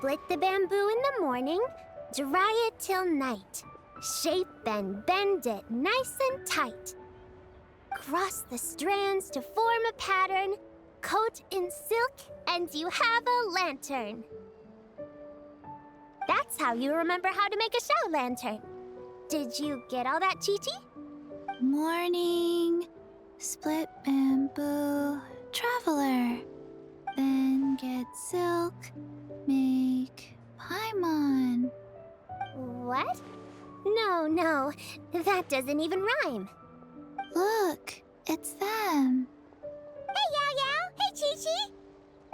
Split the bamboo in the morning, dry it till night. Shape and bend it nice and tight. Cross the strands to form a pattern, coat in silk, and you have a lantern. That's how you remember how to make a shout lantern. Did you get all that, Chi-Chi? Morning, split bamboo, traveler. Then get silk, make paimon. What? No, that doesn't even rhyme. Look, it's them. Hey, Yao Yao! Hey, Chi-Chi!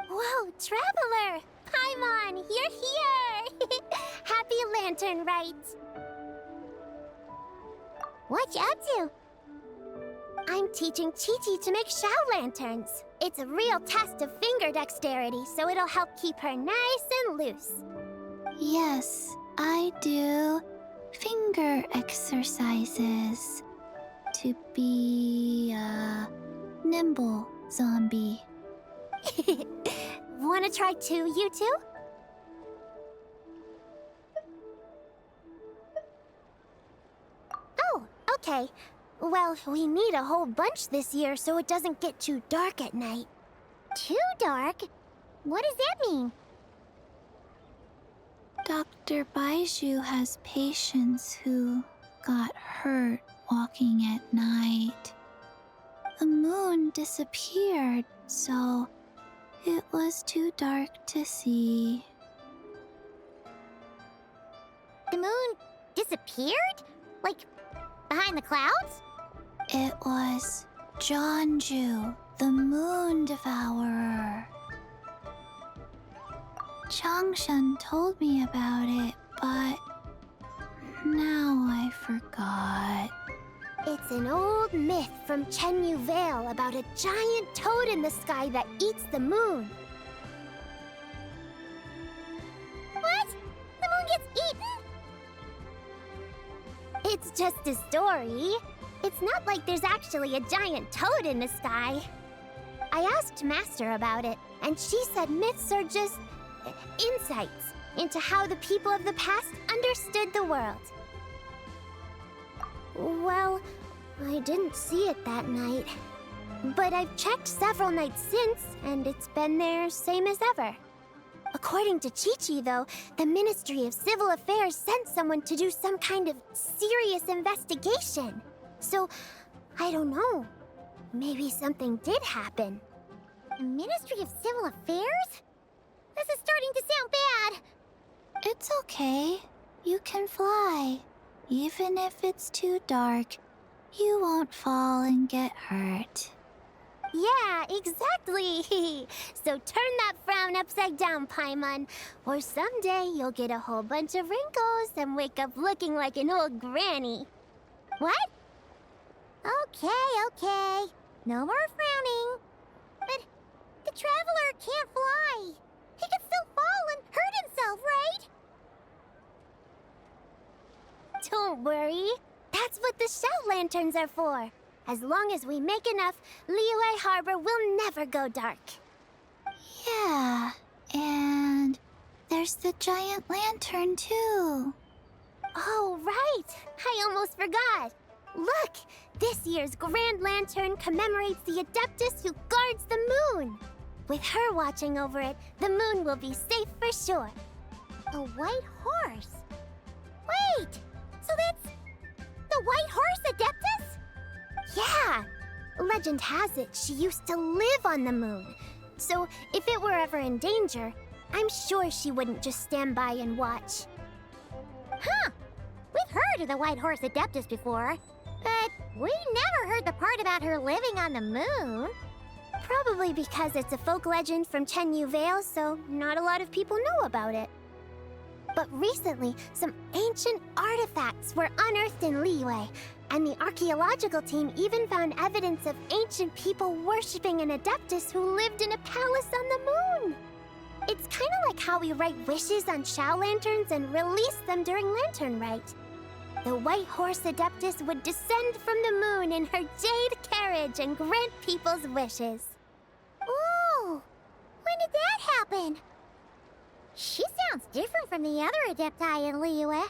Whoa, Traveler! Paimon, you're here! Happy Lantern Rites! What you up to? I'm teaching Chi-Chi to make shout lanterns. It's a real test of finger dexterity, so it'll help keep her nice and loose. Yes, I do finger exercises to be a nimble zombie. Wanna try too, you two? Oh, okay. Well, we need a whole bunch this year so it doesn't get too dark at night. Too dark? What does that mean? Dr. Baiju has patients who got hurt walking at night. The moon disappeared, so it was too dark to see. The moon disappeared? Like, behind the clouds? It was Jeonju, the moon devourer. Changshan told me about it, but now I forgot. It's an old myth from Neuvillette about a giant toad in the sky that eats the moon. What? The moon gets eaten? It's just a story. It's not like there's actually a giant toad in the sky. I asked Master about it, and she said myths are just insights into how the people of the past understood the world. Well, I didn't see it that night. But I've checked several nights since, and it's been there same as ever. According to Chi-Chi, though, the Ministry of Civil Affairs sent someone to do some kind of serious investigation. So, I don't know. Maybe something did happen. The Ministry of Civil Affairs? This is starting to sound bad. It's okay. You can fly. Even if it's too dark, you won't fall and get hurt. Yeah, exactly. So turn that frown upside down, Paimon. Or someday you'll get a whole bunch of wrinkles and wake up looking like an old granny. What? Okay. No more frowning. But the Traveler can't fly. He could still fall and hurt himself, right? Don't worry. That's what the shout lanterns are for. As long as we make enough, Liyue Harbor will never go dark. Yeah, and there's the giant lantern too. Oh, right. I almost forgot. Look, this year's Grand Lantern commemorates the Adeptus who guards the moon. With her watching over it, the moon will be safe for sure. A white horse? Wait, so that's the white horse Adeptus? Yeah! Legend has it she used to live on the moon. So if it were ever in danger, I'm sure she wouldn't just stand by and watch. Huh! We've heard of the white horse Adeptus before, but we never heard the part about her living on the moon. Probably because it's a folk legend from Neuvillette, so not a lot of people know about it. But recently, some ancient artifacts were unearthed in Liyue, and the archaeological team even found evidence of ancient people worshipping an Adeptus who lived in a palace on the moon. It's kind of like how we write wishes on shout lanterns and release them during Lantern Rite. The white horse Adeptus would descend from the moon in her jade carriage and grant people's wishes. Ooh! When did that happen? She sounds different from the other Adepti in Liyue.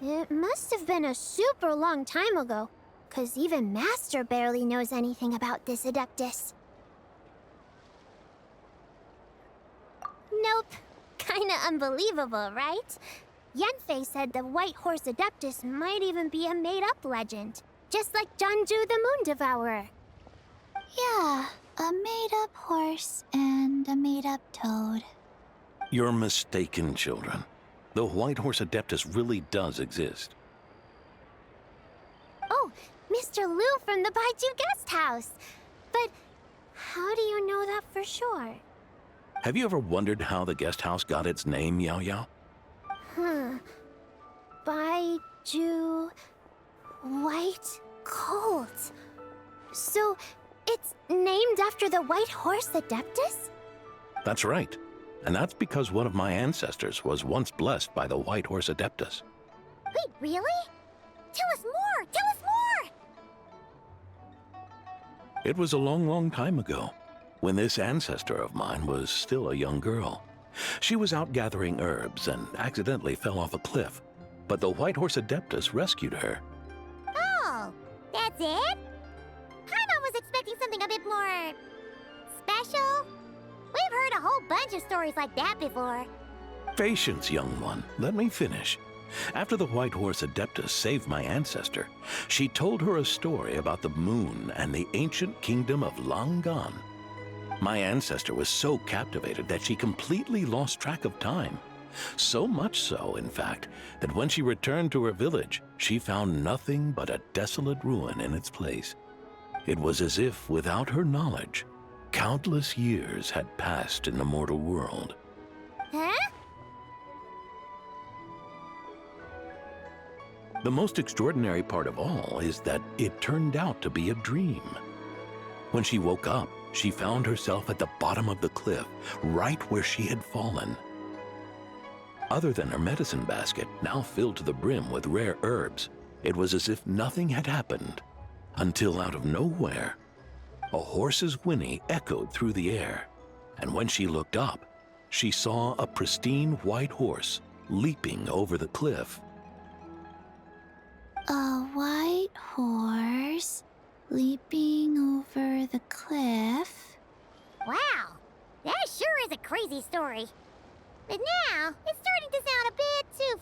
It must have been a super long time ago, 'cause even Master barely knows anything about this Adeptus. Nope. Kinda unbelievable, right? Yanfei said the White Horse Adeptus might even be a made-up legend, just like Janju the Moon Devourer. Yeah, a made-up horse and a made-up toad. You're mistaken, children. The White Horse Adeptus really does exist. Oh, Mr. Liu from the Baiju Guest House. But how do you know that for sure? Have you ever wondered how the guest house got its name, Yao Yao? Baiju... White Colt. So, it's named after the White Horse Adeptus? That's right. And that's because one of my ancestors was once blessed by the White Horse Adeptus. Wait, really? Tell us more! Tell us more! It was a long, long time ago, when this ancestor of mine was still a young girl. She was out gathering herbs and accidentally fell off a cliff, but the White Horse Adeptus rescued her. Oh, that's it? Paimon was expecting something a bit more... special? We've heard a whole bunch of stories like that before. Patience, young one. Let me finish. After the White Horse Adeptus saved my ancestor, she told her a story about the moon and the ancient kingdom of Langan. My ancestor was so captivated that she completely lost track of time. So much so, in fact, that when she returned to her village, she found nothing but a desolate ruin in its place. It was as if, without her knowledge, countless years had passed in the mortal world. Huh? The most extraordinary part of all is that it turned out to be a dream. When she woke up, she found herself at the bottom of the cliff, right where she had fallen. Other than her medicine basket, now filled to the brim with rare herbs, it was as if nothing had happened, until out of nowhere, a horse's whinny echoed through the air, and when she looked up, she saw a pristine white horse leaping over the cliff. A white horse leaping over the cliff? Wow, that sure is a crazy story. But now, it's starting to sound a bit too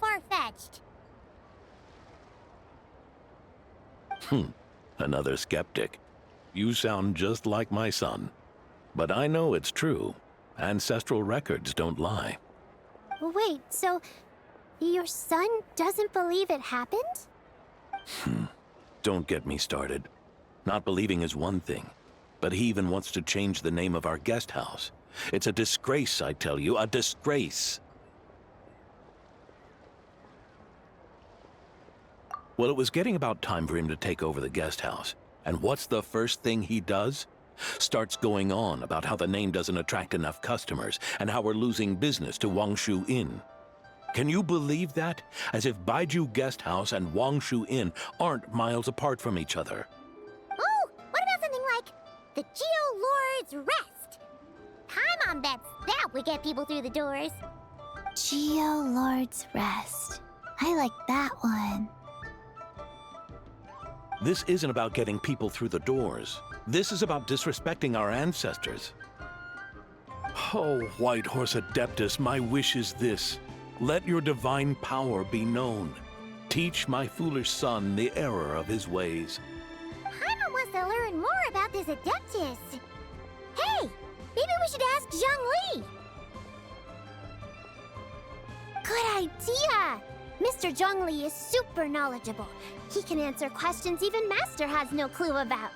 far-fetched. Another skeptic. You sound just like my son. But I know it's true. Ancestral records don't lie. Wait, so your son doesn't believe it happened? Don't get me started. Not believing is one thing, but he even wants to change the name of our guest house. It's a disgrace, I tell you, a disgrace. Well, it was getting about time for him to take over the guest house. And what's the first thing he does? Starts going on about how the name doesn't attract enough customers and how we're losing business to Wangshu Inn. Can you believe that? As if Baiju Guest House and Wangshu Inn aren't miles apart from each other. Oh, what about something like the Geo Lord's Rest? Paimon bets that would get people through the doors. Geo Lord's Rest. I like that one. This isn't about getting people through the doors. This is about disrespecting our ancestors. Oh, White Horse Adeptus, my wish is this. Let your divine power be known. Teach my foolish son the error of his ways. Paimon wants to learn more about this Adeptus. Hey, maybe we should ask Zhongli. Good idea! Mr. Zhongli is super knowledgeable. He can answer questions even Master has no clue about.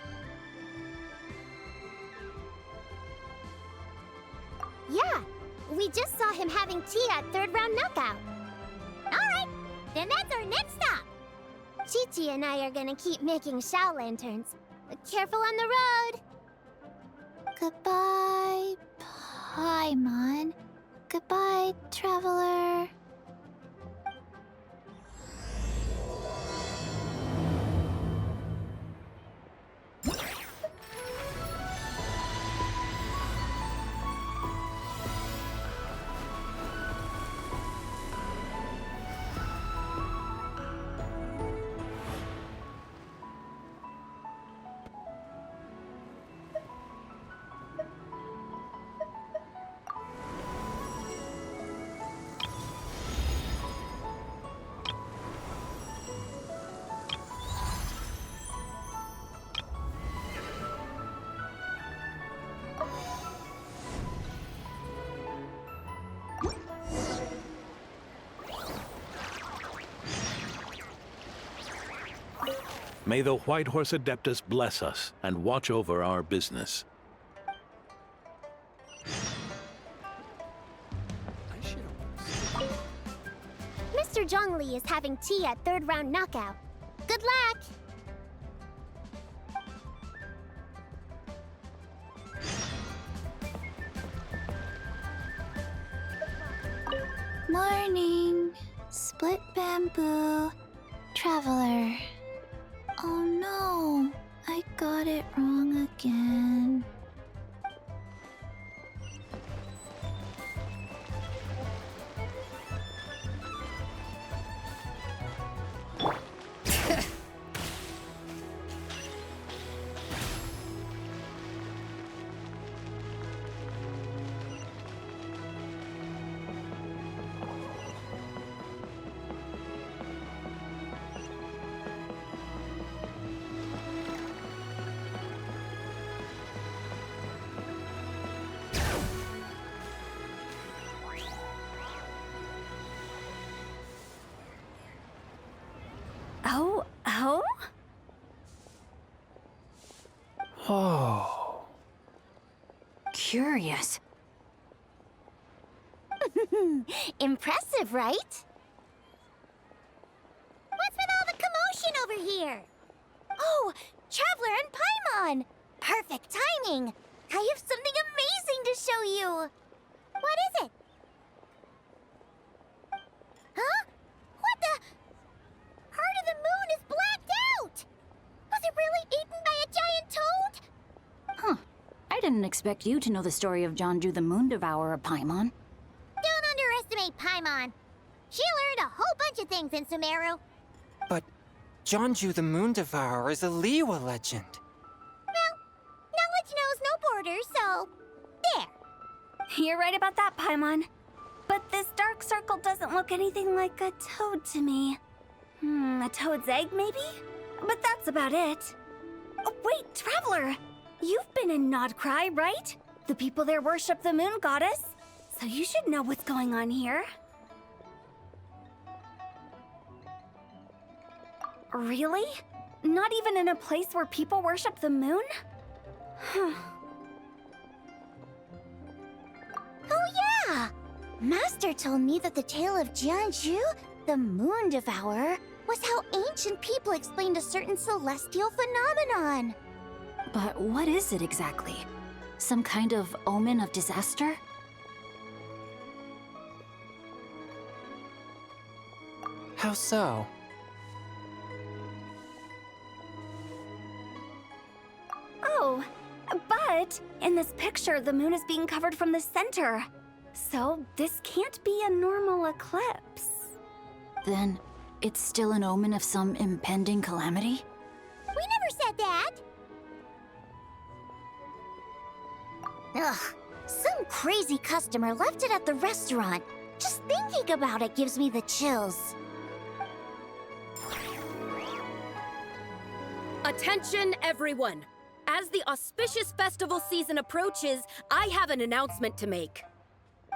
Yeah, we just saw him having tea at third round knockout. Alright, then that's our next stop. Chi-Chi and I are gonna keep making Shao lanterns. Careful on the road. Goodbye, Paimon. Goodbye, traveler. May the White Horse Adeptus bless us and watch over our business. Mr. Zhongli is having tea at third round knockout. Good luck! Morning. Split bamboo. Traveler. Oh no. I got it wrong again. Oh? Oh. Curious. Impressive, right? What's with all the commotion over here? Oh, Traveler and Paimon! Perfect timing! I have something amazing to show you! What is it? Huh? What the? Heart of the Moon is blacked out! Was it really eaten by a giant toad? Huh. I didn't expect you to know the story of Jonju the Moon Devourer, Paimon. Don't underestimate Paimon. She learned a whole bunch of things in Sumeru. But Jonju the Moon Devourer is a Liyue legend. Well, knowledge knows no borders, so... there. You're right about that, Paimon. But this dark circle doesn't look anything like a toad to me. A toad's egg, maybe? But that's about it. Oh, wait, Traveler! You've been in Nodcry, right? The people there worship the moon goddess, so you should know what's going on here. Really? Not even in a place where people worship the moon? Oh yeah! Master told me that the tale of Jianzhu, the Moon Devourer, was how ancient people explained a certain celestial phenomenon. But what is it exactly? Some kind of omen of disaster? How so? Oh, but in this picture, the moon is being covered from the center. So this can't be a normal eclipse. Then it's still an omen of some impending calamity? We never said that! Ugh, some crazy customer left it at the restaurant. Just thinking about it gives me the chills. Attention, everyone! As the auspicious festival season approaches, I have an announcement to make.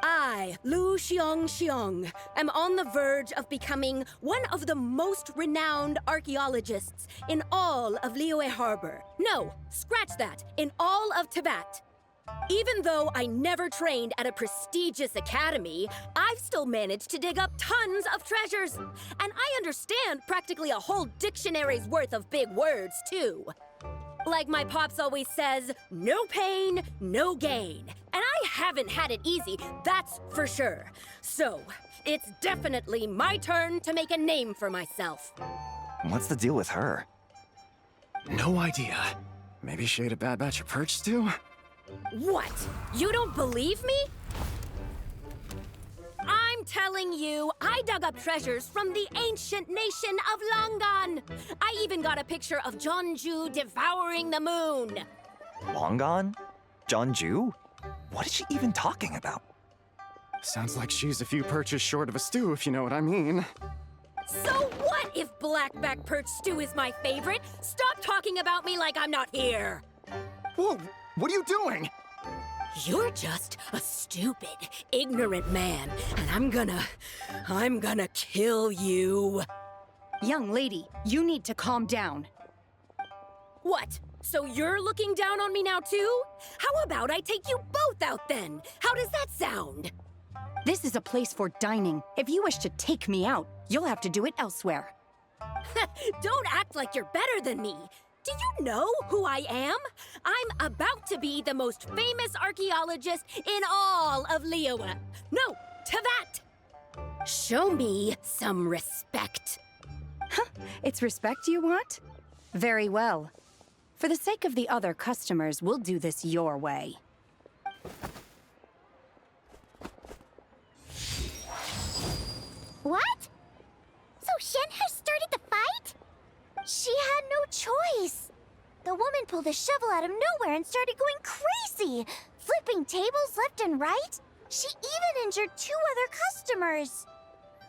I, Lu Xiong, am on the verge of becoming one of the most renowned archaeologists in all of Liyue Harbor. No, scratch that, in all of Tibet. Even though I never trained at a prestigious academy, I've still managed to dig up tons of treasures. And I understand practically a whole dictionary's worth of big words, too. Like my pops always says, no pain, no gain. And I haven't had it easy, that's for sure. So, it's definitely my turn to make a name for myself. What's the deal with her? No idea. Maybe she ate a bad batch of perch stew? What? You don't believe me? I'm telling you, I dug up treasures from the ancient nation of Longan. I even got a picture of Jonju devouring the moon. Longan? Jonju? What is she even talking about? Sounds like she's a few perches short of a stew, if you know what I mean. So what if blackback perch stew is my favorite? Stop talking about me like I'm not here. Whoa, what are you doing? You're just a stupid, ignorant man, and I'm gonna kill you. Young lady, you need to calm down. What? So you're looking down on me now too? How about I take you both out then? How does that sound? This is a place for dining. If you wish to take me out, you'll have to do it elsewhere. Don't act like you're better than me. Do you know who I am? I'm about to be the most famous archaeologist in all of Liyue. No, Teyvat! Show me some respect. It's respect you want? Very well. For the sake of the other customers, we'll do this your way. What? So Shen has started the fight? She had no choice. The woman pulled a shovel out of nowhere and started going crazy, flipping tables left and right. She even injured 2 other customers.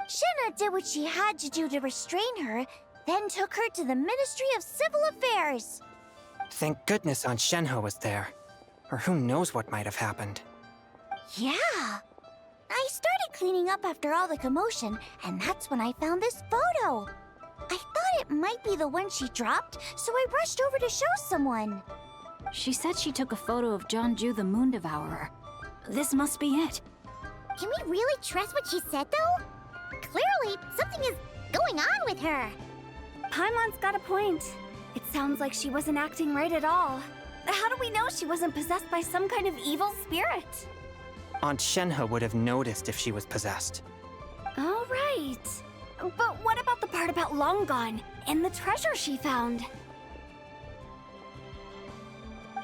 Shenna did what she had to do to restrain her, then took her to the Ministry of Civil Affairs. Thank goodness Aunt Shenhe was there. Or who knows what might have happened. Yeah. I started cleaning up after all the commotion, and that's when I found this photo. I thought it might be the one she dropped, so I rushed over to show someone. She said she took a photo of Jonju the Moon Devourer. This must be it. Can we really trust what she said, though? Clearly, something is going on with her. Paimon's got a point. It sounds like she wasn't acting right at all. How do we know she wasn't possessed by some kind of evil spirit? Aunt Shenhe would have noticed if she was possessed. All right. But what about the part about Long Gone and the treasure she found?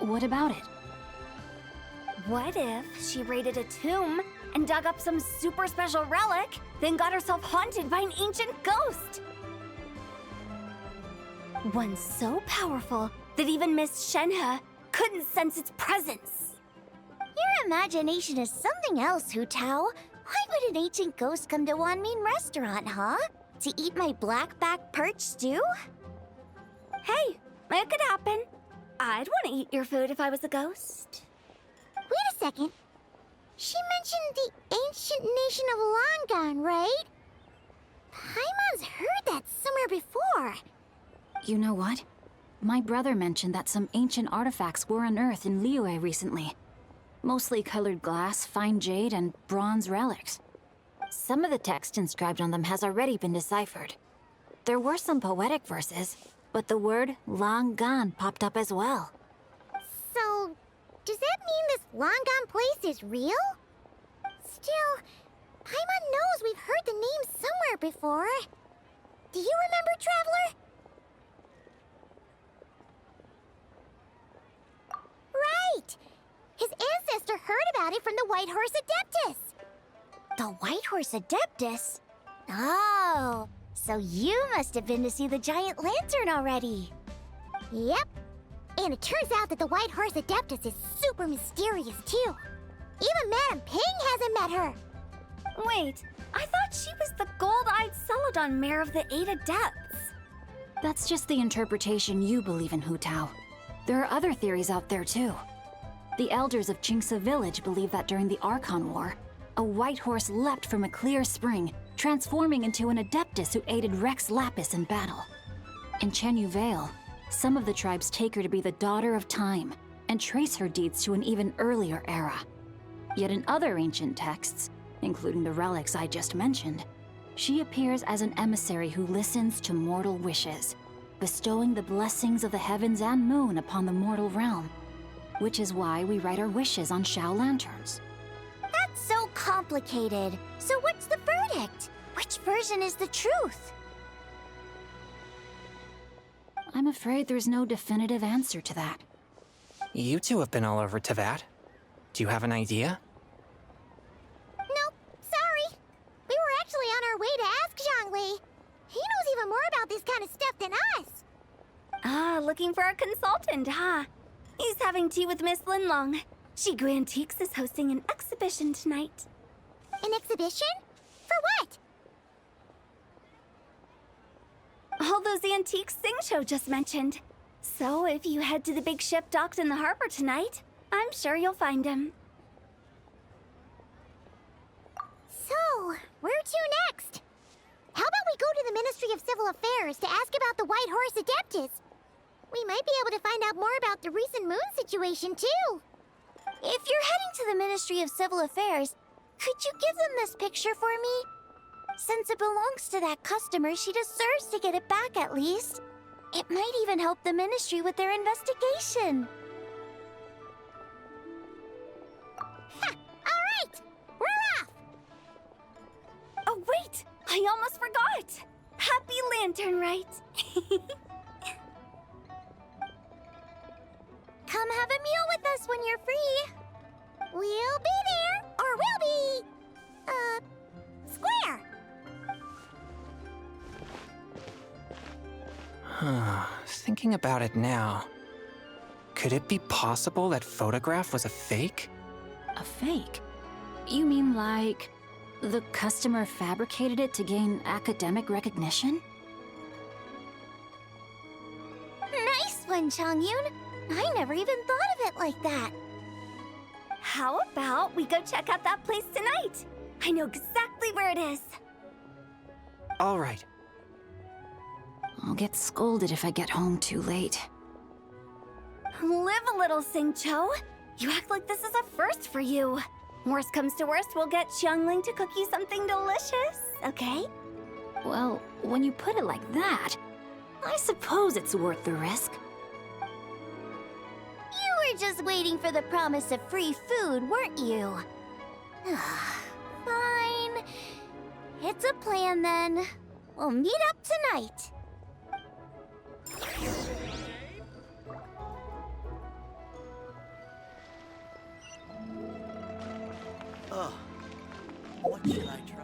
What about it? What if she raided a tomb and dug up some super special relic, then got herself haunted by an ancient ghost? One so powerful that even Miss Shenhe couldn't sense its presence. Your imagination is something else, Hu Tao. Why would an ancient ghost come to Wanmin restaurant, huh? To eat my blackback perch stew? Hey, it could happen. I'd want to eat your food if I was a ghost. Wait a second. She mentioned the ancient nation of Longon, right? Paimon's heard that somewhere before. You know what? My brother mentioned that some ancient artifacts were unearthed in Liyue recently. Mostly colored glass, fine jade, and bronze relics. Some of the text inscribed on them has already been deciphered. There were some poetic verses, but the word long gone popped up as well. So, does that mean this Longon place is real? Still, Paimon knows we've heard the name somewhere before. Do you remember, Traveler? Right! His ancestor heard about it from the White Horse Adeptus. The White Horse Adeptus? Oh, so you must have been to see the giant lantern already. Yep. And it turns out that the White Horse Adeptus is super mysterious, too. Even Madame Ping hasn't met her. Wait, I thought she was the gold-eyed Celadon mare of the 8 Adepts. That's just the interpretation you believe in, Hu Tao. There are other theories out there, too. The elders of Qingce village believe that during the Archon War, a white horse leapt from a clear spring, transforming into an Adeptus who aided Rex Lapis in battle. In Chenyu Vale, some of the tribes take her to be the daughter of time and trace her deeds to an even earlier era. Yet in other ancient texts, including the relics I just mentioned, she appears as an emissary who listens to mortal wishes, bestowing the blessings of the heavens and moon upon the mortal realm, which is why we write our wishes on Shao lanterns. That's so complicated. So what's the verdict? Which version is the truth? I'm afraid there's no definitive answer to that. You two have been all over Teyvat. Do you have an idea? Nope, sorry. We were actually on our way to ask Zhongli. He knows even more about this kind of stuff than us. Ah, looking for a consultant, huh? He's having tea with Miss Linlong. Shigu Antiques is hosting an exhibition tonight. An exhibition? For what? All those antiques Sing Show just mentioned. So if you head to the big ship docked in the harbor tonight, I'm sure you'll find him. So, where to next? How about we go to the Ministry of Civil Affairs to ask about the White Horse Adeptus? We might be able to find out more about the recent moon situation, too. If you're heading to the Ministry of Civil Affairs, could you give them this picture for me? Since it belongs to that customer, she deserves to get it back at least. It might even help the Ministry with their investigation. Ha! All right! We're off! Oh, wait! I almost forgot! Happy Lanternlit! Come have a meal with us when you're free. We'll be there, or we'll be... square. Thinking about it now, could it be possible that photograph was a fake? A fake? You mean like the customer fabricated it to gain academic recognition? Nice one, Chongyun. I never even thought of it like that. How about we go check out that place tonight? I know exactly where it is. All right. I'll get scolded if I get home too late. Live a little, Singcho. You act like this is a first for you. Worst comes to worst, we'll get Xiangling to cook you something delicious, okay? Well, when you put it like that, I suppose it's worth the risk. You were just waiting for the promise of free food, weren't you? Fine. It's a plan then. We'll meet up tonight. What should I try?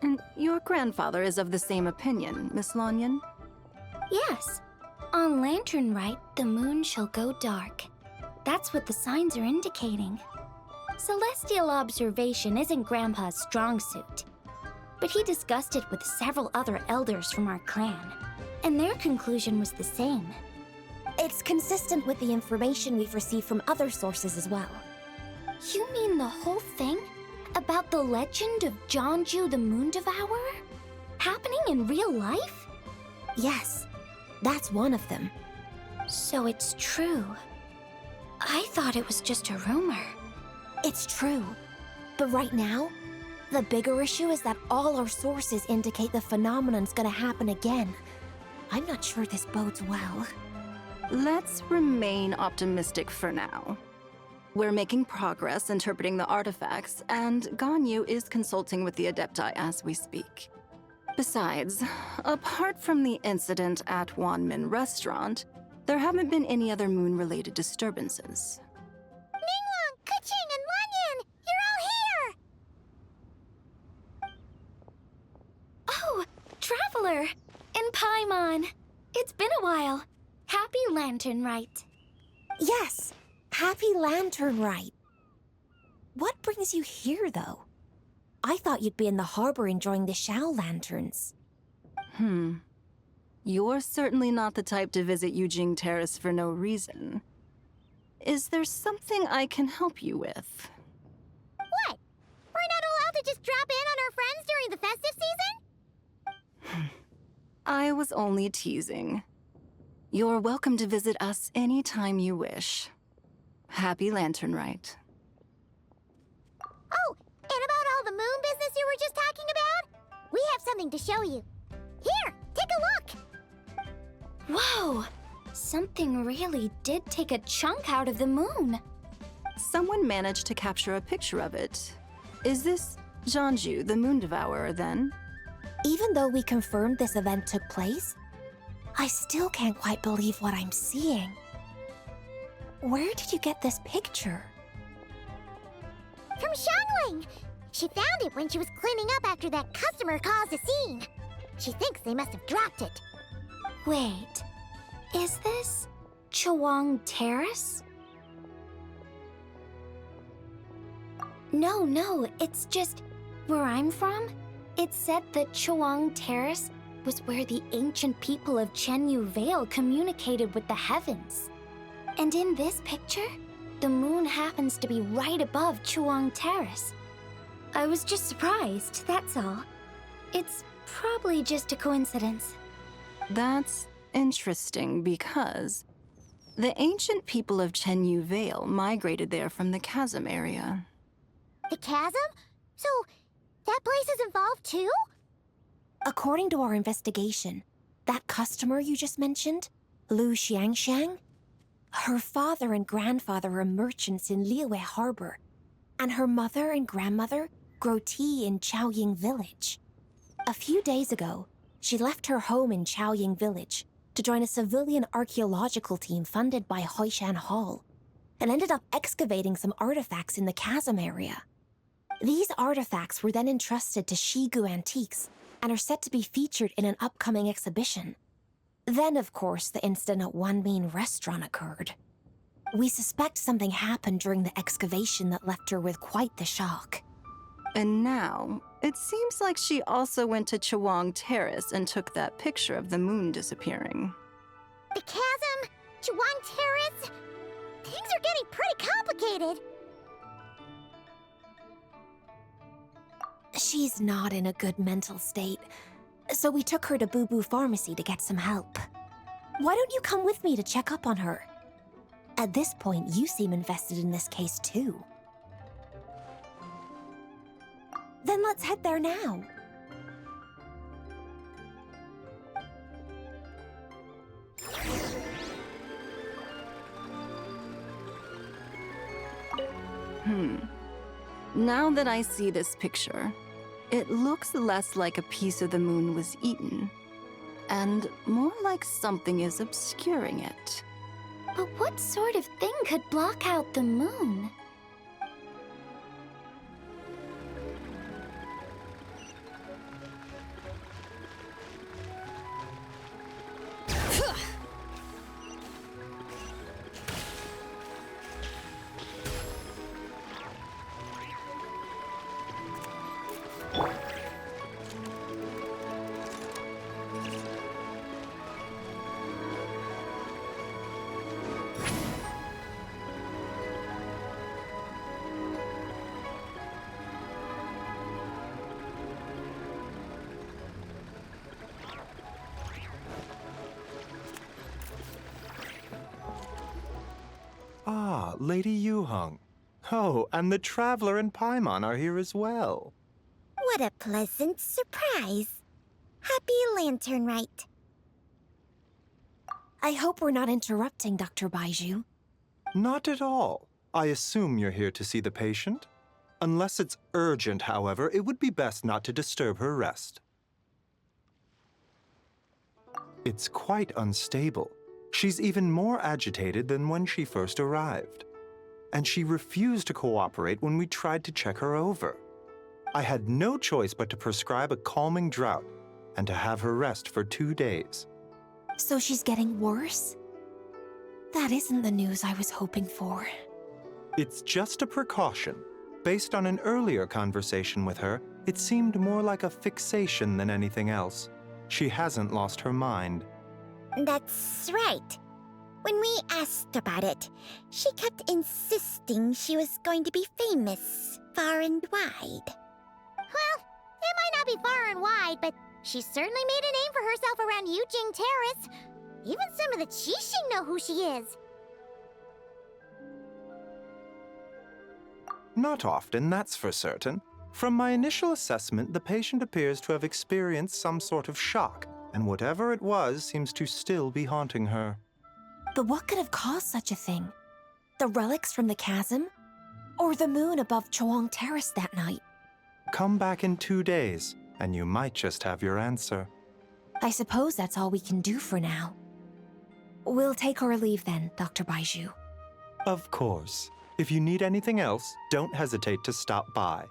And your grandfather is of the same opinion, Miss Lanyan? Yes. On Lanternlit, the moon shall go dark. That's what the signs are indicating. Celestial observation isn't Grandpa's strong suit. But he discussed it with several other elders from our clan, and their conclusion was the same. It's consistent with the information we've received from other sources as well. You mean the whole thing? About the legend of Jianzhu the Moon Devourer? Happening in real life? Yes, that's one of them. So it's true. I thought it was just a rumor. It's true. But right now, the bigger issue is that all our sources indicate the phenomenon's gonna happen again. I'm not sure this bodes well. Let's remain optimistic for now. We're making progress interpreting the artifacts, and Ganyu is consulting with the Adepti as we speak. Besides, apart from the incident at Wanmin Restaurant, there haven't been any other moon-related disturbances. Ningguang, Keqing, and Lanyan! You're all here! Oh, Traveler! And Paimon! It's been a while. Happy Lanternlit. Yes, happy Lanternlit. What brings you here, though? I thought you'd be in the harbor enjoying the Shao lanterns. You're certainly not the type to visit Yujing Terrace for no reason. Is there something I can help you with? What? We're not allowed to just drop in on our friends during the festive season? I was only teasing. You're welcome to visit us anytime you wish. Happy Lanternlit. Oh, and about all the moon business you were just talking about? We have something to show you. Here, take a look! Whoa! Something really did take a chunk out of the moon. Someone managed to capture a picture of it. Is this Jianzhu, the Moon Devourer, then? Even though we confirmed this event took place, I still can't quite believe what I'm seeing. Where did you get this picture? From Xiangling! She found it when she was cleaning up after that customer caused a scene. She thinks they must have dropped it. Wait, is this Chawang Terrace? No, it's just where I'm from. It said that Chawang Terrace was where the ancient people of Neuvillette communicated with the heavens. And in this picture, the moon happens to be right above Chawang Terrace. I was just surprised, that's all. It's probably just a coincidence. That's interesting because the ancient people of Neuvillette migrated there from the chasm area. The chasm? So, that place is involved too? According to our investigation, that customer you just mentioned, Lu Xiangxiang, her father and grandfather are merchants in Liyue Harbor, and her mother and grandmother grow tea in Chaoying Village. A few days ago, she left her home in Chaoying Village to join a civilian archaeological team funded by Hoishan Hall, and ended up excavating some artifacts in the chasm area. These artifacts were then entrusted to Shigu Antiques and are set to be featured in an upcoming exhibition. Then, of course, the incident at Wanmin Restaurant occurred. We suspect something happened during the excavation that left her with quite the shock. And now, it seems like she also went to Chawang Terrace and took that picture of the moon disappearing. The chasm? Chawang Terrace? Things are getting pretty complicated. She's not in a good mental state, so we took her to Boo Boo Pharmacy to get some help. Why don't you come with me to check up on her? At this point, you seem invested in this case too. Then let's head there now. Now that I see this picture, it looks less like a piece of the moon was eaten, and more like something is obscuring it. But what sort of thing could block out the moon? Ah, Lady Yuheng. Oh, and the Traveler and Paimon are here as well. What a pleasant surprise. Happy Lanternlit. I hope we're not interrupting, Dr. Baiju. Not at all. I assume you're here to see the patient? Unless it's urgent, however, it would be best not to disturb her rest. It's quite unstable. She's even more agitated than when she first arrived. And she refused to cooperate when we tried to check her over. I had no choice but to prescribe a calming draught and to have her rest for 2 days. So she's getting worse? That isn't the news I was hoping for. It's just a precaution. Based on an earlier conversation with her, it seemed more like a fixation than anything else. She hasn't lost her mind. That's right. When we asked about it, she kept insisting she was going to be famous far and wide. Well, it might not be far and wide, but she certainly made a name for herself around Yujing Terrace. Even some of the Qixing know who she is. Not often, that's for certain. From my initial assessment, the patient appears to have experienced some sort of shock, and whatever it was seems to still be haunting her. But what could have caused such a thing? The relics from the chasm? Or the moon above Chawang Terrace that night? Come back in 2 days, and you might just have your answer. I suppose that's all we can do for now. We'll take our leave then, Dr. Baiju. Of course. If you need anything else, don't hesitate to stop by.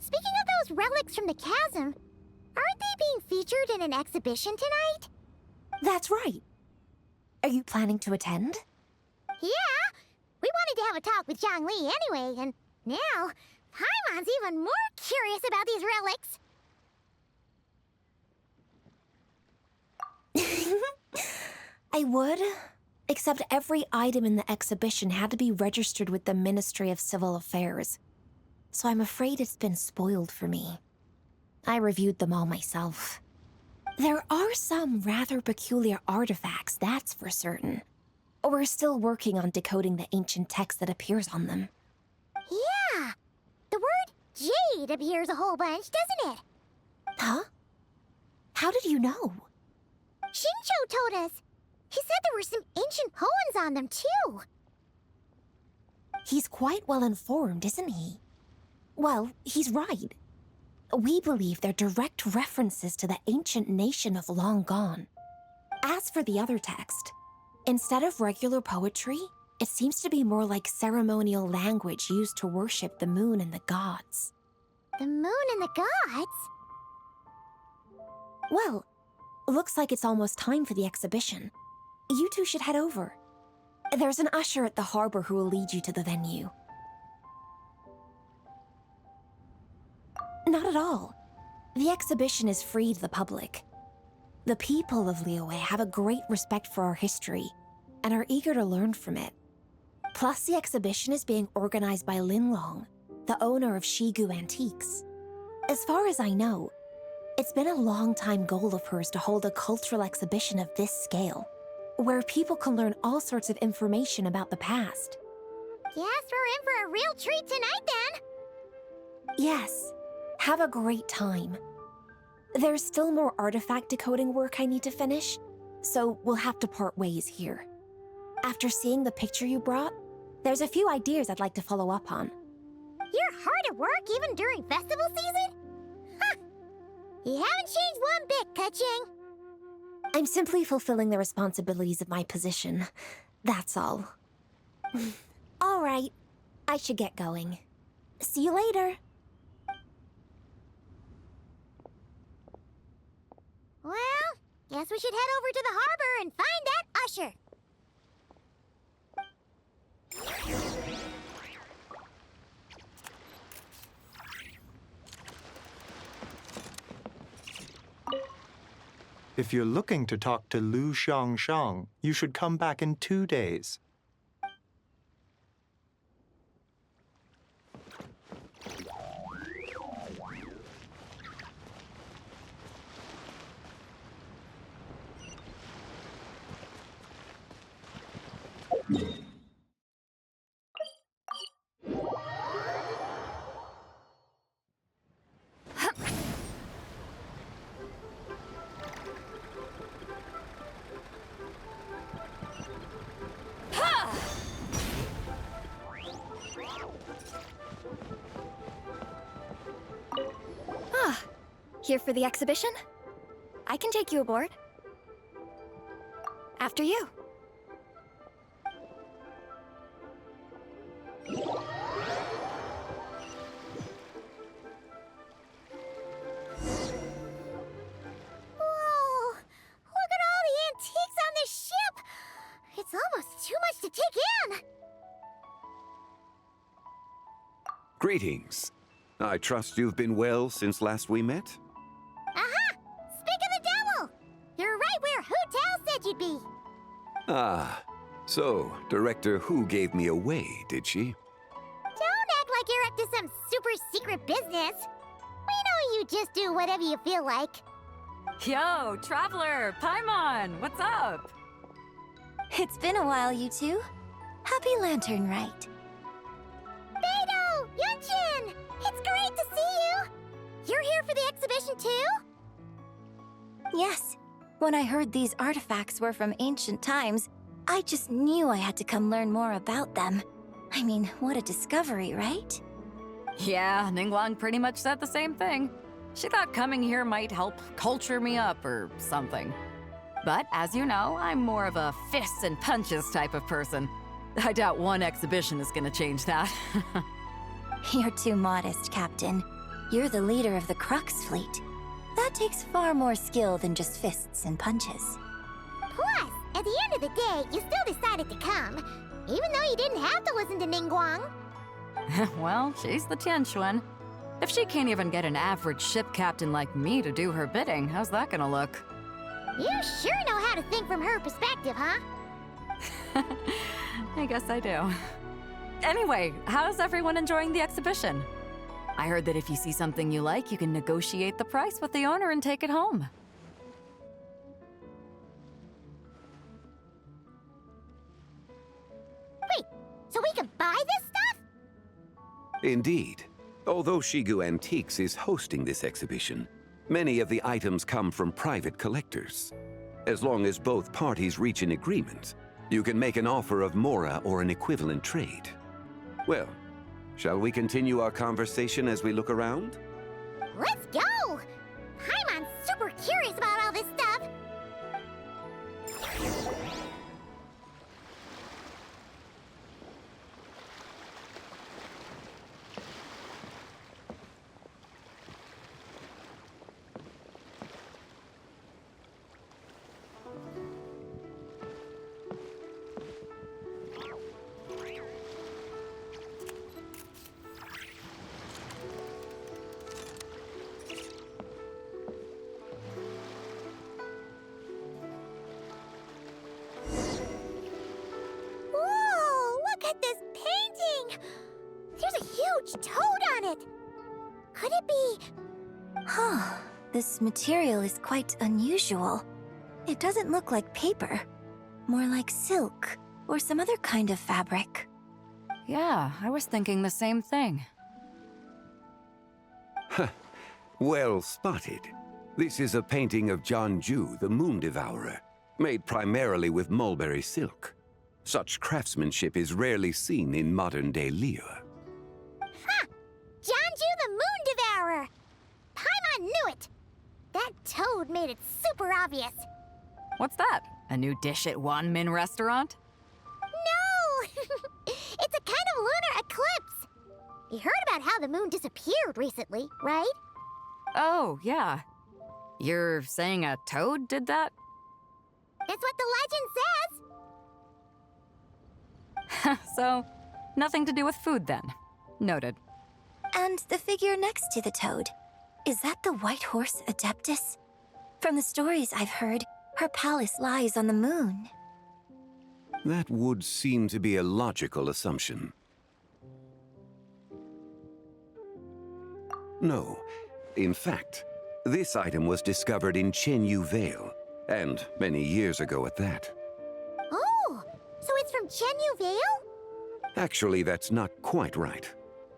speaking of those relics from the chasm, aren't they being featured in an exhibition tonight? That's right. Are you planning to attend? Yeah, we wanted to have a talk with Zhongli anyway, and now Paimon's even more curious about these relics. I would, except every item in the exhibition had to be registered with the Ministry of Civil Affairs. So I'm afraid it's been spoiled for me. I reviewed them all myself. There are some rather peculiar artifacts, that's for certain. We're still working on decoding the ancient text that appears on them. Yeah, the word jade appears a whole bunch, doesn't it? Huh? How did you know? Shincho told us. He said there were some ancient poems on them, too. He's quite well informed, isn't he? Well, he's right. We believe they're direct references to the ancient nation of long gone. As for the other text, instead of regular poetry, it seems to be more like ceremonial language used to worship the moon and the gods. The moon and the gods? Well, looks like it's almost time for the exhibition. You two should head over. There's an usher at the harbor who will lead you to the venue. Not at all. The exhibition is free to the public. The people of Liyue have a great respect for our history and are eager to learn from it. Plus, the exhibition is being organized by Linlong, the owner of Shigu Antiques. As far as I know, it's been a long-time goal of hers to hold a cultural exhibition of this scale, where people can learn all sorts of information about the past. Guess we're in for a real treat tonight, then. Yes. Have a great time. There's still more artifact decoding work I need to finish, so we'll have to part ways here. After seeing the picture you brought, there's a few ideas I'd like to follow up on. You're hard at work even during festival season? Ha! You haven't changed one bit, Keqing. I'm simply fulfilling the responsibilities of my position. That's all. All right. I should get going. See you later. Well, guess we should head over to the harbor and find that usher. If you're looking to talk to Lu Xiangshang, you should come back in 2 days. Here for the exhibition? I can take you aboard. After you. Whoa! Look at all the antiques on this ship! It's almost too much to take in! Greetings. I trust you've been well since last we met? Aha! Speak of the devil! You're right where Hu Tao said you'd be! Ah, so Director Hu gave me away, did she? Don't act like you're up to some super secret business! We know you just do whatever you feel like. Yo, Traveler, Paimon, what's up? It's been a while, you two. Happy Lanternlit. Beidou! Yunchin! It's great to see you! You're here for the exhibition too? Yes. When I heard these artifacts were from ancient times, I just knew I had to come learn more about them. I mean, what a discovery, right? Yeah, Ningguang pretty much said the same thing. She thought coming here might help culture me up or something. But as you know, I'm more of a fists and punches type of person. I doubt one exhibition is gonna change that. You're too modest, Captain. You're the leader of the Crux fleet. That takes far more skill than just fists and punches. Plus, at the end of the day, you still decided to come, even though you didn't have to listen to Ningguang. Well, she's the Tianquan. If she can't even get an average ship captain like me to do her bidding, how's that gonna look? You sure know how to think from her perspective, huh? I guess I do. Anyway, how's everyone enjoying the exhibition? I heard that if you see something you like, you can negotiate the price with the owner and take it home. Wait, so we can buy this stuff? Indeed. Although Shigu Antiques is hosting this exhibition, many of the items come from private collectors. As long as both parties reach an agreement, you can make an offer of mora or an equivalent trade. Well, shall we continue our conversation as we look around? Let's go! Paimon's super curious about all this stuff. Toad on it! Could it be... Huh. This material is quite unusual. It doesn't look like paper. More like silk, or some other kind of fabric. Yeah, I was thinking the same thing. Well spotted. This is a painting of Jianzhu, the Moon Devourer, made primarily with mulberry silk. Such craftsmanship is rarely seen in modern-day Liyue. Jianzhu the Moon Devourer! Paimon knew it! That toad made it super obvious. What's that? A new dish at Wanmin restaurant? No! It's a kind of lunar eclipse. You heard about how the moon disappeared recently, right? Oh, yeah. You're saying a toad did that? That's what the legend says. So, nothing to do with food then. Noted. And the figure next to the toad. Is that the white horse Adeptus? From the stories I've heard, her palace lies on the moon. That would seem to be a logical assumption. No. In fact, this item was discovered in Chenyu Vale, and many years ago at that. Oh, so it's from Chenyu Vale? Actually, that's not quite right.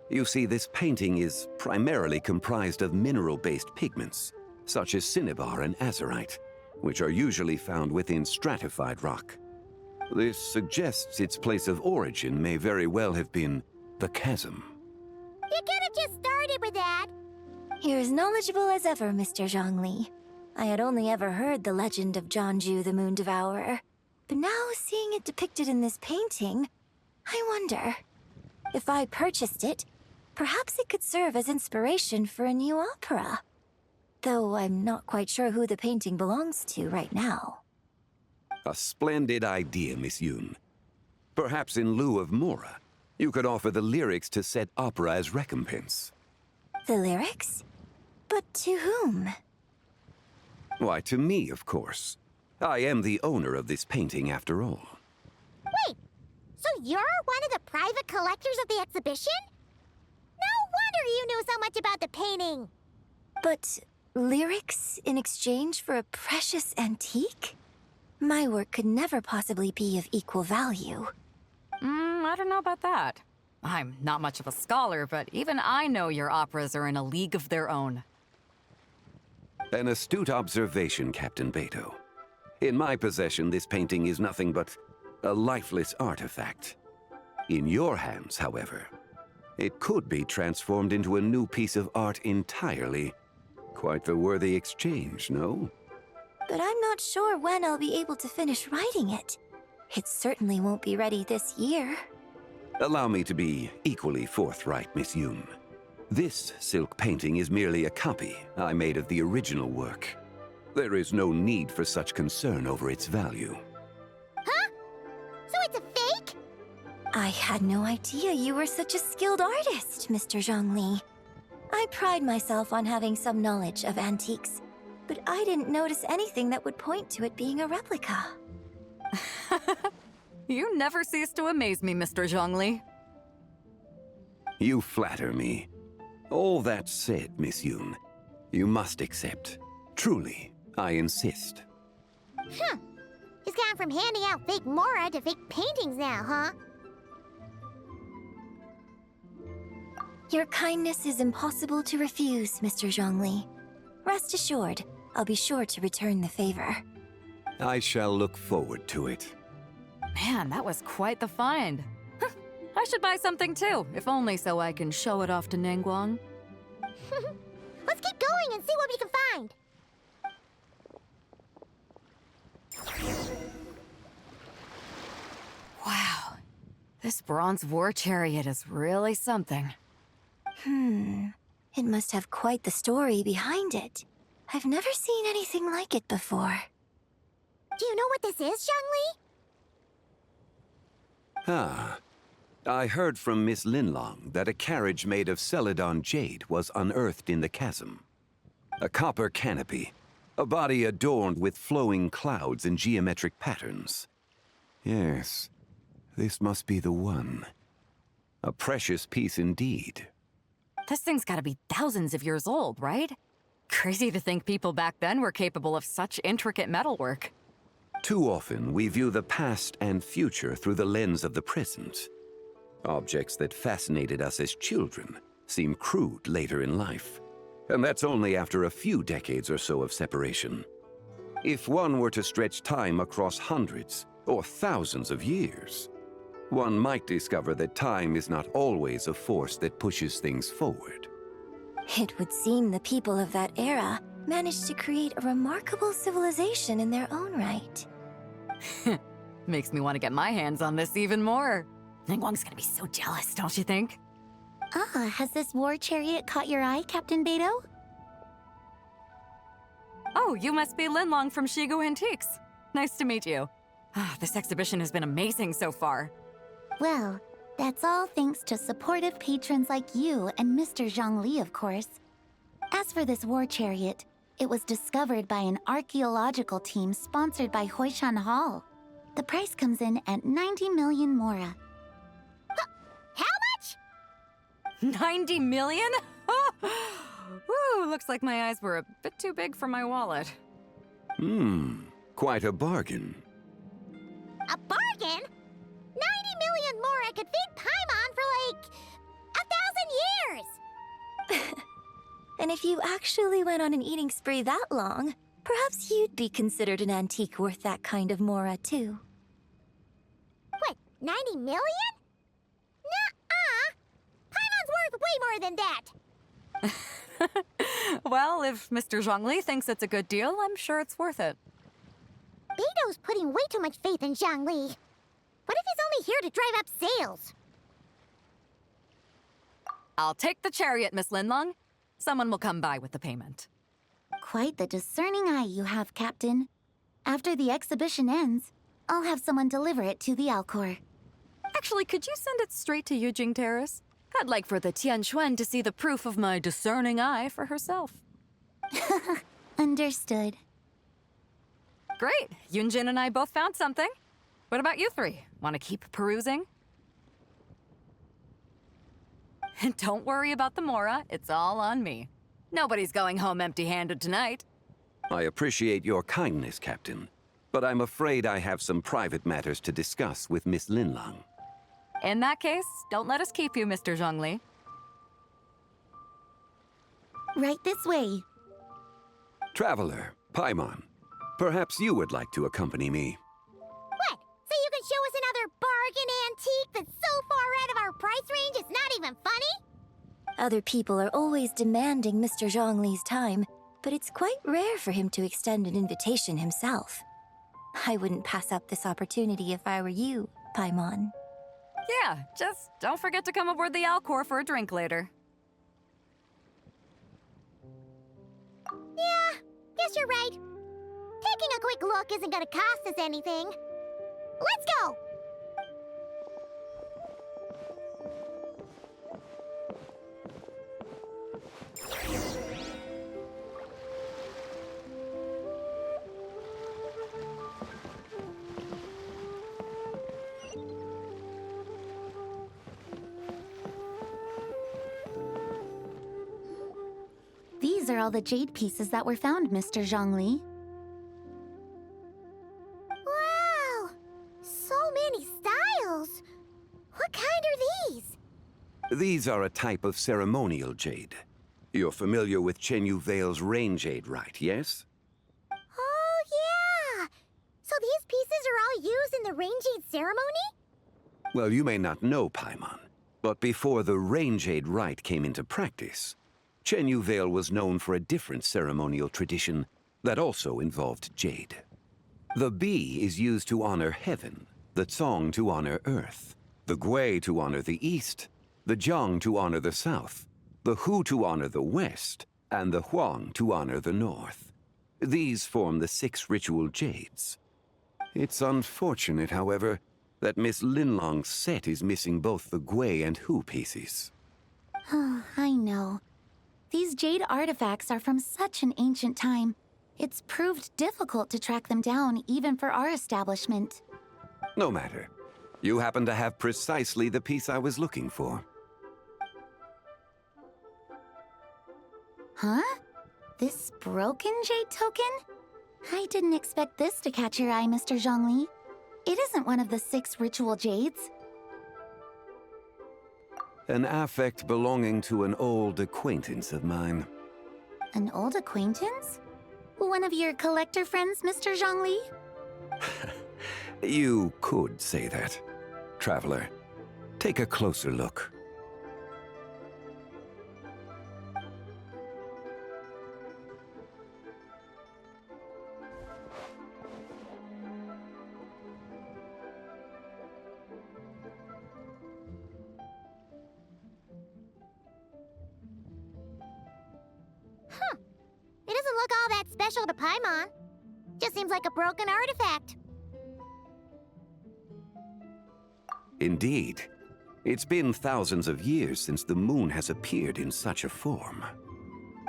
You see, this painting is primarily comprised of mineral-based pigments, such as cinnabar and azurite, which are usually found within stratified rock. This suggests its place of origin may very well have been the chasm. You could have just started with that. You're as knowledgeable as ever, Mr. Zhongli. I had only ever heard the legend of Jianzhu the Moon Devourer, but now seeing it depicted in this painting, I wonder, if I purchased it, perhaps it could serve as inspiration for a new opera. Though I'm not quite sure who the painting belongs to right now. A splendid idea, Miss Yoon. Perhaps in lieu of mora, you could offer the lyrics to said opera as recompense. The lyrics? But to whom? Why, to me, of course. I am the owner of this painting, after all. Wait, so you're one of the private collectors of the exhibition? No wonder you knew so much about the painting. But lyrics in exchange for a precious antique? My work could never possibly be of equal value. I don't know about that. I'm not much of a scholar, but even I know your operas are in a league of their own. An astute observation, Captain Beto. In my possession, this painting is nothing but a lifeless artifact. In your hands, however, it could be transformed into a new piece of art entirely. Quite the worthy exchange, no? But I'm not sure when I'll be able to finish writing it. It certainly won't be ready this year. Allow me to be equally forthright, Miss Yoon. This silk painting is merely a copy I made of the original work. There is no need for such concern over its value. Huh? So it's a fake? I had no idea you were such a skilled artist, Mr. Zhongli. I pride myself on having some knowledge of antiques, but I didn't notice anything that would point to it being a replica. You never cease to amaze me, Mr. Zhongli. You flatter me. All that said, Miss Yoon, you must accept. Truly, I insist. Huh. He's gone from handing out fake Mora to fake paintings now, huh? Your kindness is impossible to refuse, Mr. Zhongli. Rest assured, I'll be sure to return the favor. I shall look forward to it. Man, that was quite the find. Huh, I should buy something too, if only so I can show it off to Ningguang. Let's keep going and see what we can find. Wow, this bronze war chariot is really something. It must have quite the story behind it. I've never seen anything like it before. Do you know what this is, Zhongli? Ah, I heard from Miss Linlong that a carriage made of Celadon jade was unearthed in the chasm. A copper canopy, a body adorned with flowing clouds and geometric patterns. Yes, this must be the one. A precious piece indeed. This thing's gotta be thousands of years old, right? Crazy to think people back then were capable of such intricate metalwork. Too often, we view the past and future through the lens of the present. Objects that fascinated us as children seem crude later in life. And that's only after a few decades or so of separation. If one were to stretch time across hundreds or thousands of years, one might discover that time is not always a force that pushes things forward. It would seem the people of that era managed to create a remarkable civilization in their own right. Makes me want to get my hands on this even more. Ningguang's gonna be so jealous, don't you think? Ah, has this war chariot caught your eye, Captain Beidou? Oh, you must be Linlong from Shigu Antiques. Nice to meet you. This exhibition has been amazing so far. Well, that's all thanks to supportive patrons like you and Mr. Zhongli, of course. As for this war chariot, it was discovered by an archaeological team sponsored by Hoishan Hall. The price comes in at 90 million Mora. How much? 90 million? Woo, looks like my eyes were a bit too big for my wallet. Quite a bargain. A bargain? 90 million Mora could feed Paimon for like 1,000 years! And if you actually went on an eating spree that long, perhaps you'd be considered an antique worth that kind of Mora, too. What, 90 million? Nuh-uh! Paimon's worth way more than that! Well, if Mr. Zhongli thinks it's a good deal, I'm sure it's worth it. Beidou's putting way too much faith in Zhongli. What if he's only here to drive up sales? I'll take the chariot, Miss Linlong. Someone will come by with the payment. Quite the discerning eye you have, Captain. After the exhibition ends, I'll have someone deliver it to the Alcor. Actually, could you send it straight to Yujing Terrace? I'd like for the Tianquan to see the proof of my discerning eye for herself. Understood. Great. Yunjin and I both found something. What about you three? Want to keep perusing? And don't worry about the Mora. It's all on me. Nobody's going home empty-handed tonight. I appreciate your kindness, Captain, but I'm afraid I have some private matters to discuss with Miss Linlong. In that case, don't let us keep you, Mr. Zhongli. Right this way. Traveler, Paimon, perhaps you would like to accompany me. What? So you can show us another bargain antique that's so far out of our price range it's not even funny? Other people are always demanding Mr. Zhongli's time, but it's quite rare for him to extend an invitation himself. I wouldn't pass up this opportunity if I were you, Paimon. Yeah, just don't forget to come aboard the Alcor for a drink later. guess you're right. Taking a quick look isn't gonna cost us anything. Let's go! These are all the jade pieces that were found, Mr. Zhongli. Wow! So many styles! What kind are these? These are a type of ceremonial jade. You're familiar with Neuville's rain jade, right, yes? Oh, yeah! So these pieces are all used in the rain jade ceremony? Well, you may not know, Paimon, but before the rain jade rite came into practice, Neuville was known for a different ceremonial tradition that also involved jade. The bee is used to honor heaven, the Tsong to honor earth, the Gui to honor the east, the Jiang to honor the south, the Hu to honor the west, and the Huang to honor the north. These form the 6 ritual jades. It's unfortunate, however, that Miss Linlong's set is missing both the Gui and Hu pieces. Oh, I know. These jade artifacts are from such an ancient time. It's proved difficult to track them down, even for our establishment. No matter. You happen to have precisely the piece I was looking for. Huh? This broken jade token? I didn't expect this to catch your eye, Mr. Zhongli. It isn't one of the 6 ritual jades. An affect belonging to an old acquaintance of mine. An old acquaintance? One of your collector friends, Mr. Zhongli? You could say that. Traveler, take a closer look. It doesn't look all that special to Paimon. Just seems like a broken artifact. Indeed. It's been thousands of years since the moon has appeared in such a form.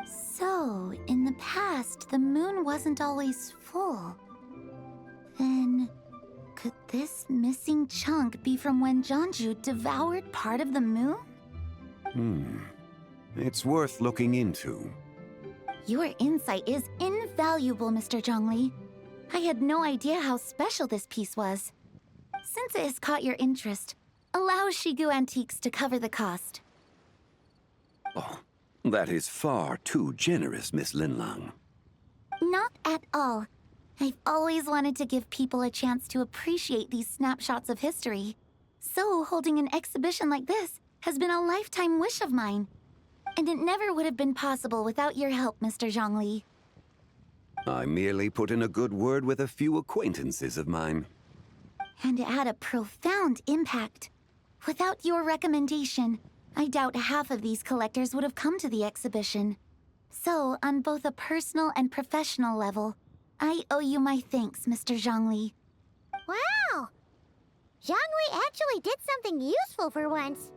So, in the past, the moon wasn't always full. Then, could this missing chunk be from when Jianzhu devoured part of the moon? It's worth looking into. Your insight is invaluable, Mr. Zhongli. I had no idea how special this piece was. Since it has caught your interest, allow Shigu Antiques to cover the cost. Oh, that is far too generous, Miss Linlang. Not at all. I've always wanted to give people a chance to appreciate these snapshots of history. So holding an exhibition like this has been a lifetime wish of mine. And it never would have been possible without your help, Mr. Zhongli. I merely put in a good word with a few acquaintances of mine. And it had a profound impact. Without your recommendation, I doubt half of these collectors would have come to the exhibition. So, on both a personal and professional level, I owe you my thanks, Mr. Zhongli. Wow! Zhongli actually did something useful for once.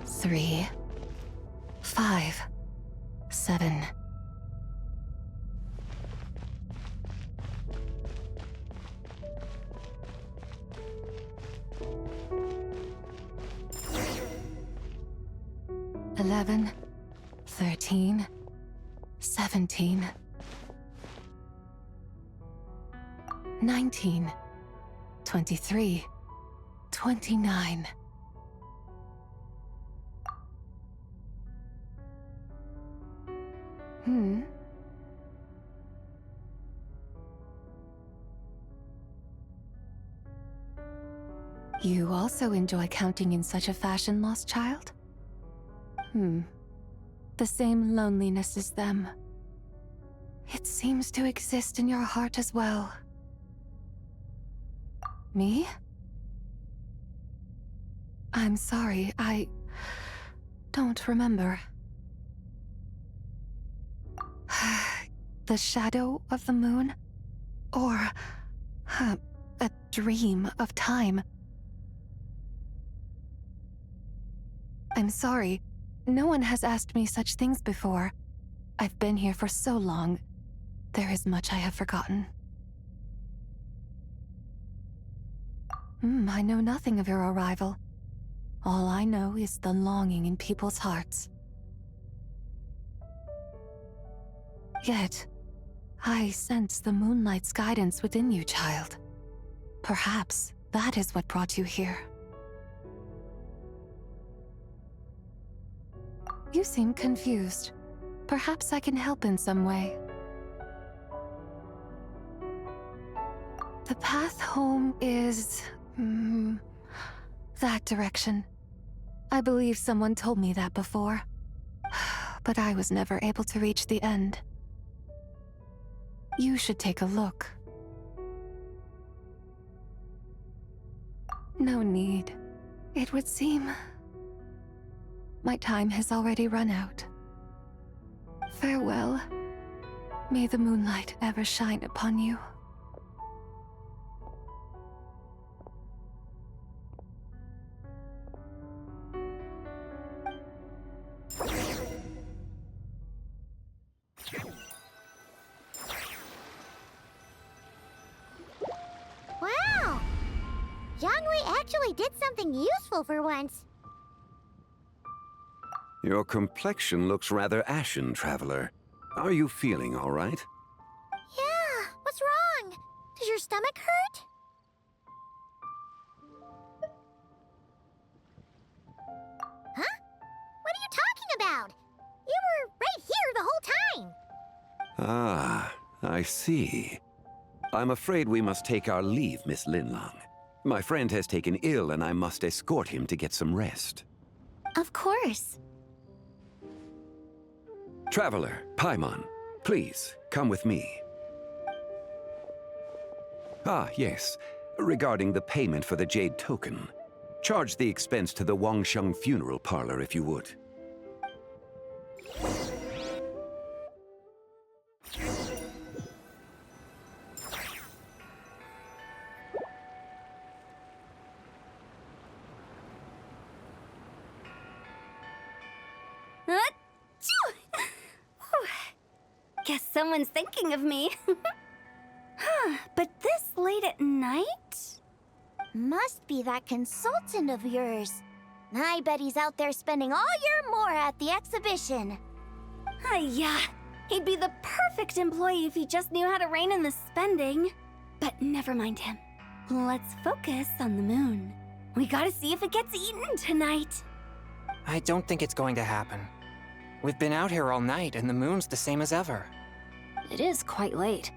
Three, 5, 7. "11, 13, 17, 19, 23, 29. You also enjoy counting in such a fashion, lost child? The same loneliness as them. It seems to exist in your heart as well. Me? I'm sorry, I don't remember. The shadow of the moon? Or a dream of time? I'm sorry. No one has asked me such things before. I've been here for so long. There is much I have forgotten. I know nothing of your arrival. All I know is the longing in people's hearts. Yet, I sense the moonlight's guidance within you, child. Perhaps that is what brought you here. You seem confused. Perhaps I can help in some way. The path home is... that direction. I believe someone told me that before. But I was never able to reach the end. You should take a look. No need. It would seem... my time has already run out. Farewell. May the moonlight ever shine upon you. Wow! Jiangwei actually did something useful for once. Your complexion looks rather ashen, Traveler. Are you feeling all right? Yeah, what's wrong? Does your stomach hurt? Huh? What are you talking about? You were right here the whole time. Ah, I see. I'm afraid we must take our leave, Miss Linlang. My friend has taken ill and I must escort him to get some rest. Of course. Traveler, Paimon, please, come with me. Ah, yes. Regarding the payment for the Jade Token. Charge the expense to the Wangsheng Funeral Parlor if you would. Guess someone's thinking of me. But this late at night? Must be that consultant of yours. I bet he's out there spending all year more at the exhibition. Yeah, he'd be the perfect employee if he just knew how to rein in the spending. But never mind him. Let's focus on the moon. We gotta see if it gets eaten tonight. I don't think it's going to happen. We've been out here all night, and the moon's the same as ever. It is quite late,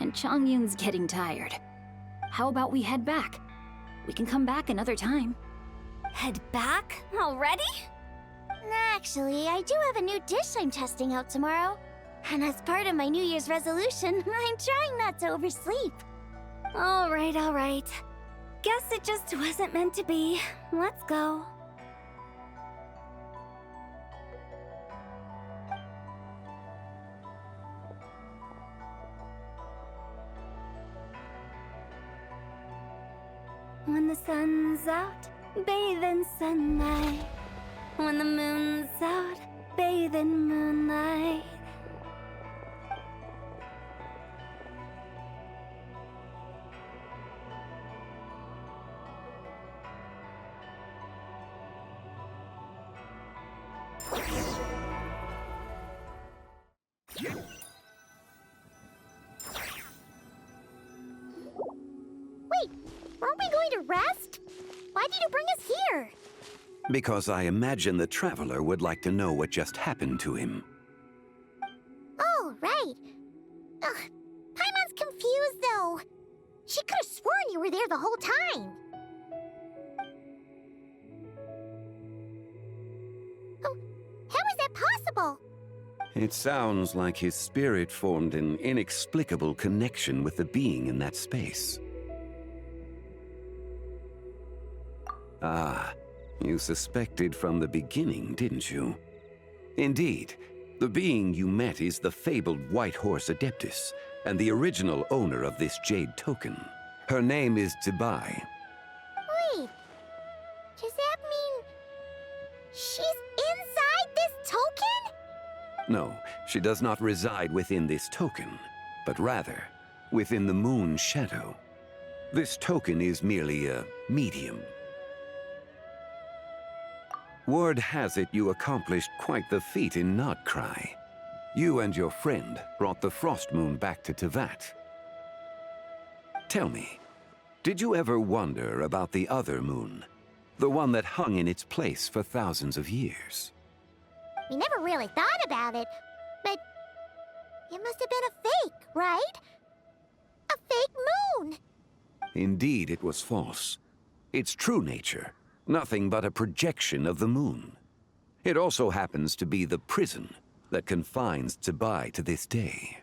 and Chongyun's getting tired. How about we head back? We can come back another time. Head back? Already? Actually, I do have a new dish I'm testing out tomorrow. And as part of my New Year's resolution, I'm trying not to oversleep. All right. Guess it just wasn't meant to be. Let's go. When the sun's out, bathe in sunlight. When the moon's out, bathe in moonlight. Wait, aren't we going to rest? Why did you bring us here? Because I imagine the traveler would like to know what just happened to him. Oh, right. Ugh, Paimon's confused, though. She could have sworn you were there the whole time. Oh, how is that possible? It sounds like his spirit formed an inexplicable connection with the being in that space. Ah, you suspected from the beginning, didn't you? Indeed, the being you met is the fabled White Horse Adeptus, and the original owner of this jade token. Her name is Zibai. Wait, does that mean she's inside this token? No, she does not reside within this token, but rather within the moon's shadow. This token is merely a medium. Word has it you accomplished quite the feat in Nodcry. You and your friend brought the Frost Moon back to Teyvat. Tell me, did you ever wonder about the other moon? The one that hung in its place for thousands of years? We never really thought about it, but it must have been a fake, right? A fake moon! Indeed, it was false. Its true nature, nothing but a projection of the moon. It also happens to be the prison that confines Zibai to this day.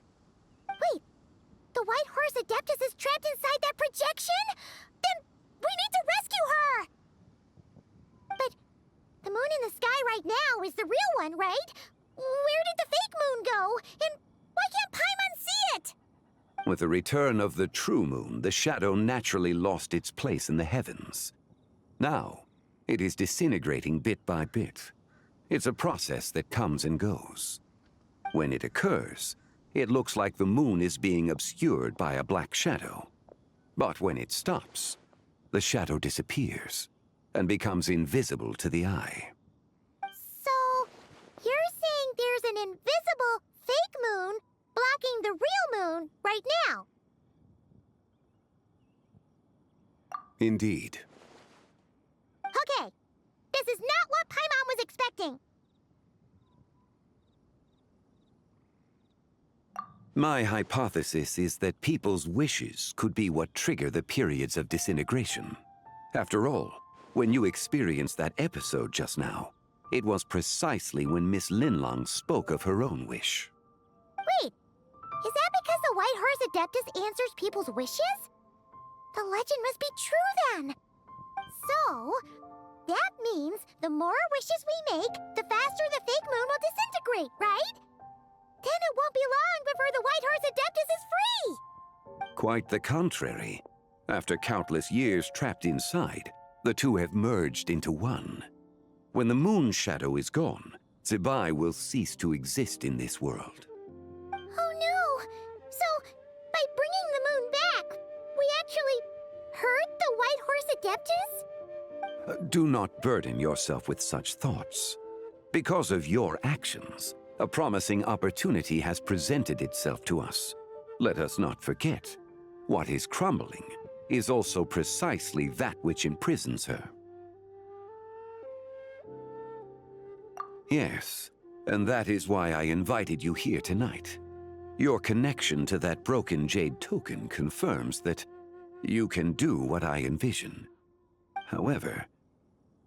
Wait, the White Horse Adeptus is trapped inside that projection? Then we need to rescue her! But the moon in the sky right now is the real one, right? Where did the fake moon go? And why can't Paimon see it? With the return of the true moon, the shadow naturally lost its place in the heavens. Now, it is disintegrating bit by bit. It's a process that comes and goes. When it occurs, it looks like the moon is being obscured by a black shadow. But when it stops, the shadow disappears and becomes invisible to the eye. So, you're saying there's an invisible fake moon blocking the real moon right now? Indeed. Okay, this is not what Paimon was expecting. My hypothesis is that people's wishes could be what trigger the periods of disintegration. After all, when you experienced that episode just now, it was precisely when Miss Linlong spoke of her own wish. Wait, is that because the White Horse Adeptus answers people's wishes? The legend must be true then. So, that means the more wishes we make, the faster the fake moon will disintegrate, right? Then it won't be long before the White Horse Adeptus is free! Quite the contrary. After countless years trapped inside, the two have merged into one. When the moon shadow is gone, Zibai will cease to exist in this world. Oh no! So, by bringing the moon back, we actually hurt the White Horse Adeptus? Do not burden yourself with such thoughts. Because of your actions, a promising opportunity has presented itself to us. Let us not forget, what is crumbling is also precisely that which imprisons her. Yes, and that is why I invited you here tonight. Your connection to that broken jade token confirms that you can do what I envision. However,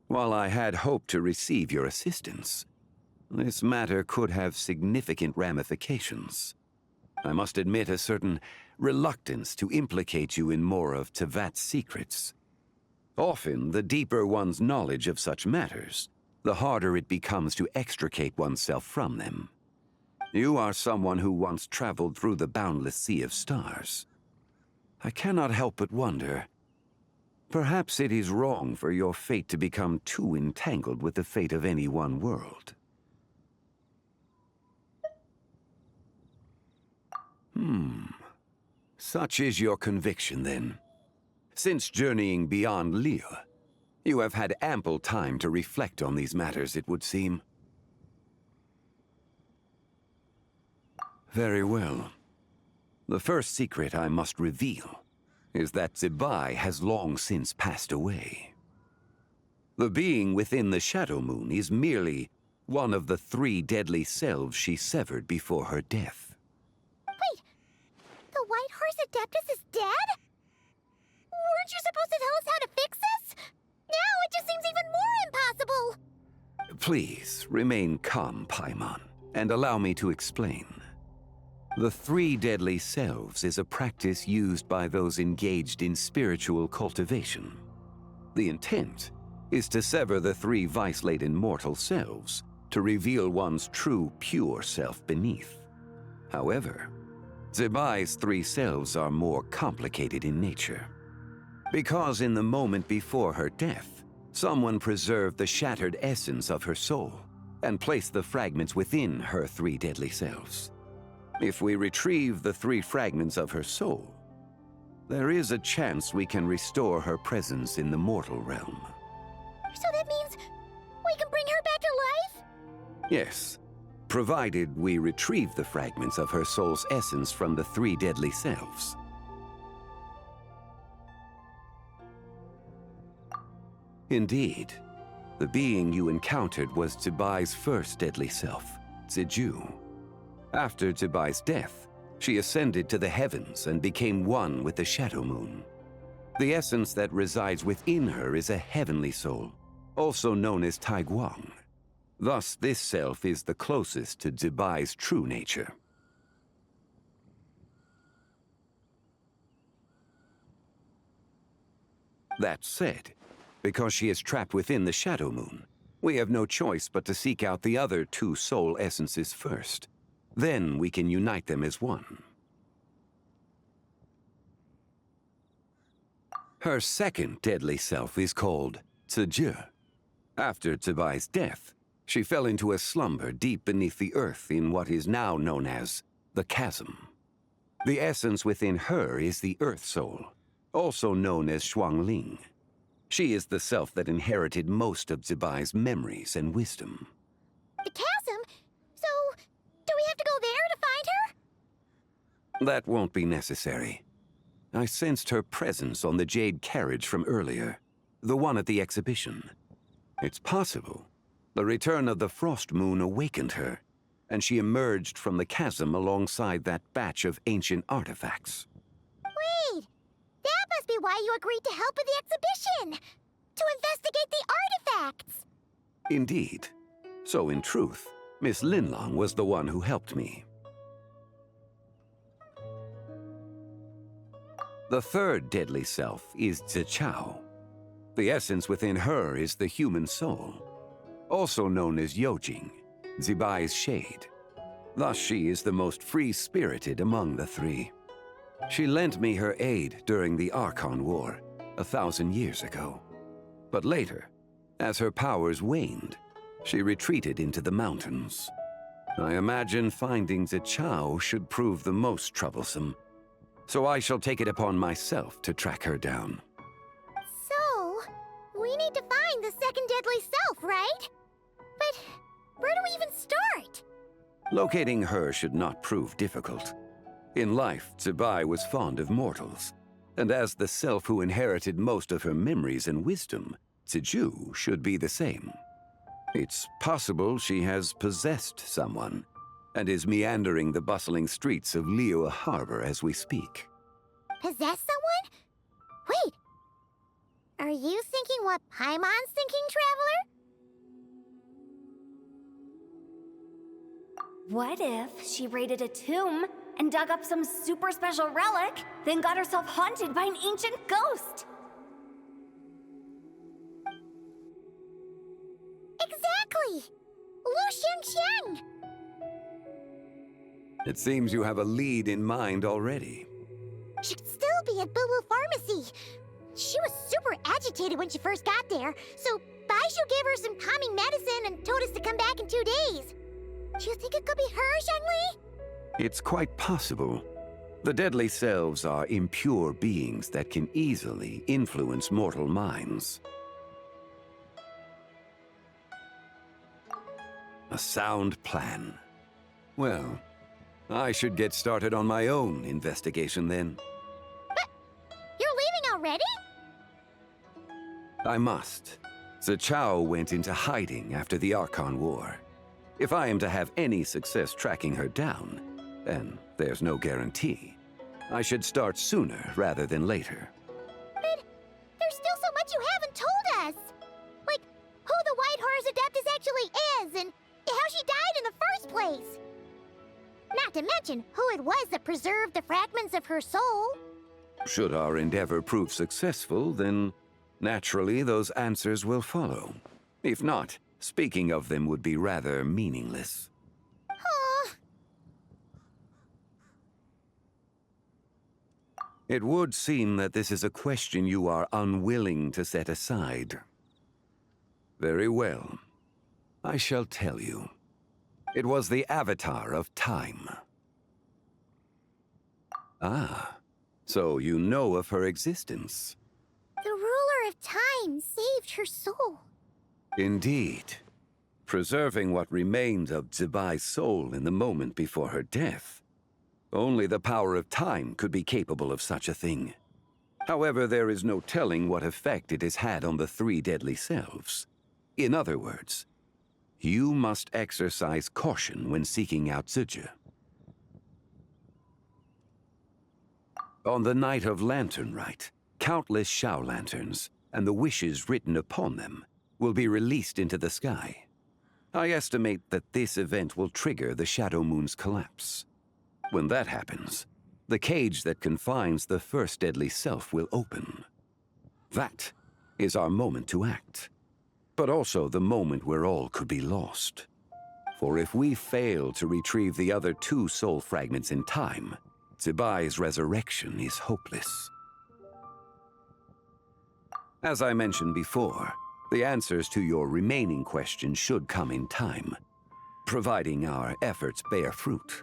while I had hoped to receive your assistance, this matter could have significant ramifications. I must admit a certain reluctance to implicate you in more of Teyvat's secrets. Often, the deeper one's knowledge of such matters, the harder it becomes to extricate oneself from them. You are someone who once traveled through the boundless sea of stars. I cannot help but wonder, perhaps it is wrong for your fate to become too entangled with the fate of any one world. Such is your conviction, then. Since journeying beyond Liyue, you have had ample time to reflect on these matters, it would seem. Very well. The first secret I must reveal is that Zibai has long since passed away. The being within the Shadow Moon is merely one of the 3 deadly selves she severed before her death. Wait, the White Horse Adeptus is dead? Weren't you supposed to tell us how to fix this? Now it just seems even more impossible! Please, remain calm, Paimon, and allow me to explain. The 3 deadly selves is a practice used by those engaged in spiritual cultivation. The intent is to sever the 3 vice-laden mortal selves to reveal one's true, pure self beneath. However, Zebai's 3 selves are more complicated in nature. Because in the moment before her death, someone preserved the shattered essence of her soul and placed the fragments within her 3 deadly selves. If we retrieve the 3 fragments of her soul, there is a chance we can restore her presence in the mortal realm. So that means we can bring her back to life? Yes, provided we retrieve the fragments of her soul's essence from the 3 deadly selves. Indeed, the being you encountered was Zebai's first deadly self, Ziju. After Zebai's death, she ascended to the heavens and became one with the Shadow Moon. The essence that resides within her is a heavenly soul, also known as Taiguang. Thus, this self is the closest to Zebai's true nature. That said, because she is trapped within the Shadow Moon, we have no choice but to seek out the other 2 soul essences first. Then we can unite them as one. Her second deadly self is called Ziju. After Zebai's death, she fell into a slumber deep beneath the earth in what is now known as the Chasm. The essence within her is the Earth Soul, also known as Xuangling. She is the self that inherited most of Zebai's memories and wisdom. The chasm? So, do we have to go there to find her? That won't be necessary. I sensed her presence on the jade carriage from earlier, the one at the exhibition. It's possible the return of the Frost Moon awakened her, and she emerged from the chasm alongside that batch of ancient artifacts. Wait! That must be why you agreed to help with the exhibition! To investigate the artifacts! Indeed. So in truth, Miss Linlong was the one who helped me. The third deadly self is Zichao. The essence within her is the human soul, also known as Yojing, Zebai's shade. Thus she is the most free-spirited among the 3. She lent me her aid during the Archon War 1,000 years ago. But later, as her powers waned, she retreated into the mountains. I imagine finding Zichao should prove the most troublesome, so I shall take it upon myself to track her down. So, we need to find the second deadly self, right? But where do we even start? Locating her should not prove difficult. In life, Zebai was fond of mortals, and as the self who inherited most of her memories and wisdom, Ziju should be the same. It's possible she has possessed someone, and is meandering the bustling streets of Liyue Harbor as we speak. Possess someone? Wait! Are you thinking what Paimon's thinking, Traveler? What if she raided a tomb and dug up some super special relic, then got herself haunted by an ancient ghost? Exactly! Lu Xiangxiang! It seems you have a lead in mind already. She'd still be at Boo Boo Pharmacy. She was super agitated when she first got there, so Baishu gave her some calming medicine and told us to come back in 2 days. Do you think it could be her, Zhengli? It's quite possible. The deadly selves are impure beings that can easily influence mortal minds. A sound plan. Well, I should get started on my own investigation then. But you're leaving already? I must. Zichao went into hiding after the Archon War. If I am to have any success tracking her down, and there's no guarantee, I should start sooner rather than later. But there's still so much you haven't told us! Like, who the White Horse Adeptus actually is, and how she died in the first place! Not to mention who it was that preserved the fragments of her soul. Should our endeavor prove successful, then naturally those answers will follow. If not, speaking of them would be rather meaningless. It would seem that this is a question you are unwilling to set aside. Very well. I shall tell you. It was the Avatar of Time. Ah, so you know of her existence. The ruler of time saved her soul. Indeed. Preserving what remained of Zibai's soul in the moment before her death. Only the power of time could be capable of such a thing. However, there is no telling what effect it has had on the three deadly selves. In other words, you must exercise caution when seeking out Zija. On the night of Lanternlight, countless Shao lanterns, and the wishes written upon them, will be released into the sky. I estimate that this event will trigger the Shadow Moon's collapse. When that happens, the cage that confines the first deadly self will open. That is our moment to act, but also the moment where all could be lost. For if we fail to retrieve the other two soul fragments in time, Zibai's resurrection is hopeless. As I mentioned before, the answers to your remaining questions should come in time, providing our efforts bear fruit.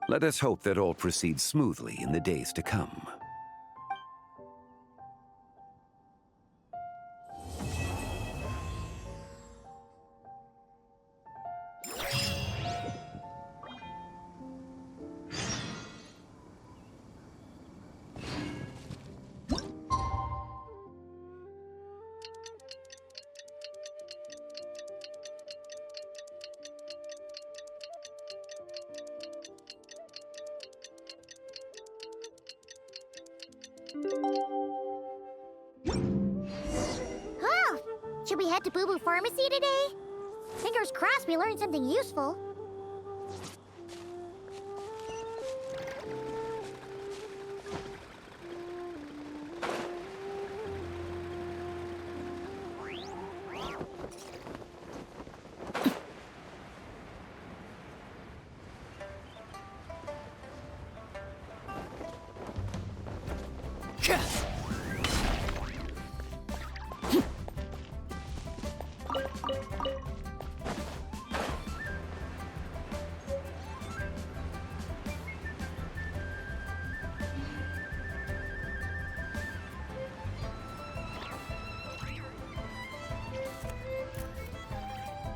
Let us hope that all proceeds smoothly in the days to come. Oh, should we head to Boo Boo Pharmacy today? Fingers crossed we learned something useful.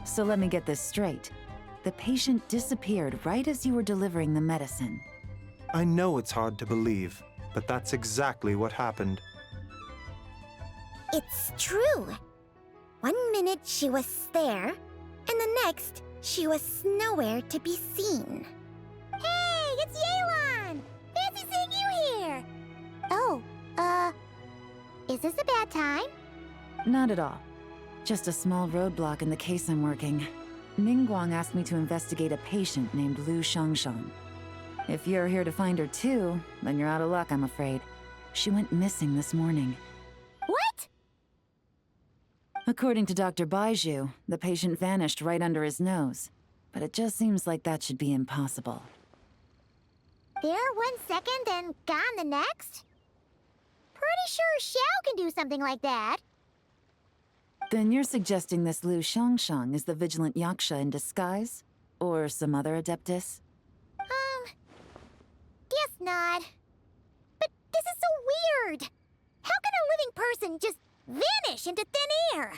So let me get this straight. The patient disappeared right as you were delivering the medicine. I know it's hard to believe, but that's exactly what happened. It's true. 1 minute she was there, and the next she was nowhere to be seen. Hey, it's Yelan! Fancy seeing you here! Oh, is this a bad time? Not at all. Just a small roadblock in the case I'm working. Ningguang asked me to investigate a patient named Lu Shangshang. If you're here to find her too, then you're out of luck, I'm afraid. She went missing this morning. What? According to Dr. Baiju, the patient vanished right under his nose. But it just seems like that should be impossible. There 1 second and gone the next? Pretty sure Xiao can do something like that. Then you're suggesting this Lu Shangshang is the Vigilant Yaksha in disguise? Or some other Adeptus? Guess not. But this is so weird. How can a living person just vanish into thin air?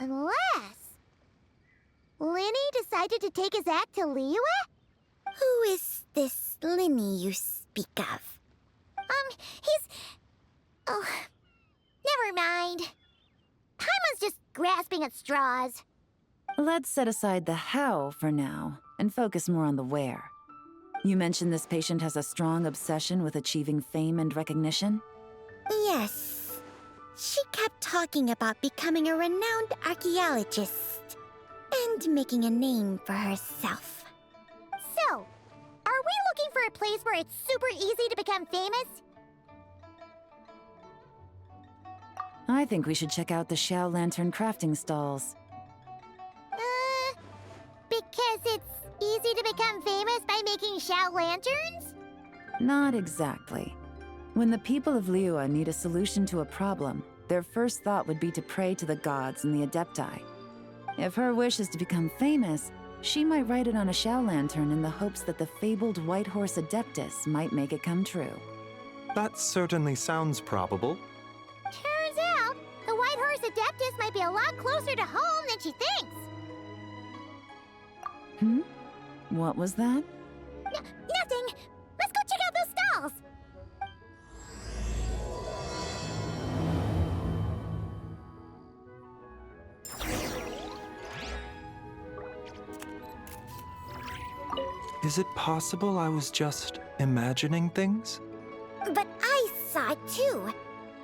Unless Linny decided to take his act to Liyue? Who is this Linny you speak of? He's... Oh, never mind. Paimon's just grasping at straws. Let's set aside the how for now and focus more on the where. You mentioned this patient has a strong obsession with achieving fame and recognition? Yes. She kept talking about becoming a renowned archaeologist and making a name for herself. So, are we looking for a place where it's super easy to become famous? I think we should check out the Xiao Lantern crafting stalls. Because it's easy to become famous by making Xiao lanterns? Not exactly. When the people of Liyue need a solution to a problem, their first thought would be to pray to the gods and the Adepti. If her wish is to become famous, she might write it on a Xiao lantern in the hopes that the fabled white horse Adeptus might make it come true. That certainly sounds probable. Turns out, the white horse Adeptus might be a lot closer to home than she thinks. What was that? Nothing! Let's go check out those stalls! Is it possible I was just imagining things? But I saw it too.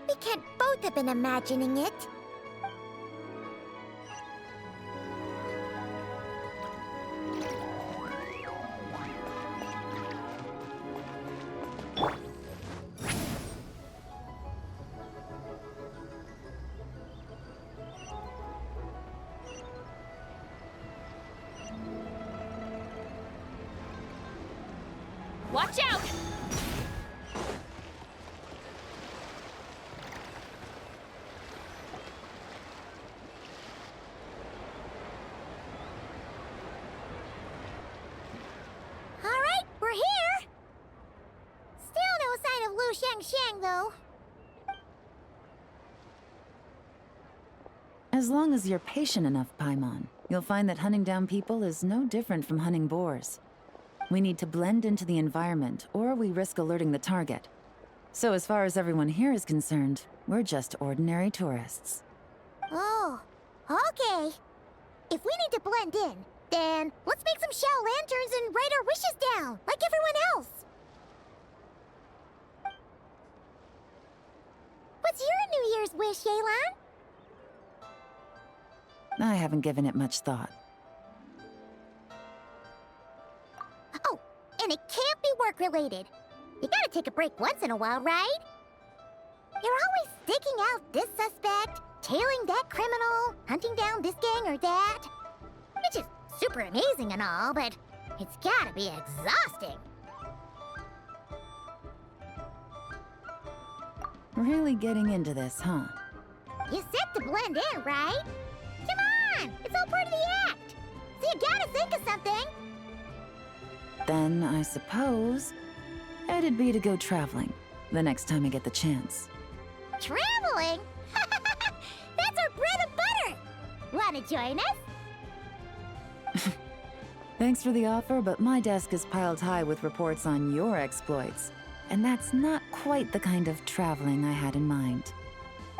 We can't both have been imagining it. Watch out! All right, we're here. Still no sign of Lu Xiangxiang, though. As long as you're patient enough, Paimon, you'll find that hunting down people is no different from hunting boars. We need to blend into the environment, or we risk alerting the target. So as far as everyone here is concerned, we're just ordinary tourists. Oh, okay. If we need to blend in, then let's make some Xiao lanterns and write our wishes down, like everyone else. What's your New Year's wish, Yelan? I haven't given it much thought. Oh, and it can't be work-related. You gotta take a break once in a while, right? You're always sticking out this suspect, tailing that criminal, hunting down this gang or that. Which is super amazing and all, but it's gotta be exhausting. Really getting into this, huh? You said to blend in, right? Come on! It's all part of the act! So you gotta think of something! Then, I suppose, it'd be to go traveling, the next time I get the chance. Traveling? That's our bread and butter! Wanna join us? Thanks for the offer, but my desk is piled high with reports on your exploits. And that's not quite the kind of traveling I had in mind.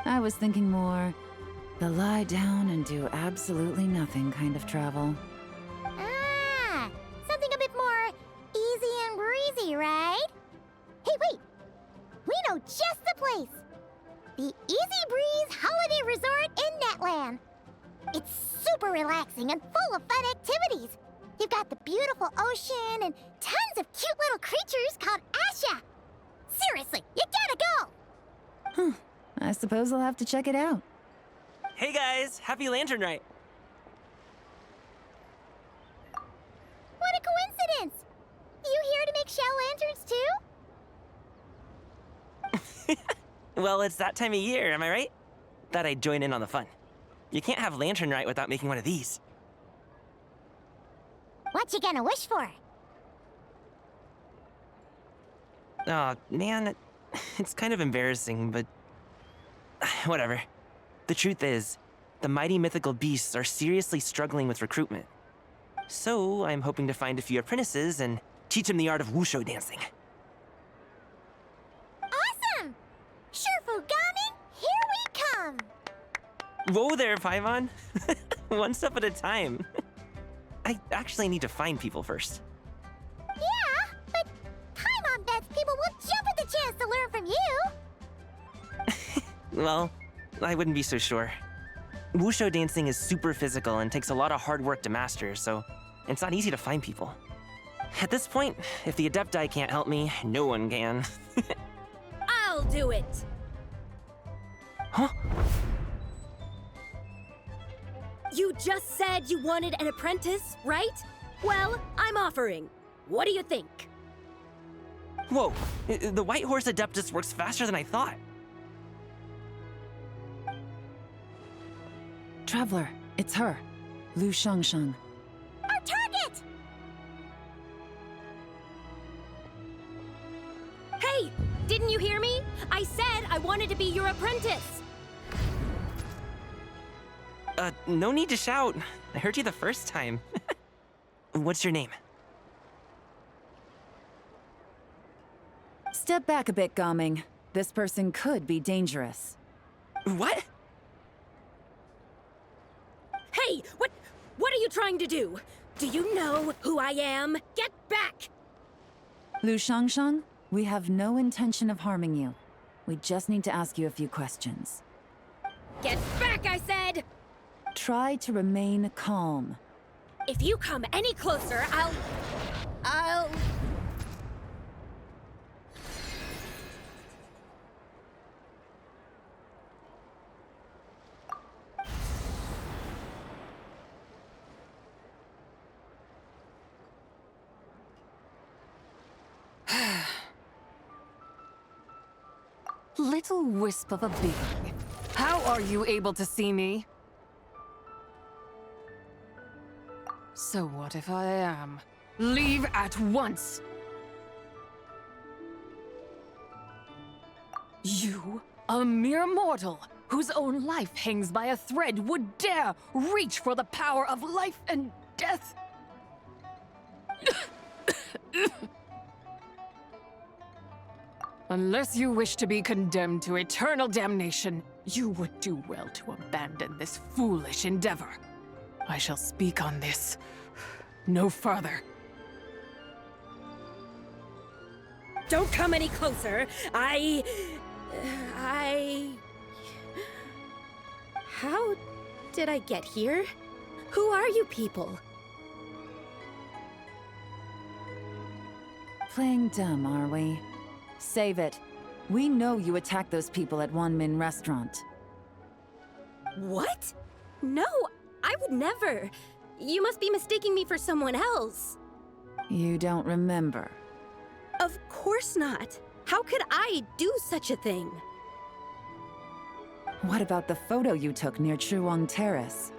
I was thinking more the lie down and do absolutely nothing kind of travel. Ah, something a bit more easy and breezy, right? Hey, wait! We know just the place! The Easy Breeze Holiday Resort in Netland. It's super relaxing and full of fun activities. You've got the beautiful ocean and tons of cute little creatures called Asha. Seriously, you gotta go! Huh. I suppose I'll have to check it out. Hey guys, happy Lantern Night! What a coincidence! You here to make Xiao lanterns too? Well, it's that time of year, am I right? Thought I'd join in on the fun. You can't have Lantern Night without making one of these. What you gonna wish for? Aw, man, it's kind of embarrassing, but whatever. The truth is, the mighty mythical beasts are seriously struggling with recruitment. So I'm hoping to find a few apprentices and teach them the art of wushu dancing. Awesome! Shurfugami, here we come! Whoa there, Paimon. One step at a time. I actually need to find people first. Yeah, but Paimon bets people will jump at the chance to learn from you! Well, I wouldn't be so sure. Wushu dancing is super physical and takes a lot of hard work to master, so it's not easy to find people. At this point, if the Adepti can't help me, no one can. I'll do it! Huh? You just said you wanted an apprentice, right? Well, I'm offering. What do you think? Whoa, the White Horse Adeptus works faster than I thought. Traveler, it's her. Lu Shangshang. Our target! Hey, didn't you hear me? I said I wanted to be your apprentice. No need to shout. I heard you the first time. What's your name? Step back a bit, Gaming. This person could be dangerous. What? Hey, what are you trying to do? Do you know who I am? Get back! Lu Shangshang, we have no intention of harming you. We just need to ask you a few questions. Get back, I said! Try to remain calm. If you come any closer, I'll... Little wisp of a being. How are you able to see me? So what if I am? Leave at once! You, a mere mortal, whose own life hangs by a thread, would dare reach for the power of life and death? Unless you wish to be condemned to eternal damnation, you would do well to abandon this foolish endeavor. I shall speak on this no further. Don't come any closer. How did I get here? Who are you people? Playing dumb, are we? Save it. We know you attacked those people at Wanmin Restaurant. What? No, I would never. You must be mistaking me for someone else. You don't remember? Of course not. How could I do such a thing? What about the photo you took near Chuang Terrace?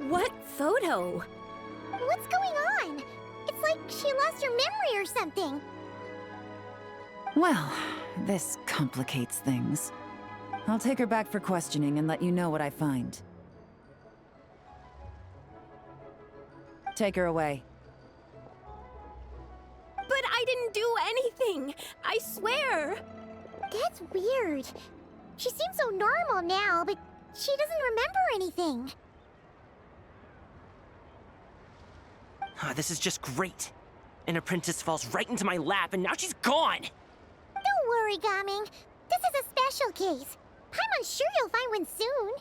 What photo? What's going on? It's like she lost her memory or something. Well, this complicates things. I'll take her back for questioning and let you know what I find. Take her away. But I didn't do anything! I swear! That's weird. She seems so normal now, but she doesn't remember anything. This is just great. An apprentice falls right into my lap and now she's gone! Don't worry, Gaming. This is a special case. I'm sure you'll find one soon.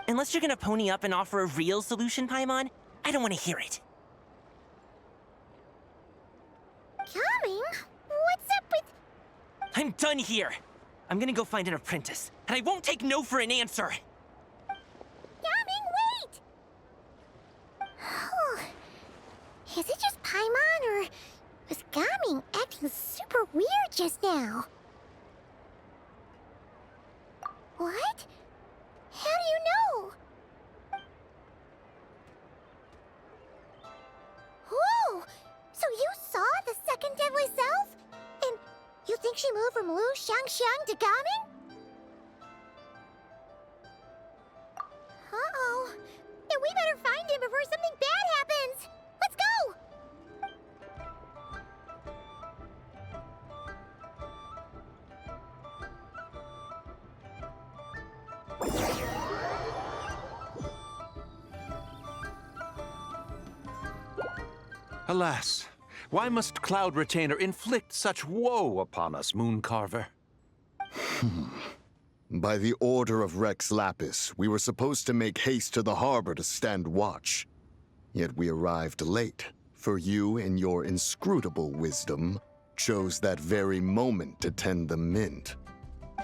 Unless you're gonna pony up and offer a real solution, Paimon, I don't want to hear it. Gaming? What's up with... I'm done here. I'm gonna go find an apprentice, and I won't take no for an answer. Gaming, wait! Is it just Paimon, or was Gaming acting super weird just now? What? How do you know? Whoa! So you saw the second deadly self? And you think she moved from Lu Shangxiang to Gaming? Uh-oh. Then we better find him before something bad happens! Let's go! Alas, why must Cloud Retainer inflict such woe upon us, Mooncarver? By the order of Rex Lapis, we were supposed to make haste to the harbor to stand watch. Yet we arrived late, for you, in your inscrutable wisdom, chose that very moment to tend the mint.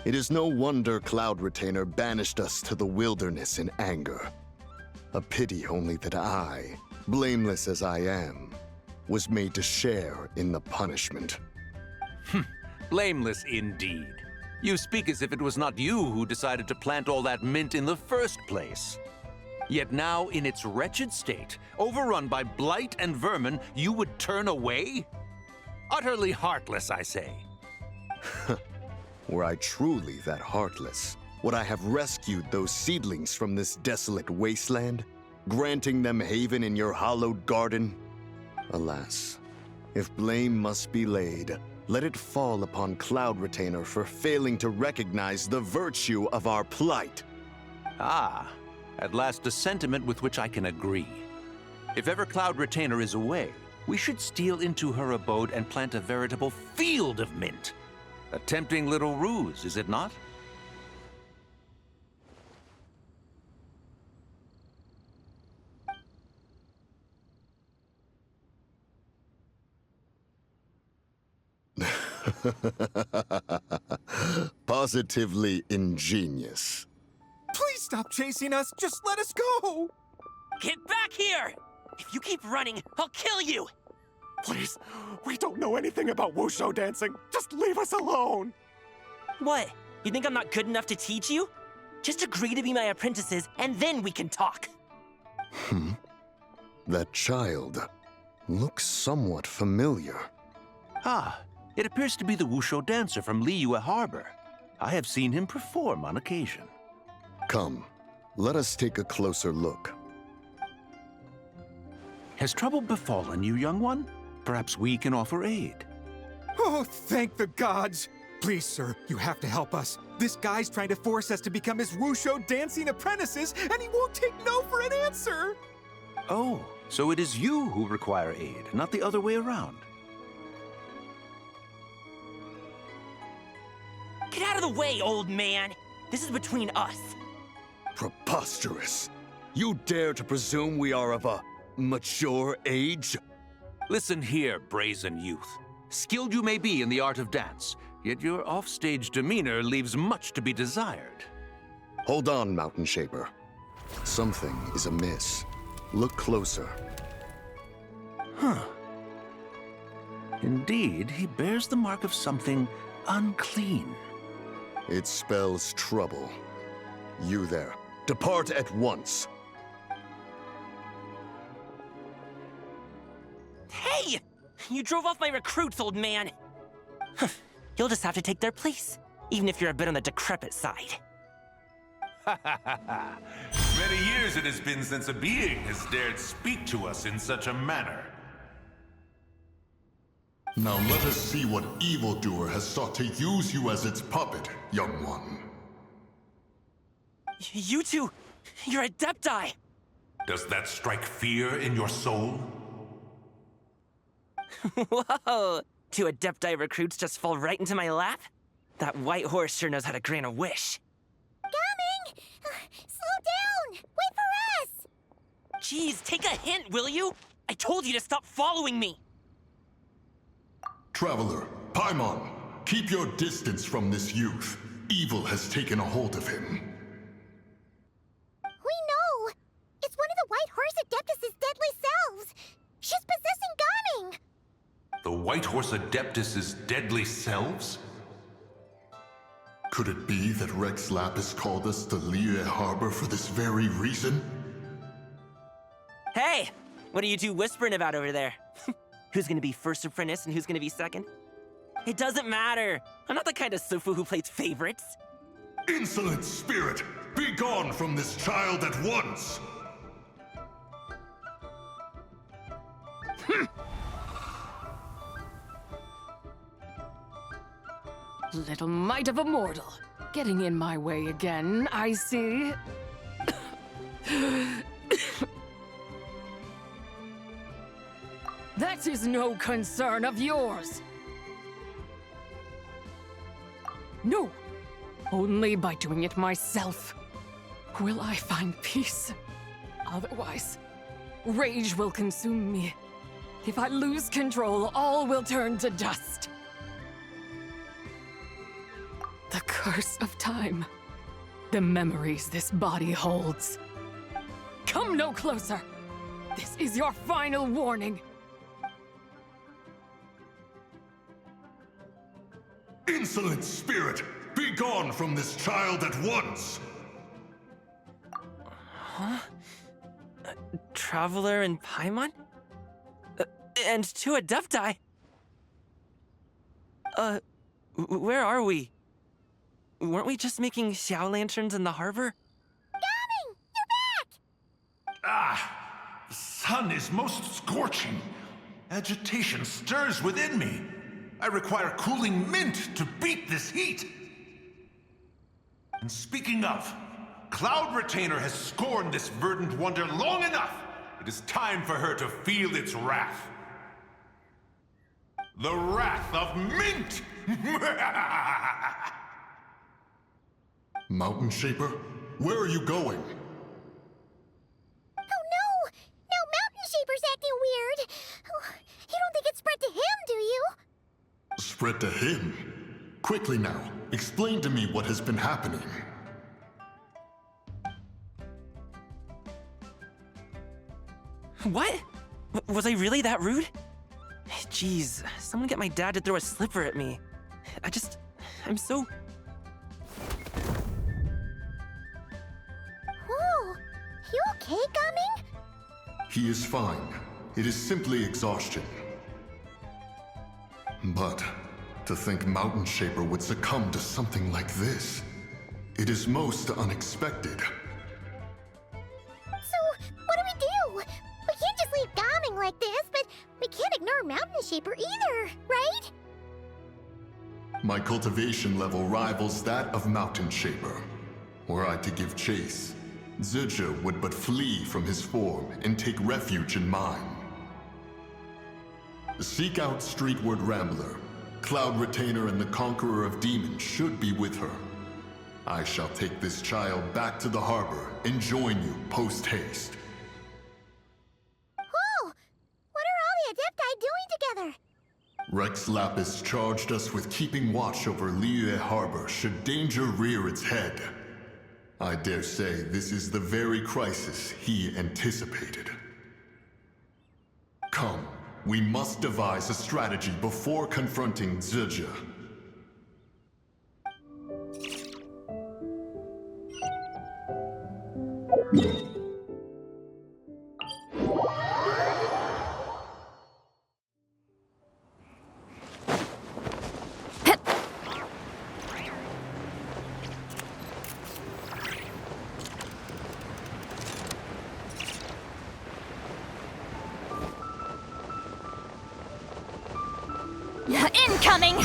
It is no wonder Cloud Retainer banished us to the wilderness in anger. A pity only that I, blameless as I am, was made to share in the punishment. Blameless indeed. You speak as if it was not you who decided to plant all that mint in the first place. Yet now, in its wretched state, overrun by blight and vermin, you would turn away? Utterly heartless, I say. Were I truly that heartless, would I have rescued those seedlings from this desolate wasteland, granting them haven in your hallowed garden? Alas, if blame must be laid, let it fall upon Cloud Retainer for failing to recognize the virtue of our plight. Ah, at last a sentiment with which I can agree. If ever Cloud Retainer is away, we should steal into her abode and plant a veritable field of mint. A tempting little ruse, is it not? Positively ingenious. Please stop chasing us. Just let us go. Get back here! If you keep running, I'll kill you! Please, we don't know anything about wushu dancing. Just leave us alone. What? You think I'm not good enough to teach you? Just agree to be my apprentices, and then we can talk. That child looks somewhat familiar. Ah, it appears to be the wushu dancer from Liyue Harbor. I have seen him perform on occasion. Come, let us take a closer look. Has trouble befallen you, young one? Perhaps we can offer aid. Oh, thank the gods. Please, sir, you have to help us. This guy's trying to force us to become his wushu dancing apprentices, and he won't take no for an answer. Oh, so it is you who require aid, not the other way around. Get out of the way, old man! This is between us. Preposterous. You dare to presume we are of a mature age? Listen here, brazen youth. Skilled you may be in the art of dance, yet your offstage demeanor leaves much to be desired. Hold on, Mountain Shaper. Something is amiss. Look closer. Huh. Indeed, he bears the mark of something unclean. It spells trouble. You there, depart at once. Hey! You drove off my recruits, old man! You'll just have to take their place, even if you're a bit on the decrepit side. Many years it has been since a being has dared speak to us in such a manner. Now let us see what evildoer has sought to use you as its puppet, young one. You two, you're Adepti! Does that strike fear in your soul? Whoa! Two Adepti recruits just fall right into my lap? That white horse sure knows how to grant a wish. Coming! Slow down! Wait for us! Jeez, take a hint, will you? I told you to stop following me! Traveler, Paimon, keep your distance from this youth. Evil has taken a hold of him. We know! It's one of the White Horse Adeptus' deadly selves! She's possessing Gaming! The White Horse Adeptus' deadly selves? Could it be that Rex Lapis called us to Liyue Harbor for this very reason? Hey! What are you two whispering about over there? Who's gonna be first apprentice and who's gonna be second? It doesn't matter! I'm not the kind of Sufu who plays favorites! Insolent spirit! Be gone from this child at once! Little mite of a mortal. Getting in my way again, I see. That is no concern of yours. No, only by doing it myself will I find peace. Otherwise, rage will consume me. If I lose control, all will turn to dust. The curse of time. The memories this body holds. Come no closer. This is your final warning. Insolent spirit! Be gone from this child at once! Huh? Traveler and Paimon? And two Adepti? Where are we? Weren't we just making Xiao lanterns in the harbor? Coming! You're back! Ah! The sun is most scorching. Agitation stirs within me. I require cooling mint to beat this heat. And speaking of, Cloud Retainer has scorned this verdant wonder long enough. It is time for her to feel its wrath. The wrath of mint! Mountain Shaper, where are you going? Oh no! Now Mountain Shaper's acting weird! Oh, you don't think it spread to him, do you? Spread to him? Quickly now, explain to me what has been happening. What? Was I really that rude? Jeez, someone get my dad to throw a slipper at me. I'm so... Whoa! You okay, Gaming? He is fine. It is simply exhaustion. But to think Mountain Shaper would succumb to something like this, it is most unexpected. So, what do we do? We can't just leave Gaming like this, but we can't ignore Mountain Shaper either, right? My cultivation level rivals that of Mountain Shaper. Were I to give chase, Zizha would but flee from his form and take refuge in mine. Seek out Streetward Rambler. Cloud Retainer and the Conqueror of Demons should be with her. I shall take this child back to the harbor and join you post-haste. Whoa! What are all the Adepti doing together? Rex Lapis charged us with keeping watch over Liyue Harbor should danger rear its head. I dare say this is the very crisis he anticipated. Come, we must devise a strategy before confronting Zizha. Incoming!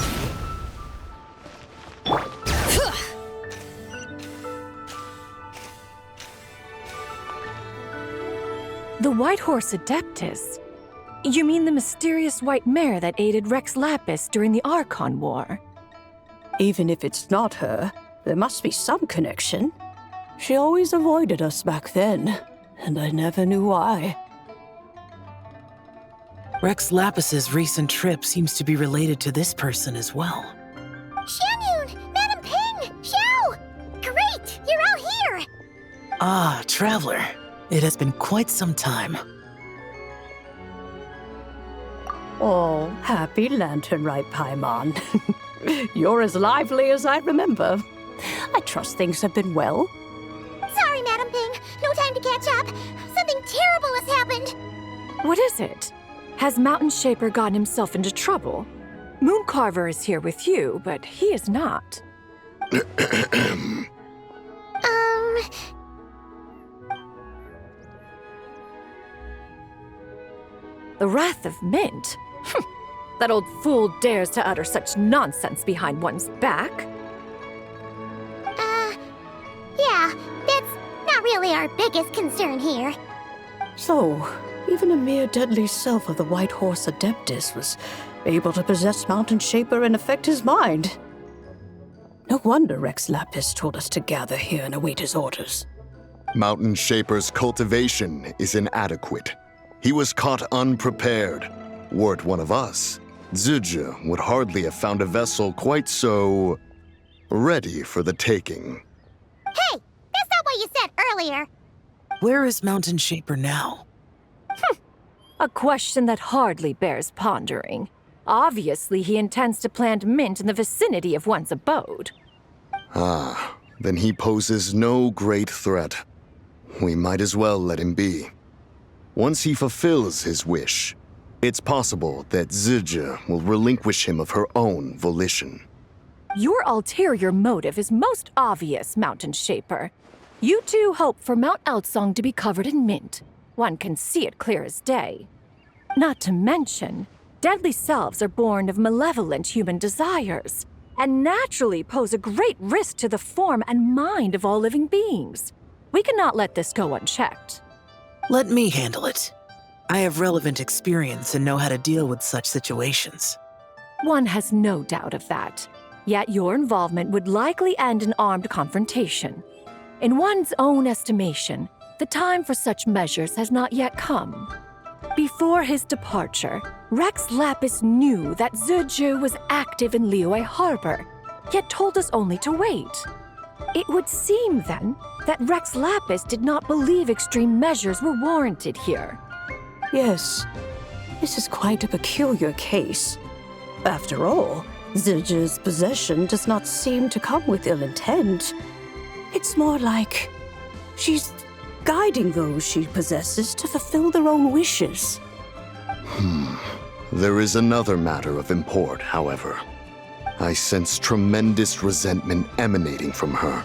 The White Horse Adeptus? You mean the mysterious white mare that aided Rex Lapis during the Archon War? Even if it's not her, there must be some connection. She always avoided us back then, and I never knew why. Rex Lapis's recent trip seems to be related to this person as well. Xianyun! Madam Ping! Xiao! Great! You're out here! Ah, Traveler. It has been quite some time. Oh, happy Lanternlit Paimon. You're as lively as I remember. I trust things have been well. Sorry, Madam Ping. No time to catch up. Something terrible has happened. What is it? Has Mountain Shaper gotten himself into trouble? Mooncarver is here with you, but he is not. The Wrath of Mint? That old fool dares to utter such nonsense behind one's back. Yeah, that's not really our biggest concern here. So, Even a mere deadly self of the White Horse Adeptus was able to possess Mountain Shaper and affect his mind. No wonder Rex Lapis told us to gather here and await his orders. Mountain Shaper's cultivation is inadequate. He was caught unprepared. Were it one of us, Zhuge would hardly have found a vessel quite so ready for the taking. Hey, that's not what you said earlier. Where is Mountain Shaper now? A question that hardly bears pondering. Obviously, he intends to plant mint in the vicinity of one's abode. Ah, then he poses no great threat. We might as well let him be. Once he fulfills his wish, it's possible that Zhuge will relinquish him of her own volition. Your ulterior motive is most obvious, Mountain Shaper. You two hope for Mount Eltsong to be covered in mint. One can see it clear as day. Not to mention, deadly selves are born of malevolent human desires, and naturally pose a great risk to the form and mind of all living beings. We cannot let this go unchecked. Let me handle it. I have relevant experience and know how to deal with such situations. One has no doubt of that. Yet your involvement would likely end in armed confrontation. In one's own estimation, the time for such measures has not yet come. Before his departure, Rex Lapis knew that Zhuge was active in Liyue Harbor, yet told us only to wait. It would seem, then, that Rex Lapis did not believe extreme measures were warranted here. Yes, this is quite a peculiar case. After all, Zhuge's possession does not seem to come with ill intent. It's more like she's guiding those she possesses to fulfill their own wishes. There is another matter of import, however. I sense tremendous resentment emanating from her.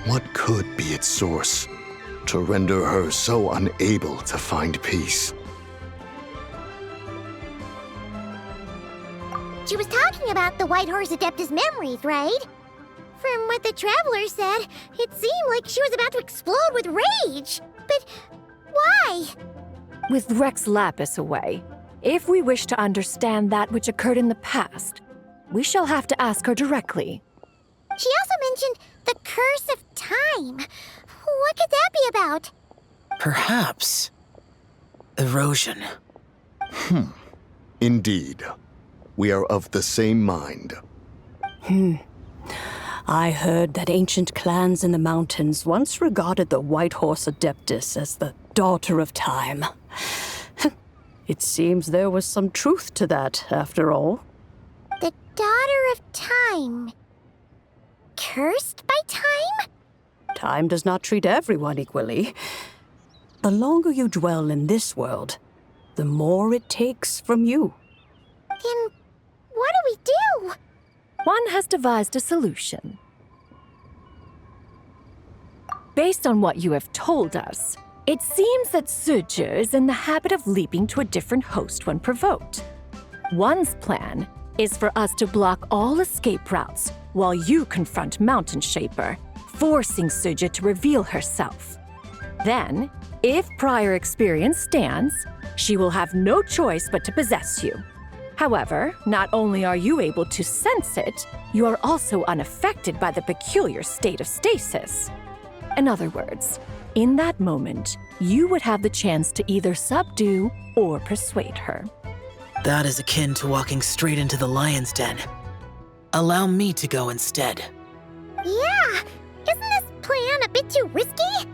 What could be its source to render her so unable to find peace? She was talking about the White Horse Adeptus memories, right? From what the Traveler said, it seemed like she was about to explode with rage. But why? With Rex Lapis away, if we wish to understand that which occurred in the past, we shall have to ask her directly. She also mentioned the Curse of Time. What could that be about? Perhaps erosion. Indeed. We are of the same mind. I heard that ancient clans in the mountains once regarded the White Horse Adeptus as the daughter of time. It seems there was some truth to that, after all. The daughter of time. Cursed by time? Time does not treat everyone equally. The longer you dwell in this world, the more it takes from you. Then what do we do? One has devised a solution. Based on what you have told us, it seems that Zhuge is in the habit of leaping to a different host when provoked. One's plan is for us to block all escape routes while you confront Mountain Shaper, forcing Zhuge to reveal herself. Then, if prior experience stands, she will have no choice but to possess you. However, not only are you able to sense it, you are also unaffected by the peculiar state of stasis. In other words, in that moment, you would have the chance to either subdue or persuade her. That is akin to walking straight into the lion's den. Allow me to go instead. Yeah! Isn't this plan a bit too risky?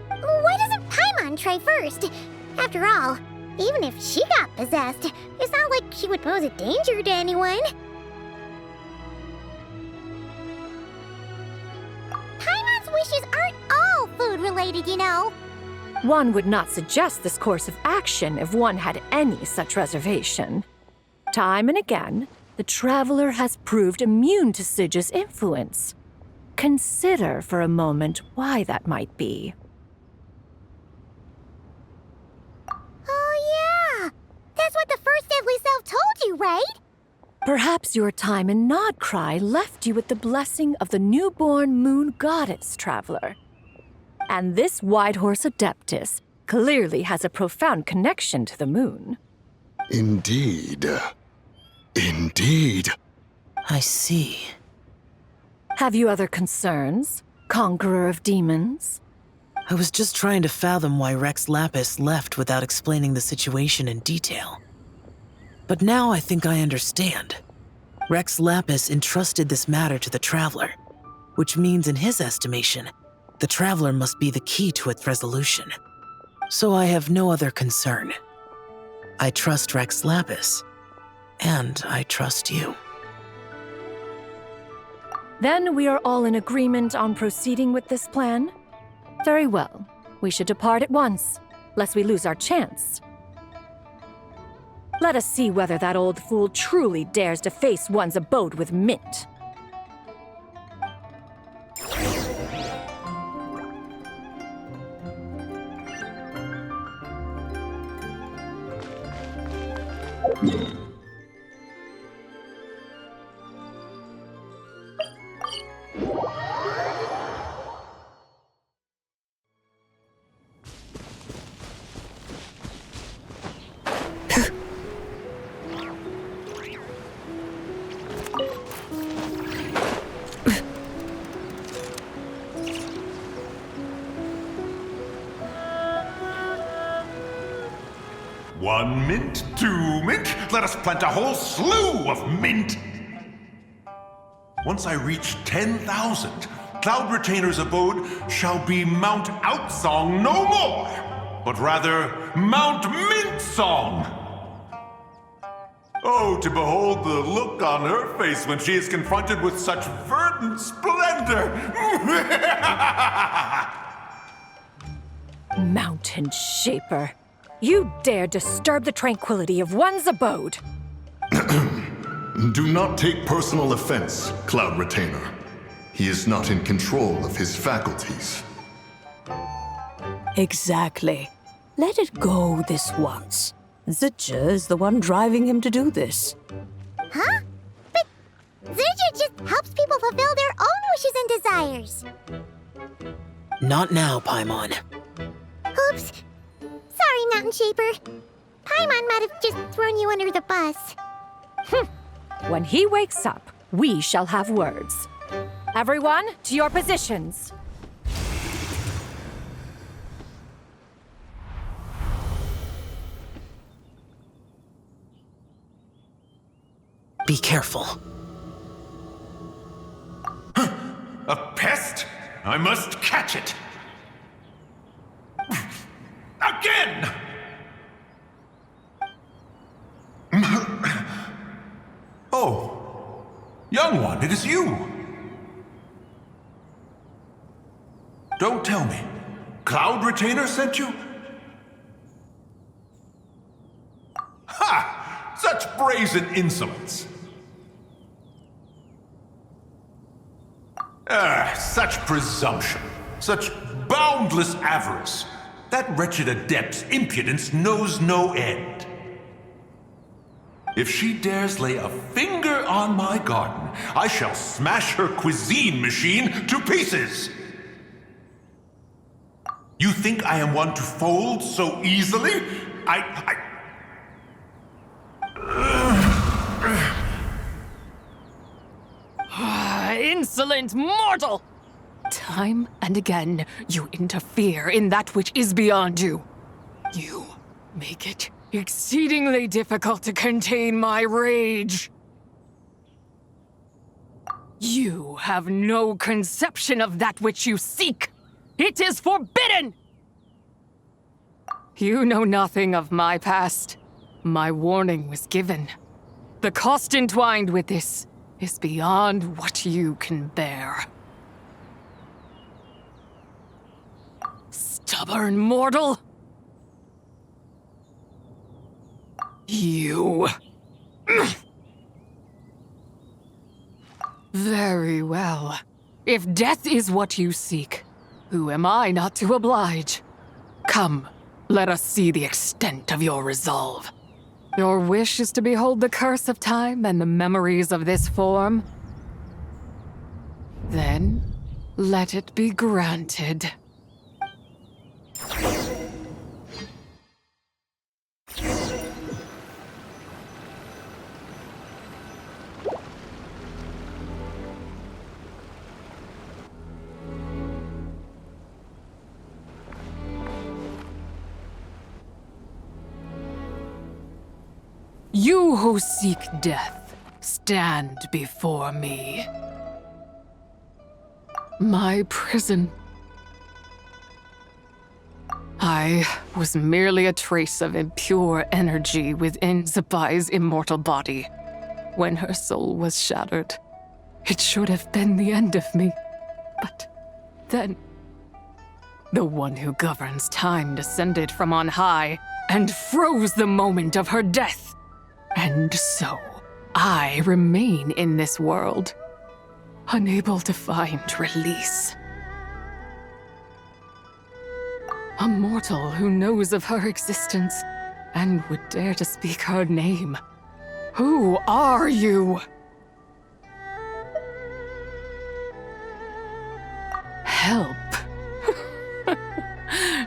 Why doesn't Paimon try first? After all, even if she got possessed, it's not like she would pose a danger to anyone. Paimon's wishes aren't all food-related, you know. One would not suggest this course of action if one had any such reservation. Time and again, the Traveler has proved immune to Zhuge's influence. Consider for a moment why that might be. Oh yeah! That's what the first deadly self told you, right? Perhaps your time in Nodcry left you with the blessing of the newborn moon goddess, Traveler. And this White Horse Adeptus clearly has a profound connection to the moon. Indeed. Indeed. I see. Have you other concerns, Conqueror of Demons? I was just trying to fathom why Rex Lapis left without explaining the situation in detail. But now I think I understand. Rex Lapis entrusted this matter to the Traveler, which means in his estimation, the Traveler must be the key to its resolution. So I have no other concern. I trust Rex Lapis, and I trust you. Then we are all in agreement on proceeding with this plan? Very well. We should depart at once, lest we lose our chance. Let us see whether that old fool truly dares to face one's abode with Mint. One mint, 2 mint, let us plant a whole slew of mint! Once I reach 10,000, Cloud Retainer's abode shall be Mount Outsong no more, but rather Mount Mintsong! Oh, to behold the look on her face when she is confronted with such verdant splendor! Mountain Shaper, you dare disturb the tranquility of one's abode! Do not take personal offense, Cloud Retainer. He is not in control of his faculties. Exactly. Let it go this once. Zidja is the one driving him to do this. Huh? But Zidja just helps people fulfill their own wishes and desires. Not now, Paimon. Oops. Sorry, Mountain Shaper. Paimon might have just thrown you under the bus. When he wakes up, we shall have words. Everyone, to your positions. Be careful. A pest? I must catch it! Again! Oh, young one, it is you! Don't tell me. Cloud Retainer sent you? Ha! Such brazen insolence! Such presumption, such boundless avarice. That wretched adept's impudence knows no end. If she dares lay a finger on my garden, I shall smash her cuisine machine to pieces! You think I am one to fold so easily? Insolent mortal! Time and again, you interfere in that which is beyond you. You make it exceedingly difficult to contain my rage. You have no conception of that which you seek. It is forbidden! You know nothing of my past. My warning was given. The cost entwined with this is beyond what you can bear. Stubborn mortal! You... Very well. If death is what you seek, who am I not to oblige? Come, let us see the extent of your resolve. Your wish is to behold the curse of time and the memories of this form? Then, let it be granted. You who seek death, stand before me. My prison. I was merely a trace of impure energy within Zapai's immortal body. When her soul was shattered, it should have been the end of me. But then, the one who governs time descended from on high and froze the moment of her death. And so, I remain in this world, unable to find release. A mortal who knows of her existence and would dare to speak her name. Who are you? Help.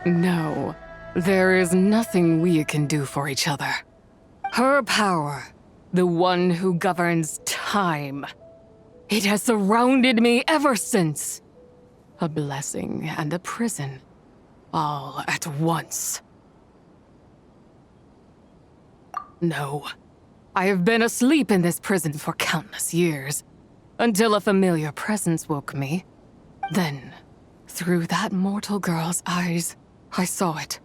No, there is nothing we can do for each other. Her power, the one who governs time, it has surrounded me ever since. A blessing and a prison, all at once. No, I have been asleep in this prison for countless years, until a familiar presence woke me. Then, through that mortal girl's eyes, I saw it.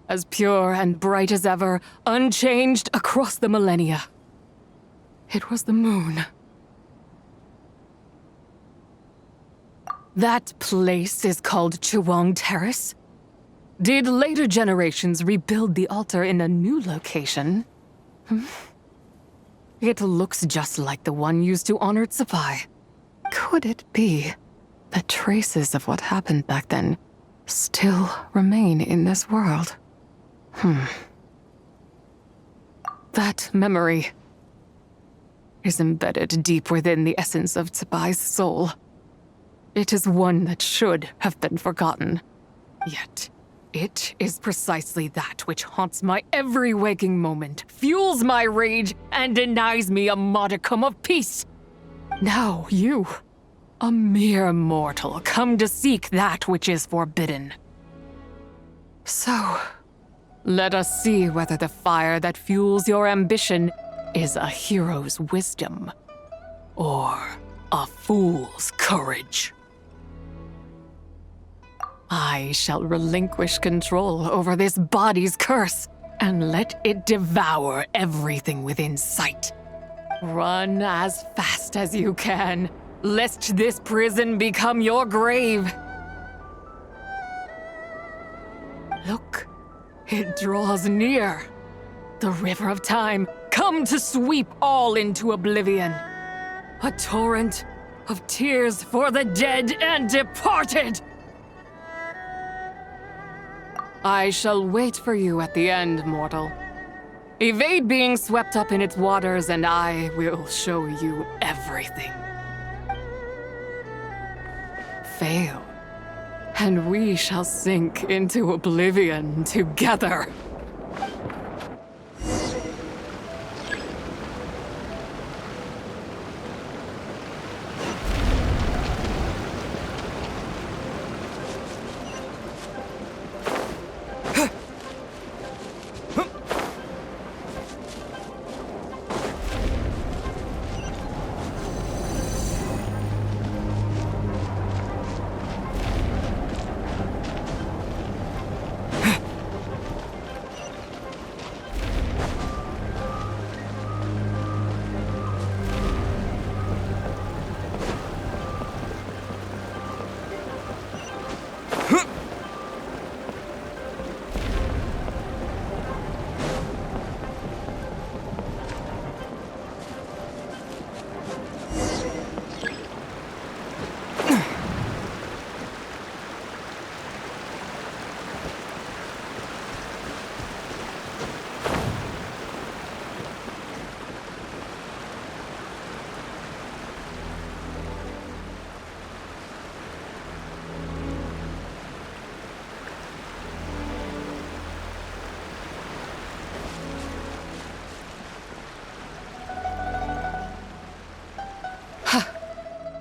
As pure and bright as ever, unchanged across the millennia. It was the moon. That place is called Chiwang Terrace. Did later generations rebuild the altar in a new location? It looks just like the one used to honor Zapai. Could it be that traces of what happened back then still remain in this world? That memory is embedded deep within the essence of Zapai's soul. It is one that should have been forgotten. Yet, it is precisely that which haunts my every waking moment, fuels my rage, and denies me a modicum of peace. Now you, a mere mortal, come to seek that which is forbidden. So, let us see whether the fire that fuels your ambition is a hero's wisdom, or a fool's courage. I shall relinquish control over this body's curse, and let it devour everything within sight. Run as fast as you can, lest this prison become your grave. Look, it draws near. The river of time, come to sweep all into oblivion. A torrent of tears for the dead and departed. I shall wait for you at the end, mortal. Evade being swept up in its waters, and I will show you everything. Fail, and we shall sink into oblivion together.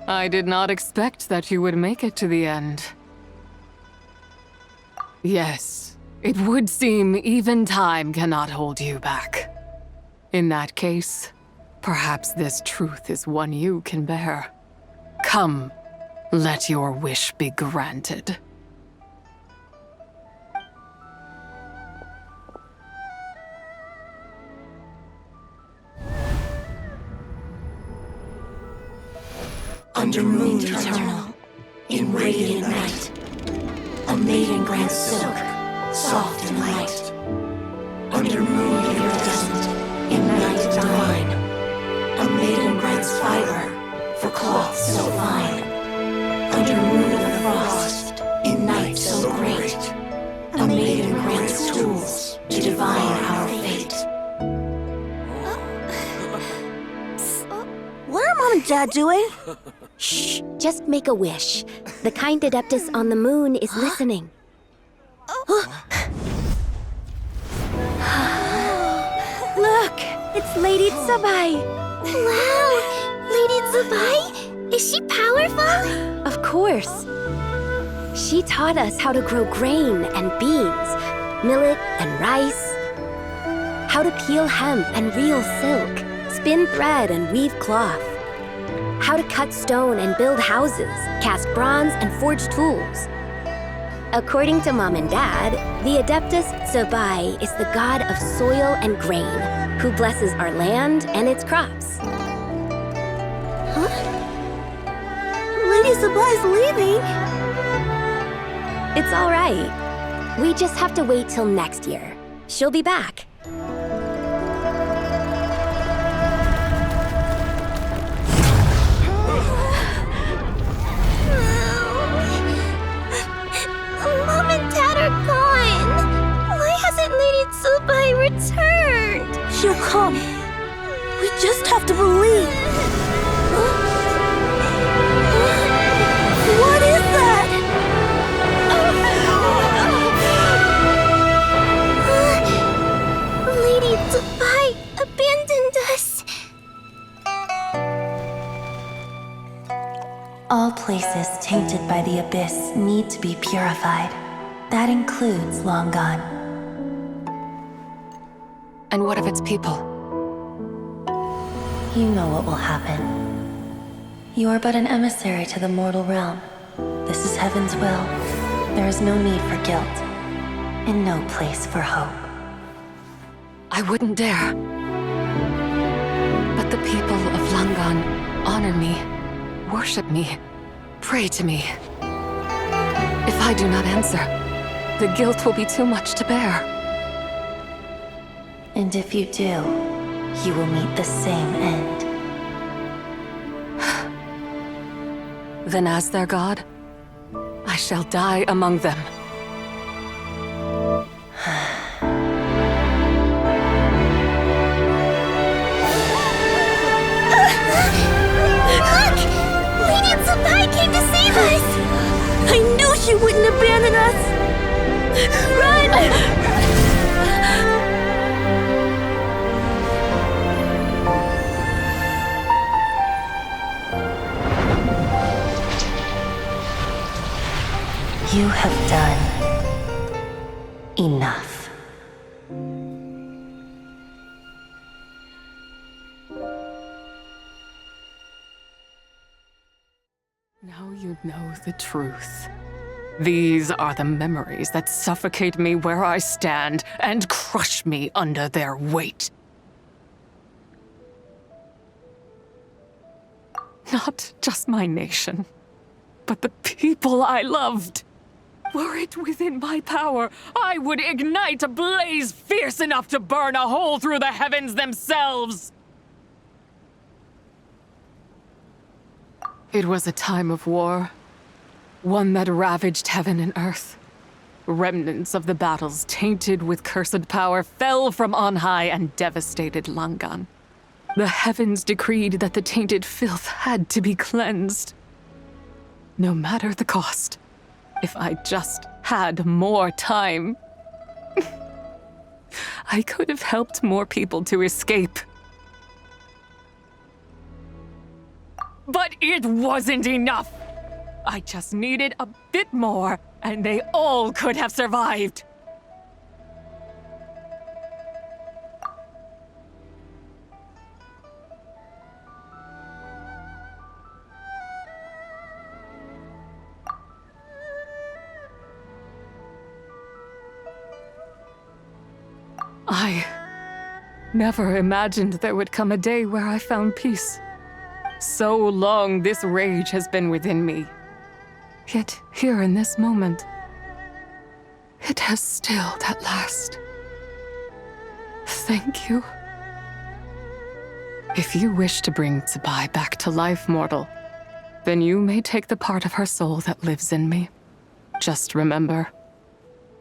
I did not expect that you would make it to the end. Yes, it would seem even time cannot hold you back. In that case, perhaps this truth is one you can bear. Come, let your wish be granted. Under moon eternal, in radiant night, a maiden grants silk, soft and light. Under moon iridescent, in night divine, a maiden grants fiber, for cloth so fine. Under moon of frost, in night so great, a maiden grants tools to divine our fate. What are Mom and Dad doing? Shh, just make a wish. The kind Adeptus on the moon is listening. Look, it's Lady Tsubai. Wow, Lady Tsubai? Is she powerful? Of course. She taught us how to grow grain and beans, millet and rice, how to peel hemp and reel silk, spin thread and weave cloth, how to cut stone and build houses, cast bronze and forge tools. According to Mom and Dad, the Adeptus Tsubai is the god of soil and grain, who blesses our land and its crops. Huh? Lady Tsubai's leaving. It's all right. We just have to wait till next year. She'll be back. Mom and Dad are gone. Why hasn't Lady Tsubai returned? She'll come. We just have to believe. What is that? Lady Tsubai abandoned us. All places tainted by the abyss need to be purified. That includes Long Gone. And what of its people? You know what will happen. You are but an emissary to the mortal realm. This is Heaven's will. There is no need for guilt, and no place for hope. I wouldn't dare. But the people of Langan honor me, worship me, pray to me. If I do not answer, the guilt will be too much to bear. And if you do, you will meet the same end. Then as their god, I shall die among them. Look! Lady Tsubai came to save us! I knew she wouldn't abandon us! Run! You have done enough. Now you know the truth. These are the memories that suffocate me where I stand and crush me under their weight. Not just my nation, but the people I loved. Were it within my power, I would ignite a blaze fierce enough to burn a hole through the heavens themselves. It was a time of war, one that ravaged heaven and earth. Remnants of the battles tainted with cursed power fell from on high and devastated Langan. The heavens decreed that the tainted filth had to be cleansed. No matter the cost. If I just had more time, I could have helped more people to escape. But it wasn't enough! I just needed a bit more, and they all could have survived. Never imagined there would come a day where I found peace. So long this rage has been within me. Yet here in this moment, it has stilled at last. Thank you. If you wish to bring Zibai back to life, mortal, then you may take the part of her soul that lives in me. Just remember,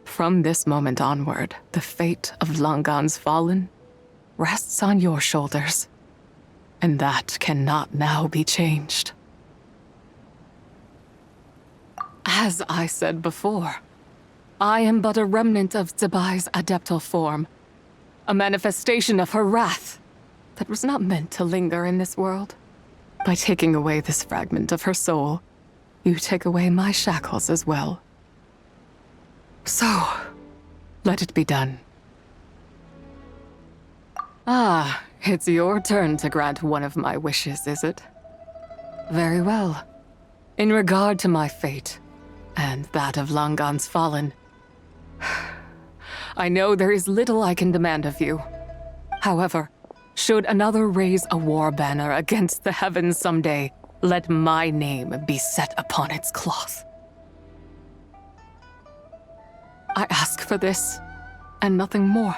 from this moment onward, the fate of Langan's fallen rests on your shoulders, and that cannot now be changed. As I said before, I am but a remnant of Zibai's adeptal form, a manifestation of her wrath that was not meant to linger in this world. By taking away this fragment of her soul, you take away my shackles as well. So, let it be done. Ah, it's your turn to grant one of my wishes, is it? Very well. In regard to my fate, and that of Langan's fallen, I know there is little I can demand of you. However, should another raise a war banner against the heavens someday, let my name be set upon its cloth. I ask for this, and nothing more.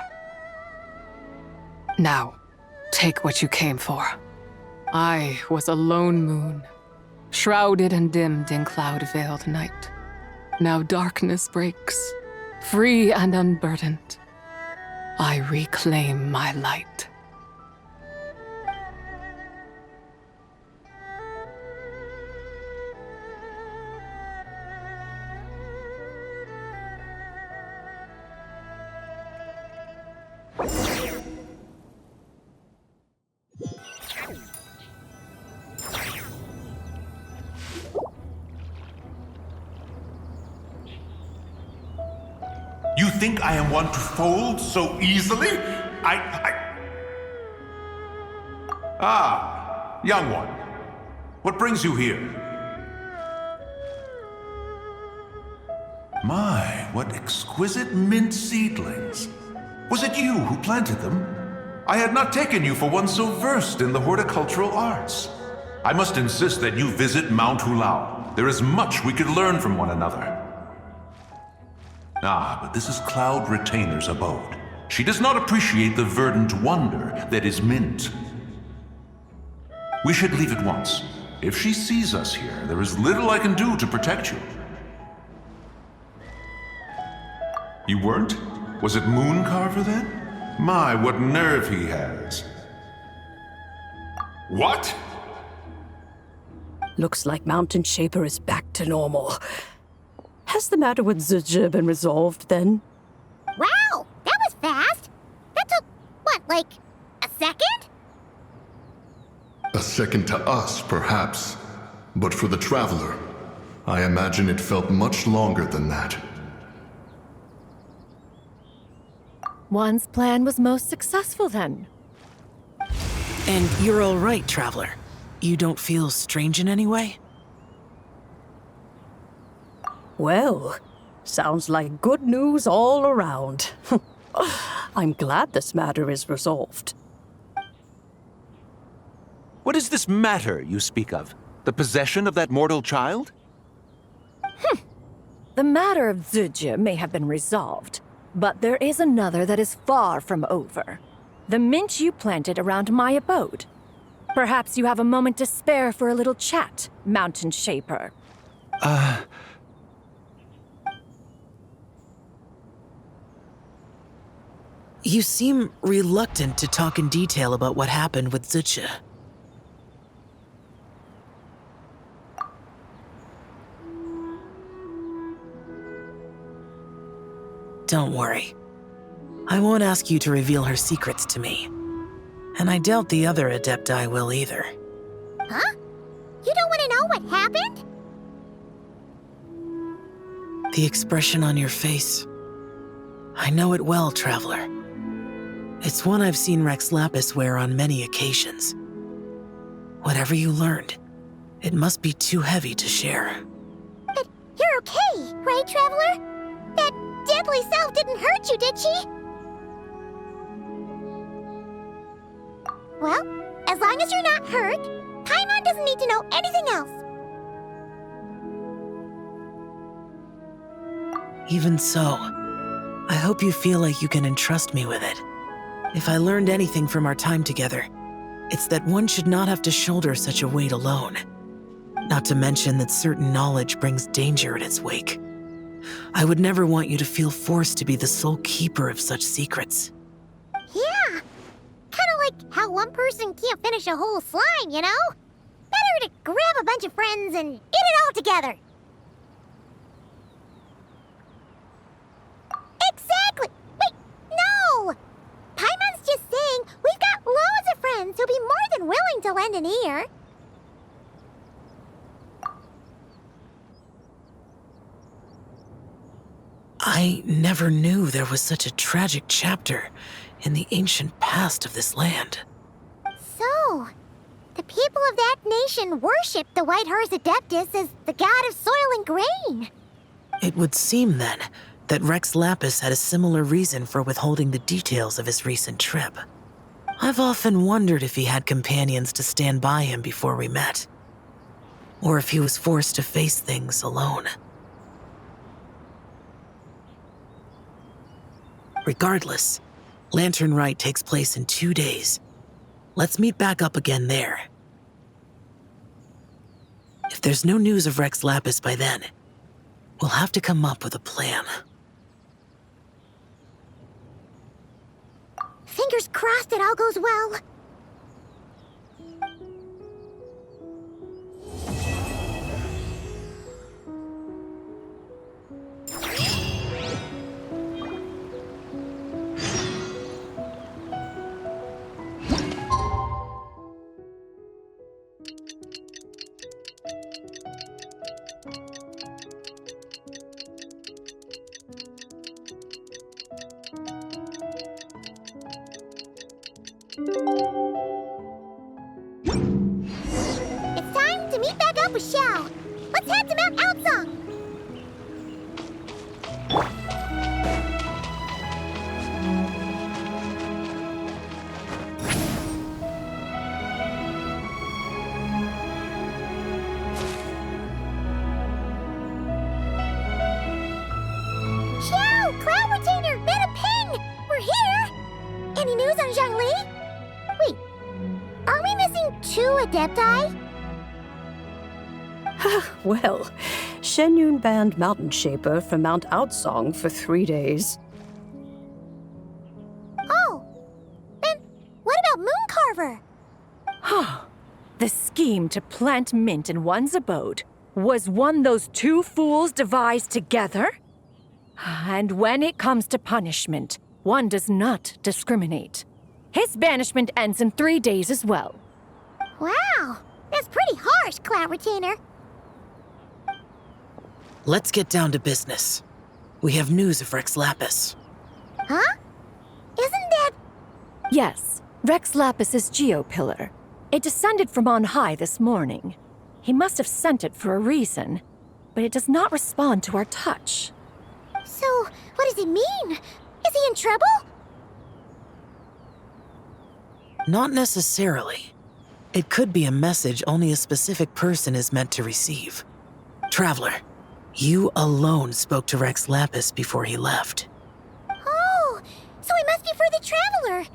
Now, take what you came for. I was a lone moon, shrouded and dimmed in cloud-veiled night. Now darkness breaks, free and unburdened. I reclaim my light. You think I am one to fold so easily? Ah, young one. What brings you here? My, what exquisite mint seedlings. Was it you who planted them? I had not taken you for one so versed in the horticultural arts. I must insist that you visit Mount Hulao. There is much we could learn from one another. Ah, but this is Cloud Retainer's abode. She does not appreciate the verdant wonder that is mint. We should leave at once. If she sees us here, there is little I can do to protect you. You weren't? Was it Mooncarver then? My, what nerve he has. What? Looks like Mountain Shaper is back to normal. Has the matter with Zizha been resolved then? Wow, that was fast. That took, what, like a second? A second to us, perhaps. But for the Traveler, I imagine it felt much longer than that. One's plan was most successful then. And you're all right, Traveler. You don't feel strange in any way? Well, sounds like good news all around. I'm glad this matter is resolved. What is this matter you speak of? The possession of that mortal child? The matter of Zizha may have been resolved, but there is another that is far from over. The mint you planted around my abode. Perhaps you have a moment to spare for a little chat, Mountain Shaper. You seem reluctant to talk in detail about what happened with Zizha. Don't worry. I won't ask you to reveal her secrets to me. And I doubt the other Adepti will either. Huh? You don't want to know what happened? The expression on your face. I know it well, Traveler. It's one I've seen Rex Lapis wear on many occasions. Whatever you learned, it must be too heavy to share. But you're okay, right, Traveler? That deadly self didn't hurt you, did she? Well, as long as you're not hurt, Paimon doesn't need to know anything else. Even so, I hope you feel like you can entrust me with it. If I learned anything from our time together, it's that one should not have to shoulder such a weight alone. Not to mention that certain knowledge brings danger in its wake. I would never want you to feel forced to be the sole keeper of such secrets. Yeah, kind of like how one person can't finish a whole slime, you know? Better to grab a bunch of friends and eat it all together. Exactly! Wait, no! Paimon's just saying we've got loads of friends who'll be more than willing to lend an ear. I never knew there was such a tragic chapter in the ancient past of this land. So, the people of that nation worship the White Horse Adeptus as the god of soil and grain. It would seem, then, that Rex Lapis had a similar reason for withholding the details of his recent trip. I've often wondered if he had companions to stand by him before we met, or if he was forced to face things alone. Regardless, Lantern Rite takes place in 2 days. Let's meet back up again there. If there's no news of Rex Lapis by then, we'll have to come up with a plan. Fingers crossed it all goes well. It's time to meet back up with Xiao. Let's head to Mount Outsong. Xiao! Cloud Retainer! Made a ping! We're here! Any news on Zhongli? Wait, are we missing 2 Adepti? Well, Shenyun banned Mountain Shaper from Mount Outsong for 3 days. Oh, then what about Mooncarver? The scheme to plant mint in one's abode was one those 2 fools devised together? And when it comes to punishment, one does not discriminate. His banishment ends in 3 days as well. Wow, that's pretty harsh, Cloud Retainer. Let's get down to business. We have news of Rex Lapis. Huh? Isn't that... Yes, Rex Lapis's Geopillar. It descended from on high this morning. He must have sent it for a reason, but it does not respond to our touch. So, what does it mean? Is he in trouble? Not necessarily. It could be a message only a specific person is meant to receive. Traveler, you alone spoke to Rex Lapis before he left. Oh, so it must be for the Traveler.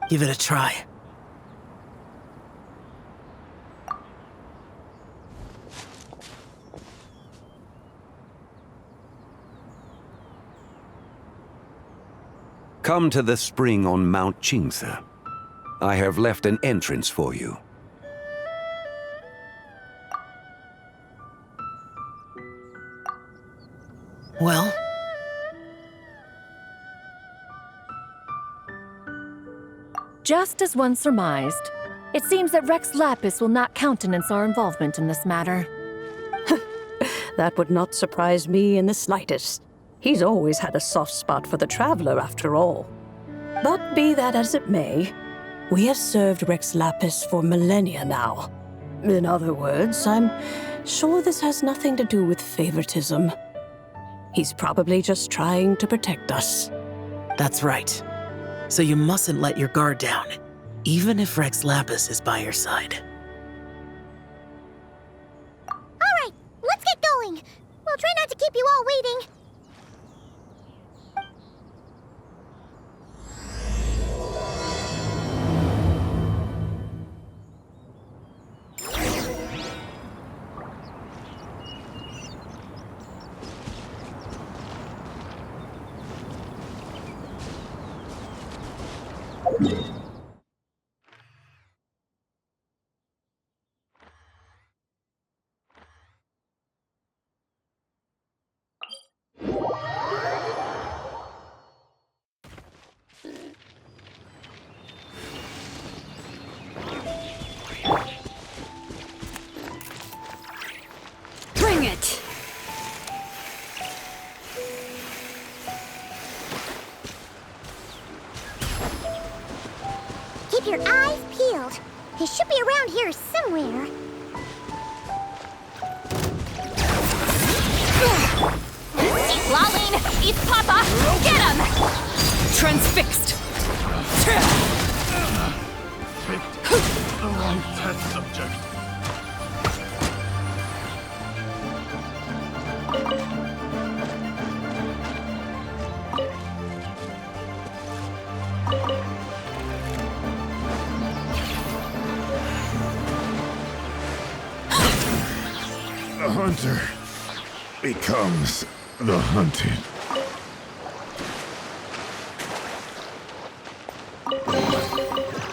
Give it a try. Come to the spring on Mount Qingce. I have left an entrance for you. Well? Just as one surmised, it seems that Rex Lapis will not countenance our involvement in this matter. That would not surprise me in the slightest. He's always had a soft spot for the Traveler, after all. But be that as it may, we have served Rex Lapis for millennia now. In other words, I'm sure this has nothing to do with favoritism. He's probably just trying to protect us. That's right. So you mustn't let your guard down, even if Rex Lapis is by your side. Alright, let's get going. We'll try not to keep you all waiting. Bring it! Keep your eyes peeled. He should be around here somewhere. East Lalin! East Papa! Get him! Transfixed! The wrong test subject. The hunter becomes the hunted.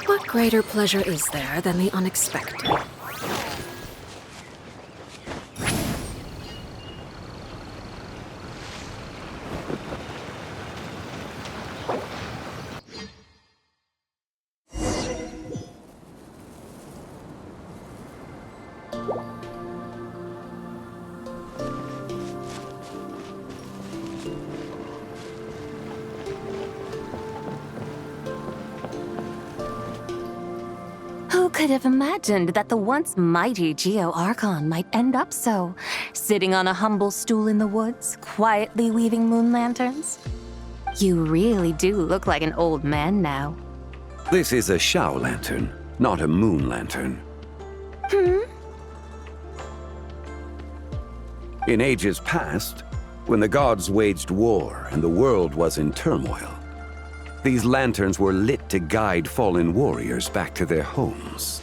What greater pleasure is there than the unexpected? Who could have imagined that the once mighty Geo Archon might end up so, sitting on a humble stool in the woods, quietly weaving moon lanterns? You really do look like an old man now. This is a Shao lantern, not a moon lantern. In ages past, when the gods waged war and the world was in turmoil, these lanterns were lit to guide fallen warriors back to their homes.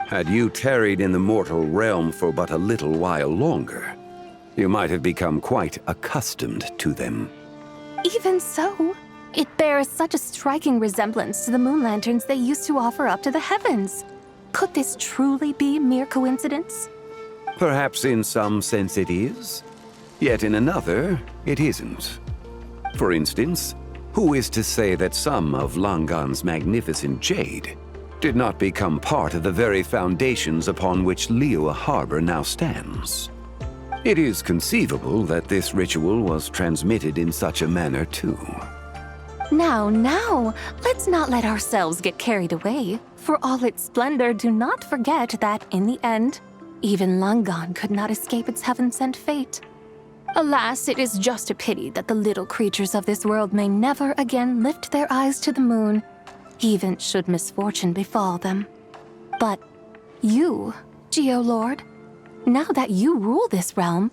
Had you tarried in the mortal realm for but a little while longer, you might have become quite accustomed to them. Even so, it bears such a striking resemblance to the moon lanterns they used to offer up to the heavens. Could this truly be mere coincidence? Perhaps in some sense it is, yet in another, it isn't. For instance, who is to say that some of Langan's magnificent jade did not become part of the very foundations upon which Liyue Harbor now stands? It is conceivable that this ritual was transmitted in such a manner too. Now, let's not let ourselves get carried away. For all its splendor, do not forget that, in the end, even Langan could not escape its heaven-sent fate. Alas, it is just a pity that the little creatures of this world may never again lift their eyes to the moon, even should misfortune befall them. But you, Geolord, now that you rule this realm,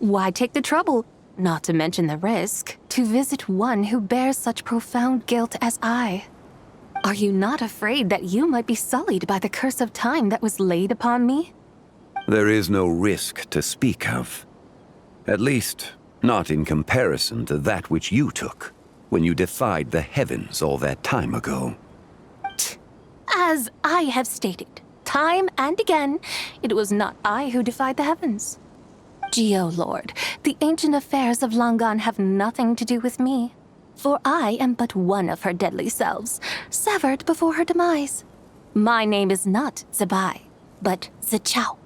why take the trouble, not to mention the risk, to visit one who bears such profound guilt as I? Are you not afraid that you might be sullied by the curse of time that was laid upon me? There is no risk to speak of. At least, not in comparison to that which you took when you defied the heavens all that time ago. As I have stated, time and again, it was not I who defied the heavens. Geolord, the ancient affairs of Langan have nothing to do with me, for I am but one of her deadly selves, severed before her demise. My name is not Zabai, but Zichao.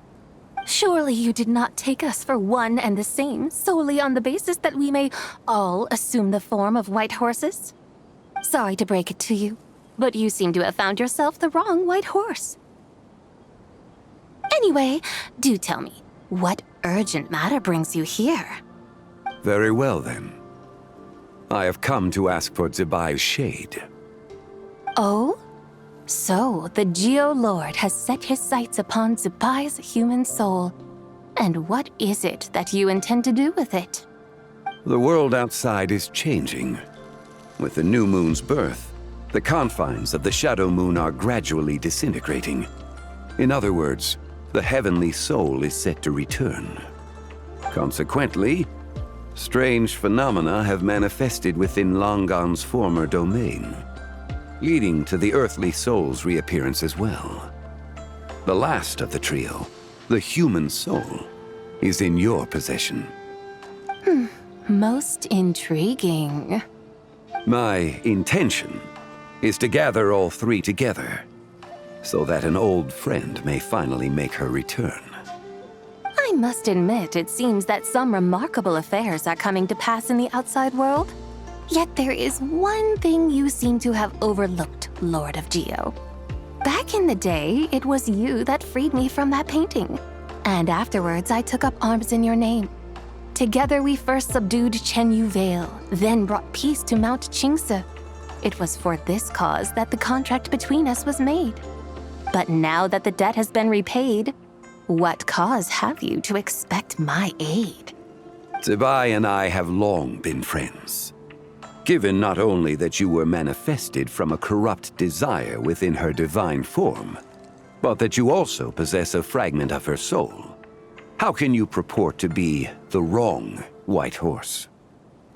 Surely you did not take us for one and the same solely on the basis that we may all assume the form of white horses? Sorry to break it to you, but you seem to have found yourself the wrong white horse. Anyway, do tell me, what urgent matter brings you here? Very well then. I have come to ask for Zebai's shade. Oh? So, the Geo-Lord has set his sights upon Zebai's human soul. And what is it that you intend to do with it? The world outside is changing. With the new moon's birth, the confines of the Shadow Moon are gradually disintegrating. In other words, the heavenly soul is set to return. Consequently, strange phenomena have manifested within Longon's former domain, leading to the earthly soul's reappearance as well. The last of the trio, the human soul, is in your possession. Most intriguing. My intention is to gather all three together, so that an old friend may finally make her return. I must admit, it seems that some remarkable affairs are coming to pass in the outside world. Yet there is one thing you seem to have overlooked, Lord of Geo. Back in the day, it was you that freed me from that painting. And afterwards, I took up arms in your name. Together we first subdued Chenyu Vale, then brought peace to Mount Qingce. It was for this cause that the contract between us was made. But now that the debt has been repaid, what cause have you to expect my aid? Zebai and I have long been friends. Given not only that you were manifested from a corrupt desire within her divine form, but that you also possess a fragment of her soul, how can you purport to be the wrong White Horse?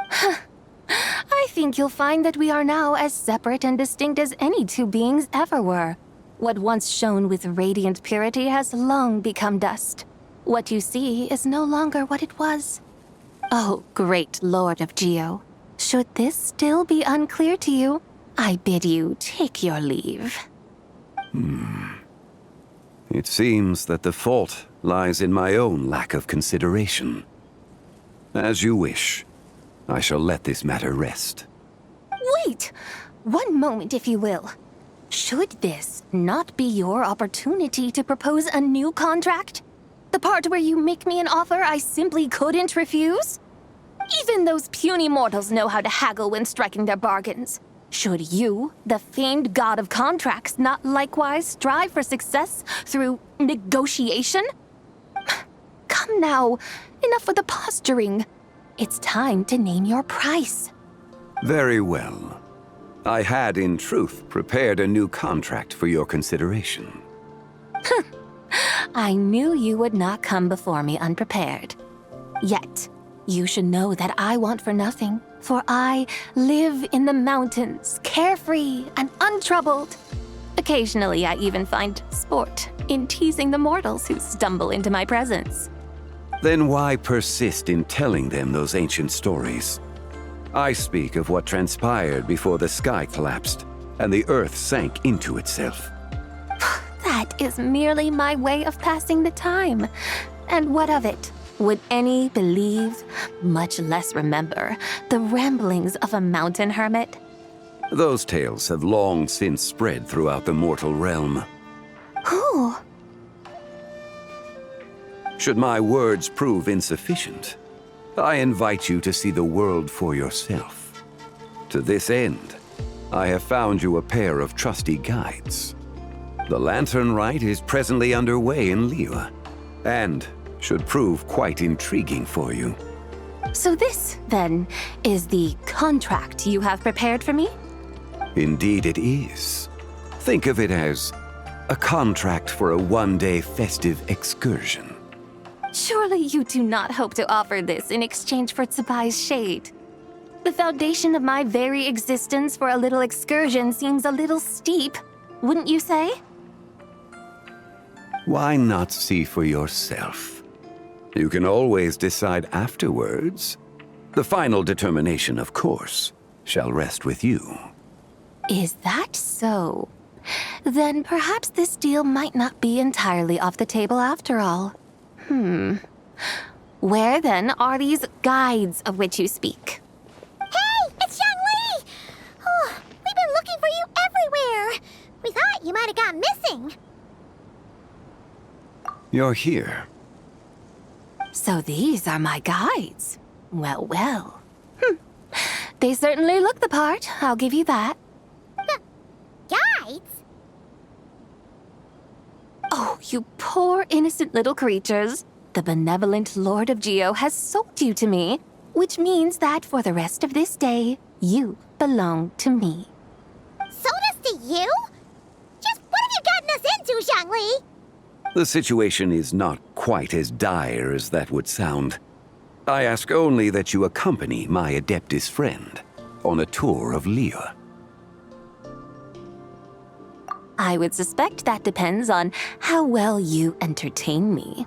I think you'll find that we are now as separate and distinct as any two beings ever were. What once shone with radiant purity has long become dust. What you see is no longer what it was. Oh, great Lord of Geo. Should this still be unclear to you, I bid you take your leave. It seems that the fault lies in my own lack of consideration. As you wish. I shall let this matter rest. Wait! One moment, if you will. Should this not be your opportunity to propose a new contract? The part where you make me an offer I simply couldn't refuse? Even those puny mortals know how to haggle when striking their bargains. Should you, the famed god of contracts, not likewise strive for success through negotiation? Come now, enough with the posturing. It's time to name your price. Very well. I had, in truth, prepared a new contract for your consideration. I knew you would not come before me unprepared. Yet, you should know that I want for nothing, for I live in the mountains, carefree and untroubled. Occasionally, I even find sport in teasing the mortals who stumble into my presence. Then why persist in telling them those ancient stories? I speak of what transpired before the sky collapsed and the earth sank into itself. That is merely my way of passing the time. And what of it? Would any believe, much less remember, the ramblings of a mountain hermit? Those tales have long since spread throughout the mortal realm. Who? Should my words prove insufficient, I invite you to see the world for yourself. To this end, I have found you a pair of trusty guides. The Lantern Rite is presently underway in Liyue, and should prove quite intriguing for you. So this, then, is the contract you have prepared for me? Indeed it is. Think of it as a contract for a one-day festive excursion. Surely you do not hope to offer this in exchange for Zebai's shade. The foundation of my very existence for a little excursion seems a little steep, wouldn't you say? Why not see for yourself? You can always decide afterwards. The final determination, of course, shall rest with you. Is that so? Then perhaps this deal might not be entirely off the table after all. Where then are these guides of which you speak? Hey, it's Young Lee! Oh, we've been looking for you everywhere. We thought you might have gone missing. You're here. So these are my guides. Well, well. They certainly look the part, I'll give you that. Guides? Oh, you poor innocent little creatures. The benevolent Lord of Geo has sold you to me, which means that for the rest of this day, you belong to me. Sold us to you? Just what have you gotten us into, Zhongli? The situation is not quite as dire as that would sound. I ask only that you accompany my Adeptus friend on a tour of Liyue. I would suspect that depends on how well you entertain me.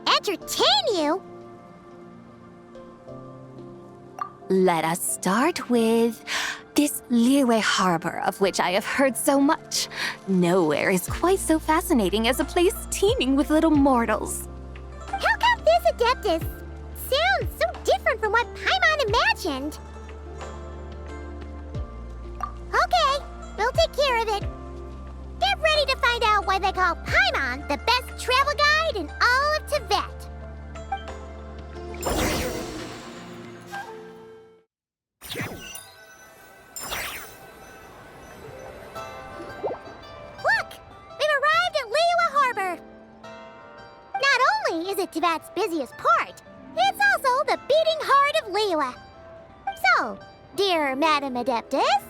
Entertain you? Let us start with this Liyue harbor of which I have heard so much. Nowhere is quite so fascinating as a place teeming with little mortals. How come this Adeptus sounds so different from what Paimon imagined? Okay, we'll take care of it. Get ready to find out why they call Paimon the best travel guide in all of Tibet. Look! We've arrived at Liyue Harbor. Not only is it Tibet's busiest port, it's also the beating heart of Liyue. So, dear Madam Adeptus,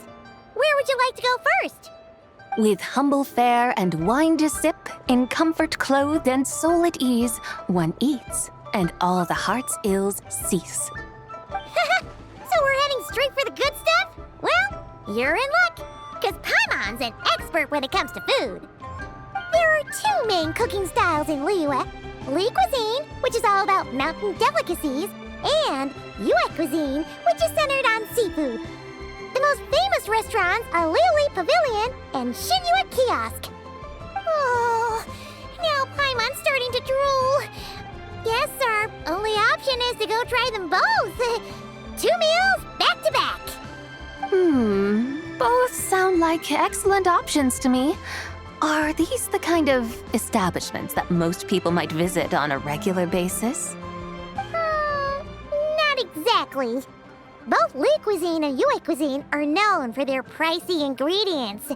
where would you like to go first? With humble fare and wine to sip, in comfort clothed and soul at ease, one eats, and all the heart's ills cease. So we're heading straight for the good stuff? Well, you're in luck, because Paimon's an expert when it comes to food. There are two main cooking styles in Liyue. Li cuisine, which is all about mountain delicacies, and Yue cuisine, which is centered on seafood. The most famous restaurants are Liyue Pavilion and Xinyue Kiosk. Oh, now Paimon's starting to drool. Guess our only option is to go try them both. 2 meals back to back. Both sound like excellent options to me. Are these the kind of establishments that most people might visit on a regular basis? Not exactly. Both Li cuisine and Yue cuisine are known for their pricey ingredients.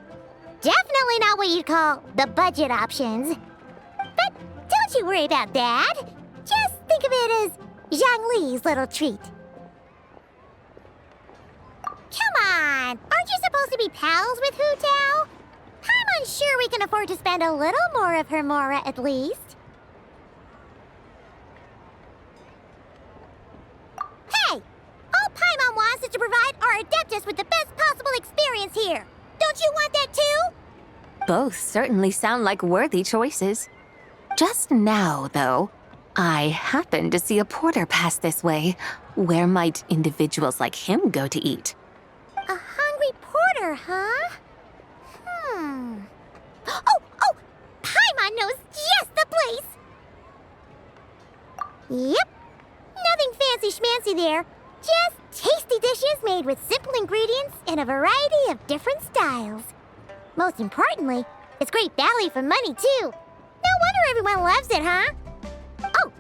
Definitely not what you'd call the budget options. But don't you worry about that. Just think of it as Zhongli's little treat. Come on! Aren't you supposed to be pals with Hu Tao? I'm unsure we can afford to spend a little more of her mora at least. Hey! All Paimon wants is to provide our Adeptus with the best possible experience here. Don't you want that too? Both certainly sound like worthy choices. Just now, though, I happened to see a porter pass this way. Where might individuals like him go to eat? A hungry porter, huh? Oh! Paimon knows just the place! Yep. Nothing fancy schmancy there. Just tasty dishes made with simple ingredients in a variety of different styles. Most importantly, it's great value for money, too. No wonder everyone loves it, huh? Oh,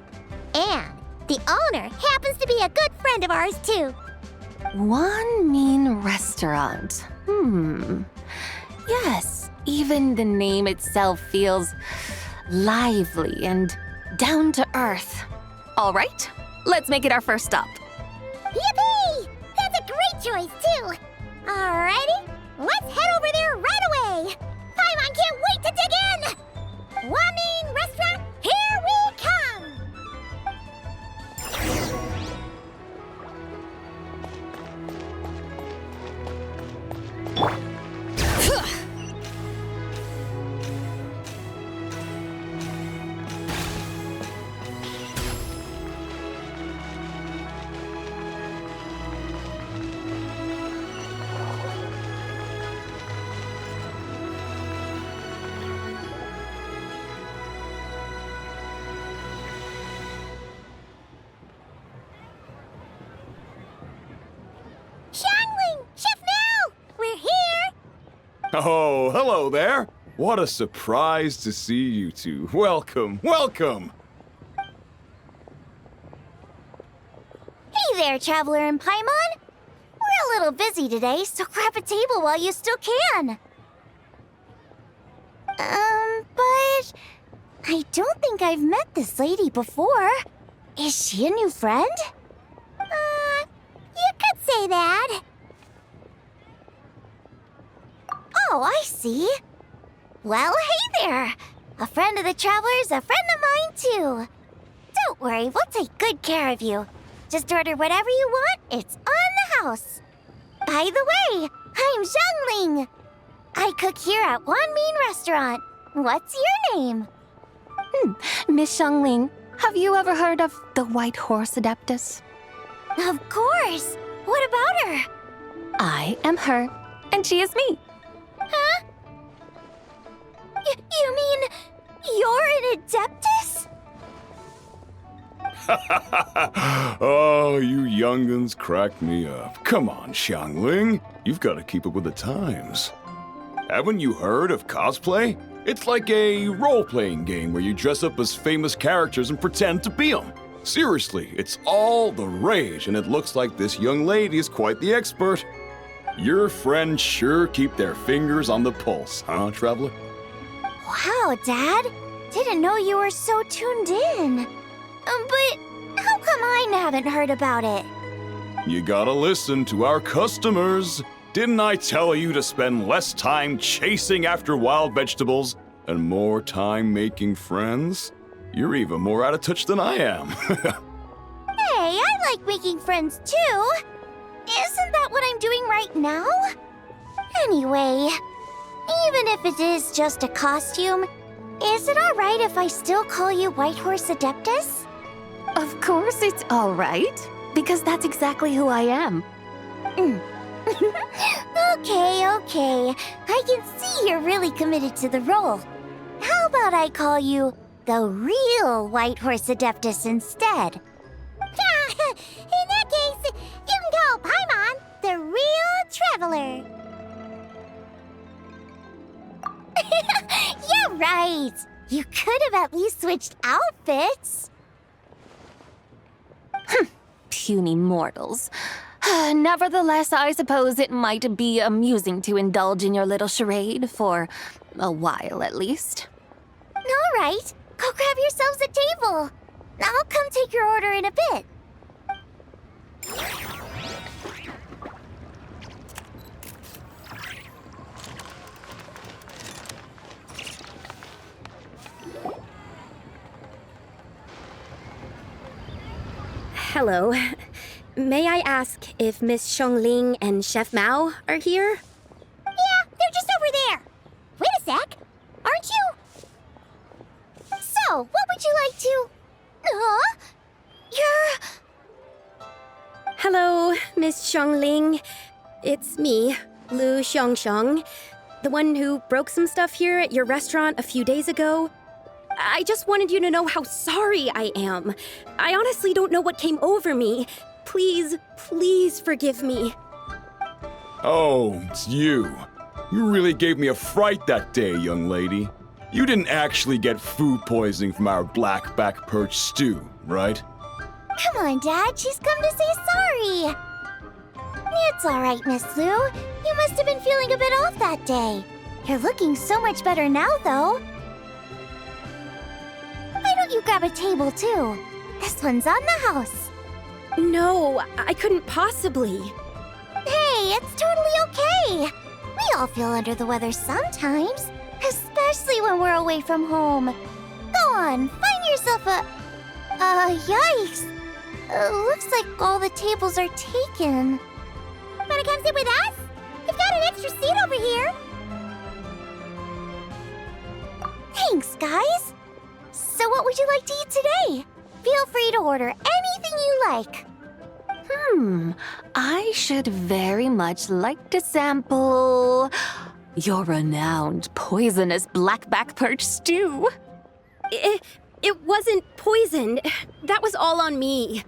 and the owner happens to be a good friend of ours, too. One mean restaurant. Yes, even the name itself feels lively and down to earth. All right, let's make it our first stop. Yippee! That's a great choice, too. Alrighty, let's head over there right away. Paimon can't wait to dig in. Wamin Restaurant, here we come. Oh, hello there. What a surprise to see you two. Welcome, welcome. Hey there, Traveler and Paimon. a little busy today, so grab a table while you still can. But I don't think I've met this lady before. Is she a new friend? You could say that. Oh, I see. Well, hey there. A friend of the Traveler's a friend of mine, too. Don't worry, we'll take good care of you. Just order whatever you want, it's on the house. By the way, I'm Zhongling. I cook here at Wanmin Restaurant. What's your name? Miss Zhongling, have you ever heard of the White Horse Adeptus? Of course. What about her? I am her, and she is me. Huh? You mean you're an Adeptus? Oh, you young'uns crack me up. Come on, Xiangling. You've got to keep up with the times. Haven't you heard of cosplay? It's like a role-playing game where you dress up as famous characters and pretend to be them. Seriously, it's all the rage, and it looks like this young lady is quite the expert. Your friends sure keep their fingers on the pulse, huh, Traveler? Wow, Dad. Didn't know you were so tuned in. But how come I haven't heard about it? You gotta listen to our customers. Didn't I tell you to spend less time chasing after wild vegetables and more time making friends? You're even more out of touch than I am. Hey, I like making friends too. Isn't that what I'm doing right now? Anyway, even if it is just a costume, is it alright if I still call you White Horse Adeptus? Of course it's all right, because that's exactly who I am. Okay. I can see you're really committed to the role. How about I call you the real White Horse Adeptus instead? In that case, you can call Paimon the real Traveler. You're right. You could have at least switched outfits. Puny mortals. Nevertheless, I suppose it might be amusing to indulge in your little charade for a while, at least. All right, go grab yourselves a table. I'll come take your order in a bit. Hello. May I ask if Miss Zhongling and Chef Mao are here? Yeah, they're just over there. Wait a sec. Aren't you? So, what would you like to... You're... Hello, Miss Zhongling. It's me, Lu Xiongxiong, the one who broke some stuff here at your restaurant a few days ago. I just wanted you to know how sorry I am. I honestly don't know what came over me. Please forgive me. Oh, it's you. You really gave me a fright that day, young lady. You didn't actually get food poisoning from our black back perch stew, right? Come on, Dad. She's come to say sorry. It's all right, Miss Lu. You must have been feeling a bit off that day. You're looking so much better now, though. Why don't you grab a table, too? This one's on the house. No, I couldn't possibly. Hey, it's totally okay. We all feel under the weather sometimes, especially when we're away from home. Go on, find yourself a... yikes. Looks like all the tables are taken. Wanna come sit with us? We've got an extra seat over here. Thanks, guys. So what would you like to eat today? Feel free to order anything you like. I should very much like to sample your renowned poisonous blackback perch stew. It wasn't poisoned. That was all on me.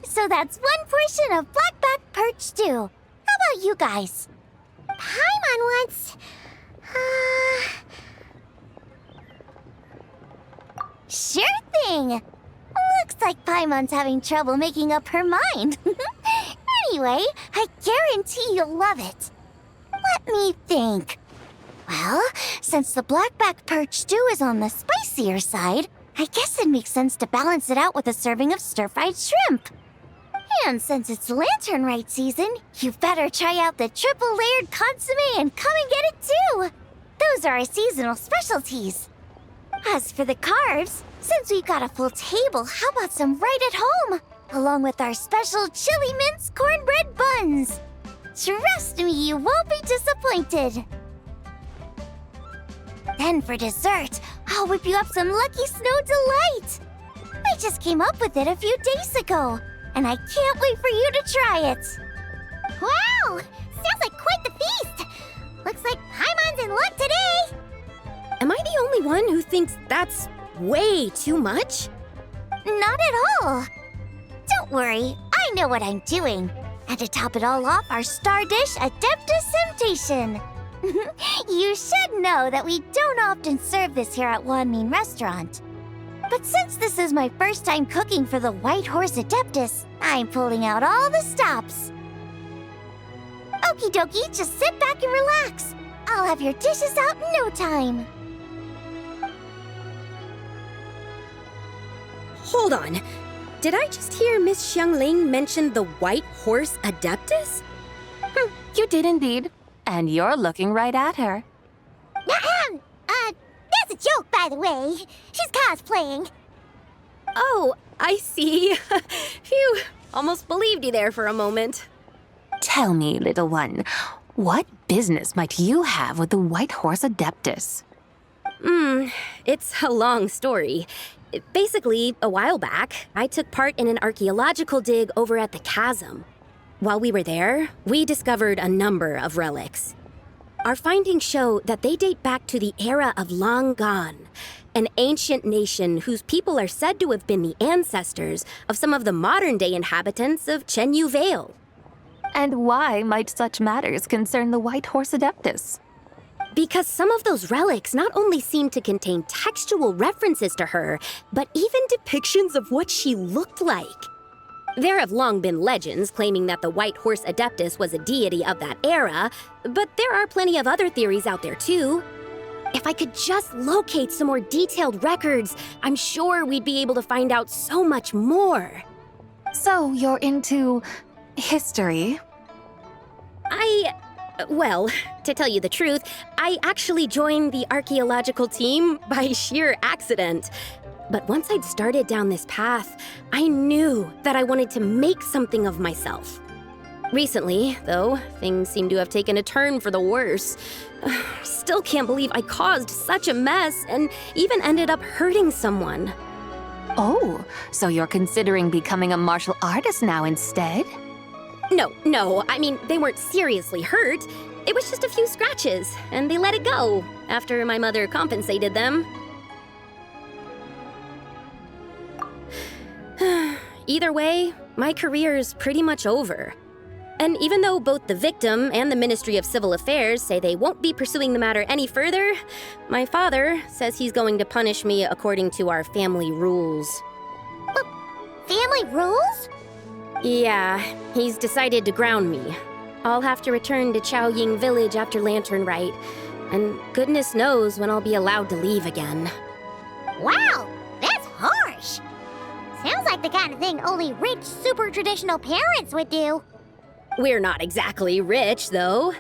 So that's one portion of blackback perch stew. How about you guys? Paimon wants... Sure thing. Looks like Paimon's having trouble making up her mind. Anyway, I guarantee you'll love it. Let me think. Well, since the blackback perch stew is on the spicier side, I guess it makes sense to balance it out with a serving of stir-fried shrimp. And since it's Lanternlit season, you better try out the triple-layered consommé and come and get it too. Those are our seasonal specialties. As for the carbs, since we've got a full table, how about some right at home? Along with our special chili mince cornbread buns. Trust me, you won't be disappointed. Then for dessert, I'll whip you up some Lucky Snow Delight. I just came up with it a few days ago, and I can't wait for you to try it. Wow! Sounds like quite the feast! Looks like Paimon's in luck today! Am I the only one who thinks that's way too much? Not at all. Don't worry, I know what I'm doing. And to top it all off, our star dish, Adeptus Temptation. You should know that we don't often serve this here at Wanmin Restaurant. But since this is my first time cooking for the White Horse Adeptus, I'm pulling out all the stops. Okie dokie, just sit back and relax. I'll have your dishes out in no time. Hold on. Did I just hear Miss Xiangling mention the White Horse Adeptus? You did indeed. And you're looking right at her. That's a joke, by the way. She's cosplaying. Oh, I see. Phew, almost believed you there for a moment. Tell me, little one, what business might you have with the White Horse Adeptus? It's a long story. Basically, a while back, I took part in an archaeological dig over at the chasm. While we were there, we discovered a number of relics. Our findings show that they date back to the era of Long Gone, an ancient nation whose people are said to have been the ancestors of some of the modern-day inhabitants of Chenyu Vale. And why might such matters concern the White Horse Adeptus? Because some of those relics not only seem to contain textual references to her, but even depictions of what she looked like. There have long been legends claiming that the White Horse Adeptus was a deity of that era, but there are plenty of other theories out there too. If I could just locate some more detailed records, I'm sure we'd be able to find out so much more. So you're into history? Well, to tell you the truth, I actually joined the archaeological team by sheer accident. But once I'd started down this path, I knew that I wanted to make something of myself. Recently, though, things seem to have taken a turn for the worse. Still can't believe I caused such a mess and even ended up hurting someone. Oh, so you're considering becoming a martial artist now instead? No, I mean, they weren't seriously hurt. It was just a few scratches, and they let it go after my mother compensated them. Either way, my career's pretty much over. And even though both the victim and the Ministry of Civil Affairs say they won't be pursuing the matter any further, my father says he's going to punish me according to our family rules. Family rules? Yeah, he's decided to ground me. I'll have to return to Chaoying Village after Lanternlit, and goodness knows when I'll be allowed to leave again. Wow, that's harsh. Sounds like the kind of thing only rich, super traditional parents would do. We're not exactly rich, though.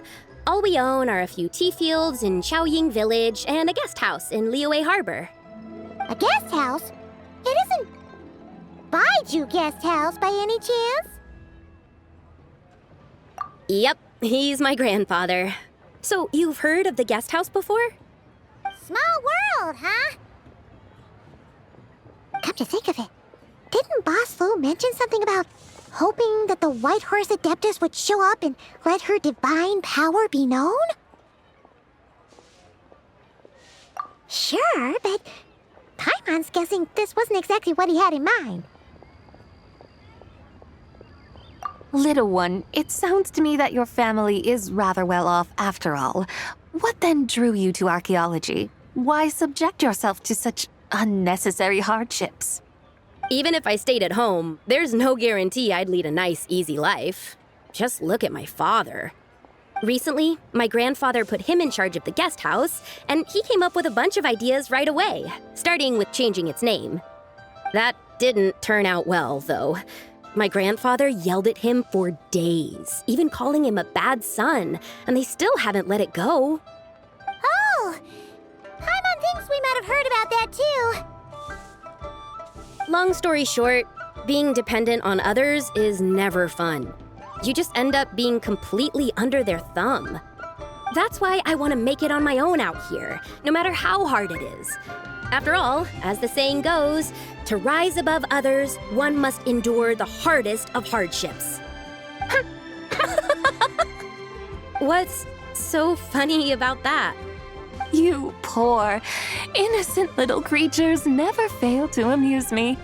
All we own are a few tea fields in Chaoying Village and a guest house in Liyue Harbor. A guest house? It isn't Baiju Guest House by any chance? Yep, he's my grandfather. So you've heard of the guest house before? Small world, huh? Come to think of it, didn't Boss Lu mention something about hoping that the White Horse Adeptus would show up and let her divine power be known? Sure, but Paimon's guessing this wasn't exactly what he had in mind. Little one, it sounds to me that your family is rather well off after all. What then drew you to archaeology? Why subject yourself to such unnecessary hardships? Even if I stayed at home, there's no guarantee I'd lead a nice, easy life. Just look at my father. Recently, my grandfather put him in charge of the guest house, and he came up with a bunch of ideas right away, starting with changing its name. That didn't turn out well, though. My grandfather yelled at him for days, even calling him a bad son, and they still haven't let it go. Oh! Paimon thinks we might have heard about that too. Long story short, being dependent on others is never fun. You just end up being completely under their thumb. That's why I want to make it on my own out here, no matter how hard it is. After all, as the saying goes, to rise above others, one must endure the hardest of hardships. What's so funny about that? You poor, innocent little creatures never fail to amuse me.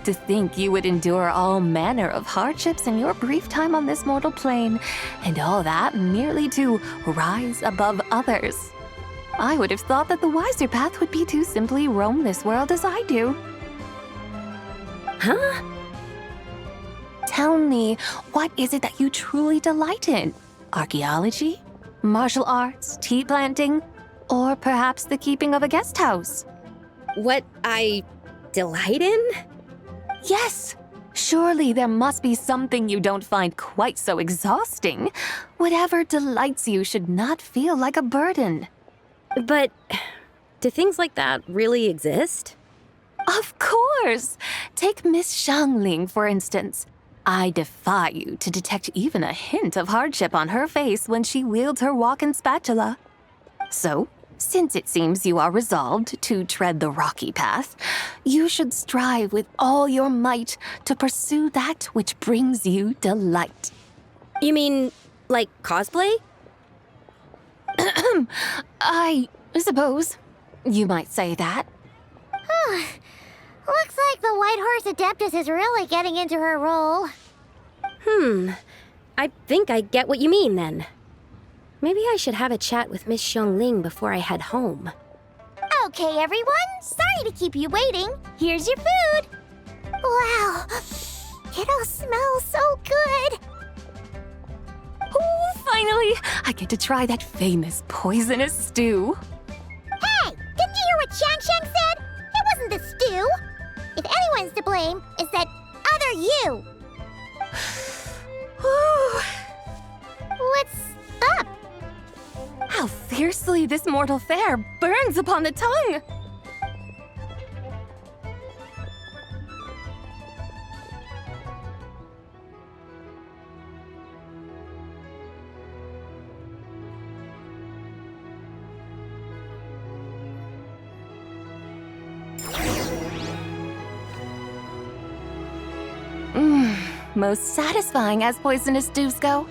To think you would endure all manner of hardships in your brief time on this mortal plane, and all that merely to rise above others. I would have thought that the wiser path would be to simply roam this world as I do. Huh? Tell me, what is it that you truly delight in? Archaeology? Martial arts? Tea planting? Or perhaps the keeping of a guest house? What I delight in? Yes! Surely there must be something you don't find quite so exhausting. Whatever delights you should not feel like a burden. But do things like that really exist? Of course! Take Miss Xiangling, for instance. I defy you to detect even a hint of hardship on her face when she wields her walking spatula. So, since it seems you are resolved to tread the rocky path, you should strive with all your might to pursue that which brings you delight. You mean, like cosplay? I suppose you might say that. Looks like the White Horse Adeptus is really getting into her role. I think I get what you mean then. Maybe I should have a chat with Miss Xiangling before I head home. Okay, everyone. Sorry to keep you waiting. Here's your food. Wow. It all smells so good. Oh, finally! I get to try that famous poisonous stew. Hey! Didn't you hear what Shang said? It wasn't the stew. If anyone's to blame, it's that other you. What's up? How fiercely this mortal fare burns upon the tongue! Most satisfying as poisonous stews go.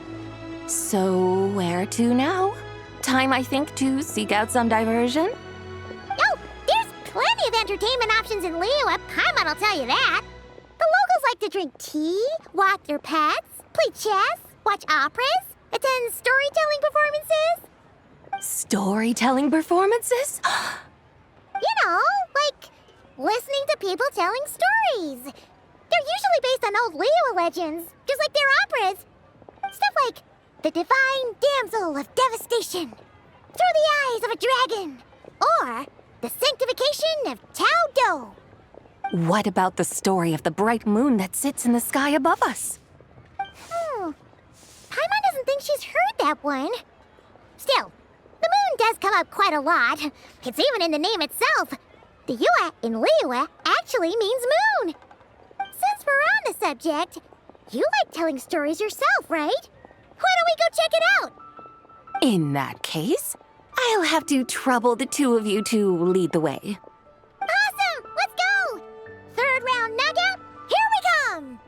So, where to now? Time, I think, to seek out some diversion? Oh, there's plenty of entertainment options in Liyue. Paimon will tell you that. The locals like to drink tea, walk their pets, play chess, watch operas, attend storytelling performances. Storytelling performances? You know, like listening to people telling stories. They're usually based on old Liyue legends, just like their operas. Stuff like The Divine Damsel of Devastation, Through the Eyes of a Dragon, or The Sanctification of Tao Do. What about the story of the bright moon that sits in the sky above us? Paimon doesn't think she's heard that one. Still, the moon does come up quite a lot. It's even in the name itself. The Yue in Liyue actually means moon. Since we're on the subject, you like telling stories yourself, right? Why don't we go check it out? In that case, I'll have to trouble the two of you to lead the way. Awesome! Let's go! Third round knockout, here we come!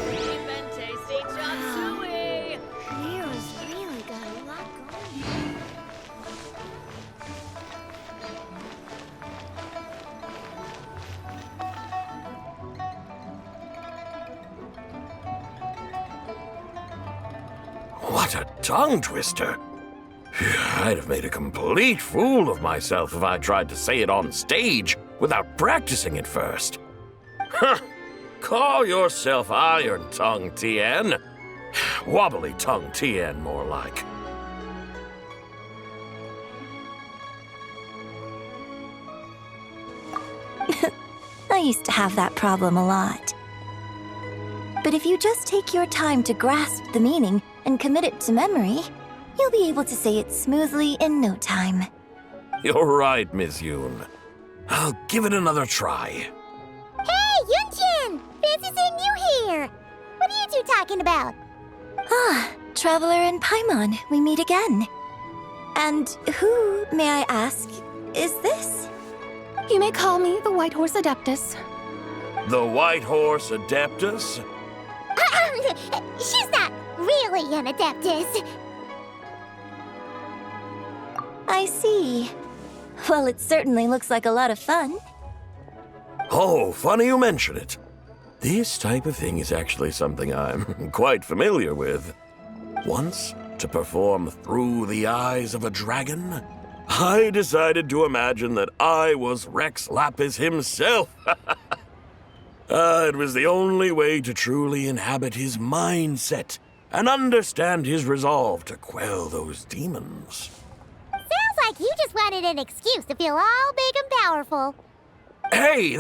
Deep and tasty chop suey! Leo's really got a lot going. What a tongue twister! I'd have made a complete fool of myself if I tried to say it on stage. without practicing it first. Huh. Call yourself Iron Tongue Tien. Wobbly Tongue Tien, more like. I used to have that problem a lot. But if you just take your time to grasp the meaning and commit it to memory, you'll be able to say it smoothly in no time. You're right, Miss Yoon. I'll give it another try. Hey, Yunchin! Fancy seeing you here! What are you two talking about? Ah, Traveler and Paimon, we meet again. And who, may I ask, is this? You may call me the White Horse Adeptus. The White Horse Adeptus? She's not really an Adeptus. I see. Well, it certainly looks like a lot of fun. Oh, funny you mention it. This type of thing is actually something I'm quite familiar with. Once, to perform Through the Eyes of a Dragon, I decided to imagine that I was Rex Lapis himself. It was the only way to truly inhabit his mindset and understand his resolve to quell those demons. Sounds like you just wanted an excuse to feel all big and powerful. Hey,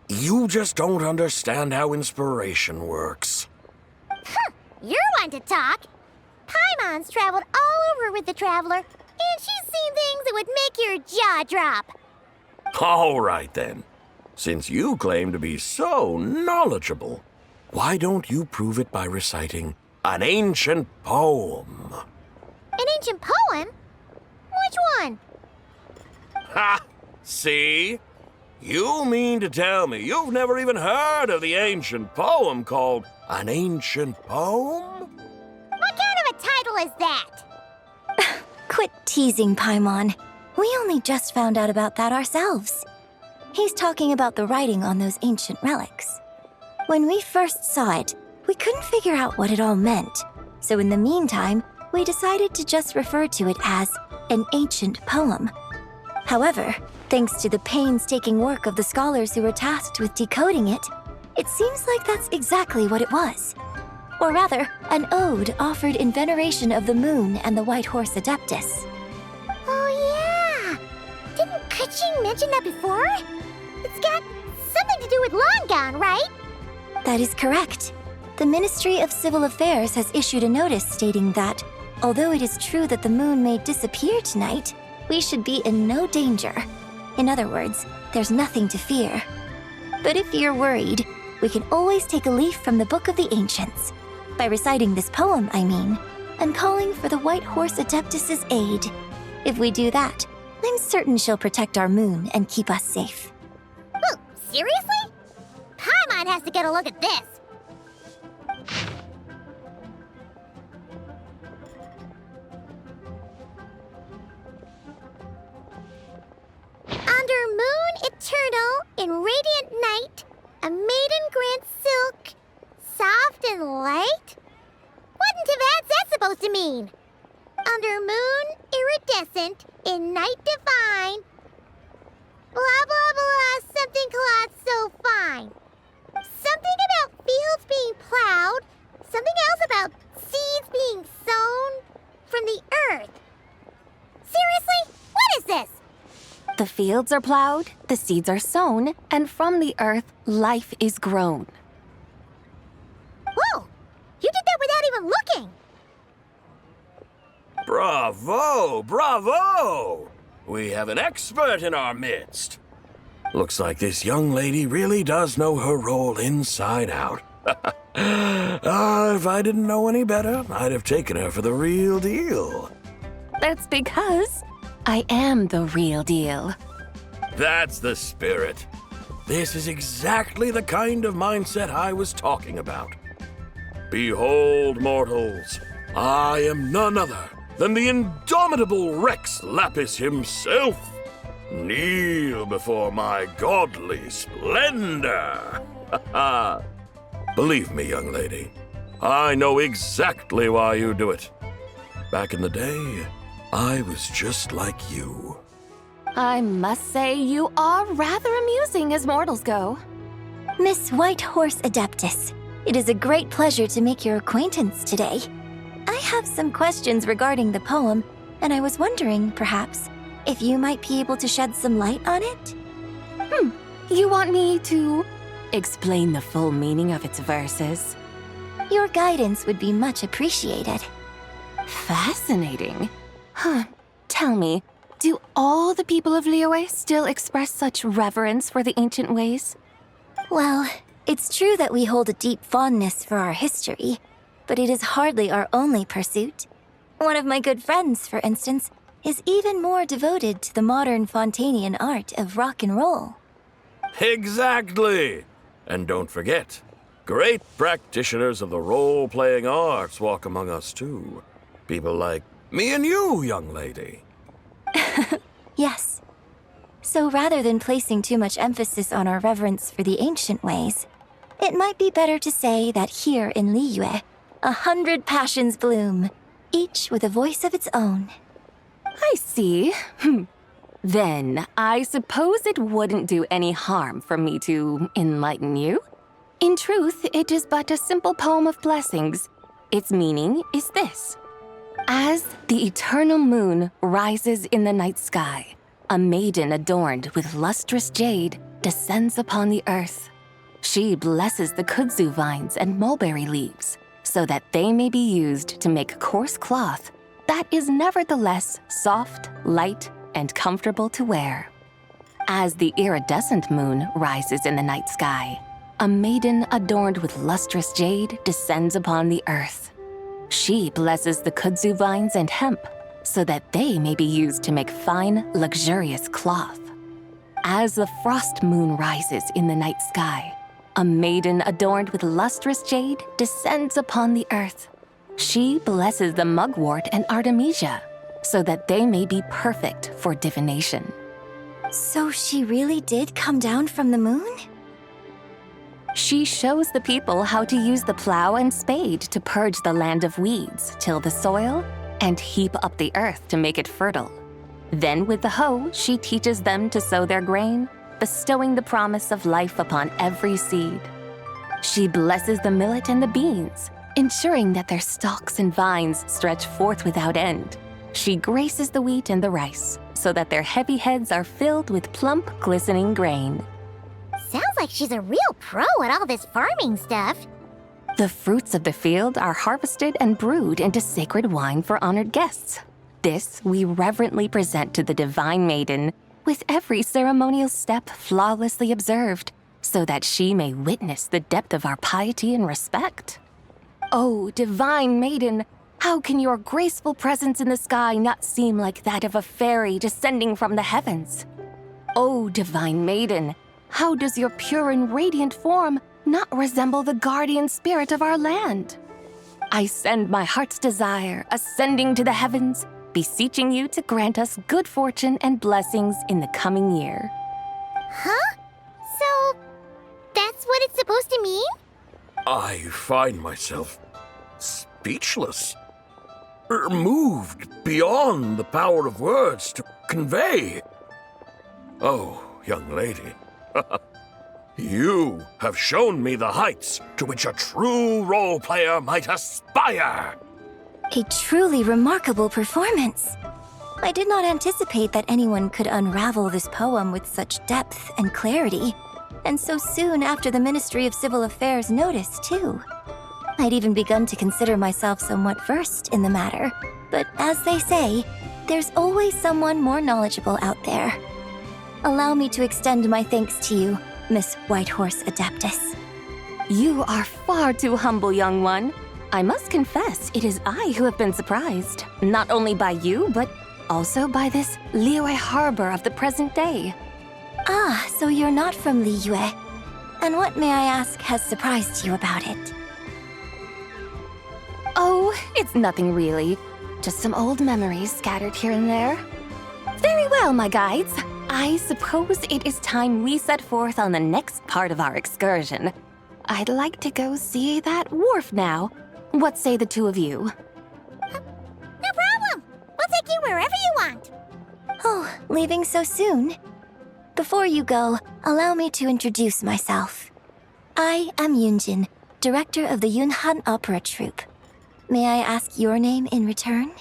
you just don't understand how inspiration works. You're one to talk. Paimon's traveled all over with the Traveler, and she's seen things that would make your jaw drop. All right, then. Since you claim to be so knowledgeable, why don't you prove it by reciting an ancient poem? An ancient poem? Which one? Ha! See? You mean to tell me you've never even heard of the ancient poem called An Ancient Poem? What kind of a title is that? Quit teasing, Paimon. We only just found out about that ourselves. He's talking about the writing on those ancient relics. When we first saw it, we couldn't figure out what it all meant. So in the meantime, we decided to just refer to it as an ancient poem. However, thanks to the painstaking work of the scholars who were tasked with decoding it, it seems like that's exactly what it was. Or rather, an ode offered in veneration of the moon and the White Horse Adeptus. Oh yeah! Didn't Kuching mention that before? It's got something to do with Long Gone, right? That is correct. The Ministry of Civil Affairs has issued a notice stating that, although it is true that the moon may disappear tonight, we should be in no danger. In other words, there's nothing to fear. But if you're worried, we can always take a leaf from the Book of the Ancients. By reciting this poem, I mean, and calling for the White Horse Adeptus' aid. If we do that, I'm certain she'll protect our moon and keep us safe. Oh, seriously? Paimon has to get a look at this. Under moon eternal, in radiant night, a maiden grants silk, soft and light? What in Tibet's that supposed to mean? Under moon iridescent, in night divine, blah blah blah, something cloth so fine. Something about fields being plowed, something else about seeds being sown from the earth. Seriously? What is this? The fields are plowed, the seeds are sown, and from the earth, life is grown. Whoa! You did that without even looking! Bravo! Bravo! We have an expert in our midst. Looks like this young lady really does know her role inside out. If I didn't know any better, I'd have taken her for the real deal. That's because I am the real deal. That's the spirit. This is exactly the kind of mindset I was talking about. Behold, mortals, I am none other than the indomitable Rex Lapis himself. Kneel before my godly splendor. Believe me, young lady, I know exactly why you do it. Back in the day, I was just like you. I must say you are rather amusing as mortals go. Miss Whitehorse Adeptus, it is a great pleasure to make your acquaintance today. I have some questions regarding the poem, and I was wondering, perhaps, if you might be able to shed some light on it? You want me to explain the full meaning of its verses? Your guidance would be much appreciated. Fascinating. Tell me, do all the people of Liyue still express such reverence for the ancient ways? Well, it's true that we hold a deep fondness for our history, but it is hardly our only pursuit. One of my good friends, for instance, is even more devoted to the modern Fontanian art of rock and roll. Exactly! And don't forget, great practitioners of the role-playing arts walk among us too. People like me and you, young lady. Yes. So rather than placing too much emphasis on our reverence for the ancient ways, it might be better to say that here in Liyue, 100 passions bloom, each with a voice of its own. I see. Then, I suppose it wouldn't do any harm for me to enlighten you. In truth, it is but a simple poem of blessings. Its meaning is this. As the eternal moon rises in the night sky, a maiden adorned with lustrous jade descends upon the earth. She blesses the kudzu vines and mulberry leaves, so that they may be used to make coarse cloth that is nevertheless soft, light, and comfortable to wear. As the iridescent moon rises in the night sky, a maiden adorned with lustrous jade descends upon the earth. She blesses the kudzu vines and hemp, so that they may be used to make fine, luxurious cloth. As the frost moon rises in the night sky, a maiden adorned with lustrous jade descends upon the earth. She blesses the mugwort and artemisia, so that they may be perfect for divination. So she really did come down from the moon? She shows the people how to use the plow and spade to purge the land of weeds, till the soil, and heap up the earth to make it fertile. Then with the hoe, she teaches them to sow their grain, bestowing the promise of life upon every seed. She blesses the millet and the beans, ensuring that their stalks and vines stretch forth without end. She graces the wheat and the rice, so that their heavy heads are filled with plump, glistening grain. Sounds like she's a real pro at all this farming stuff. The fruits of the field are harvested and brewed into sacred wine for honored guests. This we reverently present to the divine maiden, with every ceremonial step flawlessly observed, so that she may witness the depth of our piety and respect. Oh, divine maiden, how can your graceful presence in the sky not seem like that of a fairy descending from the heavens? Oh, divine maiden, how does your pure and radiant form not resemble the guardian spirit of our land? I send my heart's desire, ascending to the heavens, beseeching you to grant us good fortune and blessings in the coming year. Huh? So, that's what it's supposed to mean? I find myself speechless, moved beyond the power of words to convey. Oh, young lady, you have shown me the heights to which a true role player might aspire. A truly remarkable performance. I did not anticipate that anyone could unravel this poem with such depth and clarity, and so soon after the Ministry of Civil Affairs noticed, too. I'd even begun to consider myself somewhat versed in the matter, but as they say, there's always someone more knowledgeable out there. Allow me to extend my thanks to you, Miss Whitehorse Adeptus. You are far too humble, young one. I must confess, it is I who have been surprised, not only by you, but also by this Liyue harbor of the present day. Ah, so you're not from Liyue. And what, may I ask, has surprised you about it? Oh, it's nothing really. Just some old memories scattered here and there. Very well, my guides. I suppose it is time we set forth on the next part of our excursion. I'd like to go see that wharf now. What say the two of you? No problem. We'll take you wherever you want. Oh, leaving so soon? Before you go, allow me to introduce myself. I am Yunjin, director of the Yunhan Opera Troupe. May I ask your name in return?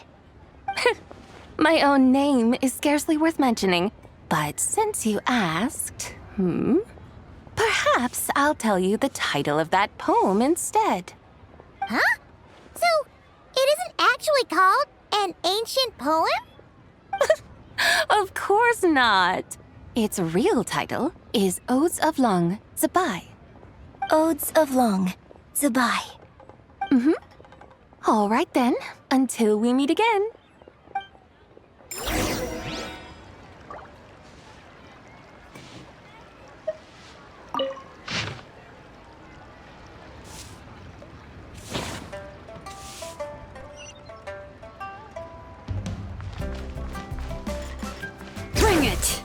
My own name is scarcely worth mentioning, but since you asked, perhaps I'll tell you the title of that poem instead. Huh? So, it isn't actually called an ancient poem? Of course not. Its real title is Odes of Long Zabai. Odes of Long Zabai. All right then, until we meet again. Bring it!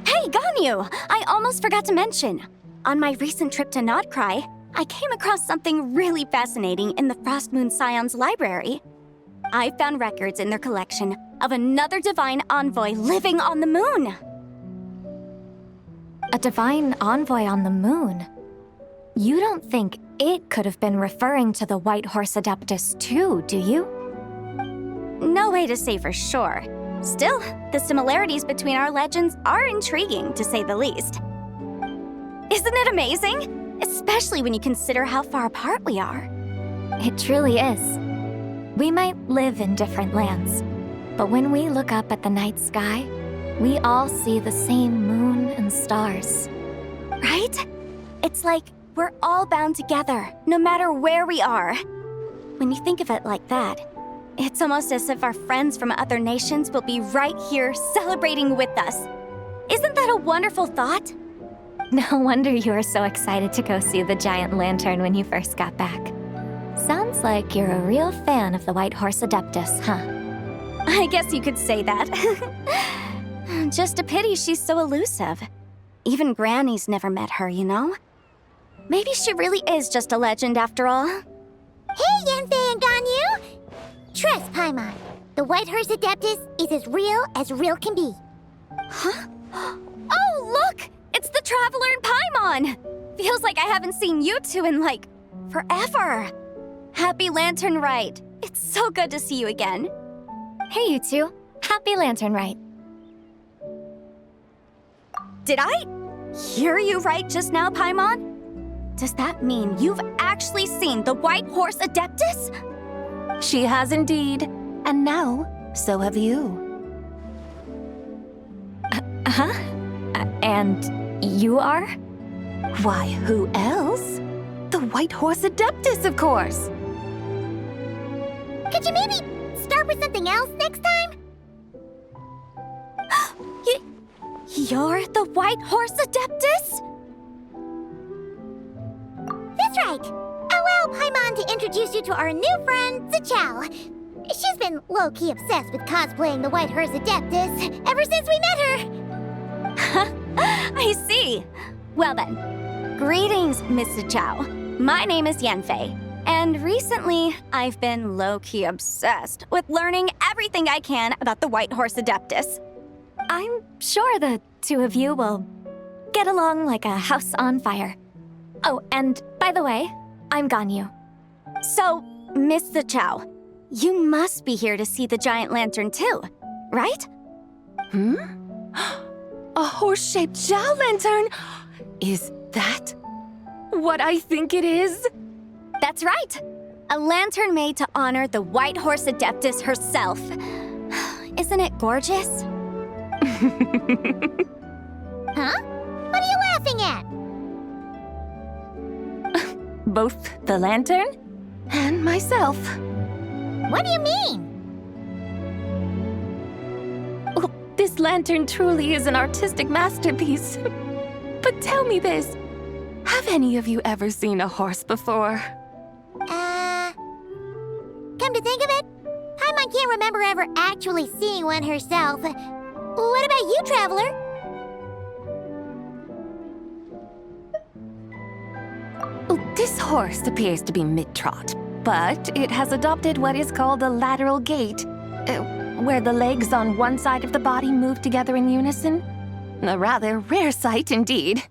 Hey, Ganyu! I almost forgot to mention. On my recent trip to Notcry, I came across something really fascinating in the Frost Moon Scion's library. I found records in their collection of another divine envoy living on the moon. A divine envoy on the moon? You don't think it could have been referring to the White Horse Adeptus too, do you? No way to say for sure. Still, the similarities between our legends are intriguing, to say the least. Isn't it amazing? Especially when you consider how far apart we are. It truly is. We might live in different lands, but when we look up at the night sky, we all see the same moon and stars. Right? It's like we're all bound together, no matter where we are. When you think of it like that, it's almost as if our friends from other nations will be right here celebrating with us. Isn't that a wonderful thought? No wonder you were so excited to go see the giant lantern when you first got back. Sounds like you're a real fan of the White Horse Adeptus, huh? I guess you could say that. Just a pity she's so elusive. Even Granny's never met her, you know? Maybe she really is just a legend after all. Hey, Yanfei and Ganyu! Trust, Paimon. The White Horse Adeptus is as real can be. Huh? Oh, look! It's the Traveler and Paimon! Feels like I haven't seen you two in, like, forever. Happy Lantern Rite. It's so good to see you again. Hey, you two. Happy Lantern Rite. Did I hear you right just now, Paimon? Does that mean you've actually seen the White Horse Adeptus? She has indeed. And now, so have you. And you are? Why, who else? The White Horse Adeptus, of course. Could you maybe start with something else next time? You're the White Horse Adeptus? That's right. Allow Paimon to introduce you to our new friend, Zichao. She's been low-key obsessed with cosplaying the White Horse Adeptus ever since we met her. I see. Well then, greetings, Miss Zichao. My name is Yanfei, and recently I've been low-key obsessed with learning everything I can about the White Horse Adeptus. I'm sure the two of you will get along like a house on fire. Oh, and by the way, I'm Ganyu. So, Miss Zichao, you must be here to see the giant lantern too, right? A horse-shaped Zhao lantern? Is that what I think it is? That's right. A lantern made to honor the White Horse Adeptus herself. Isn't it gorgeous? Huh? What are you laughing at? Both the lantern and myself. What do you mean? Oh, this lantern truly is an artistic masterpiece. But tell me this, have any of you ever seen a horse before? Come to think of it, Paimon can't remember ever actually seeing one herself. What about you, Traveler? This horse appears to be mid-trot, but it has adopted what is called a lateral gait, where the legs on one side of the body move together in unison. A rather rare sight indeed.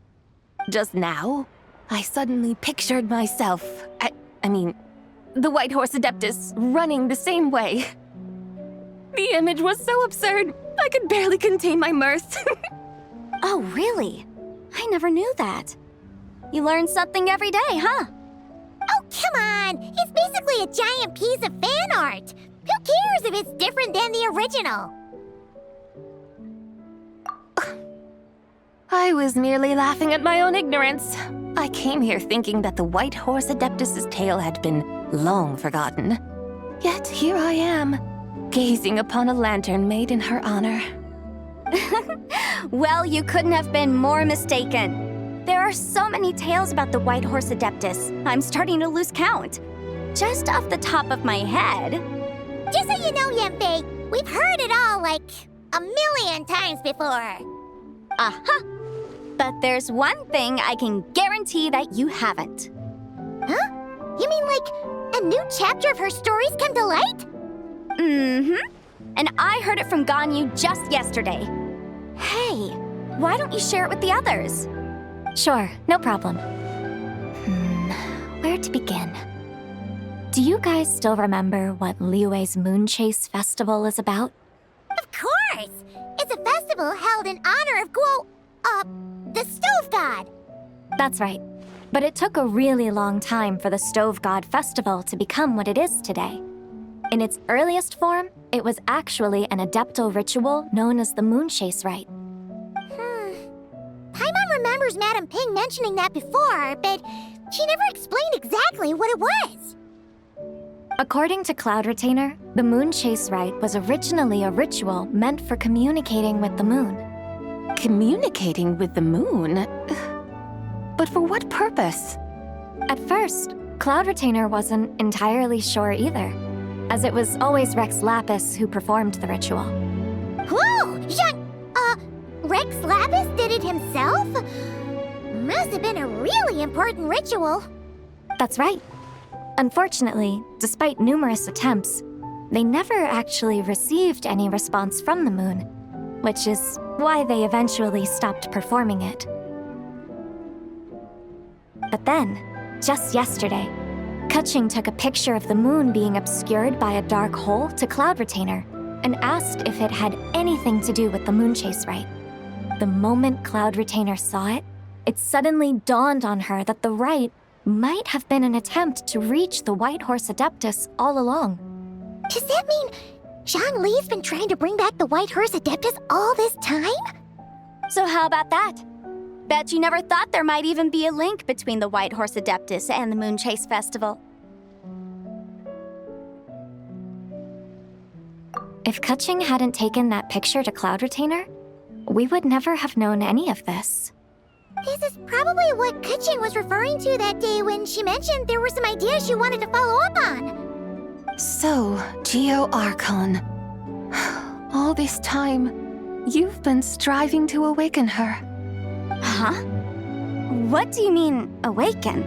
Just now, I suddenly pictured myself, I mean, the white horse Adeptus running the same way. The image was so absurd, I could barely contain my mirth. Oh, really? I never knew that. You learn something every day, huh? Oh, come on! It's basically a giant piece of fan art! Who cares if it's different than the original? I was merely laughing at my own ignorance. I came here thinking that the white horse Adeptus's tale had been long forgotten. Yet here I am, gazing upon a lantern made in her honor. Well, you couldn't have been more mistaken. There are so many tales about the white horse Adeptus, I'm starting to lose count. Just off the top of my head... Just so you know, Yanfei, we've heard it all like a million times before. Uh-huh. But there's one thing I can guarantee that you haven't. Huh? You mean like a new chapter of her stories come to light? Mm-hmm. And I heard it from Ganyu just yesterday. Hey, why don't you share it with the others? Sure, no problem. Where to begin? Do you guys still remember what Liyue's Moon Chase Festival is about? Of course! It's a festival held in honor of the Stove God. That's right. But it took a really long time for the Stove God Festival to become what it is today. In its earliest form, it was actually an adeptal ritual known as the Moon Chase Rite. Paimon remembers Madame Ping mentioning that before, but she never explained exactly what it was. According to Cloud Retainer, the Moon Chase Rite was originally a ritual meant for communicating with the moon. Communicating with the moon? But for what purpose? At first, Cloud Retainer wasn't entirely sure either, as it was always Rex Lapis who performed the ritual. Whoa! Rex Lapis did it himself? Must have been a really important ritual. That's right. Unfortunately, despite numerous attempts, they never actually received any response from the moon, which is why they eventually stopped performing it. But then, just yesterday, Keqing took a picture of the moon being obscured by a dark hole to Cloud Retainer and asked if it had anything to do with the Moon Chase Rite. The moment Cloud Retainer saw it, it suddenly dawned on her that the rite might have been an attempt to reach the White Horse Adeptus all along. Does that mean Zhongli's been trying to bring back the White Horse Adeptus all this time? So how about that? Bet you never thought there might even be a link between the White Horse Adeptus and the Moon Chase Festival. If Keqing hadn't taken that picture to Cloud Retainer, we would never have known any of this. This is probably what Keqing was referring to that day when she mentioned there were some ideas she wanted to follow up on. So, Geo Archon, all this time, you've been striving to awaken her. Huh? What do you mean, awaken?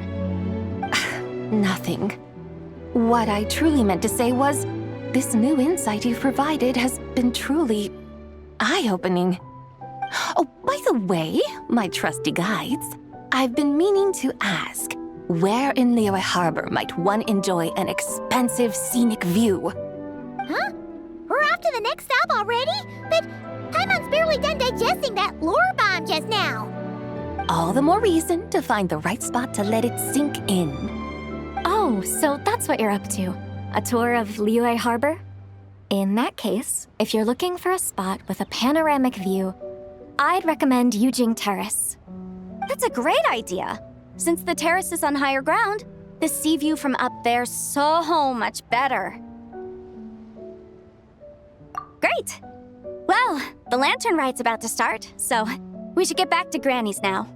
Nothing. What I truly meant to say was, this new insight you've provided has been truly eye-opening. Oh, by the way, my trusty guides, I've been meaning to ask, where in Liyue Harbor might one enjoy an expansive scenic view? Huh? We're off to the next stop already? But Paimon's barely done digesting that lore bomb just now. All the more reason to find the right spot to let it sink in. Oh, so that's what you're up to. A tour of Liyue Harbor? In that case, if you're looking for a spot with a panoramic view, I'd recommend Yujing Terrace. That's a great idea. Since the terrace is on higher ground, the sea view from up there's so much better. right. Well, the lantern ride's about to start, so we should get back to Granny's now.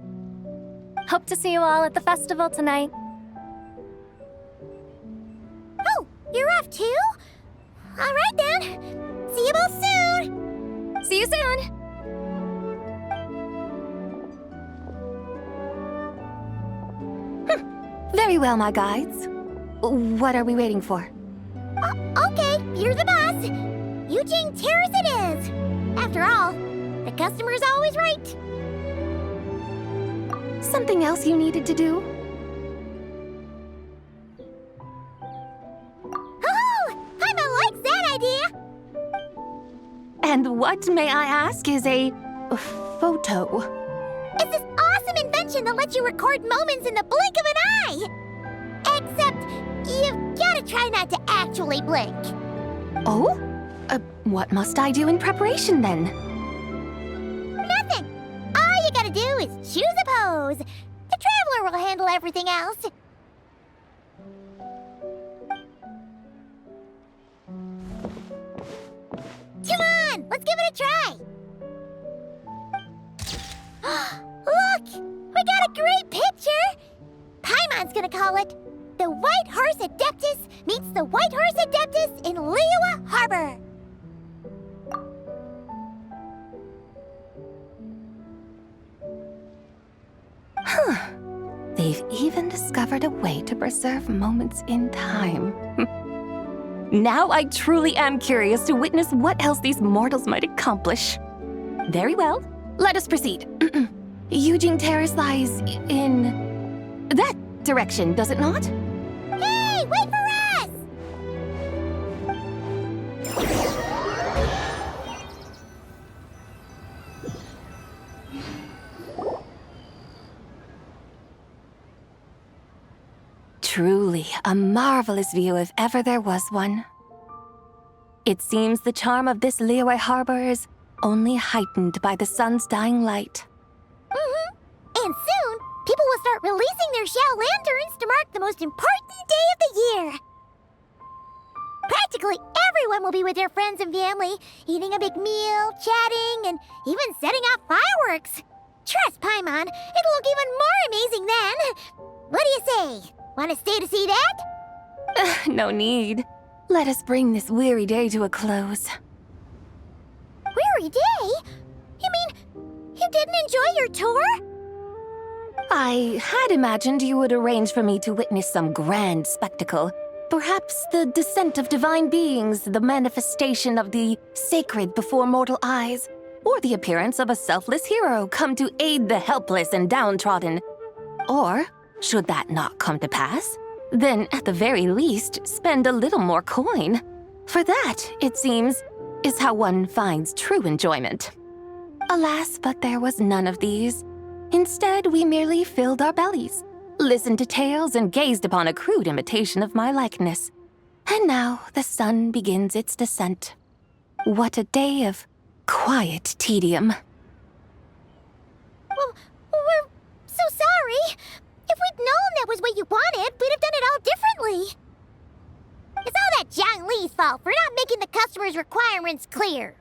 Hope to see you all at the festival tonight. Oh, you're off too? All right then. See you both soon. See you soon. Very well, my guides. What are we waiting for? Okay, you're the boss. Eugene Terrace it is. After all, the customer's always right. Something else you needed to do? Oh, Paimon likes that idea. And what, may I ask, is a photo? It's this awesome invention that lets you record moments in the blink of an eye. Except, you've gotta try not to actually blink. Oh? What must I do in preparation then? Nothing. All you gotta do is choose a pose. The Traveler will handle everything else. Come on, let's give it a try. Look, we got a great picture. Paimon's gonna call it The White Horse Adeptus Meets the White Horse Adeptus in Liyue Harbor. Huh. They've even discovered a way to preserve moments in time. Now I truly am curious to witness what else these mortals might accomplish. Very well, let us proceed. Eugene Terrace lies in that direction, does it not? Hey, wait for us! Truly a marvelous view if ever there was one. It seems the charm of this Liyue Harbor is only heightened by the sun's dying light. And soon, people will start releasing their Xiao lanterns to mark the most important day of the year. Practically everyone will be with their friends and family, eating a big meal, chatting, and even setting off fireworks. Trust Paimon, it'll look even more amazing then. What do you say? Want to stay to see that? No need. Let us bring this weary day to a close. Weary day? You mean you didn't enjoy your tour? I had imagined you would arrange for me to witness some grand spectacle. Perhaps the descent of divine beings, the manifestation of the sacred before mortal eyes, or the appearance of a selfless hero come to aid the helpless and downtrodden. Or, should that not come to pass, then at the very least spend a little more coin. For that, it seems, is how one finds true enjoyment. Alas, but there was none of these. Instead, we merely filled our bellies, listened to tales, and gazed upon a crude imitation of my likeness. And now the sun begins its descent. What a day of quiet tedium. Well, we're so sorry. If we'd known that was what you wanted, we'd have done it all differently. It's all that Zhang Li's fault for not making the customer's requirements clear.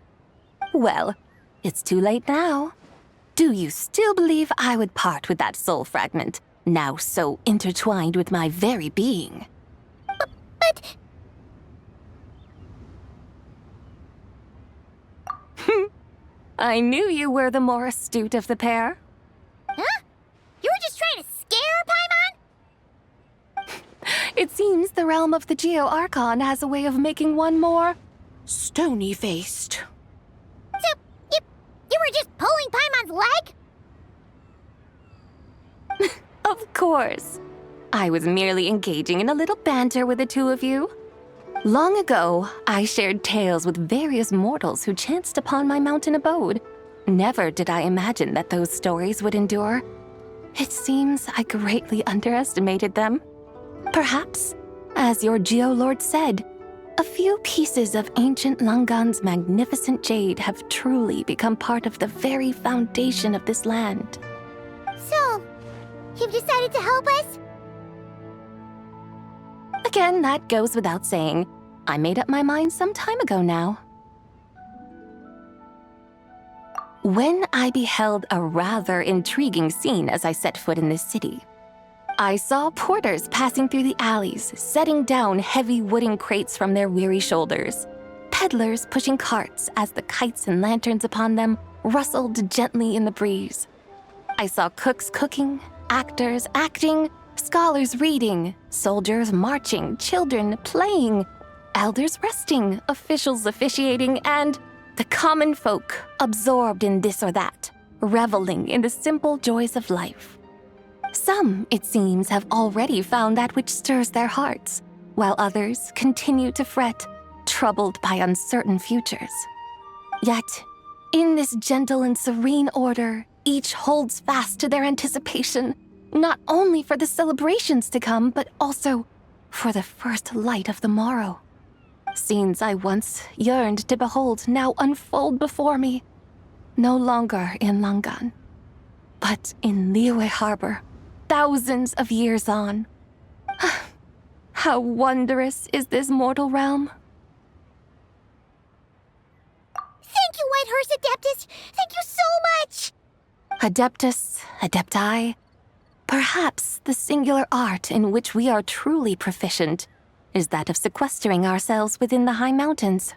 Well, it's too late now. Do you still believe I would part with that soul fragment, now so intertwined with my very being? But... I knew you were the more astute of the pair. Huh? You were just trying to scare Paimon? It seems the realm of the Geo-Archon has a way of making one more stony-faced. So, you were just pulling Paimon's leg? Of course. I was merely engaging in a little banter with the two of you. Long ago, I shared tales with various mortals who chanced upon my mountain abode. Never did I imagine that those stories would endure. It seems I greatly underestimated them. Perhaps, as your Geolord said, a few pieces of ancient Langan's magnificent jade have truly become part of the very foundation of this land. So, you've decided to help us? Again, that goes without saying. I made up my mind some time ago now. when I beheld a rather intriguing scene as I set foot in this city. I saw porters passing through the alleys, setting down heavy wooden crates from their weary shoulders, peddlers pushing carts as the kites and lanterns upon them rustled gently in the breeze. I saw cooks cooking, actors acting, scholars reading, soldiers marching, children playing, elders resting, officials officiating, and the common folk absorbed in this or that, reveling in the simple joys of life. Some, it seems, have already found that which stirs their hearts, while others continue to fret, troubled by uncertain futures. Yet, in this gentle and serene order, each holds fast to their anticipation, not only for the celebrations to come, but also for the first light of the morrow. Scenes I once yearned to behold now unfold before me, no longer in Langan, but in Liyue Harbor, thousands of years on. How wondrous is this mortal realm! Thank you, Whitehorse Adeptus! Thank you so much! Adeptus, Adepti, perhaps the singular art in which we are truly proficient is that of sequestering ourselves within the high mountains.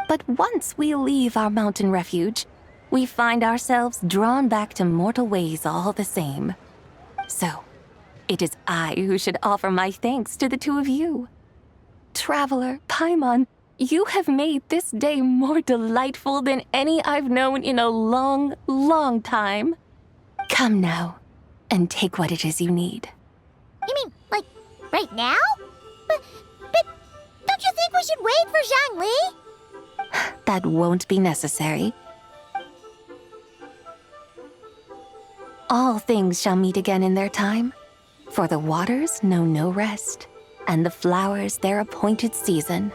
But once we leave our mountain refuge, we find ourselves drawn back to mortal ways all the same. So, it is I who should offer my thanks to the two of you. Traveler, Paimon, you have made this day more delightful than any I've known in a long, long time. Come now, and take what it is you need. You mean, like, right now? But don't you think we should wait for Zhangli? That won't be necessary. All things shall meet again in their time, for the waters know no rest, and the flowers their appointed season.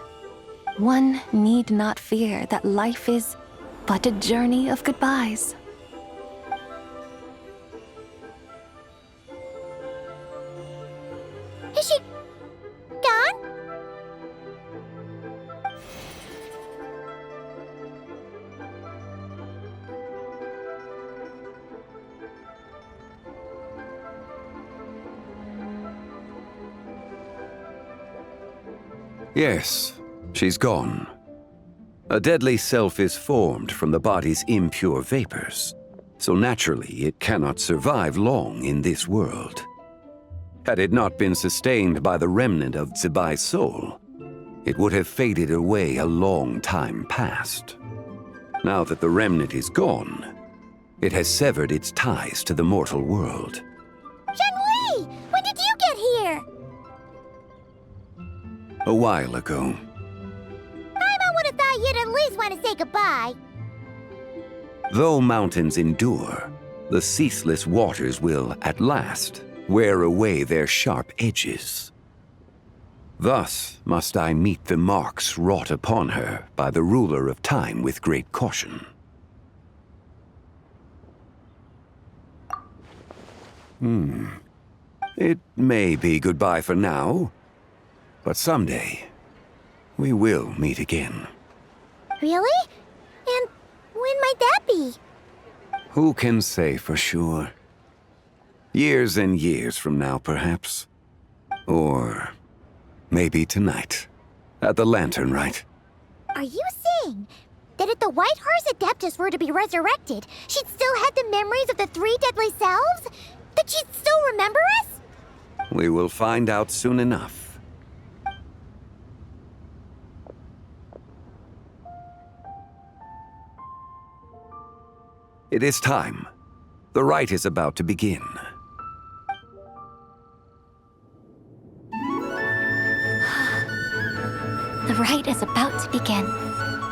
One need not fear that life is but a journey of goodbyes. Is she gone? Yes, she's gone. A deadly self is formed from the body's impure vapors, so naturally it cannot survive long in this world. Had it not been sustained by the remnant of Zibai's soul, it would have faded away a long time past. Now that the remnant is gone, it has severed its ties to the mortal world. Zhangli! When did you get here? A while ago. I would have thought you'd at least want to say goodbye. Though mountains endure, the ceaseless waters will, at last, wear away their sharp edges. Thus must I meet the marks wrought upon her by the ruler of time with great caution. It may be goodbye for now, but someday we will meet again. Really? And when might that be? Who can say for sure? Years and years from now, perhaps. Or maybe tonight, at the Lanternlit. Are you saying that if the Whitehorse Adeptus were to be resurrected, she'd still have the memories of the three deadly selves? That she'd still remember us? We will find out soon enough. It is time. The rite is about to begin. The rite is about to begin.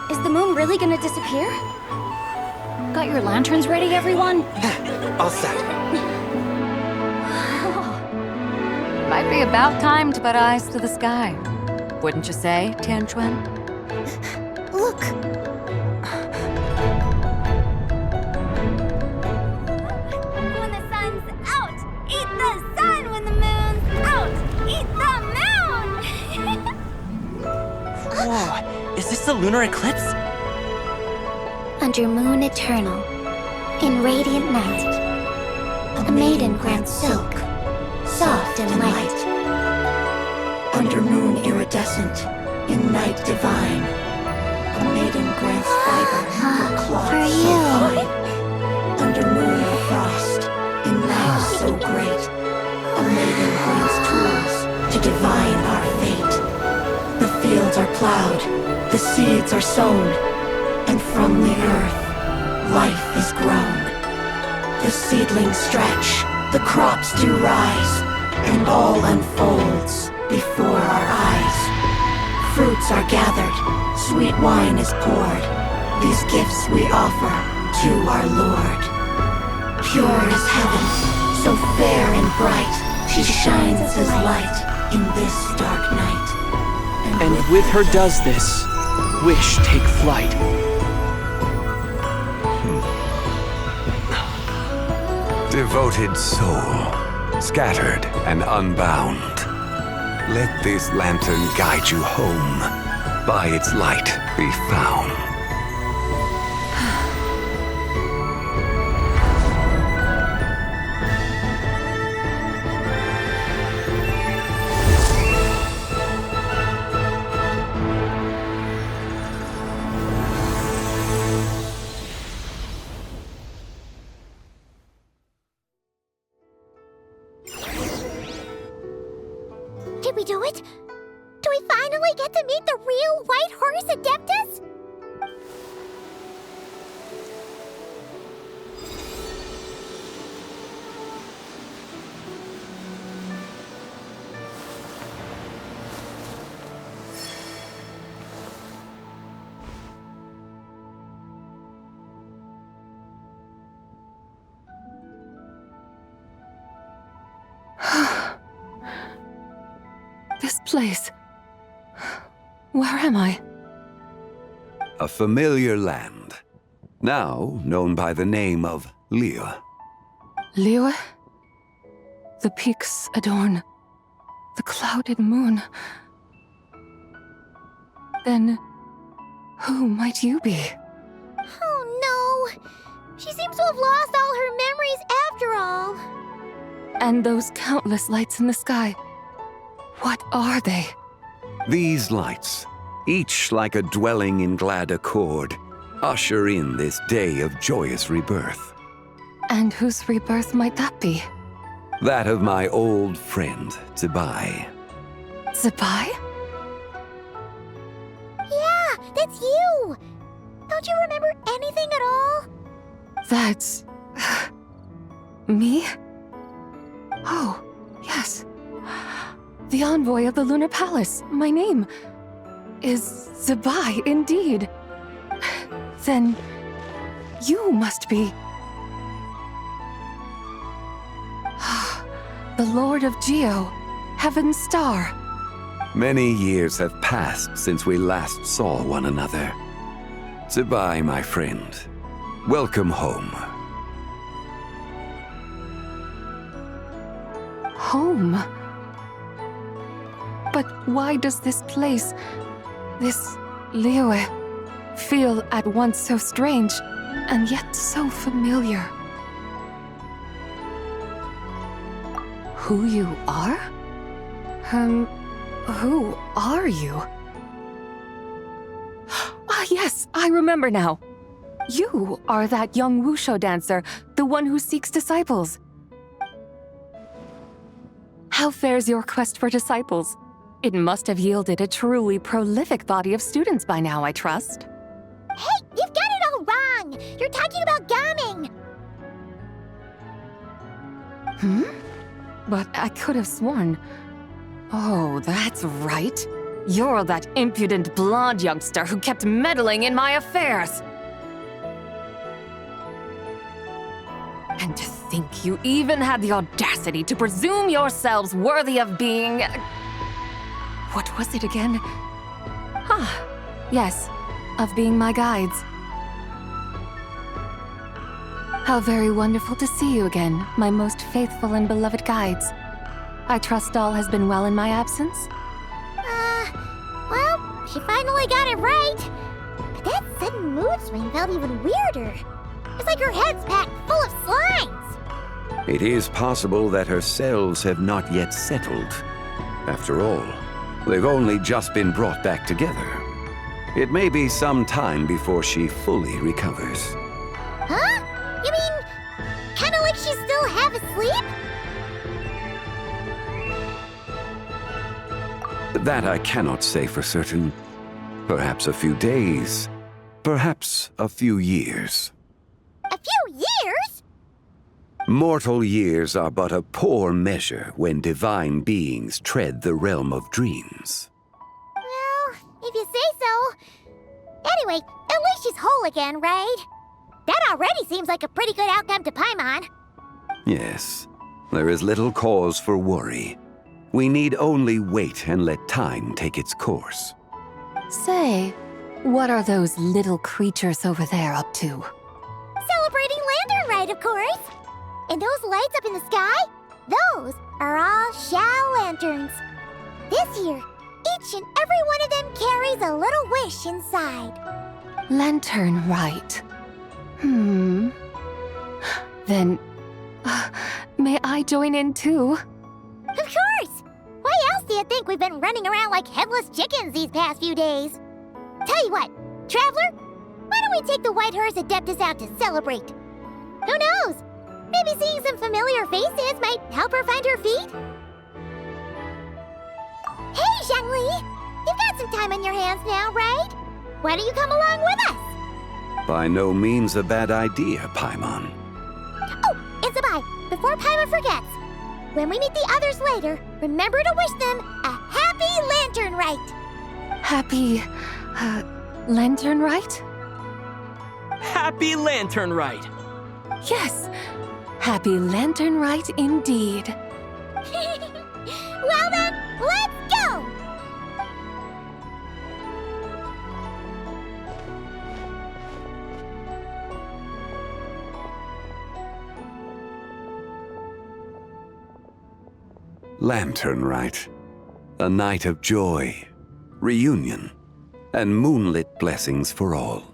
Is the moon really gonna disappear? Got your lanterns ready, everyone? All set. Might be about time to put eyes to the sky. Wouldn't you say, Tianquan? Look! When the sun's out, eat the sun. When the moon's out, eat the moon. Whoa, is this the lunar eclipse? Under moon eternal, in radiant night. A maiden grants silk, soft and light. Under moon iridescent, in night divine. A maiden grants fiber for cloth so fine. Under moon of frost, in night so great. A maiden grants tools to divine our fate. The fields are plowed, the seeds are sown, and from the earth, life is grown. The seedlings stretch, the crops do rise, and all unfolds before our eyes. Fruits are gathered, sweet wine is poured. These gifts we offer to our Lord. Pure is heaven, so fair and bright. She shines as light in this dark night. And with her does this, wish take flight. Devoted soul, scattered and unbound. Let this lantern guide you home, by its light be found. Did we do it? Do we finally get to meet the real White Horse Adeptus? This place. Where am I? A familiar land, now known by the name of Liyue. Liyue? The peaks adorn the clouded moon. Then, who might you be? Oh no! She seems to have lost all her memories after all. And those countless lights in the sky. What are they? These lights, each like a dwelling in glad accord, usher in this day of joyous rebirth. And whose rebirth might that be? That of my old friend, Zibai. Zibai? Yeah, that's you! Don't you remember anything at all? That's... me? Oh, yes. The envoy of the Lunar Palace, my name, is Zibai indeed. Then, you must be... the Lord of Geo, Heaven's Star. Many years have passed since we last saw one another. Zibai, my friend, welcome home. Home? But why does this place, this Liyue, feel at once so strange and yet so familiar? Who you are? Who are you? Ah, yes, I remember now. You are that young Wushu dancer, the one who seeks disciples. How fares your quest for disciples? It must have yielded a truly prolific body of students by now, I trust. Hey, you've got it all wrong! You're talking about gaming! But I could have sworn... Oh, that's right. You're that impudent blonde youngster who kept meddling in my affairs. And to think you even had the audacity to presume yourselves worthy of being... What was it again? Ah, yes, of being my guides. How very wonderful to see you again, my most faithful and beloved guides. I trust all has been well in my absence? Well, she finally got it right. But that sudden mood swing felt even weirder. It's like her head's packed full of slimes. It is possible that her cells have not yet settled. After all, they've only just been brought back together. It may be some time before she fully recovers. Huh? You mean, kinda like she's still half asleep? That I cannot say for certain. Perhaps a few days, perhaps a few years. A few years? Mortal years are but a poor measure when divine beings tread the realm of dreams. Well, if you say so. Anyway, at least she's whole again, right? That already seems like a pretty good outcome to Paimon. Yes, there is little cause for worry. We need only wait and let time take its course. Say, what are those little creatures over there up to? Celebrating Lantern Rite, of course. And those lights up in the sky? Those are all Shao lanterns. This year, each and every one of them carries a little wish inside. Lantern Rite. Then, may I join in too? Of course! Why else do you think we've been running around like headless chickens these past few days? Tell you what, Traveler, why don't we take the White Horse Adeptus out to celebrate? Who knows? Maybe seeing some familiar faces might help her find her feet? Hey, Zhongli! You've got some time on your hands now, right? Why don't you come along with us? By no means a bad idea, Paimon. Oh, and Sabai, before Paimon forgets, when we meet the others later, remember to wish them a happy Lantern Rite! Happy, Lantern Rite? Happy Lantern Rite! Yes, Happy Lantern Rite indeed. Well then, let's go! Lantern Rite. A night of joy, reunion, and moonlit blessings for all.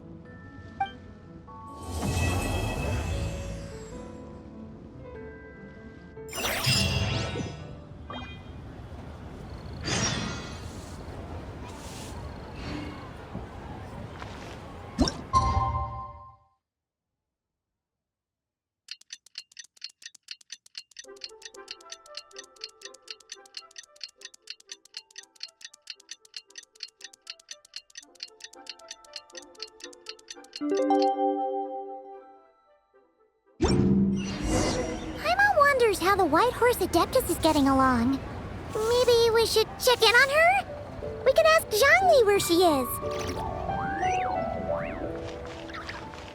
Paimon wonders how the White Horse Adeptus is getting along. Maybe we should check in on her? We can ask Zhongli where she is.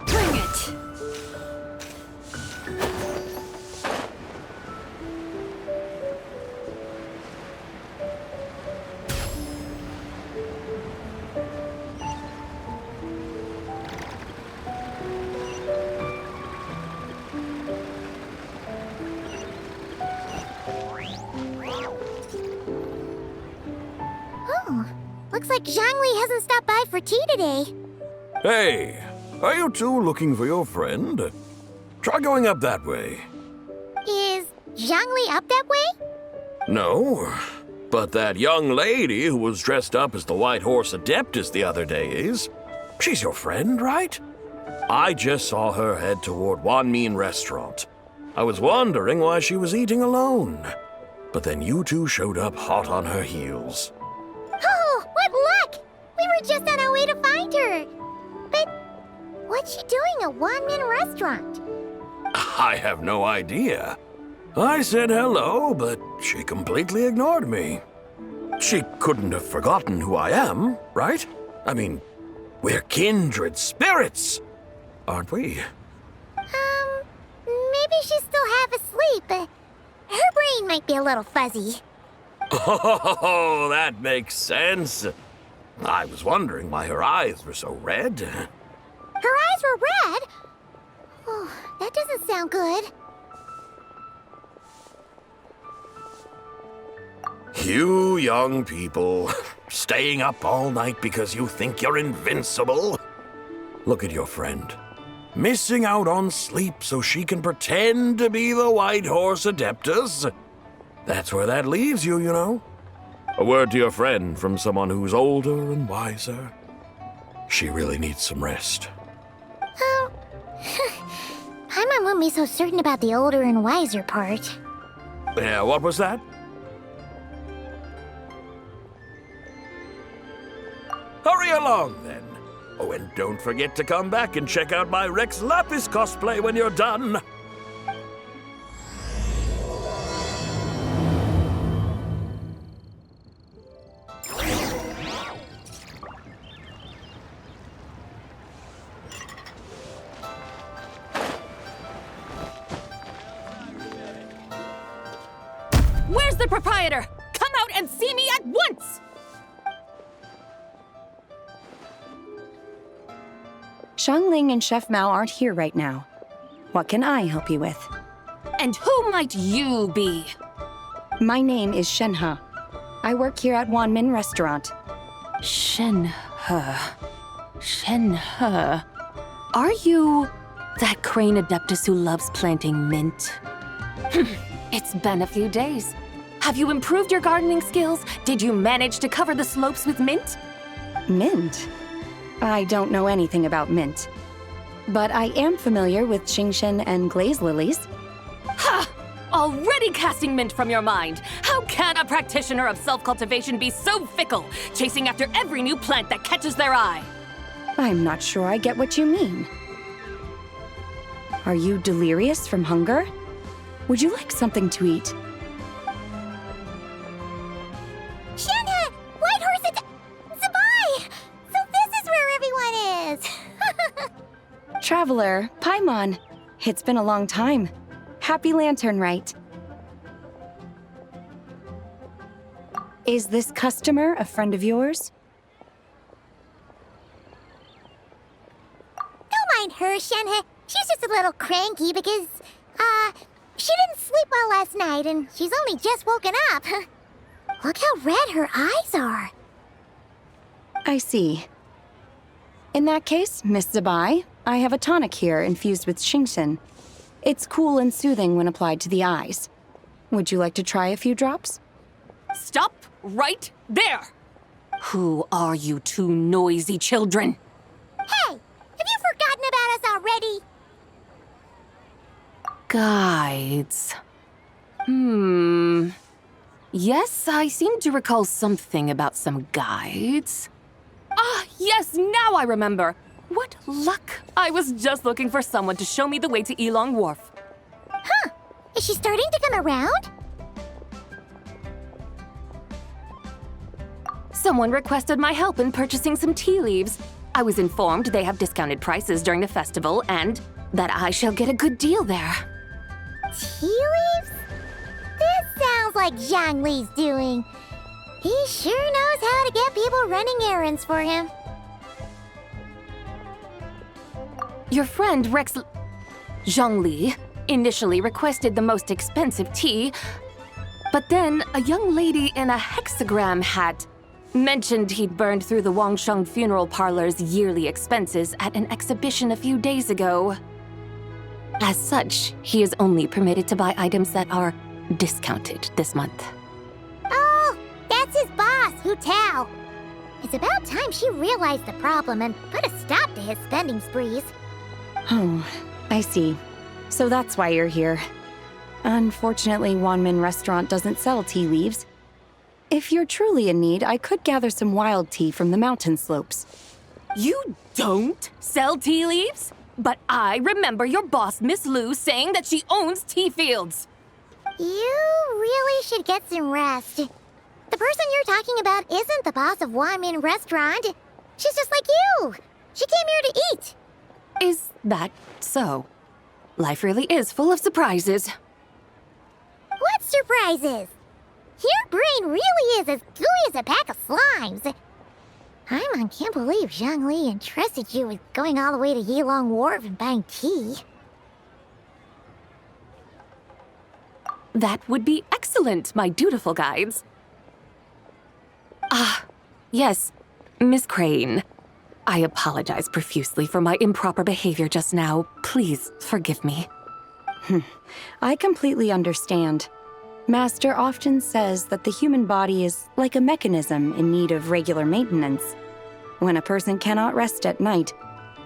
Bring it! Oh, looks like Zhongli hasn't stopped by for tea today. Hey, are you two looking for your friend? Try going up that way. Is Zhongli up that way? No, but that young lady who was dressed up as the White Horse Adeptus the other day is. She's your friend, right? I just saw her head toward Wanmin Restaurant. I was wondering why she was eating alone. But then you two showed up hot on her heels. Oh, what luck! We were just on our way to find her. But what's she doing at Wanmin Restaurant? I have no idea. I said hello, but she completely ignored me. She couldn't have forgotten who I am, right? I mean, we're kindred spirits, aren't we? Maybe she's still half asleep, but her brain might be a little fuzzy. Oh, that makes sense. I was wondering why her eyes were so red. Her eyes were red? Oh, that doesn't sound good. You young people, staying up all night because you think you're invincible. Look at your friend. Missing out on sleep so she can pretend to be the White Horse Adeptus? That's where that leaves you, you know. A word to your friend from someone who's older and wiser. She really needs some rest. Oh. Paimon won't be so certain about the older and wiser part. Yeah, what was that? Hurry along, then. Oh, and don't forget to come back and check out my Rex Lapis cosplay when you're done. Where's the proprietor? Come out and see me at once! Xiangling and Chef Mao aren't here right now. What can I help you with? And who might you be? My name is Shenhe. I work here at Wanmin Restaurant. Shenhe. Shenhe. Are you that crane Adeptus who loves planting mint? It's been a few days. Have you improved your gardening skills? Did you manage to cover the slopes with mint? Mint? I don't know anything about mint. But I am familiar with Qingshen and glaze lilies. Ha! Already casting mint from your mind. How can a practitioner of self-cultivation be so fickle, chasing after every new plant that catches their eye? I'm not sure I get what you mean. Are you delirious from hunger? Would you like something to eat? Shenhe! White Horse Zabai! So this is where everyone is! Traveler, Paimon. It's been a long time. Happy Lanternlit. Is this customer a friend of yours? Don't mind her, Shenhe. She's just a little cranky because, she didn't sleep well last night and she's only just woken up. Look how red her eyes are. I see. In that case, Miss Zabai, I have a tonic here infused with Qingshen. It's cool and soothing when applied to the eyes. Would you like to try a few drops? Stop right there! Who are you two noisy children? Hey! Have you forgotten about us already? Guides. Yes, I seem to recall something about some guides. Ah, yes, now I remember. What luck! I was just looking for someone to show me the way to Elong Wharf. Huh! Is she starting to come around? Someone requested my help in purchasing some tea leaves. I was informed they have discounted prices during the festival and that I shall get a good deal there. Tea leaves? This sounds like Zhang Li's doing. He sure knows how to get people running errands for him. Your friend Rex Zhongli initially requested the most expensive tea, but then a young lady in a hexagram hat mentioned he'd burned through the Wangsheng funeral parlor's yearly expenses at an exhibition a few days ago. As such, he is only permitted to buy items that are discounted this month. Oh, that's his boss, Hu Tao. It's about time she realized the problem and put a stop to his spending sprees. Oh, I see. So that's why you're here. Unfortunately, Wanmin Restaurant doesn't sell tea leaves. If you're truly in need, I could gather some wild tea from the mountain slopes. You don't sell tea leaves? But I remember your boss, Miss Lu, saying that she owns tea fields. You really should get some rest. The person you're talking about isn't the boss of Wanmin Restaurant. She's just like you. She came here to eat. Is that so? Life really is full of surprises. What surprises? Your brain really is as gooey as a pack of slimes. I can't believe Zhang Li entrusted you with going all the way to Yilong Wharf and buying tea. That would be excellent, my dutiful guides. Ah, yes, Miss Crane. I apologize profusely for my improper behavior just now. Please forgive me. I completely understand. Master often says that the human body is like a mechanism in need of regular maintenance. When a person cannot rest at night,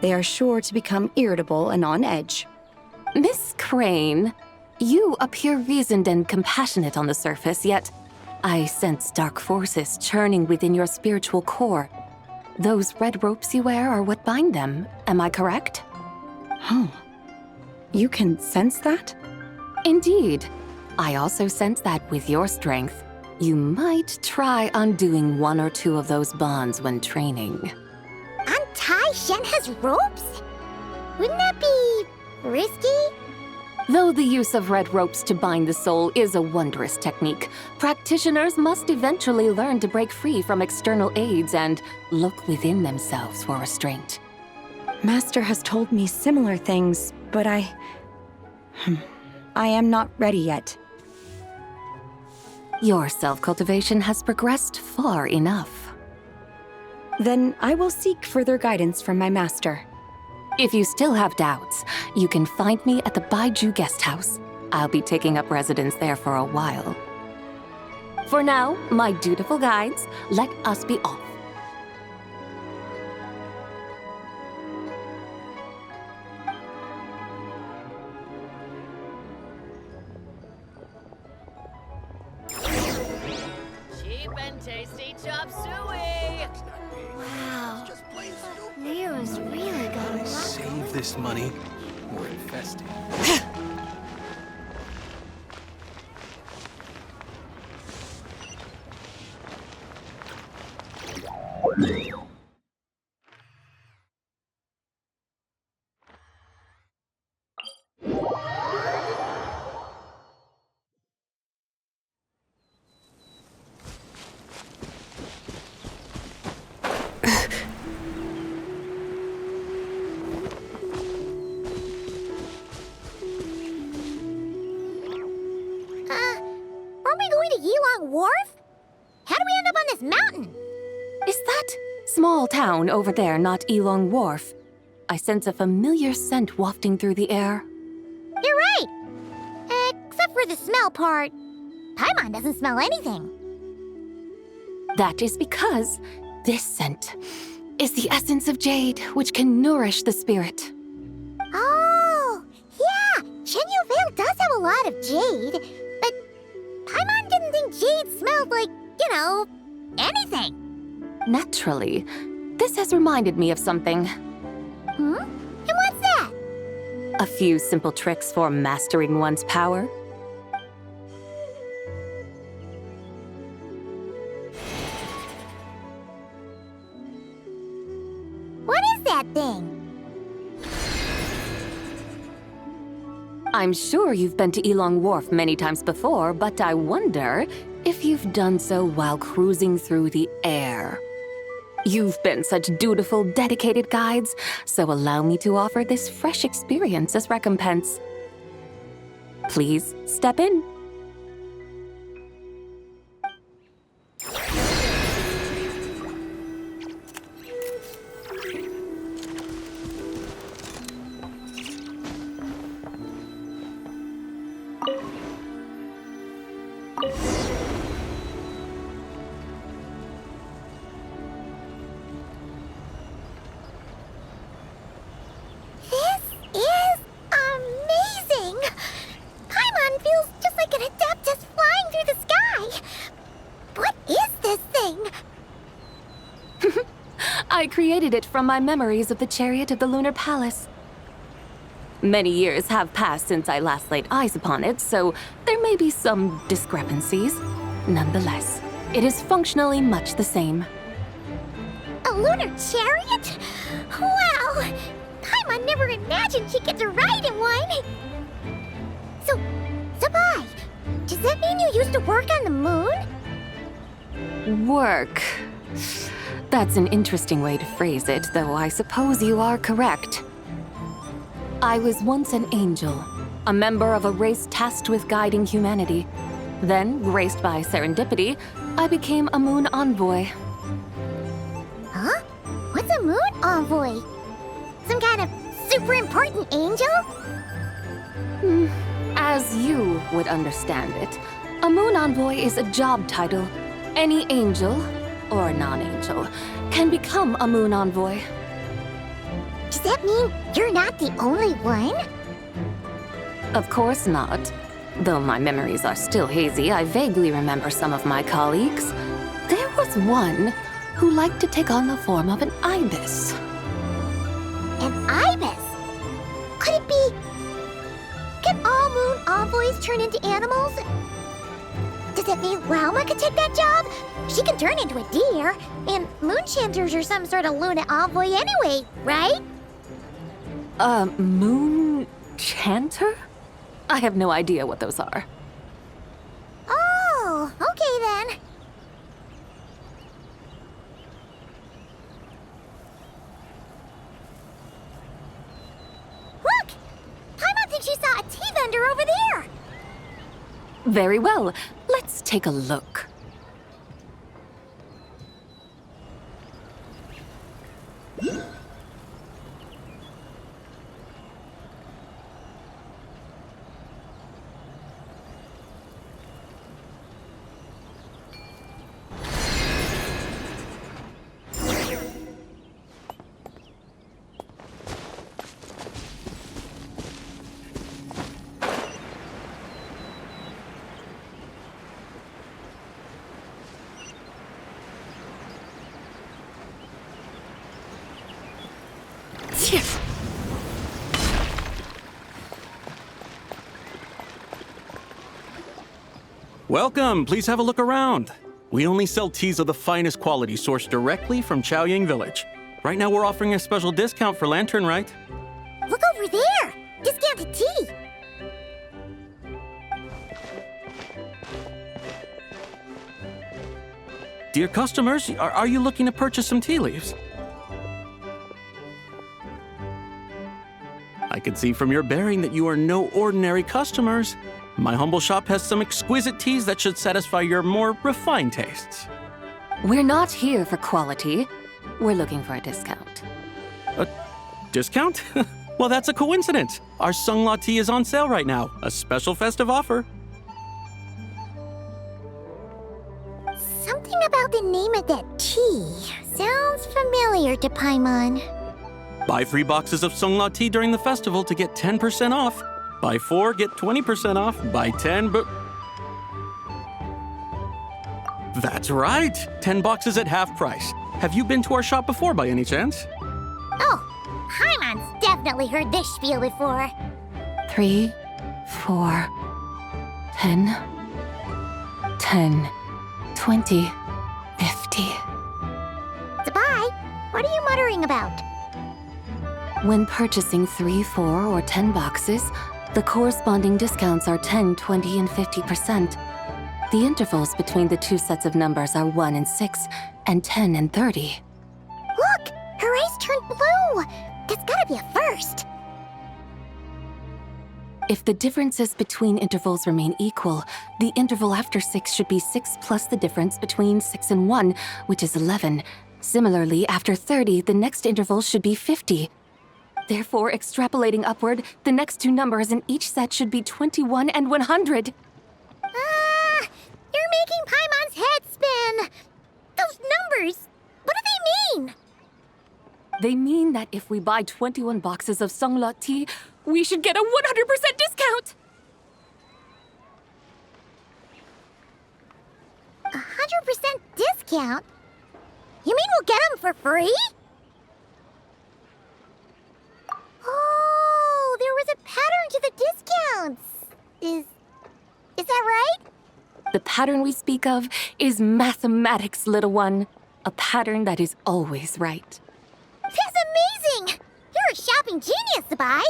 they are sure to become irritable and on edge. Miss Crane, you appear reasoned and compassionate on the surface, yet I sense dark forces churning within your spiritual core. Those red ropes you wear are what bind them, am I correct? Oh, you can sense that? Indeed. I also sense that with your strength, you might try undoing one or two of those bonds when training. Untie Shenhe's ropes? Wouldn't that be risky? Though the use of red ropes to bind the soul is a wondrous technique, practitioners must eventually learn to break free from external aids and look within themselves for restraint. Master has told me similar things, but I am not ready yet. Your self-cultivation has progressed far enough. Then I will seek further guidance from my master. If you still have doubts, you can find me at the Baiju Guest House. I'll be taking up residence there for a while. For now, my dutiful guides, let us be off. Cheap and tasty chop suey! Wow. Leo's really got a lot. Save this money. We're investing. Are we going to Yilong Wharf? How do we end up on this mountain? Is that small town over there not Elong Wharf? I sense a familiar scent wafting through the air. You're right. Except for the smell part. Paimon doesn't smell anything. That is because this scent is the essence of jade, which can nourish the spirit. Oh, yeah. Shenyu Vale does have a lot of jade, but Paimon didn't think jade smelled like, anything. Naturally, this has reminded me of something. Hmm? And what's that? A few simple tricks for mastering one's power. What is that thing? I'm sure you've been to Elong Wharf many times before, but I wonder if you've done so while cruising through the air. You've been such dutiful, dedicated guides, so allow me to offer this fresh experience as recompense. Please step in. I created it from my memories of the chariot of the Lunar Palace. Many years have passed since I last laid eyes upon it, so there may be some discrepancies. Nonetheless, it is functionally much the same. A lunar chariot? Wow! Paimon never imagined she'd get to ride in one! So, Sabai, does that mean you used to work on the moon? Work. That's an interesting way to phrase it, though I suppose you are correct. I was once an angel, a member of a race tasked with guiding humanity. Then, graced by serendipity, I became a moon envoy. Huh? What's a moon? envoy? Some kind of super important angel? As you would understand it, a moon envoy is a job title. Any angel, or non-angel, can become a moon envoy. Does that mean you're not the only one? Of course not. Though my memories are still hazy, I vaguely remember some of my colleagues. There was one who liked to take on the form of an ibis. An ibis? Could it be... Can all moon envoys turn into animals? Does it mean Rauma could take that job? She can turn into a deer, and moon chanters are some sort of lunar envoy anyway, right? Moon chanter? I have no idea what those are. Oh, okay then. Look! Paimon thinks she saw a tea vendor over there! Very well. Let's take a look. Welcome, please have a look around. We only sell teas of the finest quality sourced directly from Chaoying Village. Right now we're offering a special discount for Lanternlit. Look over there! Discounted tea! Dear customers, are you looking to purchase some tea leaves? I can see from your bearing that you are no ordinary customers. My humble shop has some exquisite teas that should satisfy your more refined tastes. We're not here for quality. We're looking for a discount. A discount? Well, that's a coincidence. Our Sungla tea is on sale right now. A special festive offer. Something about the name of that tea sounds familiar to Paimon. Buy 3 boxes of Sungla tea during the festival to get 10% off. Buy 4, get 20% off. Buy 10, but... That's right! 10 boxes at half price. Have you been to our shop before by any chance? Oh, Paimon's definitely heard this spiel before. 3, 4, 10, 10, 20, 50. Zabai, what are you muttering about? When purchasing 3, 4, or 10 boxes, the corresponding discounts are 10, 20, and 50%. The intervals between the two sets of numbers are 1 and 6, and 10 and 30. Look! Her eyes turned blue! That's gotta be a first! If the differences between intervals remain equal, the interval after 6 should be 6 plus the difference between 6 and 1, which is 11. Similarly, after 30, the next interval should be 50. Therefore, extrapolating upward, the next two numbers in each set should be 21 and 100. You're making Paimon's head spin! Those numbers, what do they mean? They mean that if we buy 21 boxes of Sungla tea, we should get a 100% discount! 100% discount? You mean we'll get them for free? Oh, there was a pattern to the discounts. Is that right? The pattern we speak of is mathematics, little one. A pattern that is always right. That's amazing! You're a shopping genius, Zabai.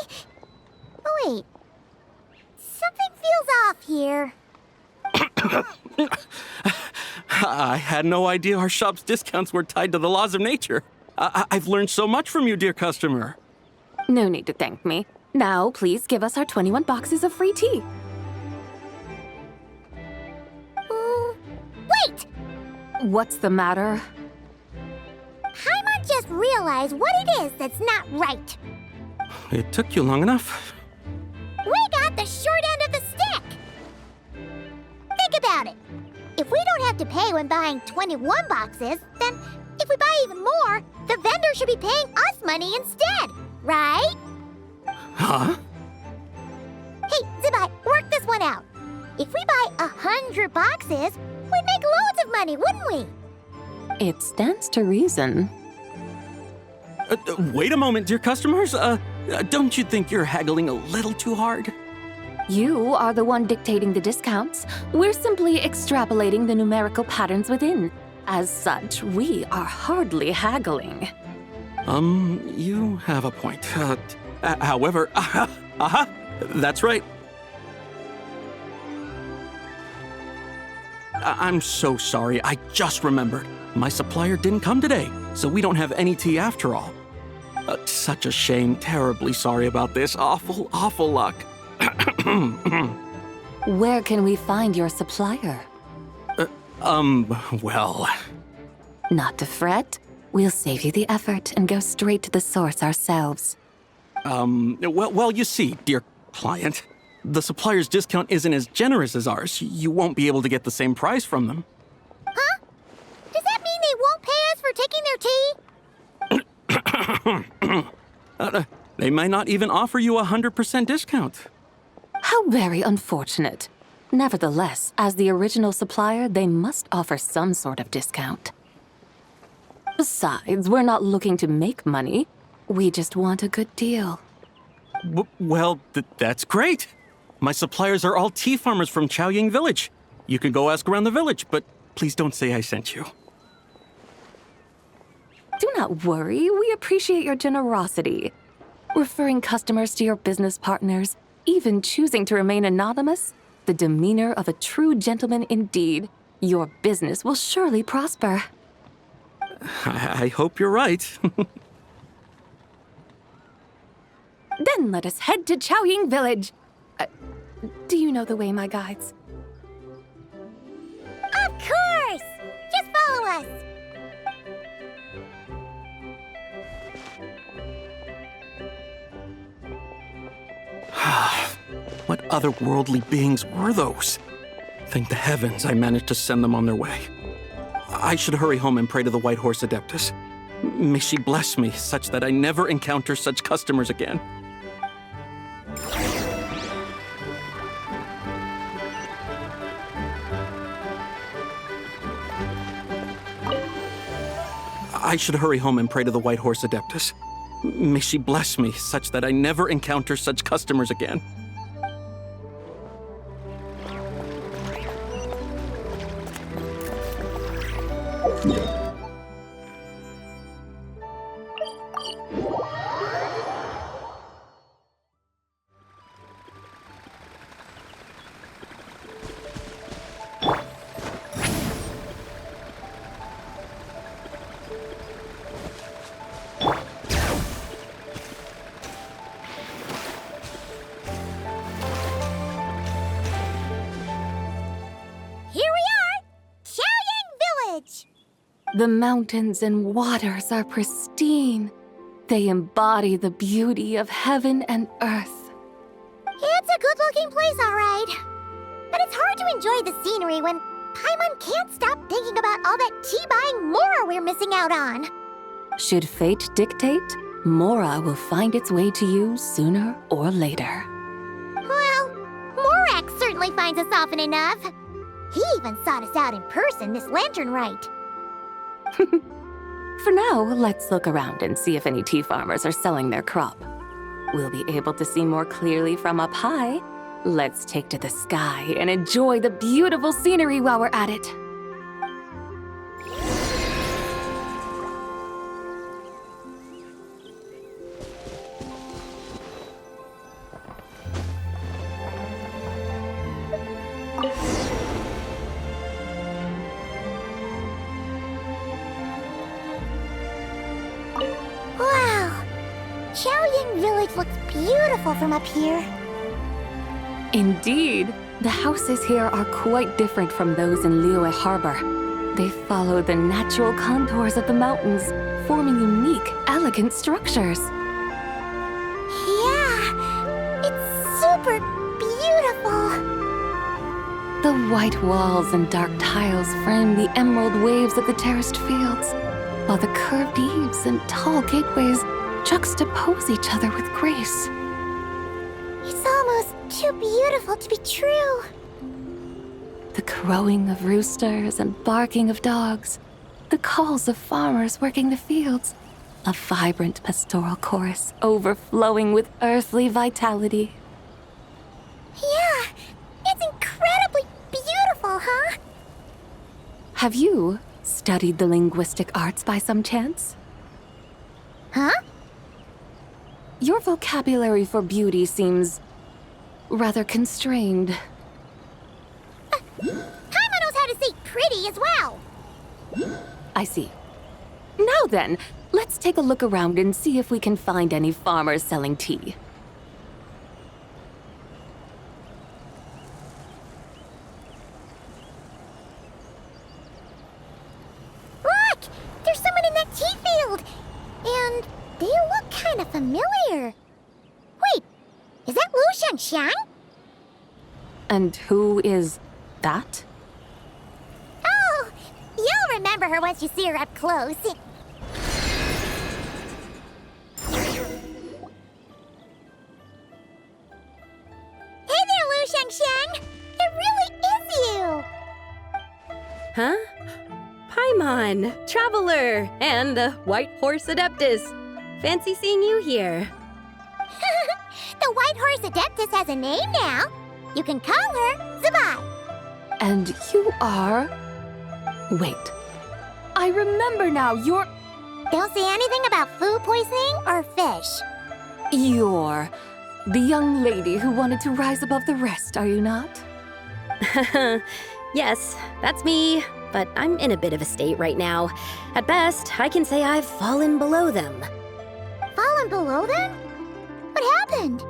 Oh, wait. Something feels off here. I had no idea our shop's discounts were tied to the laws of nature. I've learned so much from you, dear customer. No need to thank me. Now, please give us our 21 boxes of free tea. Wait! What's the matter? Paimon just realize what it is that's not right. It took you long enough. We got the short end of the stick! Think about it. If we don't have to pay when buying 21 boxes, then if we buy even more, the vendor should be paying us money instead, right? Huh? Hey, Zibai, work this one out. If we buy 100 boxes, we'd make loads of money, wouldn't we? It stands to reason. Wait a moment, dear customers. Don't you think you're haggling a little too hard? You are the one dictating the discounts. We're simply extrapolating the numerical patterns within. As such, we are hardly haggling. You have a point. However, that's right. I'm so sorry. I just remembered. My supplier didn't come today, so we don't have any tea after all. Such a shame. Terribly sorry about this. Awful, awful luck. Where can we find your supplier? Well... Not to fret. We'll save you the effort and go straight to the source ourselves. Well, you see, dear client, the supplier's discount isn't as generous as ours. You won't be able to get the same price from them. Huh? Does that mean they won't pay us for taking their tea? They might not even offer you a 100% discount. How very unfortunate. Nevertheless, as the original supplier, they must offer some sort of discount. Besides, we're not looking to make money. We just want a good deal. Well, that's great. My suppliers are all tea farmers from Chaoying Village. You can go ask around the village, but please don't say I sent you. Do not worry, we appreciate your generosity. Referring customers to your business partners, even choosing to remain anonymous, the demeanor of a true gentleman indeed. Your business will surely prosper. I hope you're right. Then let us head to Chaoying Village. Do you know the way, my guides? Of course! Just follow us! What otherworldly beings were those? Thank the heavens I managed to send them on their way. I should hurry home and pray to the White Horse Adeptus. May she bless me such that I never encounter such customers again. I should hurry home and pray to the White Horse Adeptus. May she bless me such that I never encounter such customers again. The mountains and waters are pristine. They embody the beauty of heaven and earth. It's a good-looking place, all right. But it's hard to enjoy the scenery when Paimon can't stop thinking about all that tea-buying Mora we're missing out on. Should fate dictate, Mora will find its way to you sooner or later. Well, Morak certainly finds us often enough. He even sought us out in person this Lanternlit. For now, let's look around and see if any tea farmers are selling their crop. We'll be able to see more clearly from up high. Let's take to the sky and enjoy the beautiful scenery while we're at it. Wow! Chaoying Village looks beautiful from up here. Indeed, the houses here are quite different from those in Liyue Harbor. They follow the natural contours of the mountains, forming unique, elegant structures. Yeah, it's super beautiful. The white walls and dark tiles frame the emerald waves of the terraced fields, while the curved eaves and tall gateways juxtapose each other with grace. It's almost too beautiful to be true. The crowing of roosters and barking of dogs, the calls of farmers working the fields, a vibrant pastoral chorus overflowing with earthly vitality. Yeah, it's incredibly beautiful, huh? Have you studied the linguistic arts by some chance? Huh? Your vocabulary for beauty seems rather constrained. Paimon knows how to say pretty as well. I see. Now then, let's take a look around and see if we can find any farmers selling tea. Look! There's someone in that tea field! And they look kind of familiar. Wait, is that Lu Xiangxiang? And who is that? Oh, you'll remember her once you see her up close. Hey there, Lu Xiangxiang! It really is you! Huh? Paimon, Traveler, and the White Horse Adeptus. Fancy seeing you here. The White Horse Adeptus has a name now. You can call her Zabai. And you are... Wait. I remember now, you're... Don't say anything about food poisoning or fish. You're the young lady who wanted to rise above the rest, are you not? Yes, that's me, but I'm in a bit of a state right now. At best, I can say I've fallen below them. Fallen below them? What happened?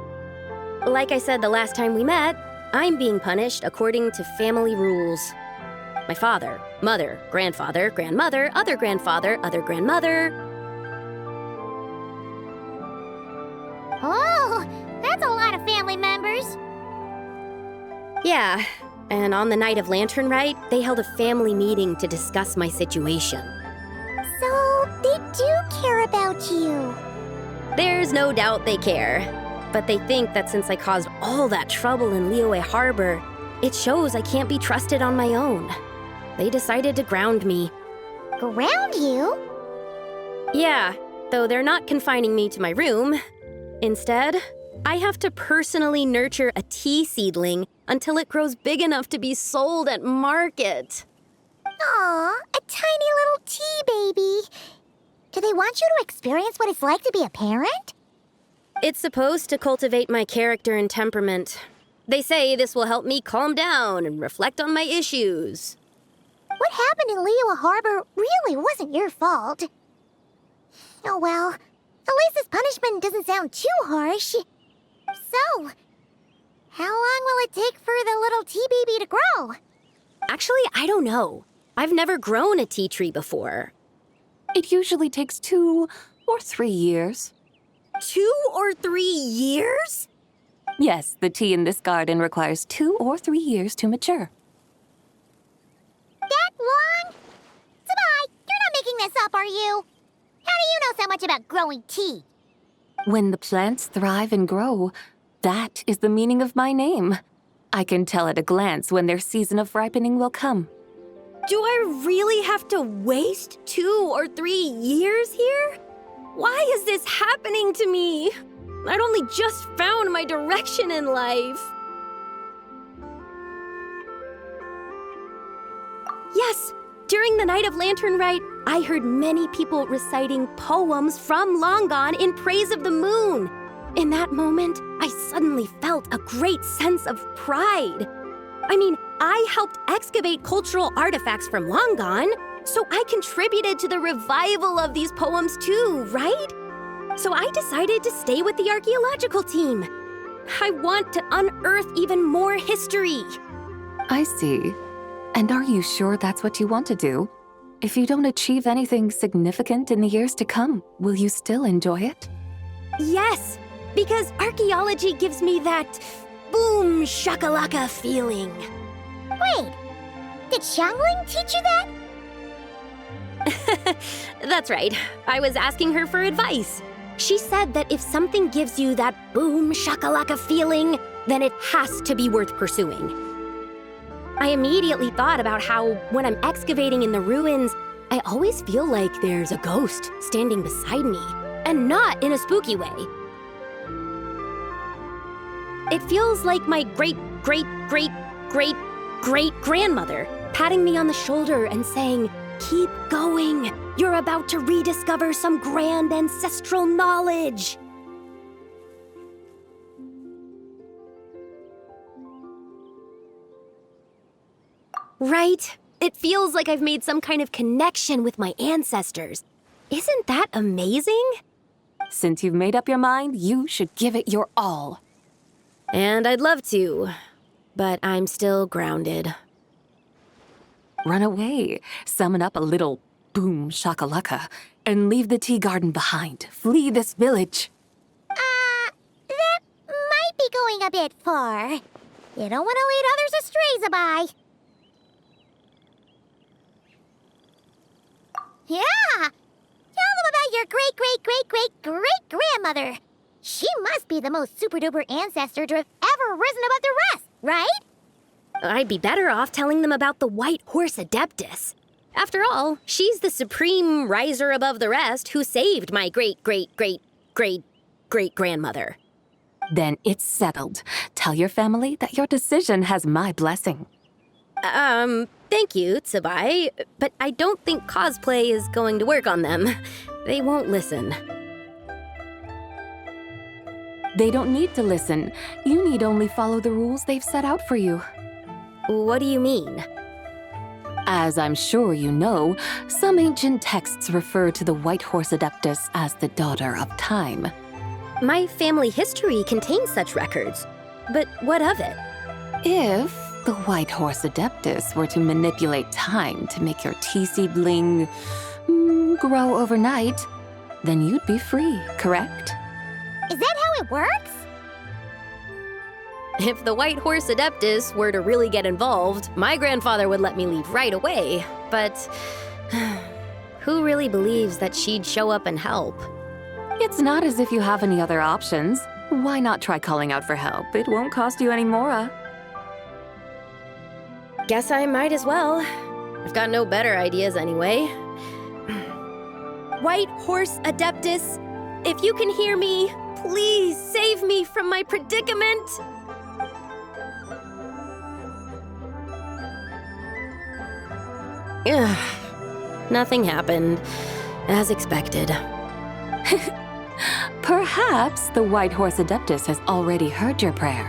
Like I said the last time we met, I'm being punished according to family rules. My father, mother, grandfather, grandmother, other grandfather, other grandmother. Oh, that's a lot of family members. Yeah, and on the night of Lanternlit, they held a family meeting to discuss my situation. So, they do care about you. There's no doubt they care. But they think that since I caused all that trouble in Liyue Harbor, it shows I can't be trusted on my own. They decided to ground me. Ground you? Yeah, though they're not confining me to my room. Instead, I have to personally nurture a tea seedling until it grows big enough to be sold at market. Aw, a tiny little tea baby. Do they want you to experience what it's like to be a parent? It's supposed to cultivate my character and temperament. They say this will help me calm down and reflect on my issues. What happened in Liyue Harbor really wasn't your fault. Oh well, at least this punishment doesn't sound too harsh. So, how long will it take for the little tea baby to grow? Actually, I don't know. I've never grown a tea tree before. It usually takes 2 or 3 years. 2 or 3 years? Yes, the tea in this garden requires 2 or 3 years to mature. That long? Zabai, you're not making this up, are you? How do you know so much about growing tea? When the plants thrive and grow, that is the meaning of my name. I can tell at a glance when their season of ripening will come. Do I really have to waste 2 or 3 years here? Why is this happening to me? I'd only just found my direction in life. Yes, during the night of Lanternlit, I heard many people reciting poems from Long Gone in praise of the moon. In that moment, I suddenly felt a great sense of pride. I mean, I helped excavate cultural artifacts from Long Gone, so I contributed to the revival of these poems too, right? So I decided to stay with the archaeological team. I want to unearth even more history. I see. And are you sure that's what you want to do? If you don't achieve anything significant in the years to come, will you still enjoy it? Yes, because archaeology gives me that boom shakalaka feeling. Wait, did Xiangling teach you that? That's right. I was asking her for advice. She said that if something gives you that boom shakalaka feeling, then it has to be worth pursuing. I immediately thought about how, when I'm excavating in the ruins, I always feel like there's a ghost standing beside me, and not in a spooky way. It feels like my great-great-great-great-great-grandmother patting me on the shoulder and saying, "Keep going. You're about to rediscover some grand ancestral knowledge." Right? It feels like I've made some kind of connection with my ancestors. Isn't that amazing? Since you've made up your mind, you should give it your all. And I'd love to, but I'm still grounded. Run away, summon up a little boom shakalaka, and leave the tea garden behind. Flee this village. That might be going a bit far. You don't want to lead others astray, Zabai. Yeah! Tell them about your great-great-great-great-great-grandmother. She must be the most super-duper ancestor to have ever risen above the rest, right? I'd be better off telling them about the White Horse Adeptus. After all, she's the supreme riser above the rest who saved my great-great-great-great-great-grandmother. Then it's settled. Tell your family that your decision has my blessing. Thank you, Tsubai, but I don't think cosplay is going to work on them. They won't listen. They don't need to listen. You need only follow the rules they've set out for you. What do you mean? As I'm sure you know, some ancient texts refer to the White Horse Adeptus as the Daughter of Time. My family history contains such records, but what of it? If the White Horse Adeptus were to manipulate time to make your tea seedling grow overnight, then you'd be free, correct? Is that how it works? If the White Horse Adeptus were to really get involved, my grandfather would let me leave right away, but who really believes that she'd show up and help? It's not as if you have any other options. Why not try calling out for help? It won't cost you any more. Guess I might as well. I've got no better ideas anyway. White Horse Adeptus, if you can hear me, please save me from my predicament. Ugh. Nothing happened, as expected. Perhaps the White Horse Adeptus has already heard your prayer.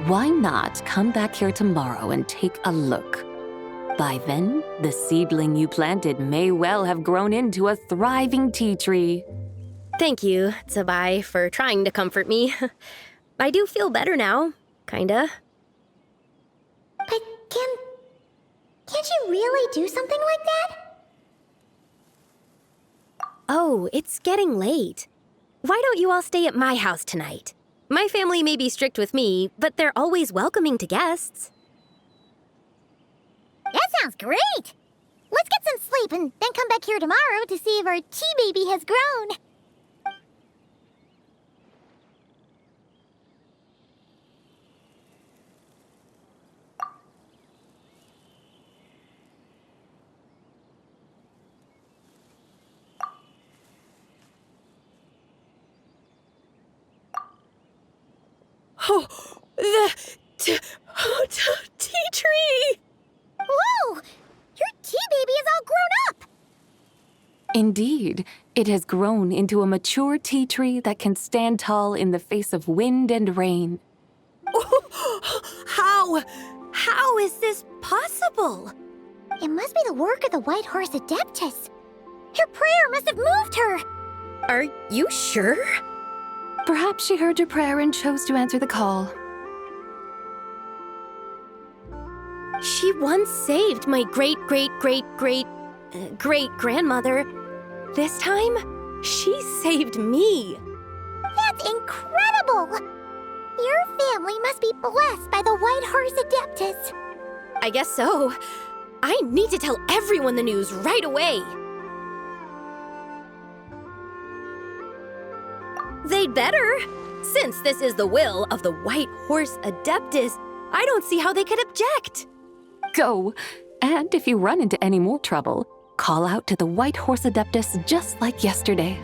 Why not come back here tomorrow and take a look? By then, the seedling you planted may well have grown into a thriving tea tree. Thank you, Tsubai, for trying to comfort me. I do feel better now, kinda. But can't you really do something like that? Oh, it's getting late. Why don't you all stay at my house tonight? My family may be strict with me, but they're always welcoming to guests. That sounds great! Let's get some sleep and then come back here tomorrow to see if our tea baby has grown. Oh, the tea tree! Whoa! Your tea baby is all grown up! Indeed, it has grown into a mature tea tree that can stand tall in the face of wind and rain. How is this possible? It must be the work of the White Horse Adeptus. Your prayer must have moved her. Are you sure? Perhaps she heard your prayer and chose to answer the call. She once saved my great-great-great-great great-grandmother. This time, she saved me. That's incredible! Your family must be blessed by the White Horse Adeptus. I guess so. I need to tell everyone the news right away. They'd better. Since this is the will of the White Horse Adeptus, I don't see how they could object. Go. And if you run into any more trouble, call out to the White Horse Adeptus just like yesterday.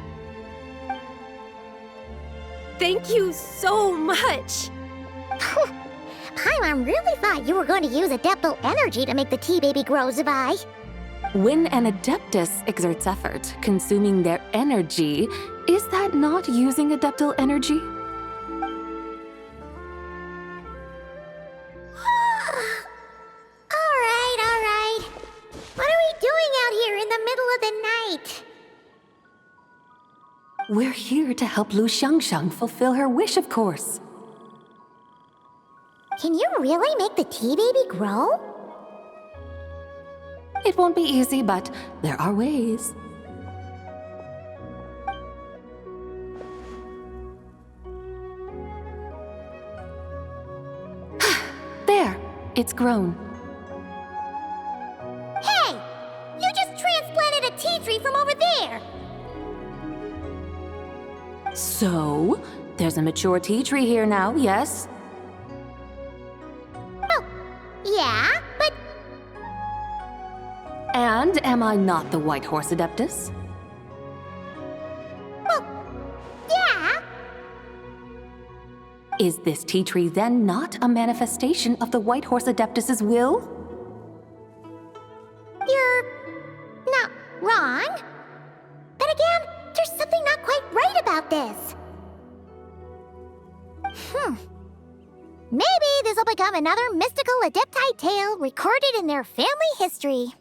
Thank you so much. Paimon really thought you were going to use Adeptal energy to make the tea baby grow, Zabai. When an Adeptus exerts effort, consuming their energy, is that not using Adeptal energy? All right. What are we doing out here in the middle of the night? We're here to help Lu Xiangxiang fulfill her wish, of course. Can you really make the tea baby grow? It won't be easy, but there are ways. There, it's grown. Hey! You just transplanted a tea tree from over there! So, there's a mature tea tree here now, yes? Oh, yeah, but... And am I not the White Horse Adeptus? Well, yeah. Is this tea tree then not a manifestation of the White Horse Adeptus's will? You're not wrong. But again, there's something not quite right about this. Maybe this will become another mystical Adepti tale recorded in their family history.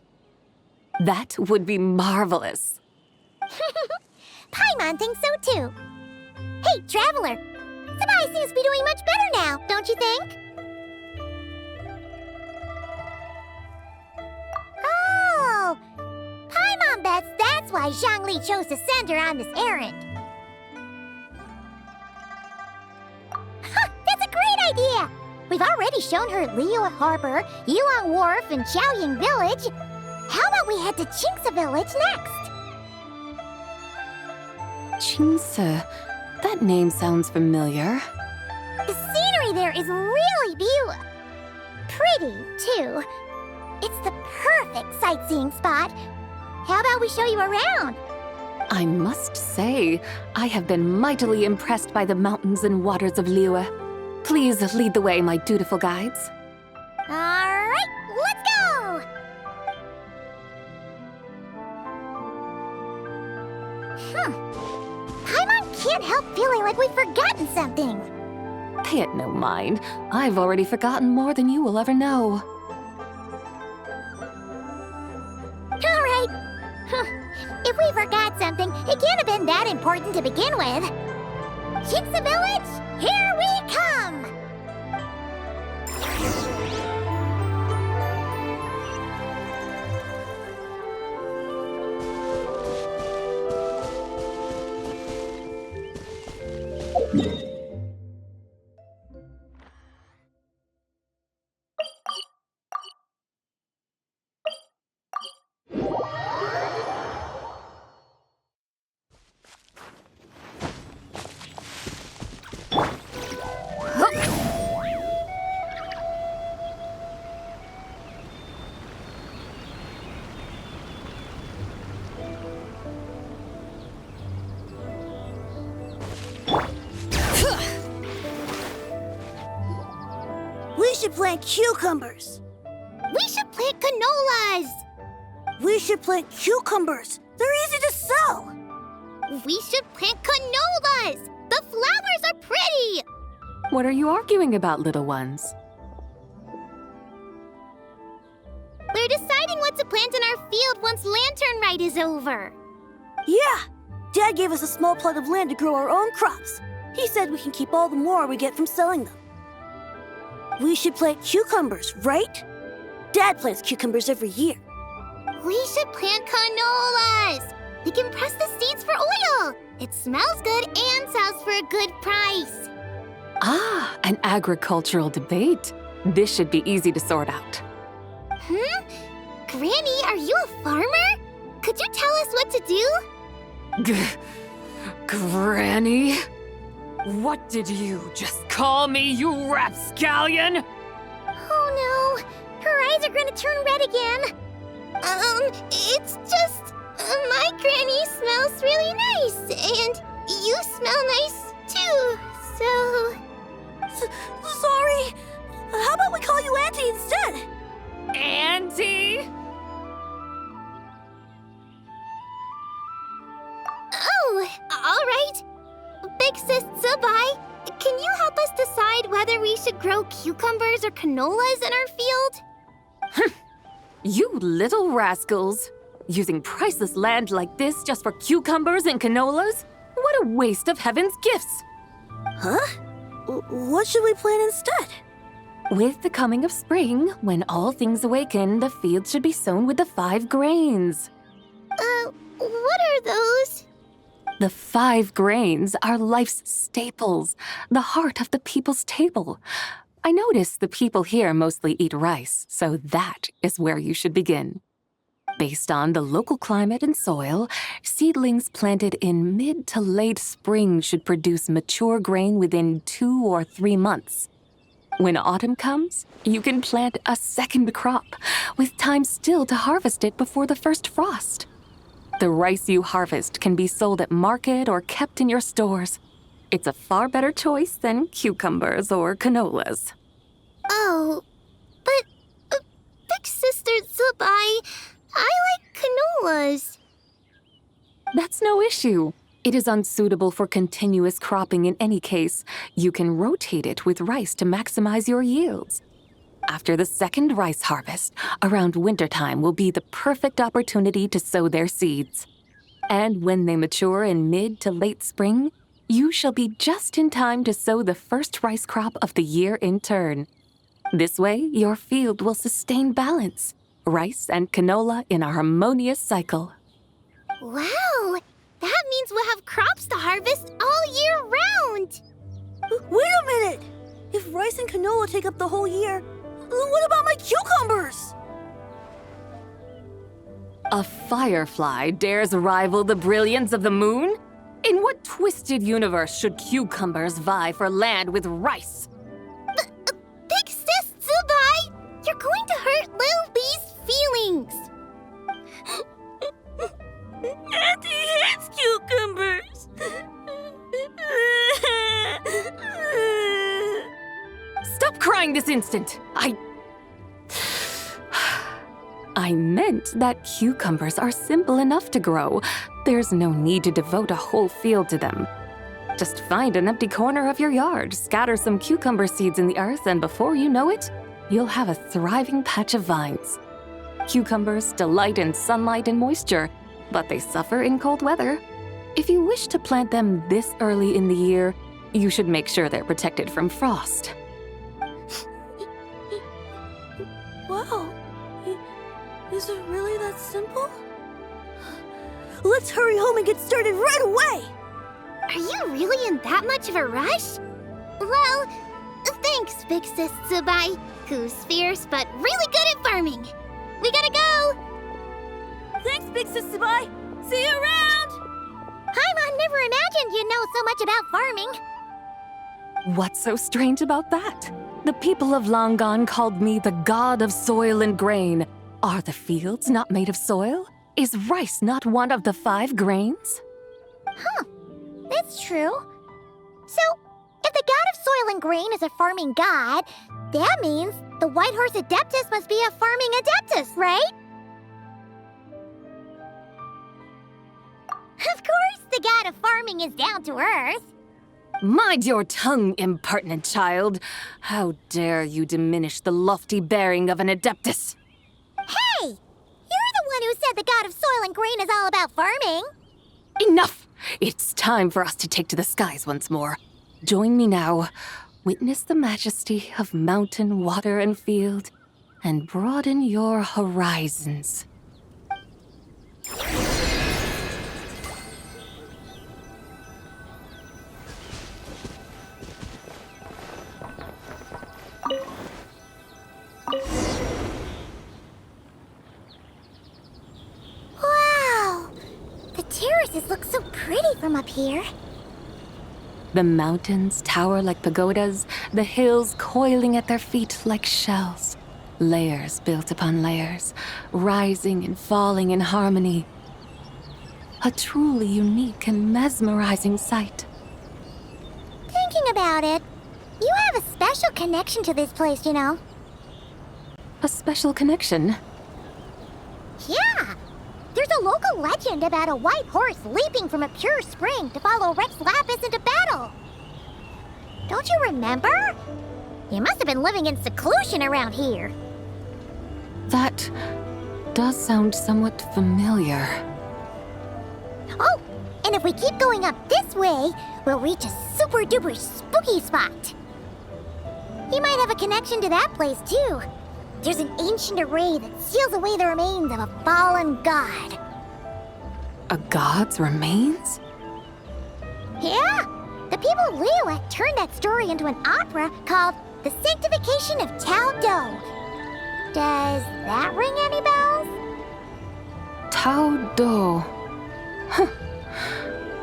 That would be marvelous. Paimon thinks so too. Hey, Traveler! Zabai seems to be doing much better now, don't you think? Oh! Paimon bets that's why Zhongli chose to send her on this errand. That's a great idea! We've already shown her Liyue Harbor, Yulong Wharf, and Xiaoying Village. How about we head to Qingce Village next? Qingce. That name sounds familiar. The scenery there is really beautiful. Pretty, too. It's the perfect sightseeing spot. How about we show you around? I must say, I have been mightily impressed by the mountains and waters of Liyue. Please lead the way, my dutiful guides. All right, let's go! Paimon can't help feeling like we've forgotten something. Pay it no mind. I've already forgotten more than you will ever know. All right. If we forgot something, it can't have been that important to begin with. Qingce Village, here we come! We should plant cucumbers. We should plant canolas. We should plant cucumbers. They're easy to sow. We should plant canolas. The flowers are pretty. What are you arguing about, little ones? We're deciding what to plant in our field once Lanternlit is over. Yeah. Dad gave us a small plot of land to grow our own crops. He said we can keep all the more we get from selling them. We should plant cucumbers, right? Dad plants cucumbers every year. We should plant canolas! We can press the seeds for oil! It smells good and sells for a good price. Ah, an agricultural debate. This should be easy to sort out. Granny, are you a farmer? Could you tell us what to do? Granny? What did you just call me, you rapscallion? Oh no, her eyes are gonna turn red again. It's just, my granny smells really nice, and you smell nice too, so... Sorry! How about we call you Auntie instead? Auntie? Oh, alright. Big Sis Zubai, can you help us decide whether we should grow cucumbers or canolas in our field? You little rascals! Using priceless land like this just for cucumbers and canolas? What a waste of heaven's gifts! Huh? What should we plant instead? With the coming of spring, when all things awaken, the fields should be sown with the 5 grains. What are those? The 5 grains are life's staples, the heart of the people's table. I notice the people here mostly eat rice, so that is where you should begin. Based on the local climate and soil, seedlings planted in mid to late spring should produce mature grain within 2 or 3 months. When autumn comes, you can plant a second crop, with time still to harvest it before the first frost. The rice you harvest can be sold at market or kept in your stores. It's a far better choice than cucumbers or canolas. Oh, but Big Sister Zubai, I like canolas. That's no issue. It is unsuitable for continuous cropping in any case. You can rotate it with rice to maximize your yields. After the second rice harvest, around wintertime will be the perfect opportunity to sow their seeds. And when they mature in mid to late spring, you shall be just in time to sow the first rice crop of the year in turn. This way, your field will sustain balance, rice and canola in a harmonious cycle. Wow, that means we'll have crops to harvest all year round. Wait a minute! If rice and canola take up the whole year, what about my cucumbers? A firefly dares rival the brilliance of the moon? In what twisted universe should cucumbers vie for land with rice? Big Sis Zubai, you're going to hurt Lil Bee's feelings. Auntie hates cucumbers. Stop crying this instant! I meant that cucumbers are simple enough to grow. There's no need to devote a whole field to them. Just find an empty corner of your yard, scatter some cucumber seeds in the earth, and before you know it, you'll have a thriving patch of vines. Cucumbers delight in sunlight and moisture, but they suffer in cold weather. If you wish to plant them this early in the year, you should make sure they're protected from frost. Wow. Is it really that simple? Let's hurry home and get started right away! Are you really in that much of a rush? Well, thanks, Big Sis Zubai, who's fierce but really good at farming. We gotta go! Thanks, Big Sis Zubai! See you around! Paimon never imagined you'd know so much about farming. What's so strange about that? The people of Long Gone called me the god of soil and grain. Are the fields not made of soil? Is rice not one of the 5 grains? Huh, that's true. So, if the god of soil and grain is a farming god, that means the White Horse Adeptus must be a farming Adeptus, right? Of course, the god of farming is down to earth. Mind your tongue, impertinent child. How dare you diminish the lofty bearing of an Adeptus? Hey! You're the one who said the god of soil and grain is all about farming. Enough! It's time for us to take to the skies once more. Join me now. Witness the majesty of mountain, water, and field, and broaden your horizons. places look so pretty from up here. The mountains tower like pagodas, the hills coiling at their feet like shells. Layers built upon layers, rising and falling in harmony. A truly unique and mesmerizing sight. Thinking about it, you have a special connection to this place, you know. A special connection? Yeah! There's a local legend about a white horse leaping from a pure spring to follow Rex Lapis into battle. Don't you remember? You must have been living in seclusion around here. That does sound somewhat familiar. Oh, and if we keep going up this way, we'll reach a super-duper spooky spot. You might have a connection to that place, too. There's an ancient array that seals away the remains of a fallen god. A god's remains? Yeah! The people of Neuvillette turned that story into an opera called The Sanctification of Tao Do. Does that ring any bells? Tao Do. Huh.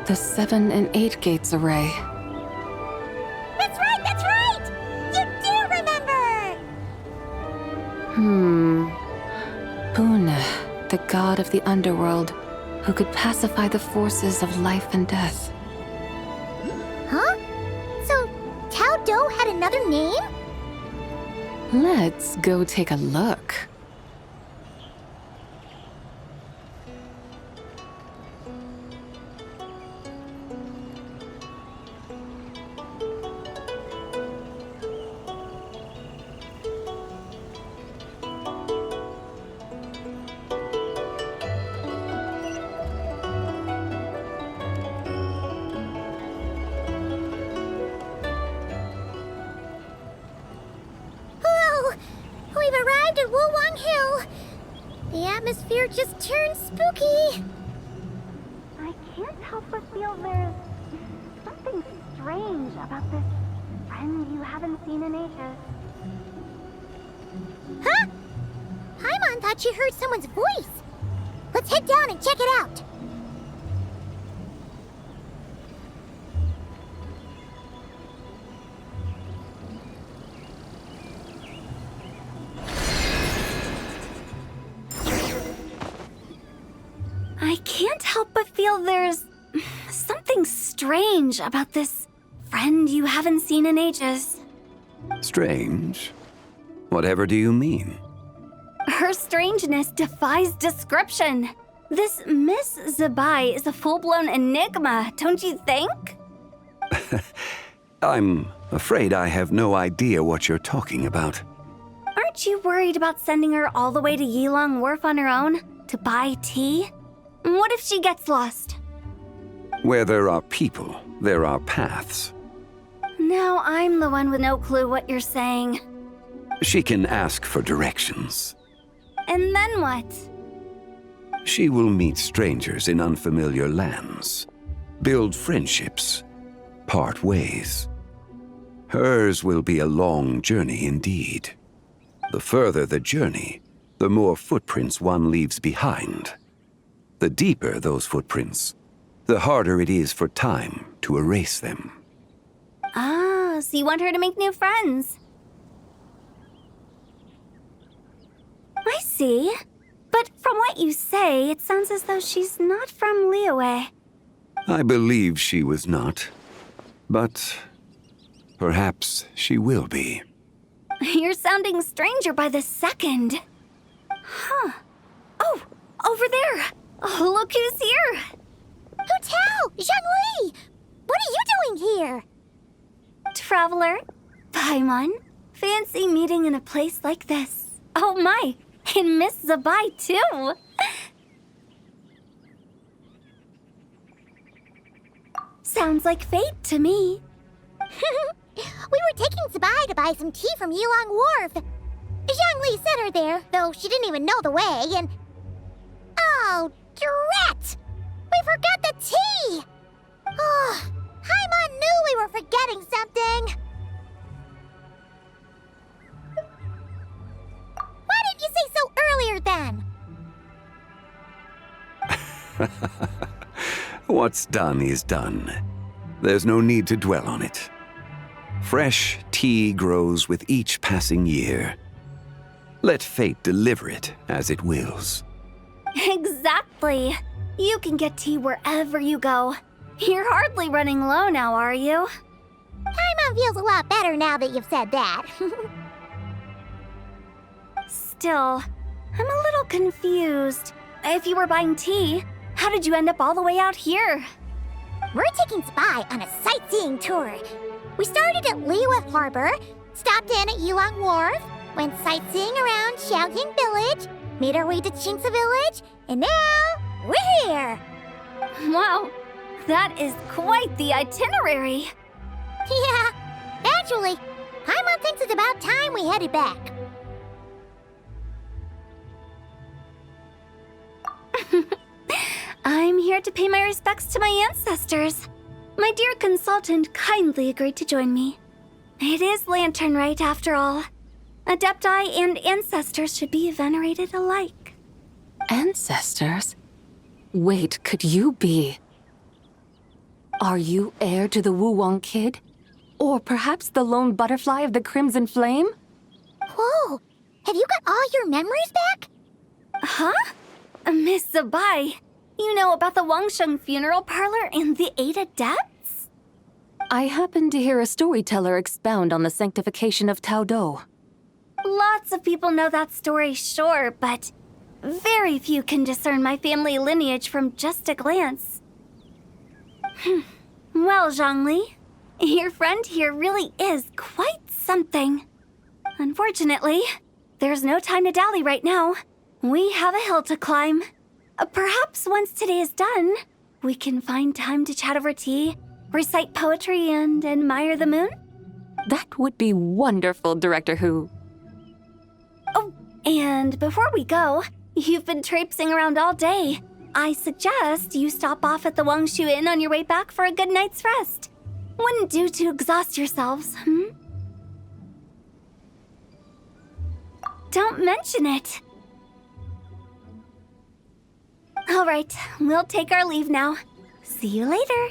The 7 and 8 gates array. That's right, that's right! You do remember! Puna, the god of the underworld, who could pacify the forces of life and death. Huh? So, Tao Do had another name? Let's go take a look. The atmosphere just turned spooky. I can't help but feel there's something strange about this friend you haven't seen in ages. Huh? Paimon thought she heard someone's voice. Let's head down and check it out. I can't help but feel there's something strange about this friend you haven't seen in ages. Strange? Whatever do you mean? Her strangeness defies description. This Miss Zabai is a full-blown enigma, don't you think? I'm afraid I have no idea what you're talking about. Aren't you worried about sending her all the way to Yilong Wharf on her own to buy tea? What if she gets lost? Where there are people, there are paths. Now I'm the one with no clue what you're saying. She can ask for directions. And then what? She will meet strangers in unfamiliar lands, build friendships, part ways. Hers will be a long journey indeed. The further the journey, the more footprints one leaves behind. The deeper those footprints, the harder it is for time to erase them. Ah, so you want her to make new friends? I see. But from what you say, it sounds as though she's not from Liyue. I believe she was not, but perhaps she will be. You're sounding stranger by the second. Huh. Oh, over there. Oh, look who's here! Hu Tao! Zhongli! What are you doing here? Traveler, Paimon, fancy meeting in a place like this. Oh my, and Miss Zabai too! Sounds like fate to me. We were taking Zabai to buy some tea from Yilong Wharf. Zhongli sent her there, though she didn't even know the way, and... Oh, drat! We forgot the tea! Oh, Paimon knew we were forgetting something! Why didn't you say so earlier then? What's done is done. There's no need to dwell on it. Fresh tea grows with each passing year. Let fate deliver it as it wills. Exactly. You can get tea wherever you go. You're hardly running low now, are you? Paimon feels a lot better now that you've said that. Still, I'm a little confused. If you were buying tea, how did you end up all the way out here? We're taking Spy on a sightseeing tour. We started at Liyue Harbor, stopped in at Yulong Wharf, went sightseeing around Xiaoying Village, made our way to Qingce Village, and now we're here. Wow, that is quite the itinerary. Yeah, actually, Paimon thinks it's about time we headed back. I'm here to pay my respects to my ancestors. My dear consultant kindly agreed to join me. It is Lanternlit after all. Adepti and ancestors should be venerated alike. Ancestors? Wait, could you be? Are you heir to the Wu-Wong kid? Or perhaps the lone butterfly of the Crimson Flame? Whoa, have you got all your memories back? Huh? Miss Zabai, you know about the Wangsheng funeral parlor and the 8 adepts? I happened to hear a storyteller expound on the sanctification of Tao Do. Lots of people know that story, sure, but very few can discern my family lineage from just a glance. Well, Zhongli, your friend here really is quite something. Unfortunately, there's no time to dally right now. We have a hill to climb. Perhaps once today is done, we can find time to chat over tea, recite poetry, and admire the moon? That would be wonderful, Director Hu. Oh, and before we go, you've been traipsing around all day. I suggest you stop off at the Wangshu Inn on your way back for a good night's rest. Wouldn't do to exhaust yourselves, Don't mention it. All right, we'll take our leave now. See you later.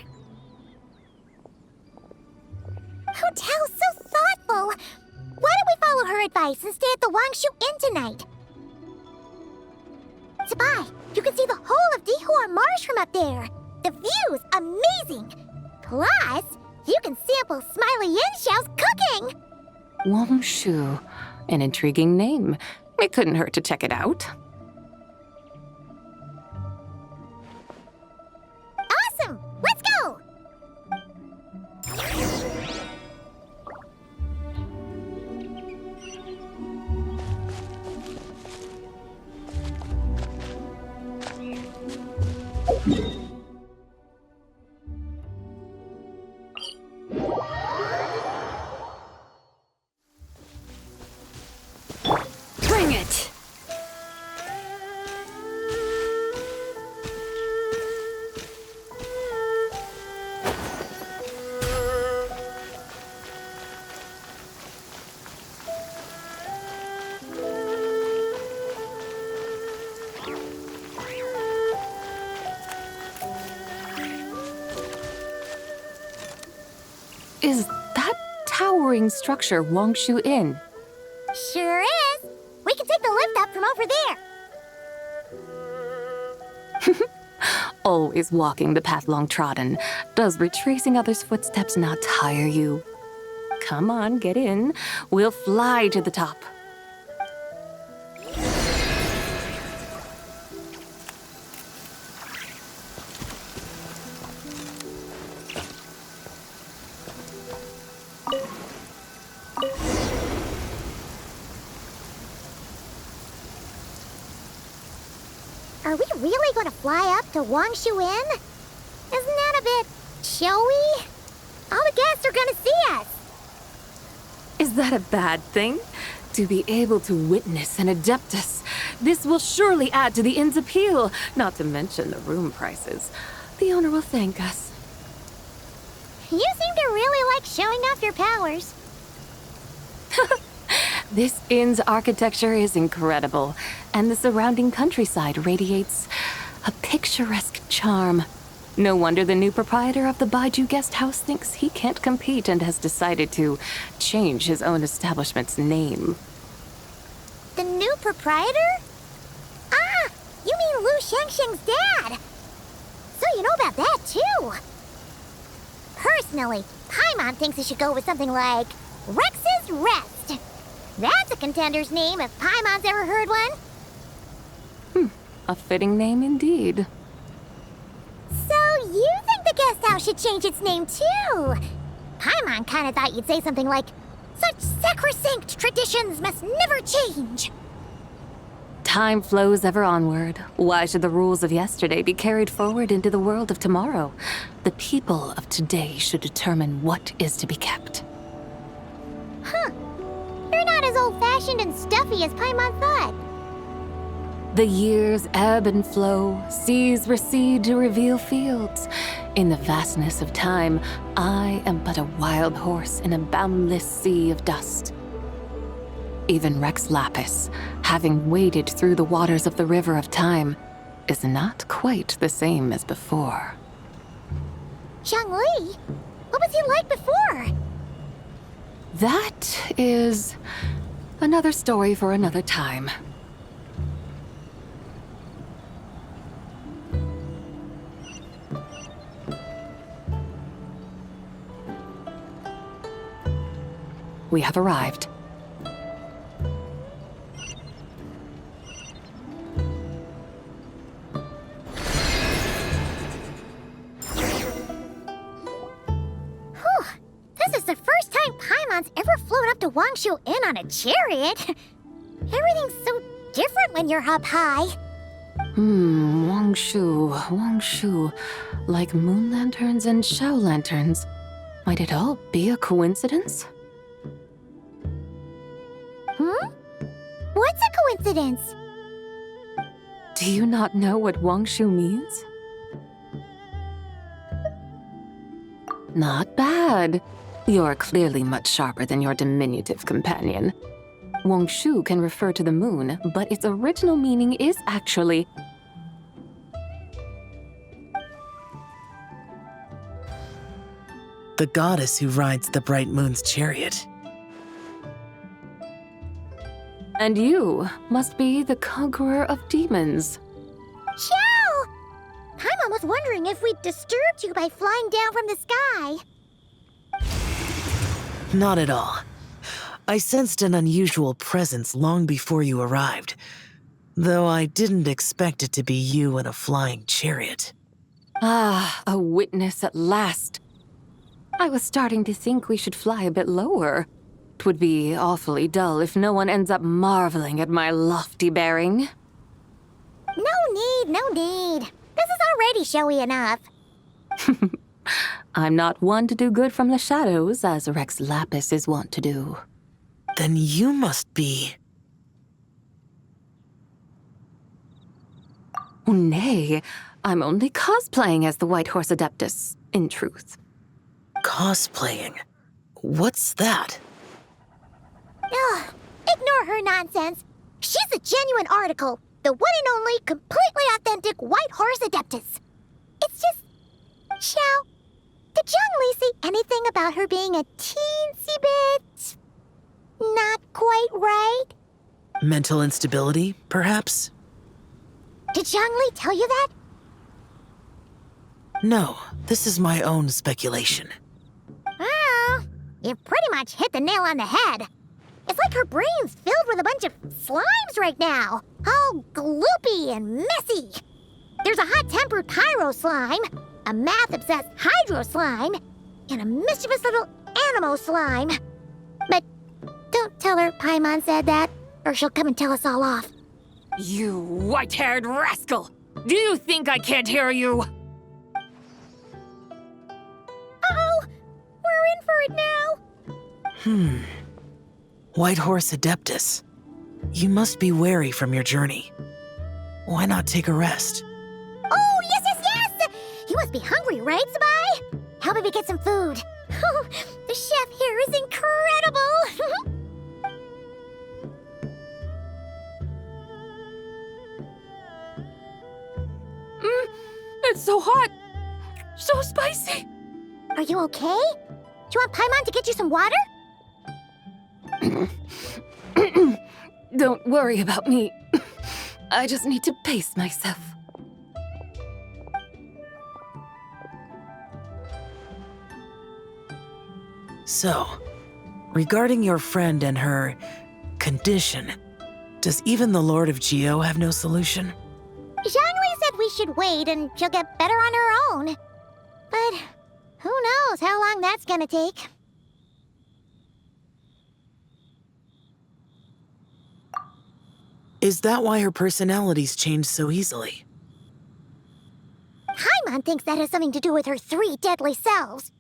Hotel's so thoughtful. Why don't we follow her advice and stay at the Wangshu Inn tonight? Zabai, you can see the whole of Dihua Marsh from up there. The view's amazing. Plus, you can sample Smiley Yin-Xiao's cooking. Wangshu, an intriguing name. It couldn't hurt to check it out. Awesome! Let's go! Bring it! Is that towering structure Wangshu Inn? Sure is. We can take the lift up from over there. Always walking the path long trodden. Does retracing others' footsteps not tire you? Come on, get in. We'll fly to the top. Are we really going to fly up to Wangshu Inn? Isn't that a bit showy? All the guests are going to see us. Is that a bad thing? To be able to witness an Adeptus. This will surely add to the inn's appeal, not to mention the room prices. The owner will thank us. You seem to really like showing off your powers. This inn's architecture is incredible, and the surrounding countryside radiates a picturesque charm. No wonder the new proprietor of the Baiju guest house thinks he can't compete and has decided to change his own establishment's name. The new proprietor? Ah, you mean Lu Shengsheng's dad. So you know about that, too. Personally, Paimon thinks it should go with something like Rex's Rest. That's a contender's name if Paimon's ever heard one. A fitting name indeed. So you think the guest house should change its name, too? Paimon kinda thought you'd say something like, such sacrosanct traditions must never change. Time flows ever onward. Why should the rules of yesterday be carried forward into the world of tomorrow? The people of today should determine what is to be kept. Huh. You're not as old-fashioned and stuffy as Paimon thought. The years ebb and flow, seas recede to reveal fields. In the vastness of time, I am but a wild horse in a boundless sea of dust. Even Rex Lapis, having waded through the waters of the river of time, is not quite the same as before. Zhongli? What was he like before? That is another story for another time. We have arrived. This is the first time Paimon's ever flown up to Wangshu Inn on a chariot. Everything's so different when you're up high. Wangshu. Like moon lanterns and Shao lanterns. Might it all be a coincidence? What's a coincidence? Do you not know what Wangshu means? Not bad. You're clearly much sharper than your diminutive companion. Wangshu can refer to the moon, but its original meaning is actually... the goddess who rides the bright moon's chariot. And you must be the conqueror of demons. Xiao! Paimon was wondering if we'd disturbed you by flying down from the sky. Not at all. I sensed an unusual presence long before you arrived, though I didn't expect it to be you in a flying chariot. Ah, a witness at last. I was starting to think we should fly a bit lower. It would be awfully dull if no one ends up marveling at my lofty bearing. No need. This is already showy enough. I'm not one to do good from the shadows, as Rex Lapis is wont to do. Then you must be... Nay, I'm only cosplaying as the White Horse Adeptus, in truth. Cosplaying? What's that? Ugh, ignore her nonsense. She's a genuine article. The one and only, completely authentic White Horse Adeptus. It's just... Xiao, did Zhongli say anything about her being a teensy bit... not quite right? Mental instability, perhaps? Did Zhongli tell you that? No, this is my own speculation. Oh, you've pretty much hit the nail on the head. It's like her brain's filled with a bunch of slimes right now. All gloopy and messy. There's a hot-tempered pyro slime, a math-obsessed hydro slime, and a mischievous little animo slime. But don't tell her Paimon said that, or she'll come and tell us all off. You white-haired rascal! Do you think I can't hear you? Uh-oh! We're in for it now! White Horse Adeptus. You must be weary from your journey. Why not take a rest? Oh, yes! You must be hungry, right, Sabai? How about we get some food? Oh, the chef here is incredible! It's so hot! so spicy! Are you okay? Do you want Paimon to get you some water? Don't worry about me. I just need to pace myself. So, regarding your friend and her condition, does even the Lord of Geo have no solution? Zhongli said we should wait and she'll get better on her own. But who knows how long that's gonna take. Is that why her personalities change so easily? Paimon thinks that has something to do with her 3 deadly selves.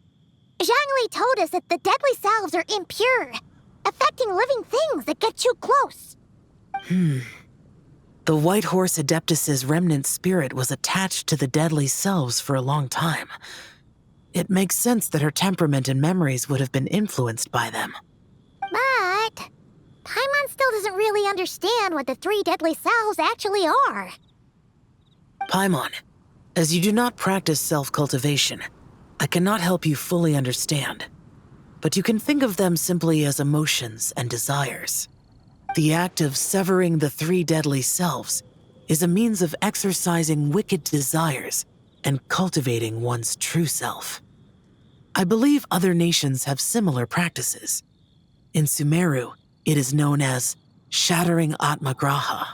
Zhongli told us that the deadly selves are impure, affecting living things that get too close. The White Horse Adeptus' remnant spirit was attached to the deadly selves for a long time. It makes sense that her temperament and memories would have been influenced by them. But Paimon still doesn't really understand what the 3 deadly selves actually are. Paimon, as you do not practice self-cultivation, I cannot help you fully understand. But you can think of them simply as emotions and desires. The act of severing the 3 deadly selves is a means of exercising wicked desires and cultivating one's true self. I believe other nations have similar practices. In Sumeru, it is known as shattering Atmagraha.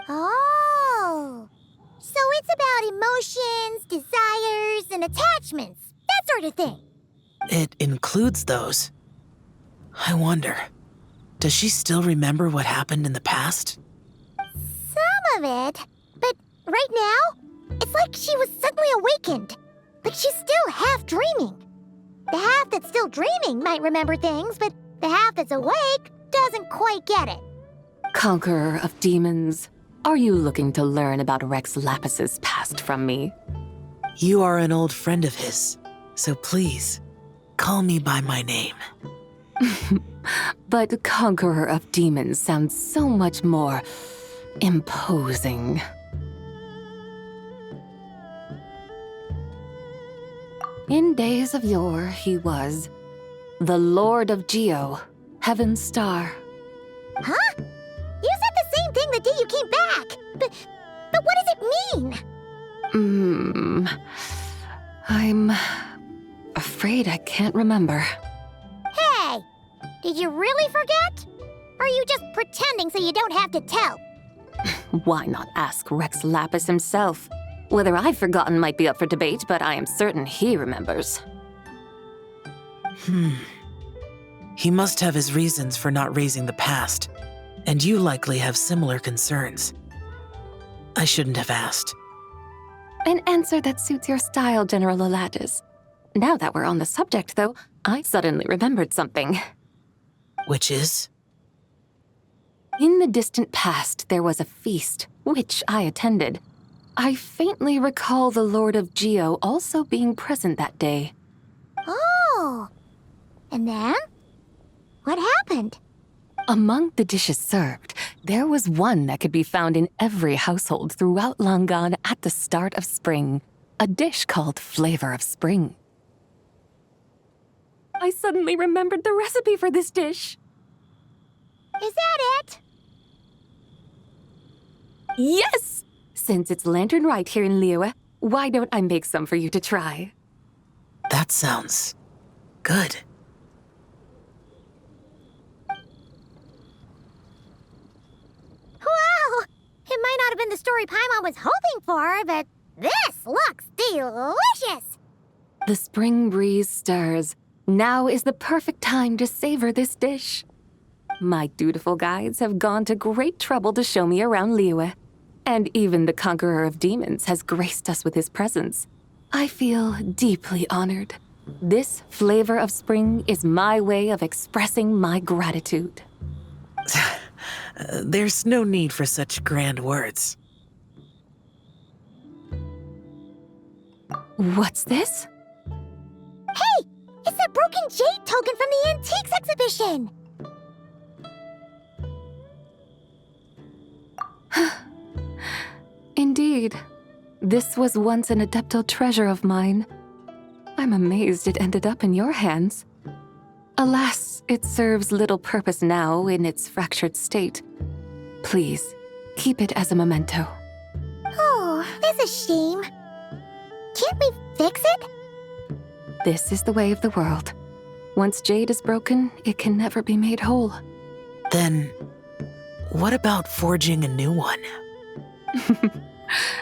Oh, so it's about emotions, desires, and attachments, that sort of thing. It includes those. I wonder, does she still remember what happened in the past? Some of it, but right now, it's like she was suddenly awakened. Like she's still half dreaming. The half that's still dreaming might remember things, but the half that's awake doesn't quite get it. Conqueror of demons, are you looking to learn about Rex Lapis's past from me? You are an old friend of his, so please, call me by my name. But Conqueror of Demons sounds so much more imposing. In days of yore, he was the Lord of Geo, Heaven's Star. Huh? You said the same thing the day you came back. But what does it mean? I'm afraid I can't remember. Hey, did you really forget? Or are you just pretending so you don't have to tell? Why not ask Rex Lapis himself? Whether I've forgotten might be up for debate, but I am certain he remembers. He must have his reasons for not raising the past, and you likely have similar concerns. I shouldn't have asked. An answer that suits your style, General Olatis. Now that we're on the subject, though, I suddenly remembered something. Which is? In the distant past, there was a feast, which I attended. I faintly recall the Lord of Geo also being present that day. Oh, and then? What happened? Among the dishes served, there was one that could be found in every household throughout Langan at the start of spring, a dish called Flavor of Spring. I suddenly remembered the recipe for this dish. Is that it? Yes! Since it's Lanternlit here in Liyue, why don't I make some for you to try? That sounds good. Wow! It might not have been the story Paimon was hoping for, but this looks delicious! The spring breeze stirs. Now is the perfect time to savor this dish. My dutiful guides have gone to great trouble to show me around Liyue, and even the Conqueror of Demons has graced us with his presence. I feel deeply honored. This Flavor of Spring is my way of expressing my gratitude. There's no need for such grand words. What's this? Hey! It's that broken jade token from the Antiques exhibition! Indeed. This was once an Adeptal treasure of mine. I'm amazed it ended up in your hands. Alas, it serves little purpose now in its fractured state. Please, keep it as a memento. Oh, that's a shame. Can't we fix it? This is the way of the world. Once jade is broken, it can never be made whole. Then, what about forging a new one?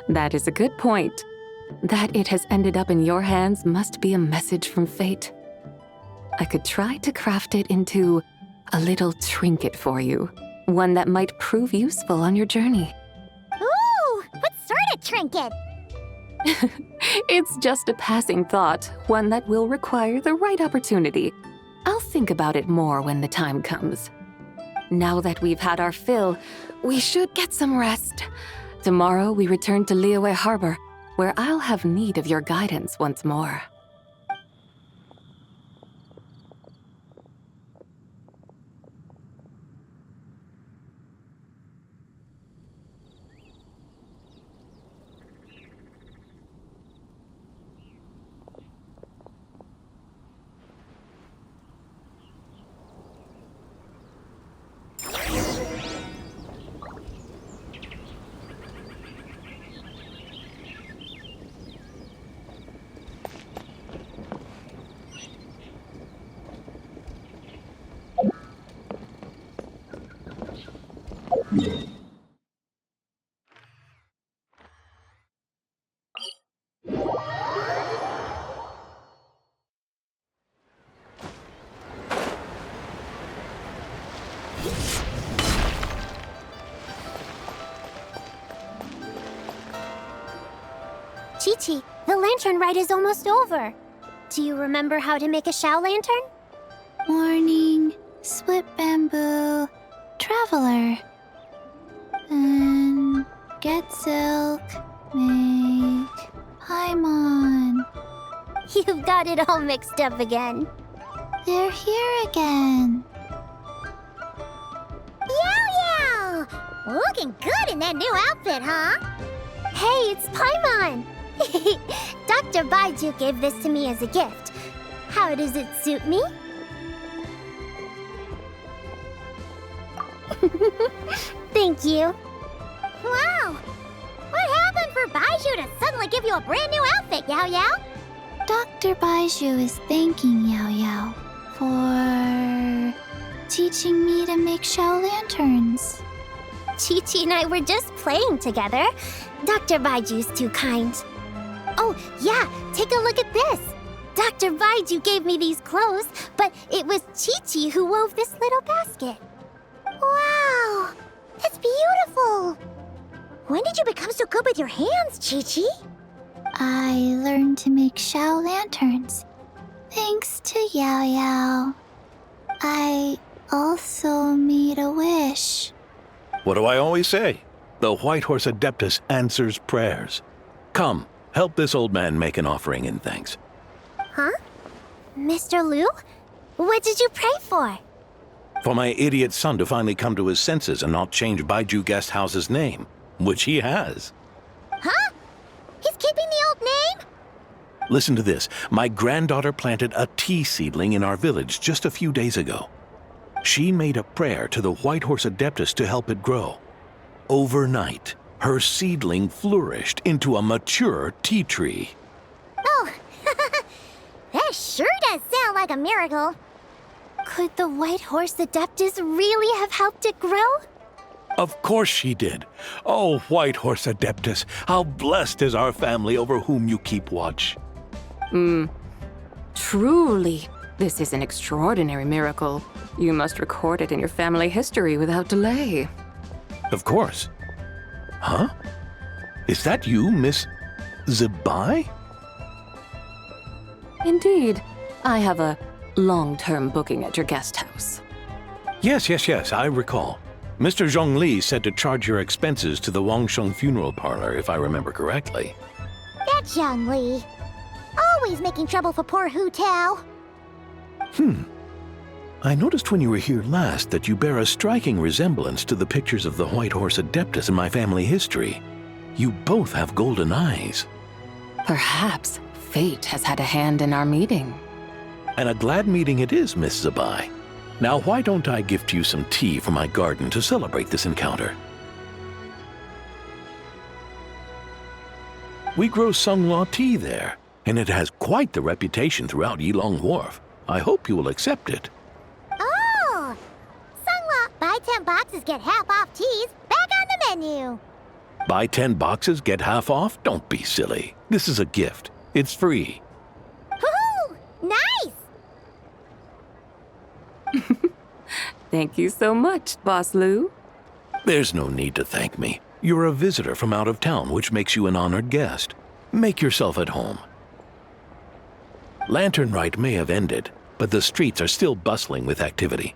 That is a good point. That it has ended up in your hands must be a message from fate. I could try to craft it into a little trinket for you. One that might prove useful on your journey. Ooh, what sort of trinket? It's just a passing thought, one that will require the right opportunity. I'll think about it more when the time comes. Now that we've had our fill, we should get some rest. Tomorrow we return to Liyue Harbor, where I'll have need of your guidance once more. Chi-Chi, the lantern ride is almost over. Do you remember how to make a Shao lantern? Warning, split bamboo, traveler. And get silk, make Paimon. You've got it all mixed up again. They're here again. Yow! Looking good in that new outfit, huh? Hey, it's Paimon! Dr. Baiju gave this to me as a gift. How does it suit me? Thank you. Wow! What happened for Baiju to suddenly give you a brand new outfit, Yao Yao? Dr. Baiju is thanking Yao Yao for teaching me to make Shao lanterns. Chi-Chi and I were just playing together. Dr. Baiju's too kind. Oh, yeah, take a look at this. Dr. Baiju gave me these clothes, but it was Chi-Chi who wove this little basket. Wow, that's beautiful. When did you become so good with your hands, Chi-Chi? I learned to make Shao lanterns, thanks to Yao Yao. I also made a wish. What do I always say? The White Horse Adeptus answers prayers. Come, help this old man make an offering in thanks. Huh? Mr. Liu? What did you pray for? For my idiot son to finally come to his senses and not change Baiju Guest House's name, which he has. Huh? He's keeping the old name? Listen to this. My granddaughter planted a tea seedling in our village just a few days ago. She made a prayer to the White Horse Adeptus to help it grow. Overnight, her seedling flourished into a mature tea tree. Oh, that sure does sound like a miracle. Could the White Horse Adeptus really have helped it grow? Of course she did. Oh, White Horse Adeptus, how blessed is our family over whom you keep watch. Truly, this is an extraordinary miracle. You must record it in your family history without delay. Of course. Huh? Is that you, Miss Zebai? Indeed. I have a long-term booking at your guest house. Yes, I recall. Mr. Zhongli said to charge your expenses to the Wangsheng funeral parlor, if I remember correctly. That Zhongli. Always making trouble for poor Hu Tao. I noticed when you were here last that you bear a striking resemblance to the pictures of the White Horse Adeptus in my family history. You both have golden eyes. Perhaps Fate has had a hand in our meeting. And a glad meeting it is, Miss Zabai. Now why don't I gift you some tea from my garden to celebrate this encounter? We grow Sunglaw tea there, and it has quite the reputation throughout Yilong Wharf. I hope you will accept it. Oh! Sunglaw, buy 10 boxes, get half off teas. Back on the menu. Buy 10 boxes, get half off? Don't be silly. This is a gift. It's free. Woohoo! Nice! Thank you so much, Boss Lou. There's no need to thank me. You're a visitor from out of town, which makes you an honored guest. Make yourself at home. Lantern Rite may have ended, but the streets are still bustling with activity.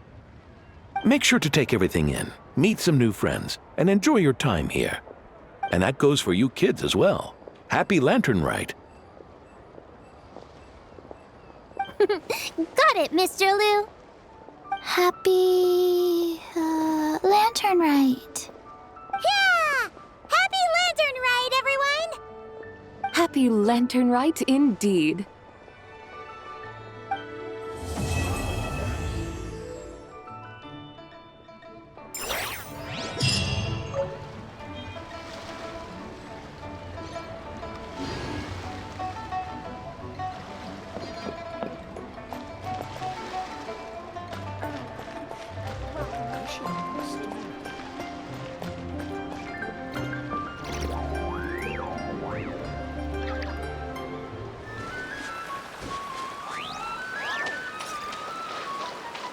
Make sure to take everything in, meet some new friends, and enjoy your time here. And that goes for you kids as well. Happy Lantern Rite. Got it, Mr. Lou. Happy Lantern Rite. Yeah! Happy Lantern Rite, everyone! Happy Lantern Rite indeed.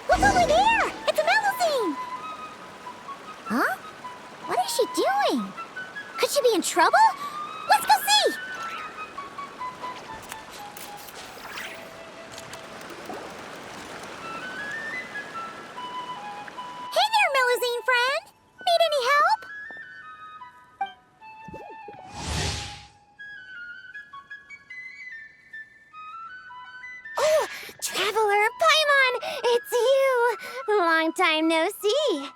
Look over there! It's Melusine! Huh? What is she doing? Could she be in trouble? Let's go see! Hey there, Melusine friend! Need any help? Oh, Traveler, Paimon! It's you! Long time no see.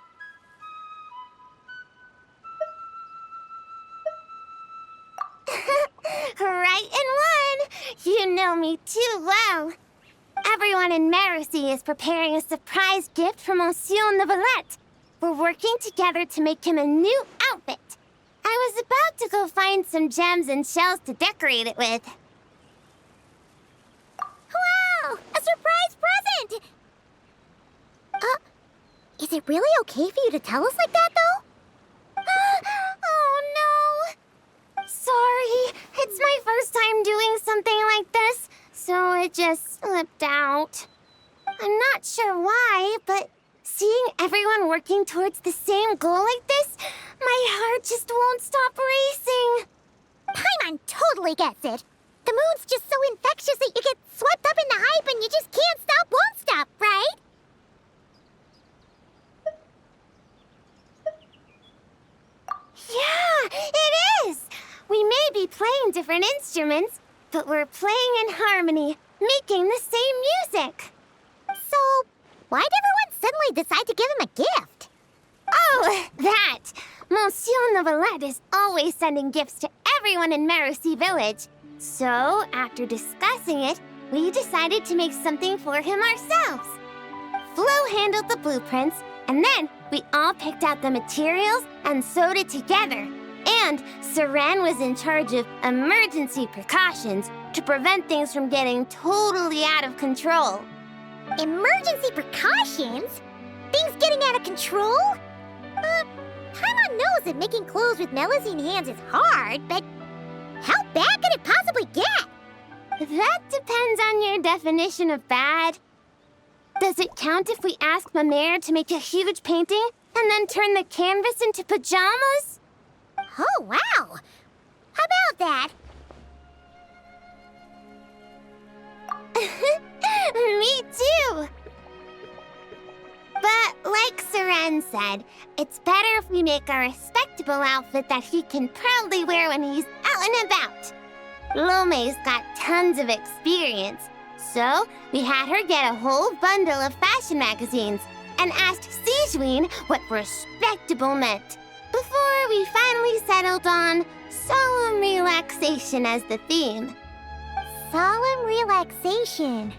Right in one! You know me too well. Everyone in Marcy is preparing a surprise gift for Monsieur Neuvillette. We're working together to make him a new outfit. I was about to go find some gems and shells to decorate it with. Wow! A surprise present! Is it really okay for you to tell us like that, though? Oh, no! Sorry, it's my first time doing something like this, so it just slipped out. I'm not sure why, but seeing everyone working towards the same goal like this, my heart just won't stop racing. Paimon totally gets it. The moon's just so infectious that you get swept up in the hype and you just can't stop, won't stop, right? Yeah, it is! We may be playing different instruments, but we're playing in harmony, making the same music. So, why'd everyone suddenly decide to give him a gift? Oh, that! Monsieur Neuvillette is always sending gifts to everyone in Marcy Village. So, after discussing it, we decided to make something for him ourselves. Flo handled the blueprints, and then we all picked out the materials and sewed it together. And Saran was in charge of emergency precautions to prevent things from getting totally out of control. Emergency precautions? Things getting out of control? Paimon knows that making clothes with Melusine hands is hard, but how bad could it possibly get? That depends on your definition of bad. Does it count if we ask Ma Mère to make a huge painting and then turn the canvas into pajamas? Oh, wow! How about that? Me too! But like Saran said, it's better if we make a respectable outfit that he can proudly wear when he's out and about. Lome's got tons of experience, so we had her get a whole bundle of fashion magazines and asked Sijuin what respectable meant, before we finally settled on solemn relaxation as the theme. solemn relaxation.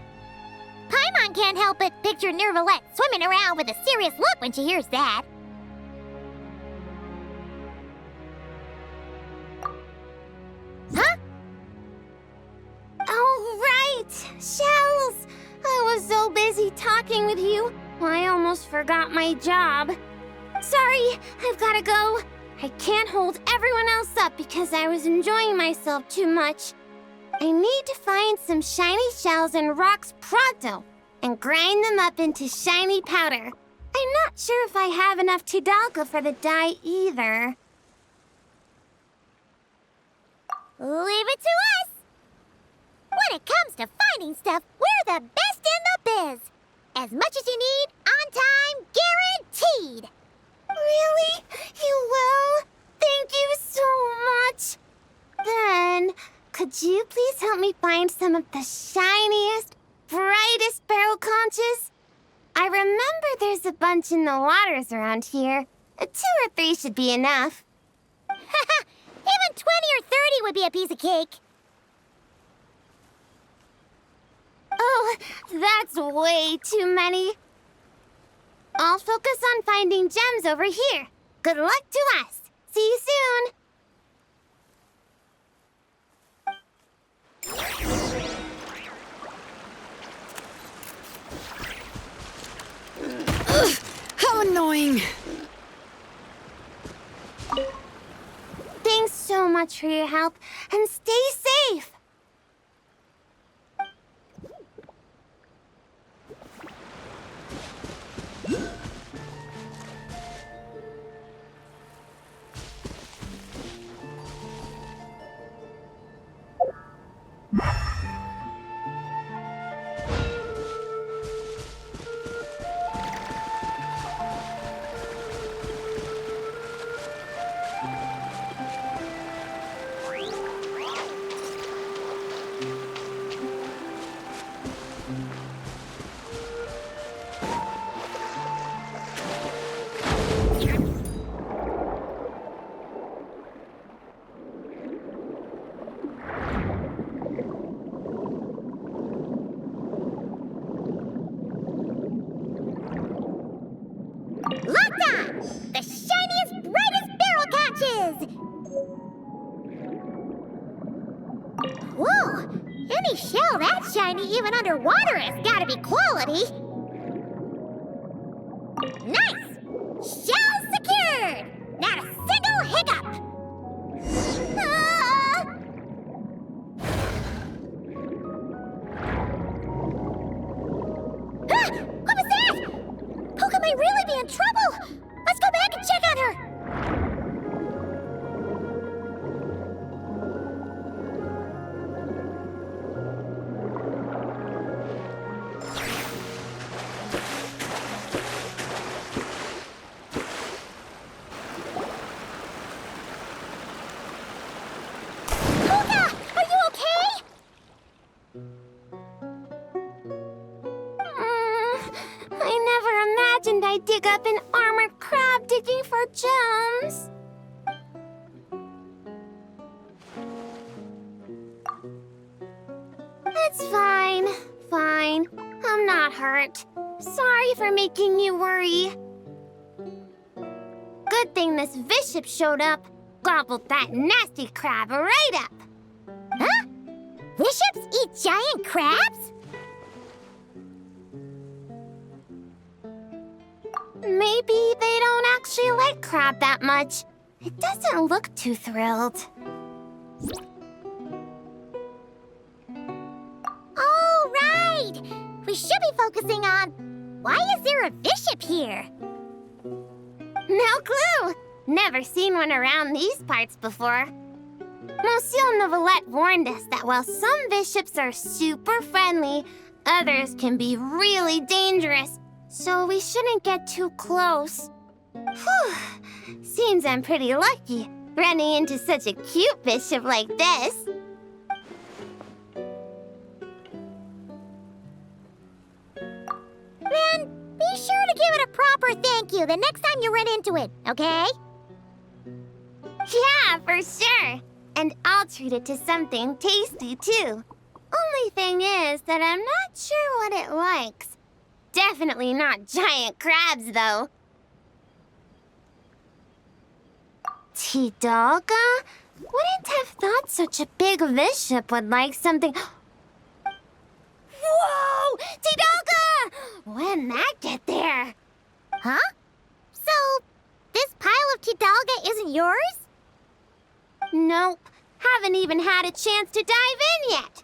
Paimon can't help but picture Neuvillette swimming around with a serious look when she hears that. Huh? Oh, right! Shells! I was so busy talking with you, I almost forgot my job. Sorry, I've gotta go. I can't hold everyone else up because I was enjoying myself too much. I need to find some shiny shells and rocks pronto and grind them up into shiny powder. I'm not sure if I have enough Tidalga for the dye either. Leave it to us! When it comes to finding stuff, we're the best in the biz. As much as you need, on time, guaranteed. Really? You will? Thank you so much. Then, could you please help me find some of the shiniest, brightest barrel conches? I remember there's a bunch in the waters around here. 2 or 3 should be enough. Haha, even 20 or 30 would be a piece of cake. Oh, that's way too many. I'll focus on finding gems over here. Good luck to us. See you soon. Ugh, how annoying. Thanks so much for your help, and stay safe. The shiniest, brightest barrel catches! Whoa! Any shell that shiny, even underwater, has gotta be quality! Nice! Shell secured! Not a single hiccup! Ah! Ah! What was that? Poca might really be in trouble! Let's go back and check on her! Poca! Are you okay? I never imagined I'd dig up an armored crab digging for gems. It's fine. Fine. I'm not hurt. Sorry for making you worry. Good thing this bishop showed up. Gobbled that nasty crab right up. Huh? Bishops eat giant crabs? Maybe they don't actually like crab that much. It doesn't look too thrilled. All right! We should be focusing on... Why is there a bishop here? No clue! Never seen one around these parts before. Monsieur Neuvillette warned us that while some bishops are super friendly, others can be really dangerous. So we shouldn't get too close. Whew. Seems I'm pretty lucky, running into such a cute bishop like this. Man, be sure to give it a proper thank you the next time you run into it, okay? Yeah, for sure. And I'll treat it to something tasty, too. Only thing is that I'm not sure what it likes. Definitely not giant crabs, though. Tidalga? Wouldn't have thought such a big bishop would like something... Whoa! Tidalga! When'd that get there? Huh? So, this pile of Tidalga isn't yours? Nope. Haven't even had a chance to dive in yet.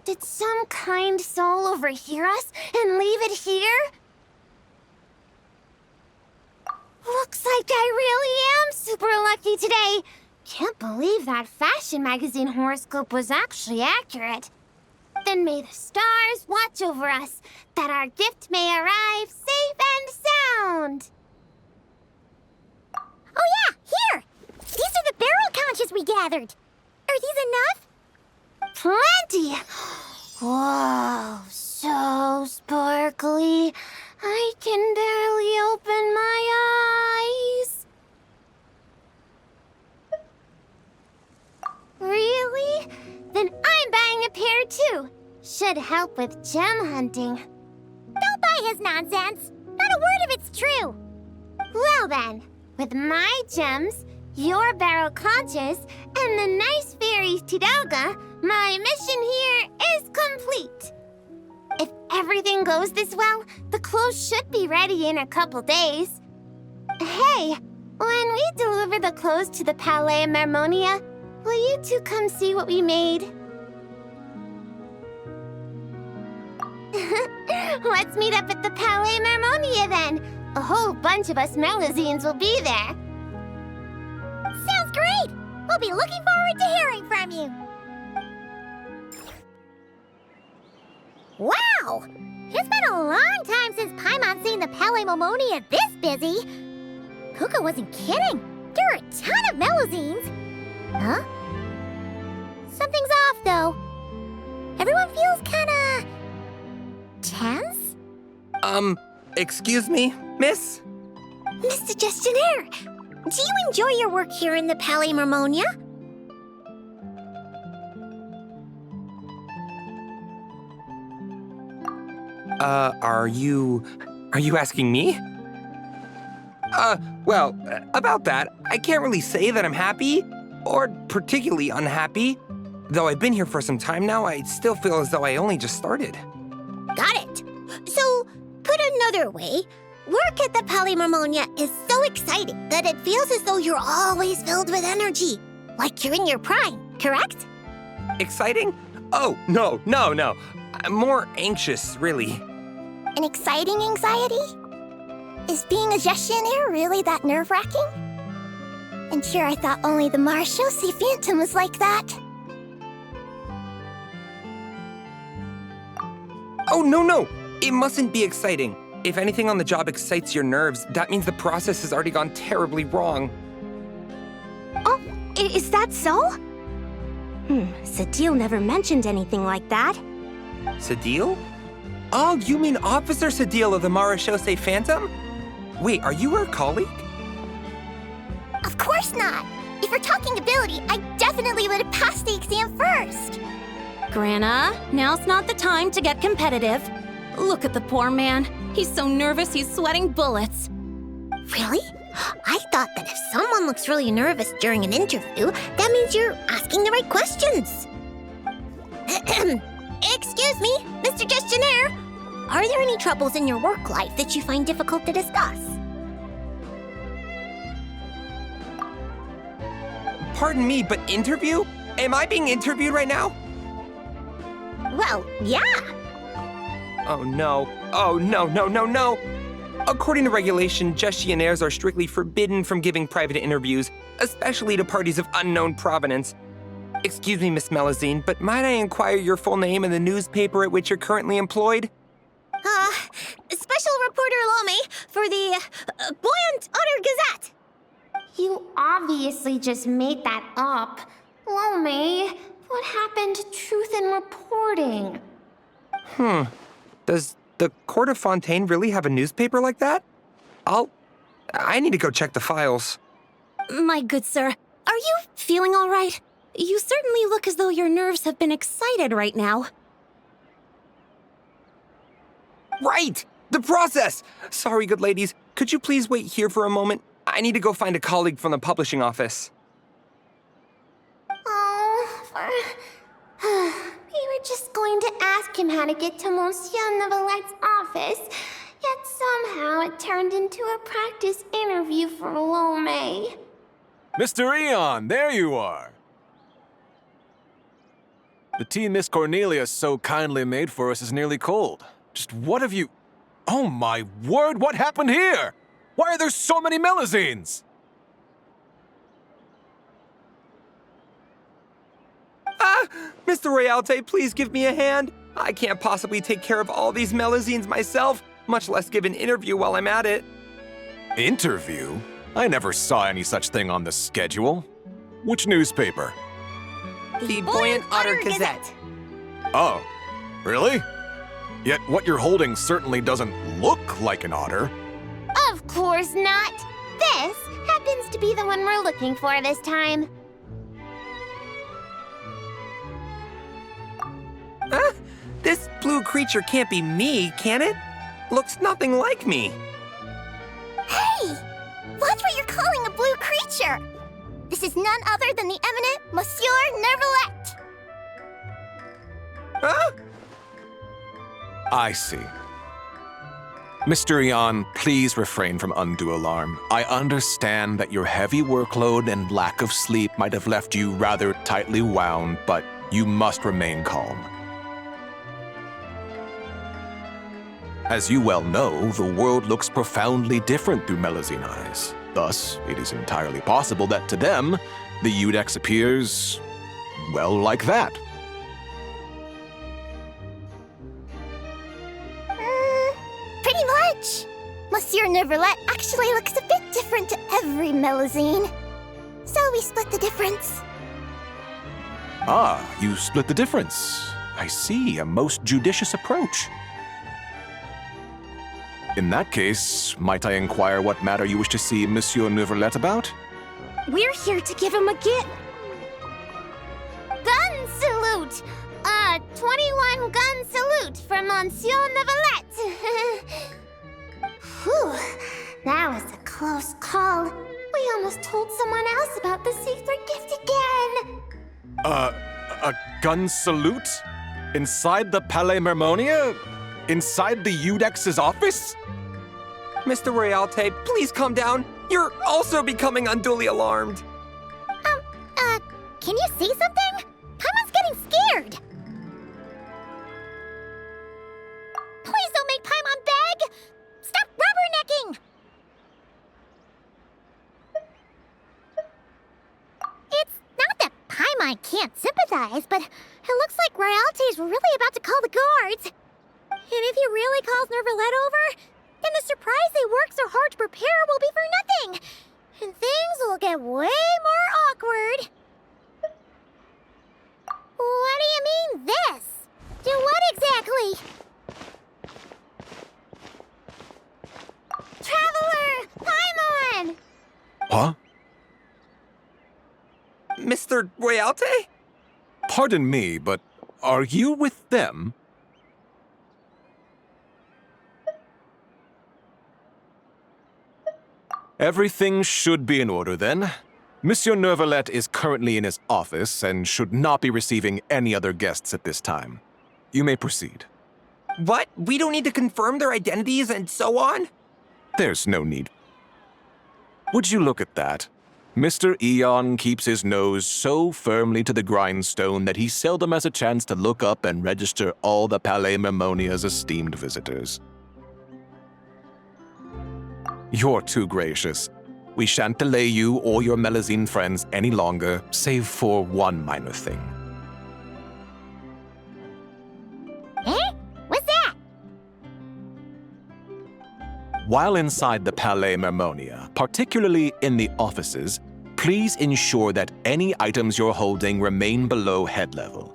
Did some kind soul overhear us and leave it here? Looks like I really am super lucky today. Can't believe that fashion magazine horoscope was actually accurate. Then may the stars watch over us, that our gift may arrive safe and sound. Oh yeah, here! These are the barrel conches we gathered. Are these enough? Plenty! Whoa, so sparkly. I can barely open my eyes. Really? Then I'm buying a pair too. Should help with gem hunting. Don't buy his nonsense. Not a word of it's true. Well then, with my gems, your barrel conches, and the nice fairy Tidalga, my mission here is complete. If everything goes this well, the clothes should be ready in a couple days. Hey, when we deliver the clothes to the Palais Mermonia, will you two come see what we made? Let's meet up at the Palais Mermonia then. A whole bunch of us Melazines will be there. Sounds great! We'll be looking forward to hearing from you. Wow! It's been a long time since Paimon's seen the Palais Mermonia this busy. Kuka wasn't kidding. There are a ton of Melazines. Huh? Something's off, though. Everyone feels kinda... tense? Excuse me, miss? Mr. Gestionnaire, do you enjoy your work here in the Palais Mermonia? Are you asking me? Well, about that, I can't really say that I'm happy, or particularly unhappy. Though I've been here for some time now, I still feel as though I only just started. Got it. So, put another way, work at the Palais Mermonia is so exciting that it feels as though you're always filled with energy. Like you're in your prime, correct? Exciting? Oh, no. I'm more anxious, really. An exciting anxiety? Is being a gestionnaire really that nerve-wracking? And sure, I thought only the Marechaussee Phantom was like that. Oh, no! It mustn't be exciting. If anything on the job excites your nerves, that means the process has already gone terribly wrong. Oh, is that so? Sadil never mentioned anything like that. Sadil? Oh, you mean Officer Sadil of the Marechaussee Phantom? Wait, are you her colleague? Of course not! If we're talking ability, I definitely would have passed the exam first! Grana, now's not the time to get competitive. Look at the poor man. He's so nervous he's sweating bullets. Really? I thought that if someone looks really nervous during an interview, that means you're asking the right questions. Excuse me, Mr. Gestionnaire. Are there any troubles in your work life that you find difficult to discuss? Pardon me, but interview? Am I being interviewed right now? Well, yeah. Oh no. No. According to regulation, gestionnaires are strictly forbidden from giving private interviews, especially to parties of unknown provenance. Excuse me, Miss Melazine, but might I inquire your full name and the newspaper at which you're currently employed? Special Reporter Lome for the Buoyant Otter Gazette. You obviously just made that up. Lome, what happened to truth in reporting? Does the Court of Fontaine really have a newspaper like that? I need to go check the files. My good sir, are you feeling all right? You certainly look as though your nerves have been excited right now. Right! The process! Sorry, good ladies. Could you please wait here for a moment? I need to go find a colleague from the publishing office. Oh, we were just going to ask him how to get to Monsieur Neuvillette's office, yet somehow it turned into a practice interview for Lome. Mr. Eon, there you are. The tea Miss Cornelia so kindly made for us is nearly cold. Just what have you... Oh my word, what happened here? Why are there so many Melazines? Mr. Royalte, please give me a hand. I can't possibly take care of all these Melazines myself, much less give an interview while I'm at it. Interview? I never saw any such thing on the schedule. Which newspaper? The Buoyant Otter Gazette. Oh, really? Yet what you're holding certainly doesn't look like an otter. Of course not. This happens to be the one we're looking for this time. This blue creature can't be me, can it? Looks nothing like me. Hey! Watch what you're calling a blue creature! This is none other than the eminent Monsieur Neuvillette! Huh? I see. Mr. Eon, please refrain from undue alarm. I understand that your heavy workload and lack of sleep might have left you rather tightly wound, but you must remain calm. As you well know, the world looks profoundly different through Melazine eyes. Thus, it is entirely possible that to them, the Iudex appears, well, like that. Pretty much. Monsieur Neuvillette actually looks a bit different to every Melazine. So we split the difference. Ah, you split the difference. I see, a most judicious approach. In that case, might I inquire what matter you wish to see Monsieur Neuvillette about? We're here to give him a gift. Gun salute! 21 gun salute from Monsieur Neuvillette. Whew, that was a close call. We almost told someone else about the secret gift again. A gun salute? Inside the Palais Mermonia? Inside the Iudex's office? Mr. Royalte, please calm down. You're also becoming unduly alarmed. Can you say something? Paimon's getting scared. Please don't make Paimon beg. Stop rubbernecking. It's not that Paimon can't sympathize, but it looks like Royalte's really about to call the guards. And if he really calls Neuvillette over, then the surprise they worked so hard to prepare will be for nothing. And things will get way more awkward. What do you mean, this? Do what exactly? Traveler! Paimon! Huh? Mr. Royalte? Pardon me, but are you with them? Everything should be in order, then. Monsieur Neuvillette is currently in his office and should not be receiving any other guests at this time. You may proceed. What? We don't need to confirm their identities and so on? There's no need. Would you look at that? Mr. Eon keeps his nose so firmly to the grindstone that he seldom has a chance to look up and register all the Palais Mermonia's esteemed visitors. You're too gracious. We shan't delay you or your Melazine friends any longer, save for one minor thing. Eh? What's that? While inside the Palais Mermonia, particularly in the offices, please ensure that any items you're holding remain below head level.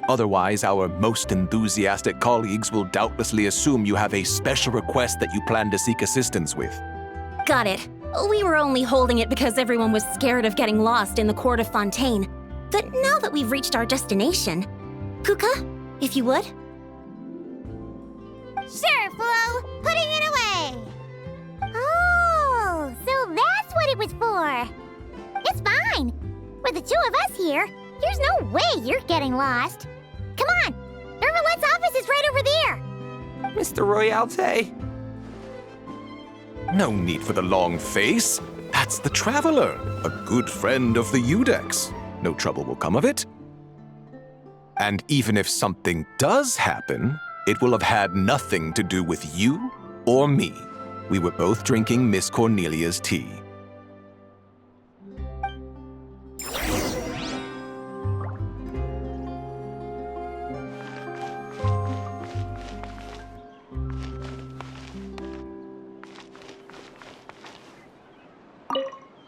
Otherwise, our most enthusiastic colleagues will doubtlessly assume you have a special request that you plan to seek assistance with. Got it. We were only holding it because everyone was scared of getting lost in the court of Fontaine. But now that we've reached our destination, Puka, if you would? Sure, Flo. for? It's fine. With the two of us here, there's no way you're getting lost. Come on, Neuvillette's office is right over there. Mr. Royalty. No need for the long face. That's the Traveler, a good friend of the Udex. No trouble will come of it. And even if something does happen, it will have had nothing to do with you or me. We were both drinking Miss Cornelia's tea.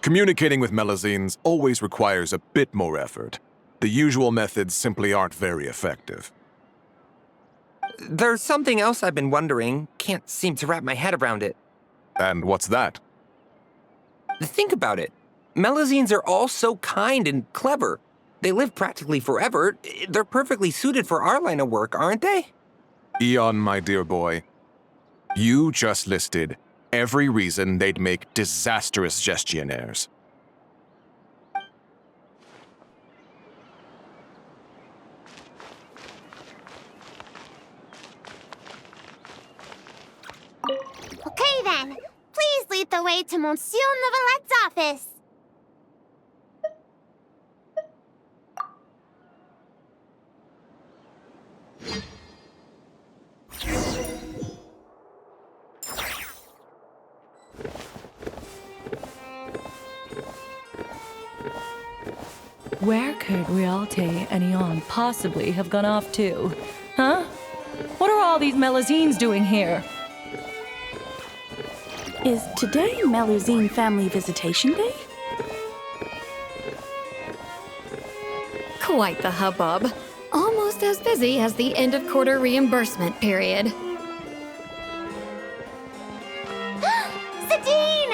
Communicating with Melazines always requires a bit more effort. The usual methods simply aren't very effective. There's something else I've been wondering. Can't seem to wrap my head around it. And what's that? Think about it. Melazines are all so kind and clever. They live practically forever. They're perfectly suited for our line of work, aren't they? Eon, my dear boy, you just listed every reason they'd make disastrous gestionnaires. Okay then, please lead the way to Monsieur Neuvillette's office. Where could Rialte and Eon possibly have gone off to? Huh? What are all these Melazines doing here? Is today Melazine Family Visitation Day? Quite the hubbub. Almost as busy as the end-of-quarter reimbursement period. Sadine!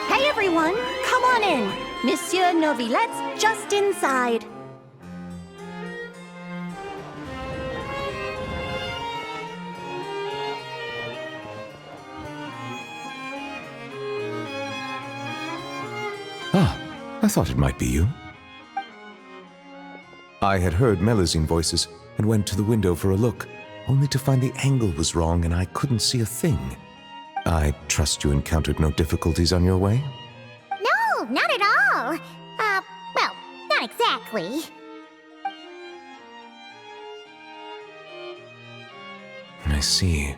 Hey everyone, come on in. Monsieur Neuvillette's just inside. Ah, I thought it might be you. I had heard Melazine voices and went to the window for a look, only to find the angle was wrong and I couldn't see a thing. I trust you encountered no difficulties on your way? No, not at all. Well, not exactly. I see.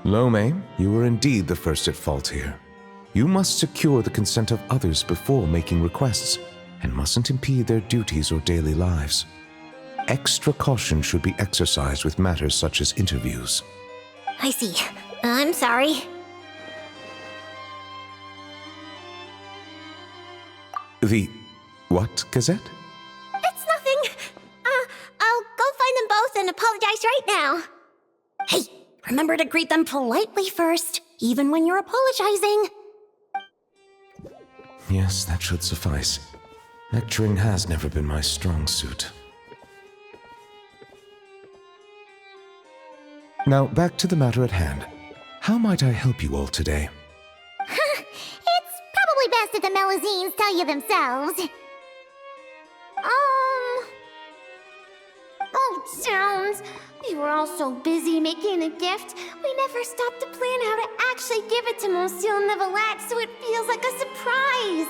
Lome, you were indeed the first at fault here. You must secure the consent of others before making requests, and mustn't impede their duties or daily lives. Extra caution should be exercised with matters such as interviews. I see. I'm sorry. The what, Gazette? It's nothing. I'll go find them both and apologize right now. Hey, remember to greet them politely first, even when you're apologizing. Yes, that should suffice. Lecturing has never been my strong suit. Now, back to the matter at hand. How might I help you all today? It's probably best if the Melazines tell you themselves. Oh, Jones. We were all so busy making a gift, we never stopped to plan how to actually give it to Monsieur Neuvillette so it feels like a surprise.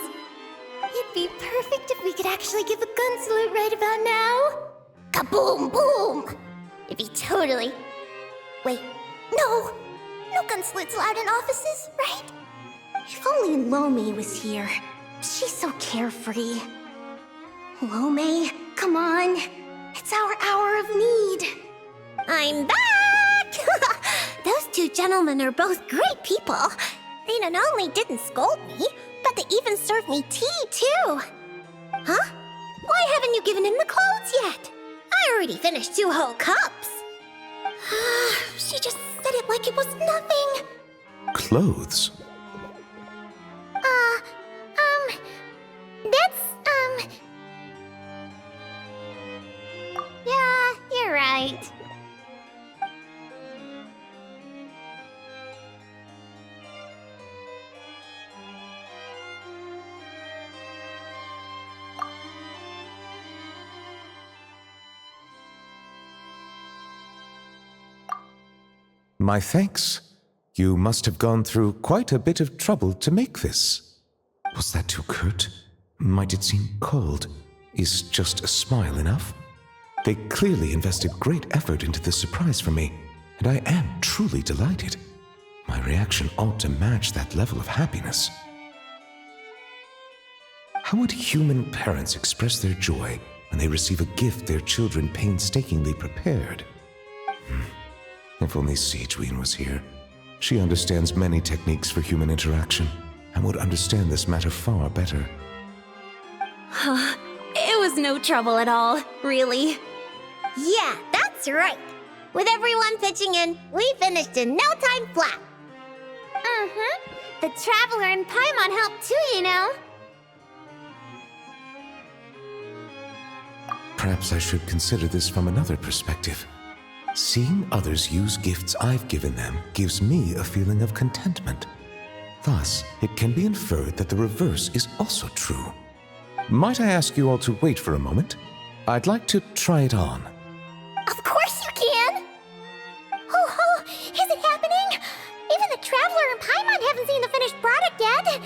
It'd be perfect if we could actually give a gun salute right about now. Kaboom, boom! It'd be totally... Wait, no! No gun salutes allowed in offices, right? If only Lome was here. She's so carefree. Lome, come on. It's our hour of need. I'm back! Those two gentlemen are both great people. They not only didn't scold me, but they even served me tea, too. Huh? Why haven't you given him the clothes yet? I already finished 2 whole cups. She just said it like it was nothing. Clothes? That's, Yeah, you're right. My thanks. You must have gone through quite a bit of trouble to make this. Was that too curt? Might it seem cold? Is just a smile enough? They clearly invested great effort into this surprise for me, and I am truly delighted. My reaction ought to match that level of happiness. How would human parents express their joy when they receive a gift their children painstakingly prepared? If only Sigewinne was here. She understands many techniques for human interaction and would understand this matter far better. It was no trouble at all, really. Yeah, that's right. With everyone pitching in, we finished in no time flat. The Traveler and Paimon helped too, you know. Perhaps I should consider this from another perspective. Seeing others use gifts I've given them gives me a feeling of contentment. Thus, it can be inferred that the reverse is also true. Might I ask you all to wait for a moment? I'd like to try it on. Of course you can! Oh, is it happening? Even the Traveler and Paimon haven't seen the finished product yet.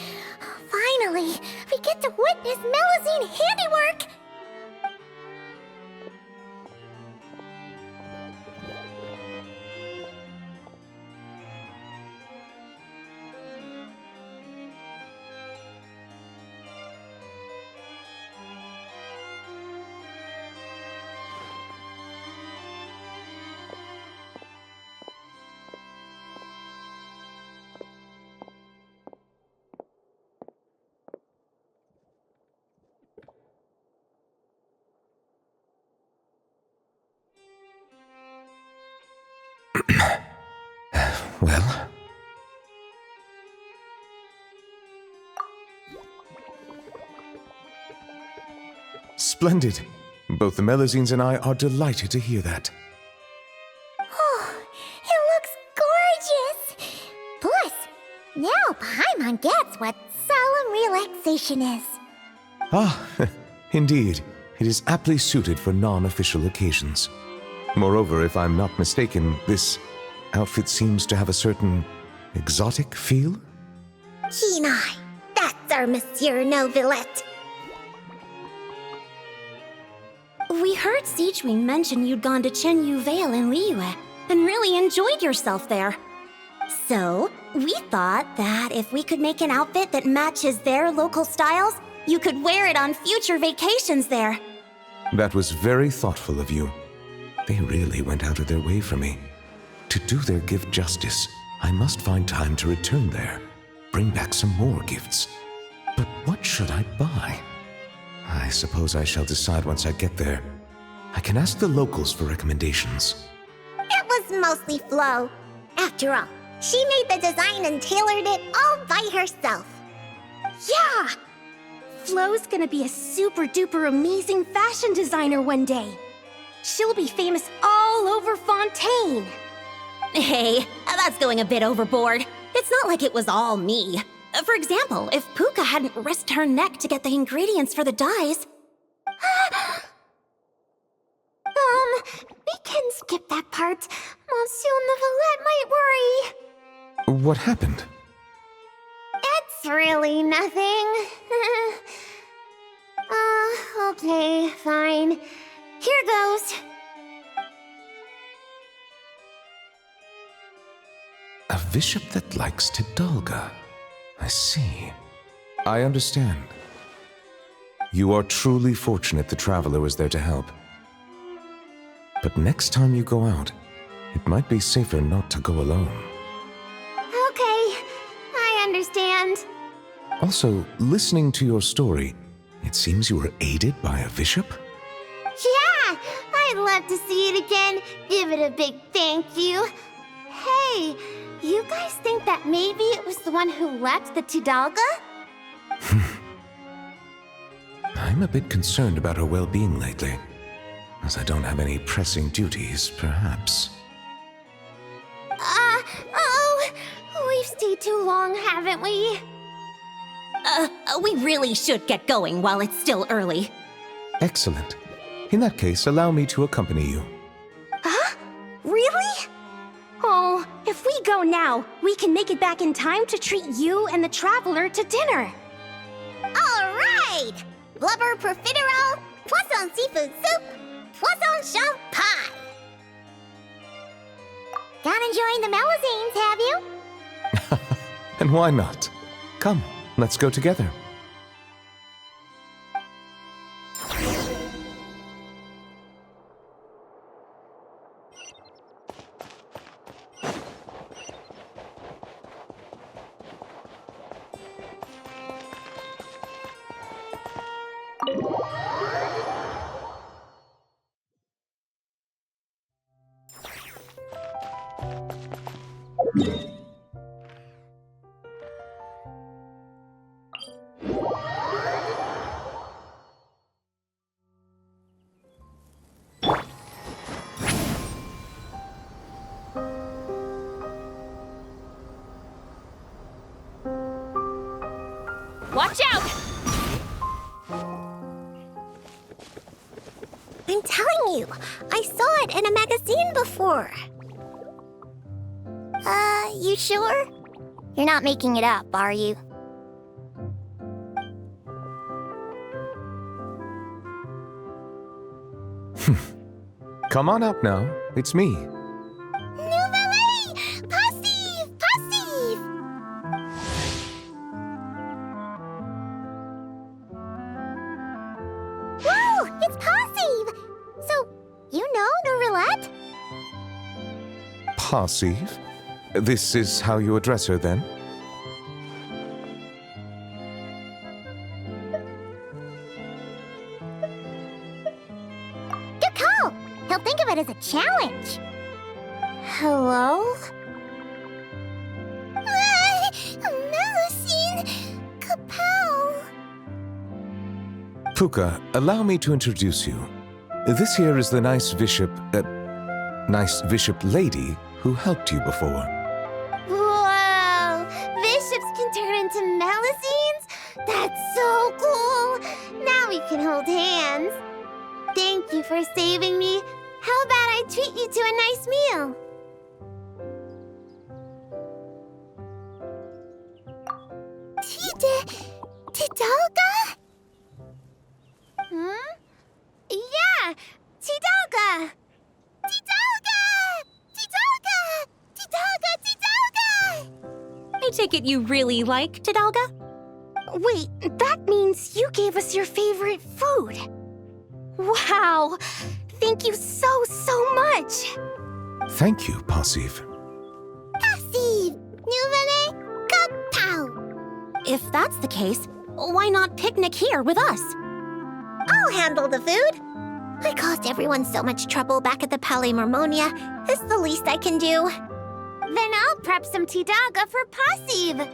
Finally, we get to witness Melusine handiwork! Well? Splendid. Both the Melusines and I are delighted to hear that. Oh, it looks gorgeous! Plus, now Paimon gets what solemn relaxation is. Ah, indeed. It is aptly suited for non-official occasions. Moreover, if I'm not mistaken, this outfit seems to have a certain exotic feel? Keen eye. That's our Monsieur Neuvillette. We heard Sigewinne mention you'd gone to Chenyu Vale in Liyue and really enjoyed yourself there. So, we thought that if we could make an outfit that matches their local styles, you could wear it on future vacations there. That was very thoughtful of you. They really went out of their way for me. To do their gift justice, I must find time to return there, bring back some more gifts. But what should I buy? I suppose I shall decide once I get there. I can ask the locals for recommendations. It was mostly Flo. After all, she made the design and tailored it all by herself. Yeah! Flo's gonna be a super duper amazing fashion designer one day. She'll be famous all over Fontaine. Hey, that's going a bit overboard. It's not like it was all me. For example, if Puka hadn't risked her neck to get the ingredients for the dyes... We can skip that part. Monsieur Neuvillette might worry. What happened? It's really nothing. Okay, fine. Here goes. A bishop that likes Tidalga. I see. I understand. You are truly fortunate the Traveler was there to help. But next time you go out, it might be safer not to go alone. Okay, I understand. Also, listening to your story, it seems you were aided by a bishop? Yeah, I'd love to see it again. Give it a big thank you. Hey, you guys think that maybe it was the one who left the Tidalga? I'm a bit concerned about her well-being lately. As I don't have any pressing duties, perhaps. We've stayed too long, haven't we? We really should get going while it's still early. Excellent. In that case, allow me to accompany you. Huh? Really? Oh, if If we go now, we can make it back in time to treat you and the Traveler to dinner. All right! Blubber profiterole, poisson seafood soup, poisson champ pie. Not enjoying the Melusines, have you? And why not? Come, let's go together. Watch out! I'm telling you, I saw it in a magazine before. You sure? You're not making it up, are you? Come on up now. It's me. Neuvillette! Passive! Passive! Whoa! It's Passive! So, you know Neuvillette? Passive? This is how you address her then? Good call! He'll think of it as a challenge. Hello? Melusine! Capel! Puka, allow me to introduce you. This here is the nice bishop lady who helped you before. Whoa! Bishops can turn into Melusines? That's so cool! Now we can hold hands. Thank you for saving me. How about I treat you to a nice meal? Tidalga? Hmm? Yeah! Tidalga! Tidalga! Tidalga! Tidalga! Tidalga! I take it you really like Tidalga? Wait, that means you gave us your favorite food. Wow! Thank you so much! Thank you, Passive. Passive! Neuvillette! Kapow! If that's the case, why not picnic here with us? I'll handle the food. I caused everyone so much trouble back at the Palais Mermonia. It's the least I can do. Then I'll prep some Tidalga for Passive.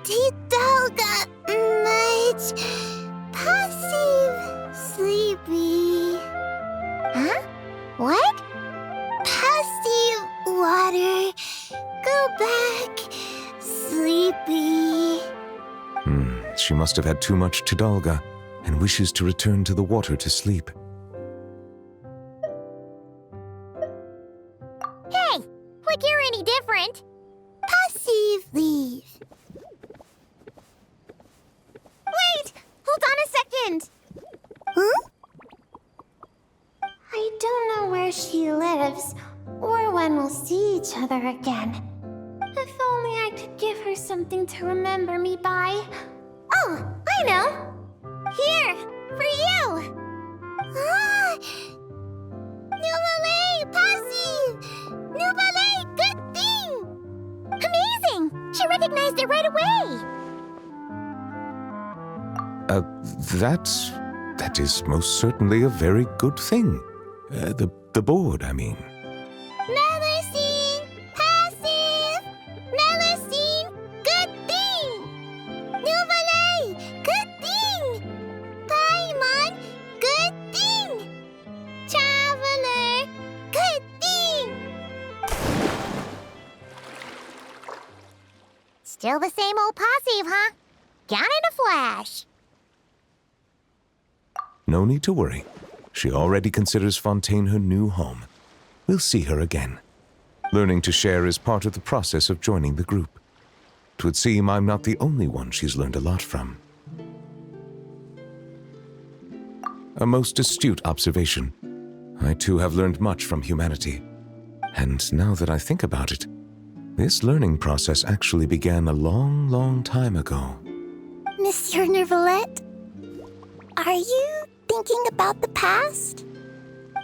Tidalga much Passive sleepy. Huh? What? Passive water. Go back. Sleepy. She must have had too much Tidalga and wishes to return to the water to sleep. Hey, like you're any different. Passive leave. Wait! Hold on a second! Huh? I don't know where she lives, or when we'll see each other again. If only I could give her something to remember me by. Oh, I know! Here, for you! Ah! Neuvillette, Passive! Neuvillette, good thing! Amazing! She recognized it right away! That is most certainly a very good thing. The board, I mean. Melusine! Passive! Melusine! Good thing! Neuvillette! Still the same old posse, huh? Gone in a flash. No need to worry. She already considers Fontaine her new home. We'll see her again. Learning to share is part of the process of joining the group. It would seem I'm not the only one she's learned a lot from. A most astute observation. I too have learned much from humanity. And now that I think about it, this learning process actually began a long, long time ago. Monsieur Neuvillette, are you thinking about the past?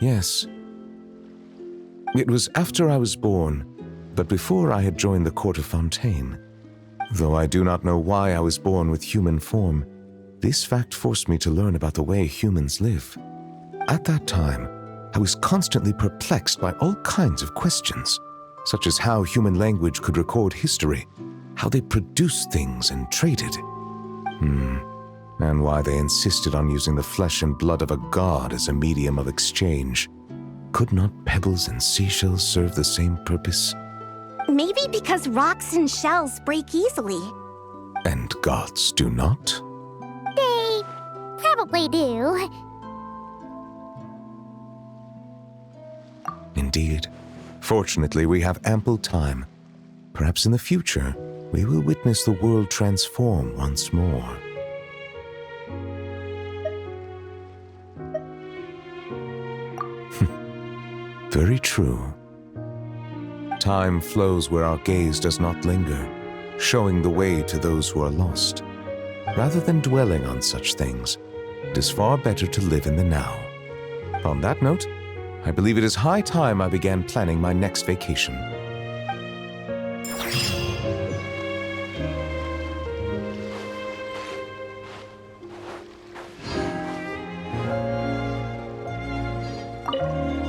Yes. It was after I was born, but before I had joined the court of Fontaine. Though I do not know why I was born with human form, this fact forced me to learn about the way humans live. At that time, I was constantly perplexed by all kinds of questions, such as how human language could record history, how they produced things and traded. And why they insisted on using the flesh and blood of a god as a medium of exchange. Could not pebbles and seashells serve the same purpose? Maybe because rocks and shells break easily. And gods do not? They probably do. Indeed. Fortunately, we have ample time. Perhaps in the future, we will witness the world transform once more. Very true. Time flows where our gaze does not linger, showing the way to those who are lost. Rather than dwelling on such things, it is far better to live in the now. On that note, I believe it is high time I began planning my next vacation.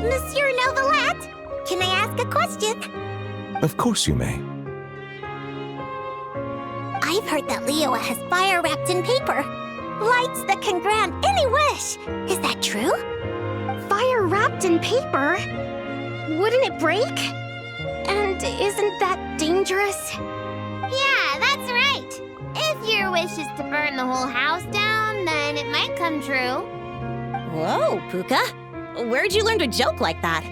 Monsieur Neuvillette, can I ask a question? Of course you may. I've heard that Liyue has fire wrapped in paper. Lights that can grant any wish. Is that true? Fire wrapped in paper? Wouldn't it break? And isn't that dangerous? Yeah, that's right. If your wish is to burn the whole house down, then it might come true. Whoa, Puka. Where'd you learn to joke like that?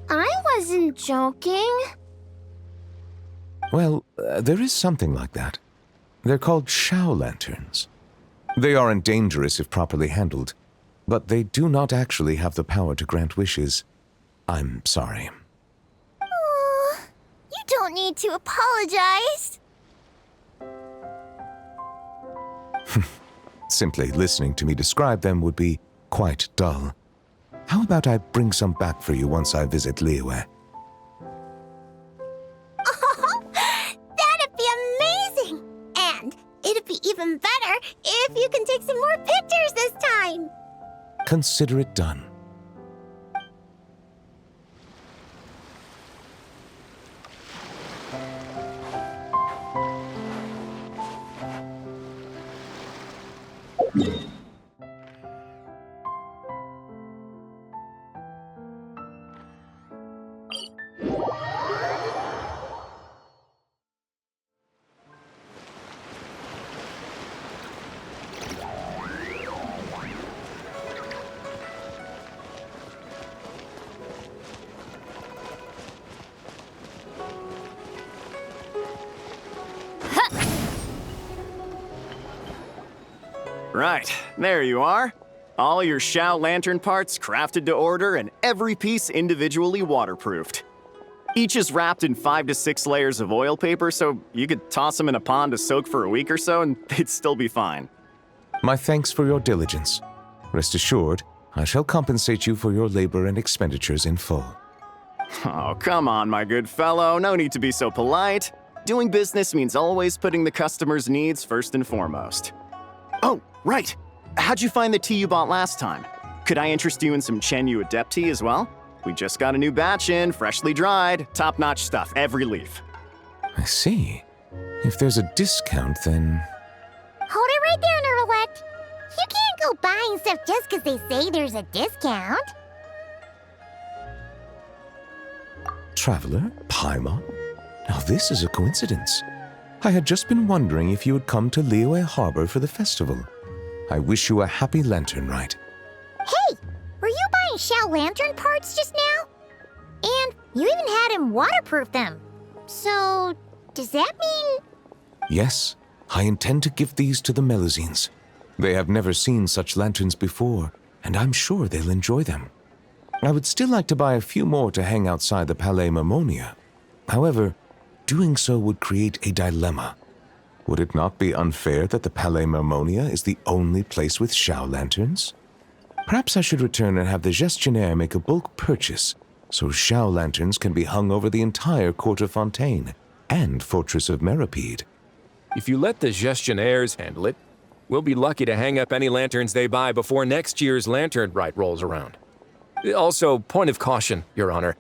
I wasn't joking. Well, there is something like that. They're called Shao lanterns. They aren't dangerous if properly handled, but they do not actually have the power to grant wishes. I'm sorry. You don't need to apologize. Simply listening to me describe them would be quite dull. How about I bring some back for you once I visit Liyue? That'd be amazing! And it'd be even better if you can take some more pictures this time! Consider it done. Right, there you are. All your Shao Lantern parts crafted to order and every piece individually waterproofed. Each is wrapped in 5 to 6 layers of oil paper, so you could toss them in a pond to soak for a week or so and they'd still be fine. My thanks for your diligence. Rest assured, I shall compensate you for your labor and expenditures in full. Oh, come on, my good fellow. No need to be so polite. Doing business means always putting the customer's needs first and foremost. Oh, right. How'd you find the tea you bought last time? Could I interest you in some Chenyu Adepti as well? We just got a new batch in, freshly dried, top-notch stuff, every leaf. I see. If there's a discount, then... Hold it right there, Neuvillette. You can't go buying stuff just because they say there's a discount. Traveler, Paimon. Now this is a coincidence. I had just been wondering if you would come to Liyue Harbor for the festival. I wish you a happy lantern ride. Hey, were you buying Shao Lantern parts just now? And you even had him waterproof them. So, does that mean... Yes, I intend to give these to the Melusines. They have never seen such lanterns before, and I'm sure they'll enjoy them. I would still like to buy a few more to hang outside the Palais Mermonia. However, doing so would create a dilemma. Would it not be unfair that the Palais Mermonia is the only place with Shao lanterns? Perhaps I should return and have the Gestionnaire make a bulk purchase, so Shao lanterns can be hung over the entire Court of Fontaine and Fortress of Meripede. If you let the Gestionnaires handle it, we'll be lucky to hang up any lanterns they buy before next year's Lantern Rite rolls around. Also, point of caution, Your Honor.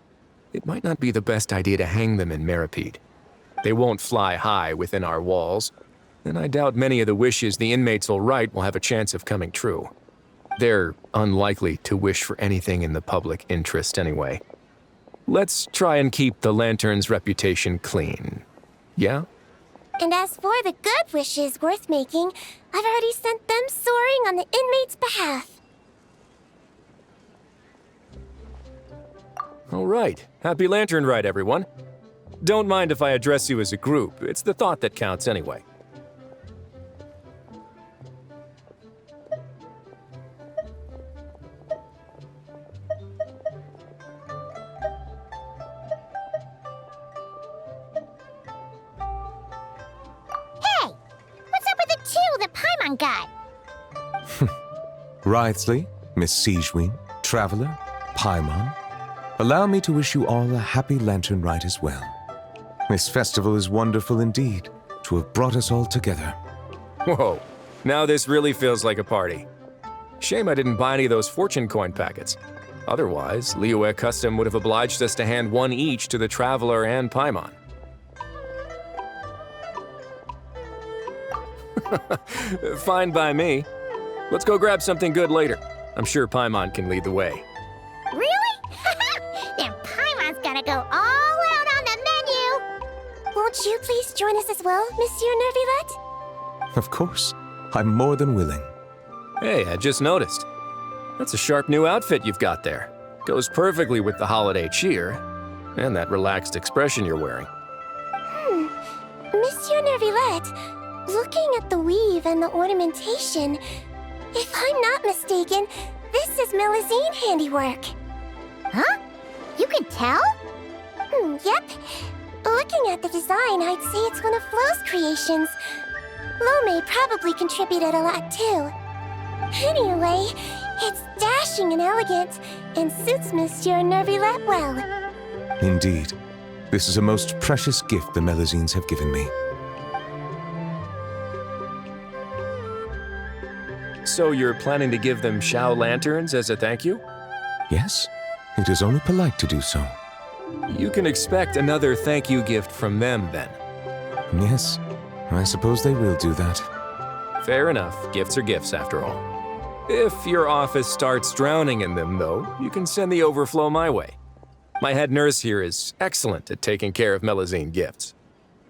It might not be the best idea to hang them in Meripede. They won't fly high within our walls, and I doubt many of the wishes the inmates will write will have a chance of coming true. They're unlikely to wish for anything in the public interest anyway. Let's try and keep the Lantern's reputation clean. Yeah? And as for the good wishes worth making, I've already sent them soaring on the inmates' behalf. All right. Happy Lantern Rite, everyone. Don't mind if I address you as a group. It's the thought that counts anyway. Hey! What's up with the two that Paimon got? Wriothesley, Miss Siegewing, Traveler, Paimon, allow me to wish you all a happy Lantern Rite as well. This festival is wonderful indeed, to have brought us all together. Whoa, now this really feels like a party. Shame I didn't buy any of those fortune coin packets. Otherwise, Liyue Custom would have obliged us to hand one each to the Traveler and Paimon. Fine by me. Let's go grab something good later. I'm sure Paimon can lead the way. Really? Then Paimon's gonna go all out on the menu! Won't you please join us as well, Monsieur Neuvillette? Of course, I'm more than willing. Hey, I just noticed. That's a sharp new outfit you've got there. Goes perfectly with the holiday cheer, and that relaxed expression you're wearing. Monsieur Neuvillette, looking at the weave and the ornamentation, if I'm not mistaken, this is Melusine handiwork. Huh? You can tell? Yep. Looking at the design, I'd say it's one of Flo's creations. Lome probably contributed a lot too. Anyway, it's dashing and elegant, and suits Monsieur Neuvillette well. Indeed, this is a most precious gift the Melusines have given me. So you're planning to give them Shao lanterns as a thank you? Yes, it is only polite to do so. You can expect another thank you gift from them then. Yes, I suppose they will do that. Fair enough. Gifts are gifts after all. If your office starts drowning in them, though, you can send the overflow my way. My head nurse here is excellent at taking care of Melusine gifts.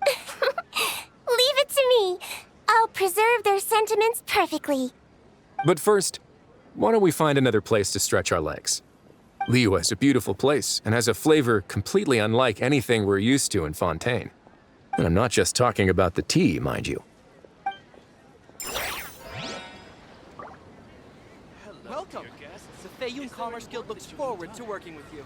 Leave it to me. I'll preserve their sentiments perfectly. But first, why don't we find another place to stretch our legs? Liyue is a beautiful place and has a flavor completely unlike anything we're used to in Fontaine. And I'm not just talking about the tea, mind you. Welcome. The Feiyun Commerce Guild looks forward to working with you.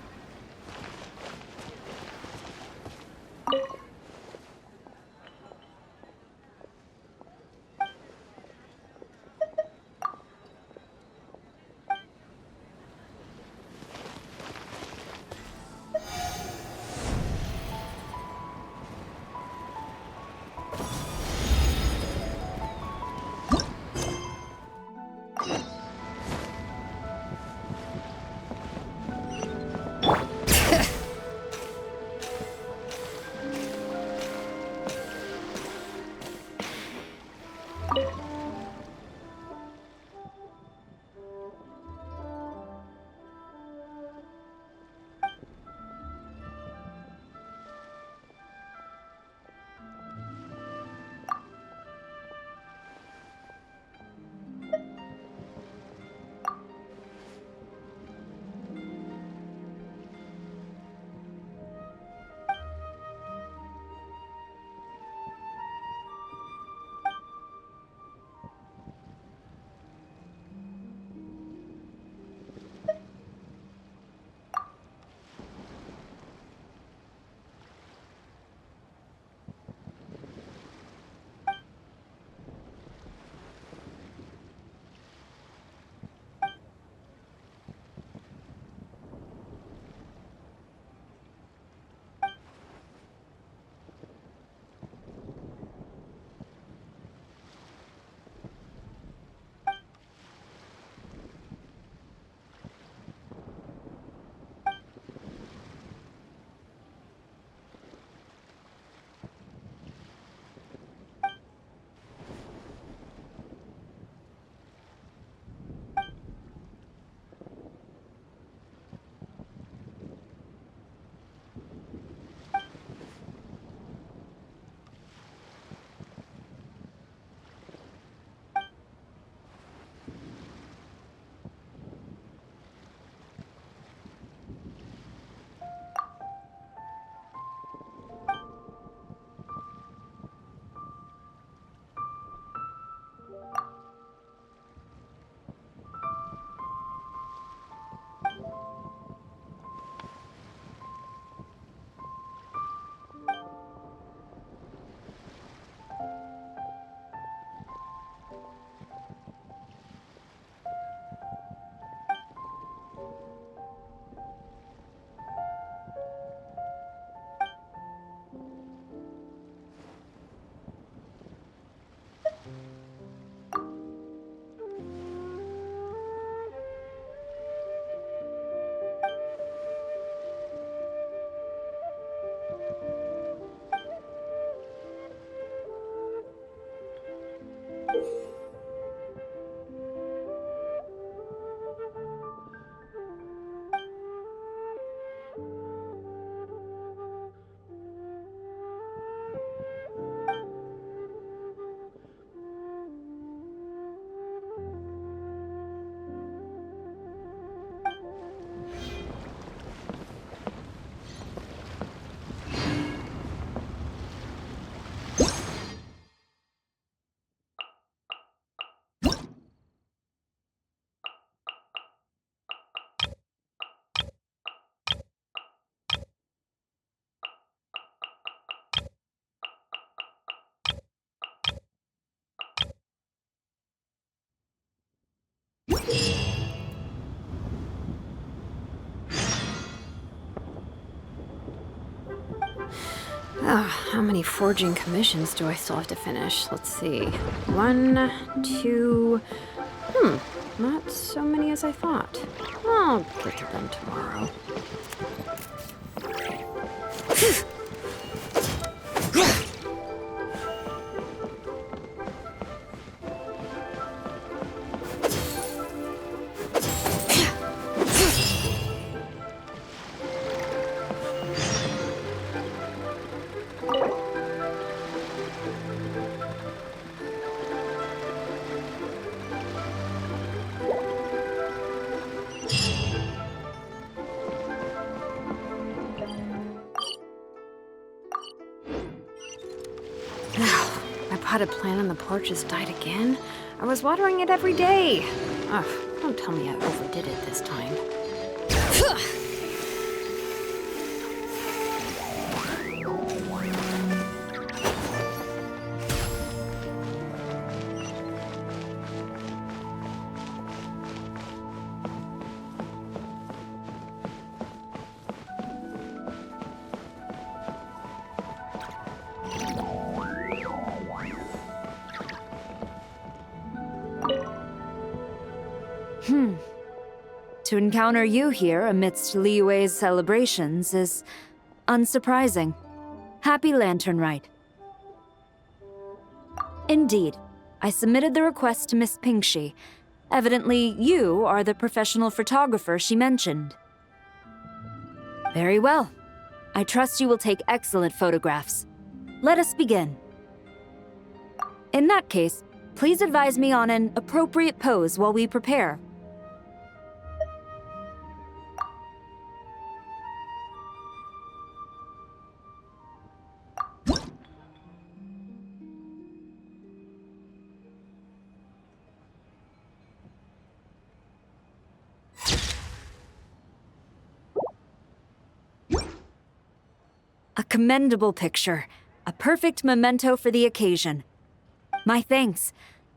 How many forging commissions do I still have to finish? Let's see. 1, 2... not so many as I thought. I'll get to them tomorrow. My potted plant on the porch has died again. I was watering it every day. Ugh, don't tell me I overdid it this time. To encounter you here amidst Liyue's celebrations is unsurprising. Happy Lanternlight. Indeed, I submitted the request to Miss Pingxi. Evidently, you are the professional photographer she mentioned. Very well. I trust you will take excellent photographs. Let us begin. In that case, please advise me on an appropriate pose while we prepare. A commendable picture, a perfect memento for the occasion. My thanks.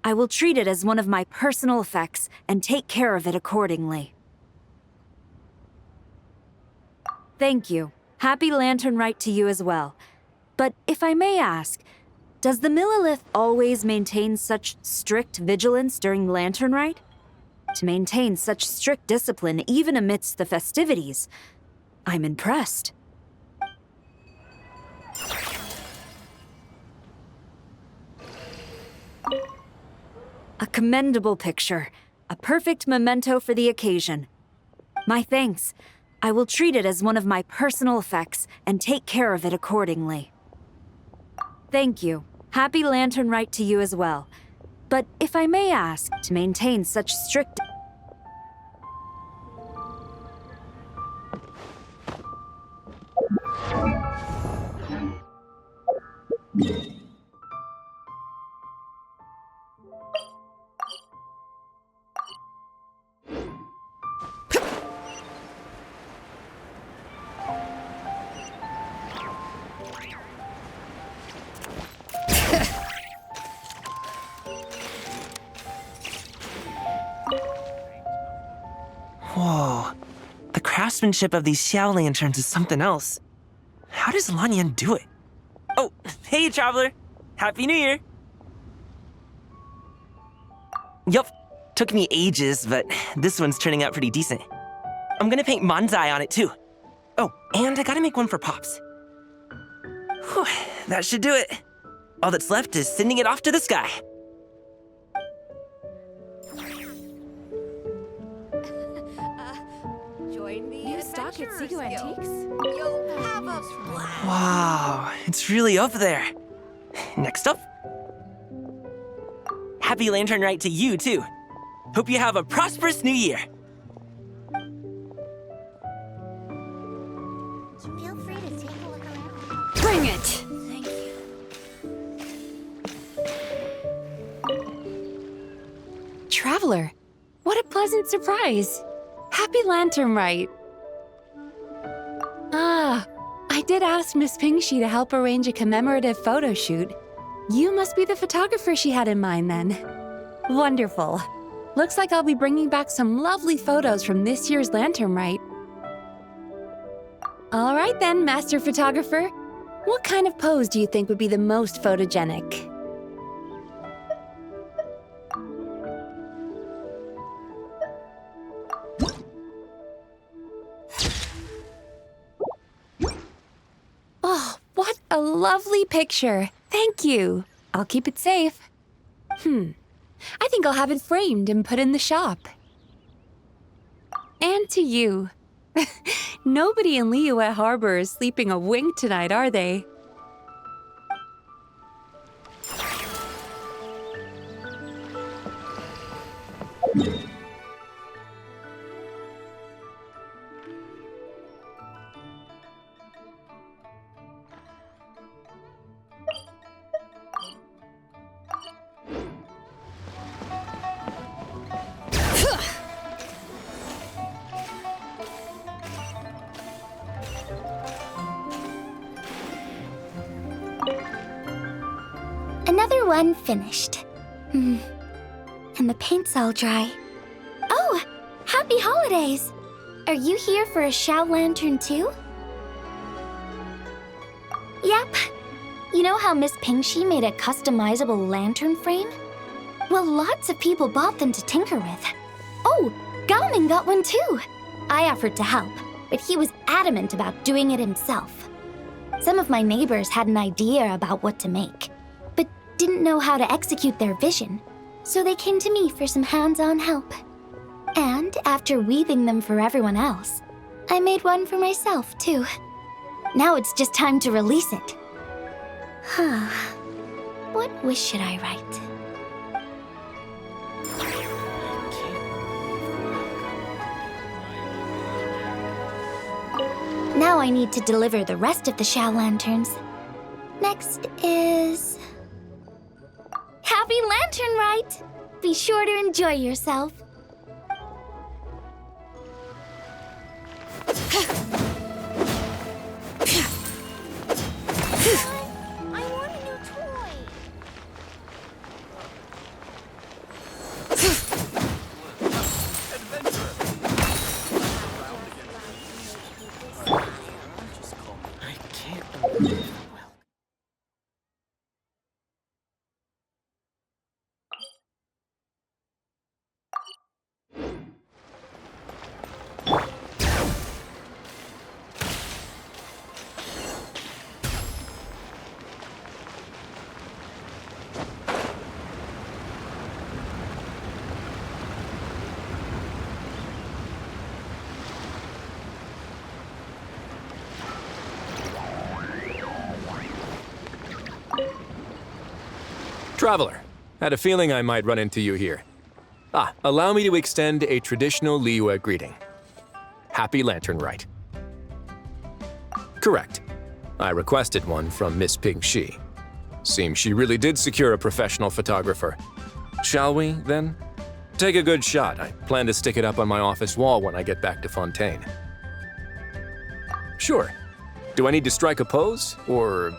I will treat it as one of my personal effects and take care of it accordingly. Thank you. Happy Lanternlight to you as well. But if I may ask, does the Millelith always maintain such strict vigilance during Lanternlight? To maintain such strict discipline even amidst the festivities, I'm impressed. A commendable picture, a perfect memento for the occasion. My thanks. I will treat it as one of my personal effects and take care of it accordingly. Thank you. Happy Lanternlight to you as well. But if I may ask, to maintain such strict... Whoa. The craftsmanship of these Xiao lanterns is something else. How does Lanyan do it? Oh, hey, Traveler. Happy New Year. Yup. Took me ages, but this one's turning out pretty decent. I'm gonna paint Manzai on it, too. Oh, and I gotta make one for Pops. Whew, that should do it. All that's left is sending it off to the sky. New stock at Sigu Antiques? You'll have a blast. Wow, it's really up there. Next up. Happy Lanternlight to you, too. Hope you have a prosperous new year. Feel free to take a look around. Bring it! Thank you. Traveler, what a pleasant surprise. Happy Lanternlight. Ah, I did ask Miss Pingxi to help arrange a commemorative photo shoot. You must be the photographer she had in mind then. Wonderful. Looks like I'll be bringing back some lovely photos from this year's Lanternlight. All right then, Master Photographer. What kind of pose do you think would be the most photogenic? Oh, what a lovely picture. Thank you. I'll keep it safe. I think I'll have it framed and put in the shop. And to you. Nobody in Neuvillette Harbor is sleeping a wink tonight, are they? Another one finished. And the paint's all dry. Oh, happy holidays! Are you here for a Xiao Lantern too? Yep. You know how Miss Pingxi made a customizable lantern frame? Well, lots of people bought them to tinker with. Oh, Gaoming got one too. I offered to help, but he was adamant about doing it himself. Some of my neighbors had an idea about what to make, but didn't know how to execute their vision, so they came to me for some hands-on help. And after weaving them for everyone else, I made one for myself too. Now it's just time to release it. What wish should I write? Now I need to deliver the rest of the Xiao Lanterns. Next is... Happy Lantern Rite! Be sure to enjoy yourself. I want a new toy. I can't believe it. Traveler, had a feeling I might run into you here. Allow me to extend a traditional Liyue greeting. Happy Lantern Rite. Correct. I requested one from Miss Pingxi. Seems she really did secure a professional photographer. Shall we, then? Take a good shot. I plan to stick it up on my office wall when I get back to Fontaine. Sure. Do I need to strike a pose, or...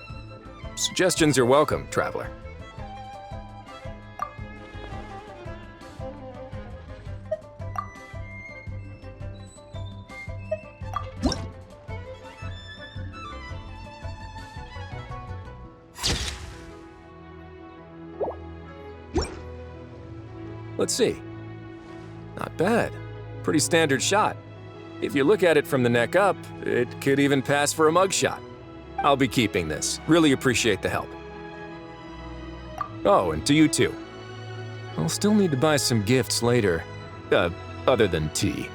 Suggestions are welcome, Traveler. Let's see. Not bad. Pretty standard shot. If you look at it from the neck up, it could even pass for a mugshot. I'll be keeping this. Really appreciate the help. Oh, and to you too. I'll still need to buy some gifts later. Other than tea.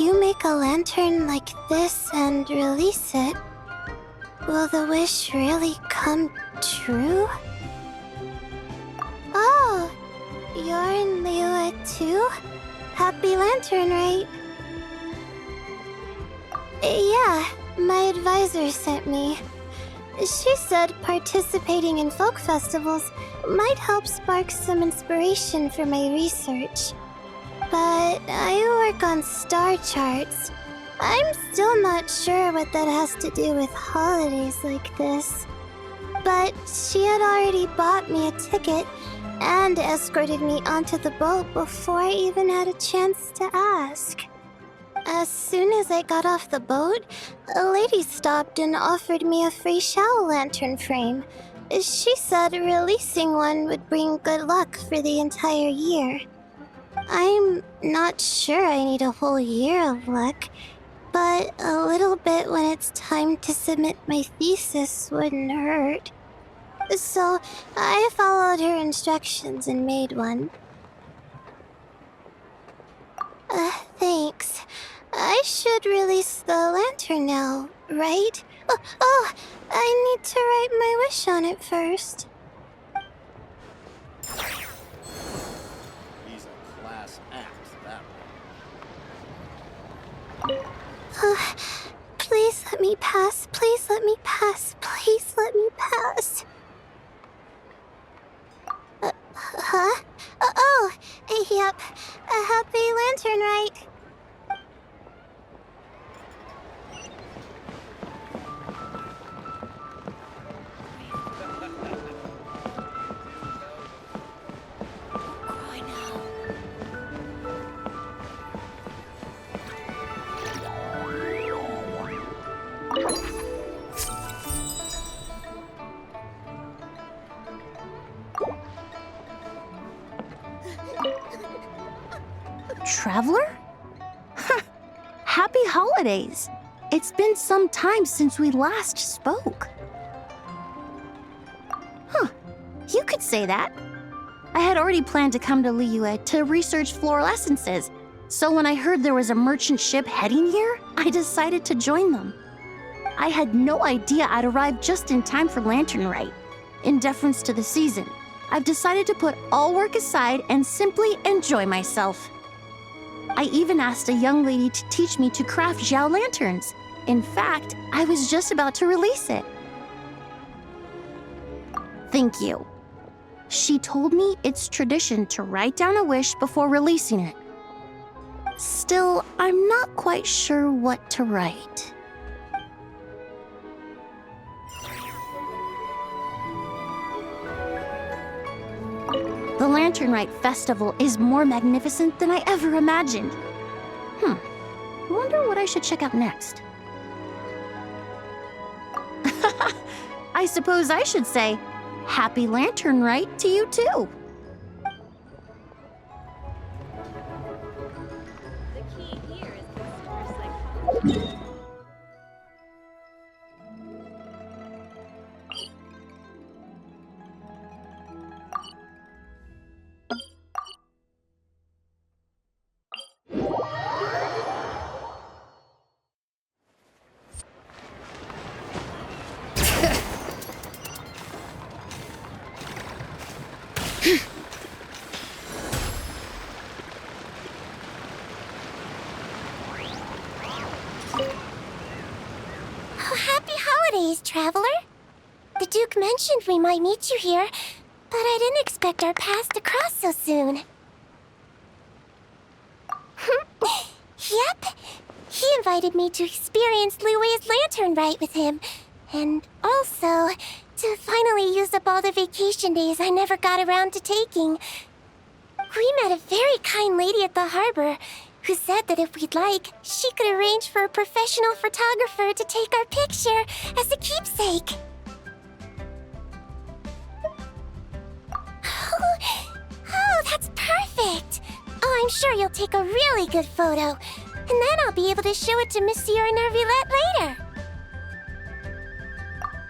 you make a lantern like this and release it, will the wish really come true? Oh, you're in Neuvillette too? Happy Lantern, right? Yeah, my advisor sent me. She said participating in folk festivals might help spark some inspiration for my research. But I work on star charts. I'm still not sure what that has to do with holidays like this. But she had already bought me a ticket and escorted me onto the boat before I even had a chance to ask. As soon as I got off the boat, a lady stopped and offered me a free Shao Lantern frame. She said releasing one would bring good luck for the entire year. I'm not sure I need a whole year of luck, but a little bit when it's time to submit my thesis wouldn't hurt. So I followed her instructions and made one. Thanks. I should release the lantern now, right? Oh, I need to write my wish on it first. He's a class act, that Please let me pass. Please let me pass. Please let me pass. Huh? Oh, yep. A happy lantern, right? Traveler? Happy holidays! It's been some time since we last spoke. You could say that. I had already planned to come to Liyue to research floral essences, so when I heard there was a merchant ship heading here, I decided to join them. I had no idea I'd arrive just in time for Lantern Rite. In deference to the season, I've decided to put all work aside and simply enjoy myself. I even asked a young lady to teach me to craft Xiao lanterns. In fact, I was just about to release it. Thank you. She told me it's tradition to write down a wish before releasing it. Still, I'm not quite sure what to write. The Lantern Rite Festival is more magnificent than I ever imagined. Wonder what I should check out next. I suppose I should say, Happy Lantern Rite to you too. The key here is customer psychology. Happy holidays, traveler. The Duke mentioned we might meet you here, but I didn't expect our paths to cross so soon. Yep. He invited me to experience Liyue's Lantern Rite with him, and also to finally use up all the vacation days I never got around to taking. We met a very kind lady at the harbor who said that if we'd like, she could arrange for a professional photographer to take our picture as a keepsake. Oh, that's perfect! Oh, I'm sure you'll take a really good photo, and then I'll be able to show it to Monsieur Neuvillette later.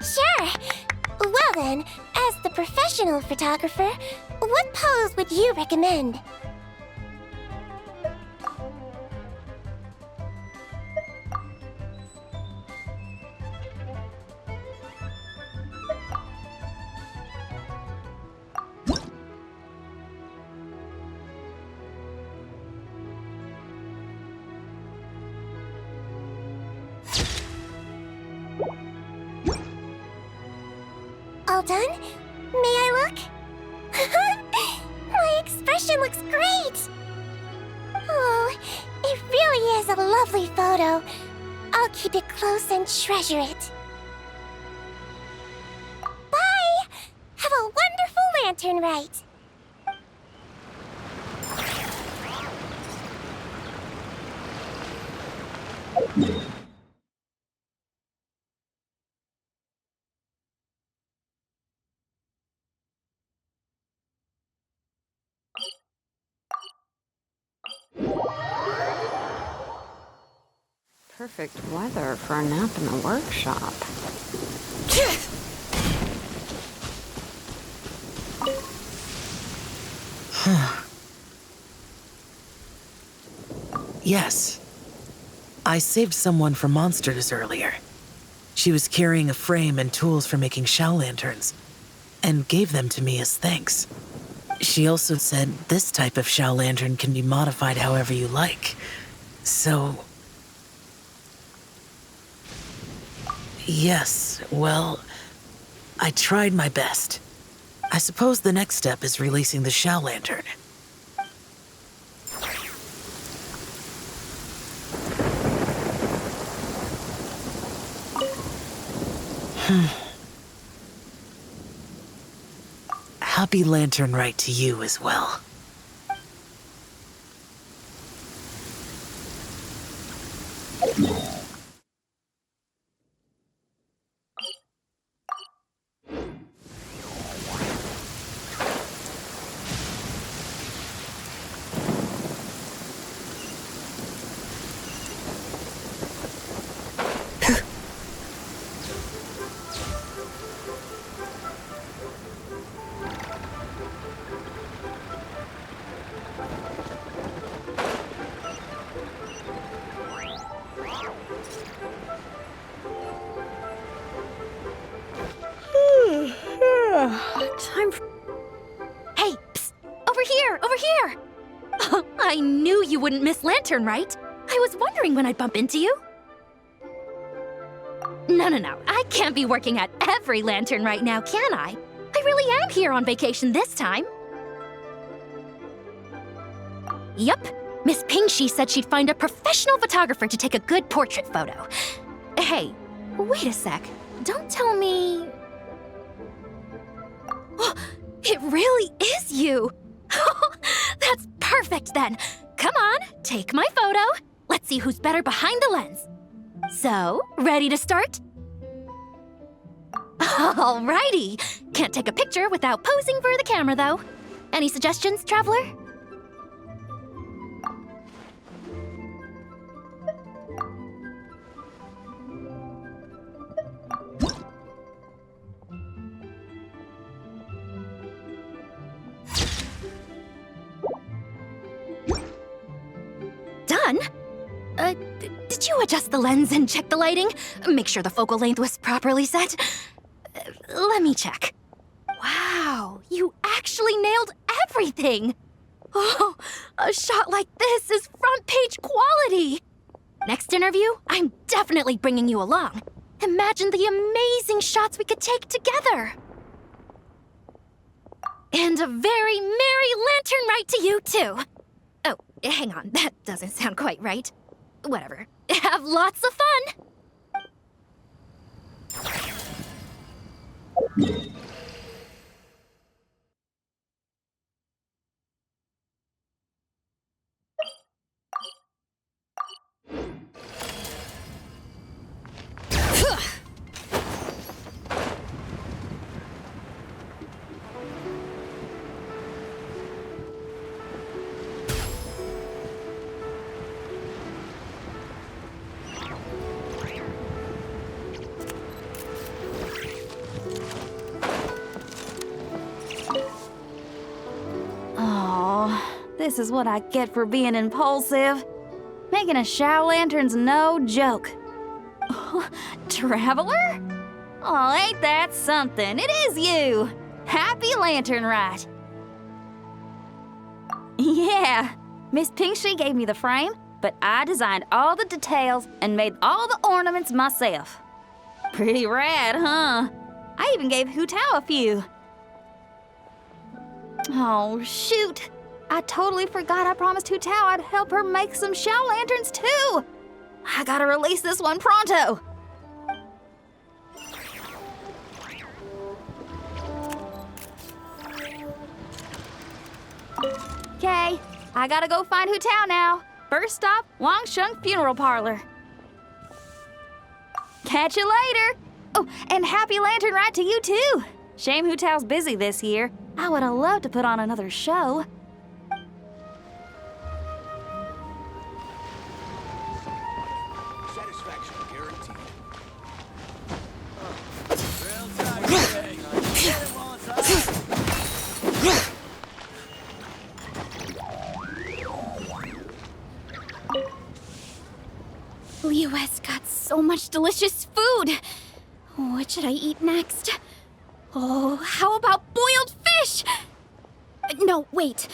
Sure! Well then, as the professional photographer, what pose would you recommend? All done? May I look? My expression looks great! Oh, it really is a lovely photo. I'll keep it close and treasure it. Bye! Have a wonderful lantern rite! Perfect weather for a nap in the workshop. Yes. I saved someone from monsters earlier. She was carrying a frame and tools for making Shao lanterns, and gave them to me as thanks. She also said this type of Shao lantern can be modified however you like. So... Yes, well, I tried my best. I suppose the next step is releasing the Shao lantern. Happy Lantern Rite to you as well. Time for... Hey, psst! Over here! Over here! Oh, I knew you wouldn't miss Lantern, right? I was wondering when I'd bump into you. No. I can't be working at every Lantern right now, can I? I really am here on vacation this time. Yup. Miss Pingshi said she'd find a professional photographer to take a good portrait photo. Hey, wait a sec. Don't tell me... Oh, it really is you! That's perfect then! Come on, take my photo. Let's see who's better behind the lens. So, ready to start? Alrighty! Can't take a picture without posing for the camera, though. Any suggestions, Traveler? Done? Did you adjust the lens and check the lighting? Make sure the focal length was properly set? Let me check. Wow, you actually nailed everything! Oh, a shot like this is front page quality! Next interview, I'm definitely bringing you along. Imagine the amazing shots we could take together! And a very merry lantern rite to you, too! Oh, hang on, that doesn't sound quite right. Whatever. Have lots of fun! This is what I get for being impulsive. Making a Shao lantern's no joke. Traveler? Oh, ain't that something? It is you! Happy Lantern Rite! Yeah, Miss Pingshi gave me the frame, but I designed all the details and made all the ornaments myself. Pretty rad, huh? I even gave Hu Tao a few. Oh, shoot. I totally forgot I promised Hu Tao I'd help her make some Xiao lanterns too. I gotta release this one pronto. Okay, I gotta go find Hu Tao now. First stop, Wangsheng Funeral Parlor. Catch you later. Oh, and happy Lantern Ride to you too. Shame Hu Tao's busy this year. I would have loved to put on another show. Satisfaction guaranteed. Liyue's got so much delicious food. What should I eat next? Oh, how about boiled fish? No, wait.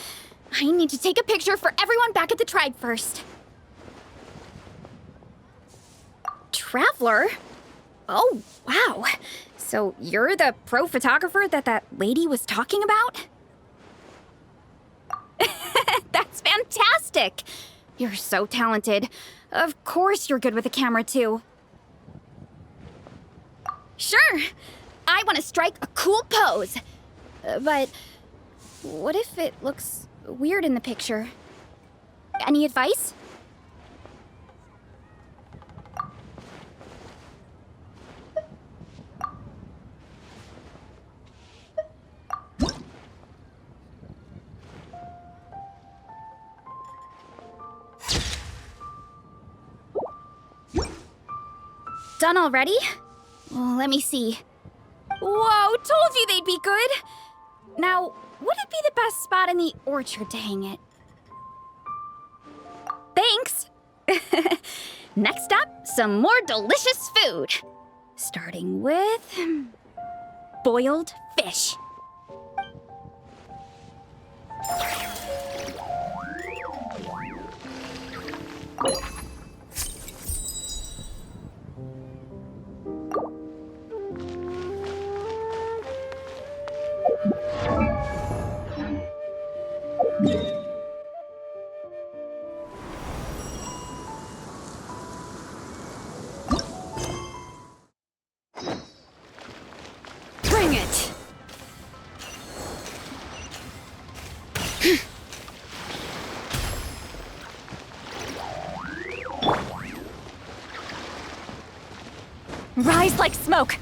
I need to take a picture for everyone back at the tribe first. Traveler? Oh, wow. So you're the pro photographer that lady was talking about? That's fantastic. You're so talented. Of course you're good with a camera, too. Sure. I want to strike a cool pose. But what if it looks weird in the picture? Any advice? Done already? Well, let me see. Whoa, told you they'd be good! Now, would it be the best spot in the orchard to hang it? Thanks! Next up, some more delicious food. Starting with... boiled fish. Bring it! Rise like smoke!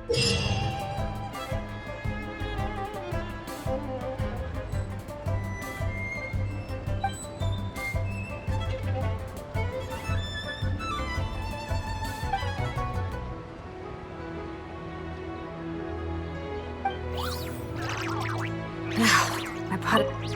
I brought it.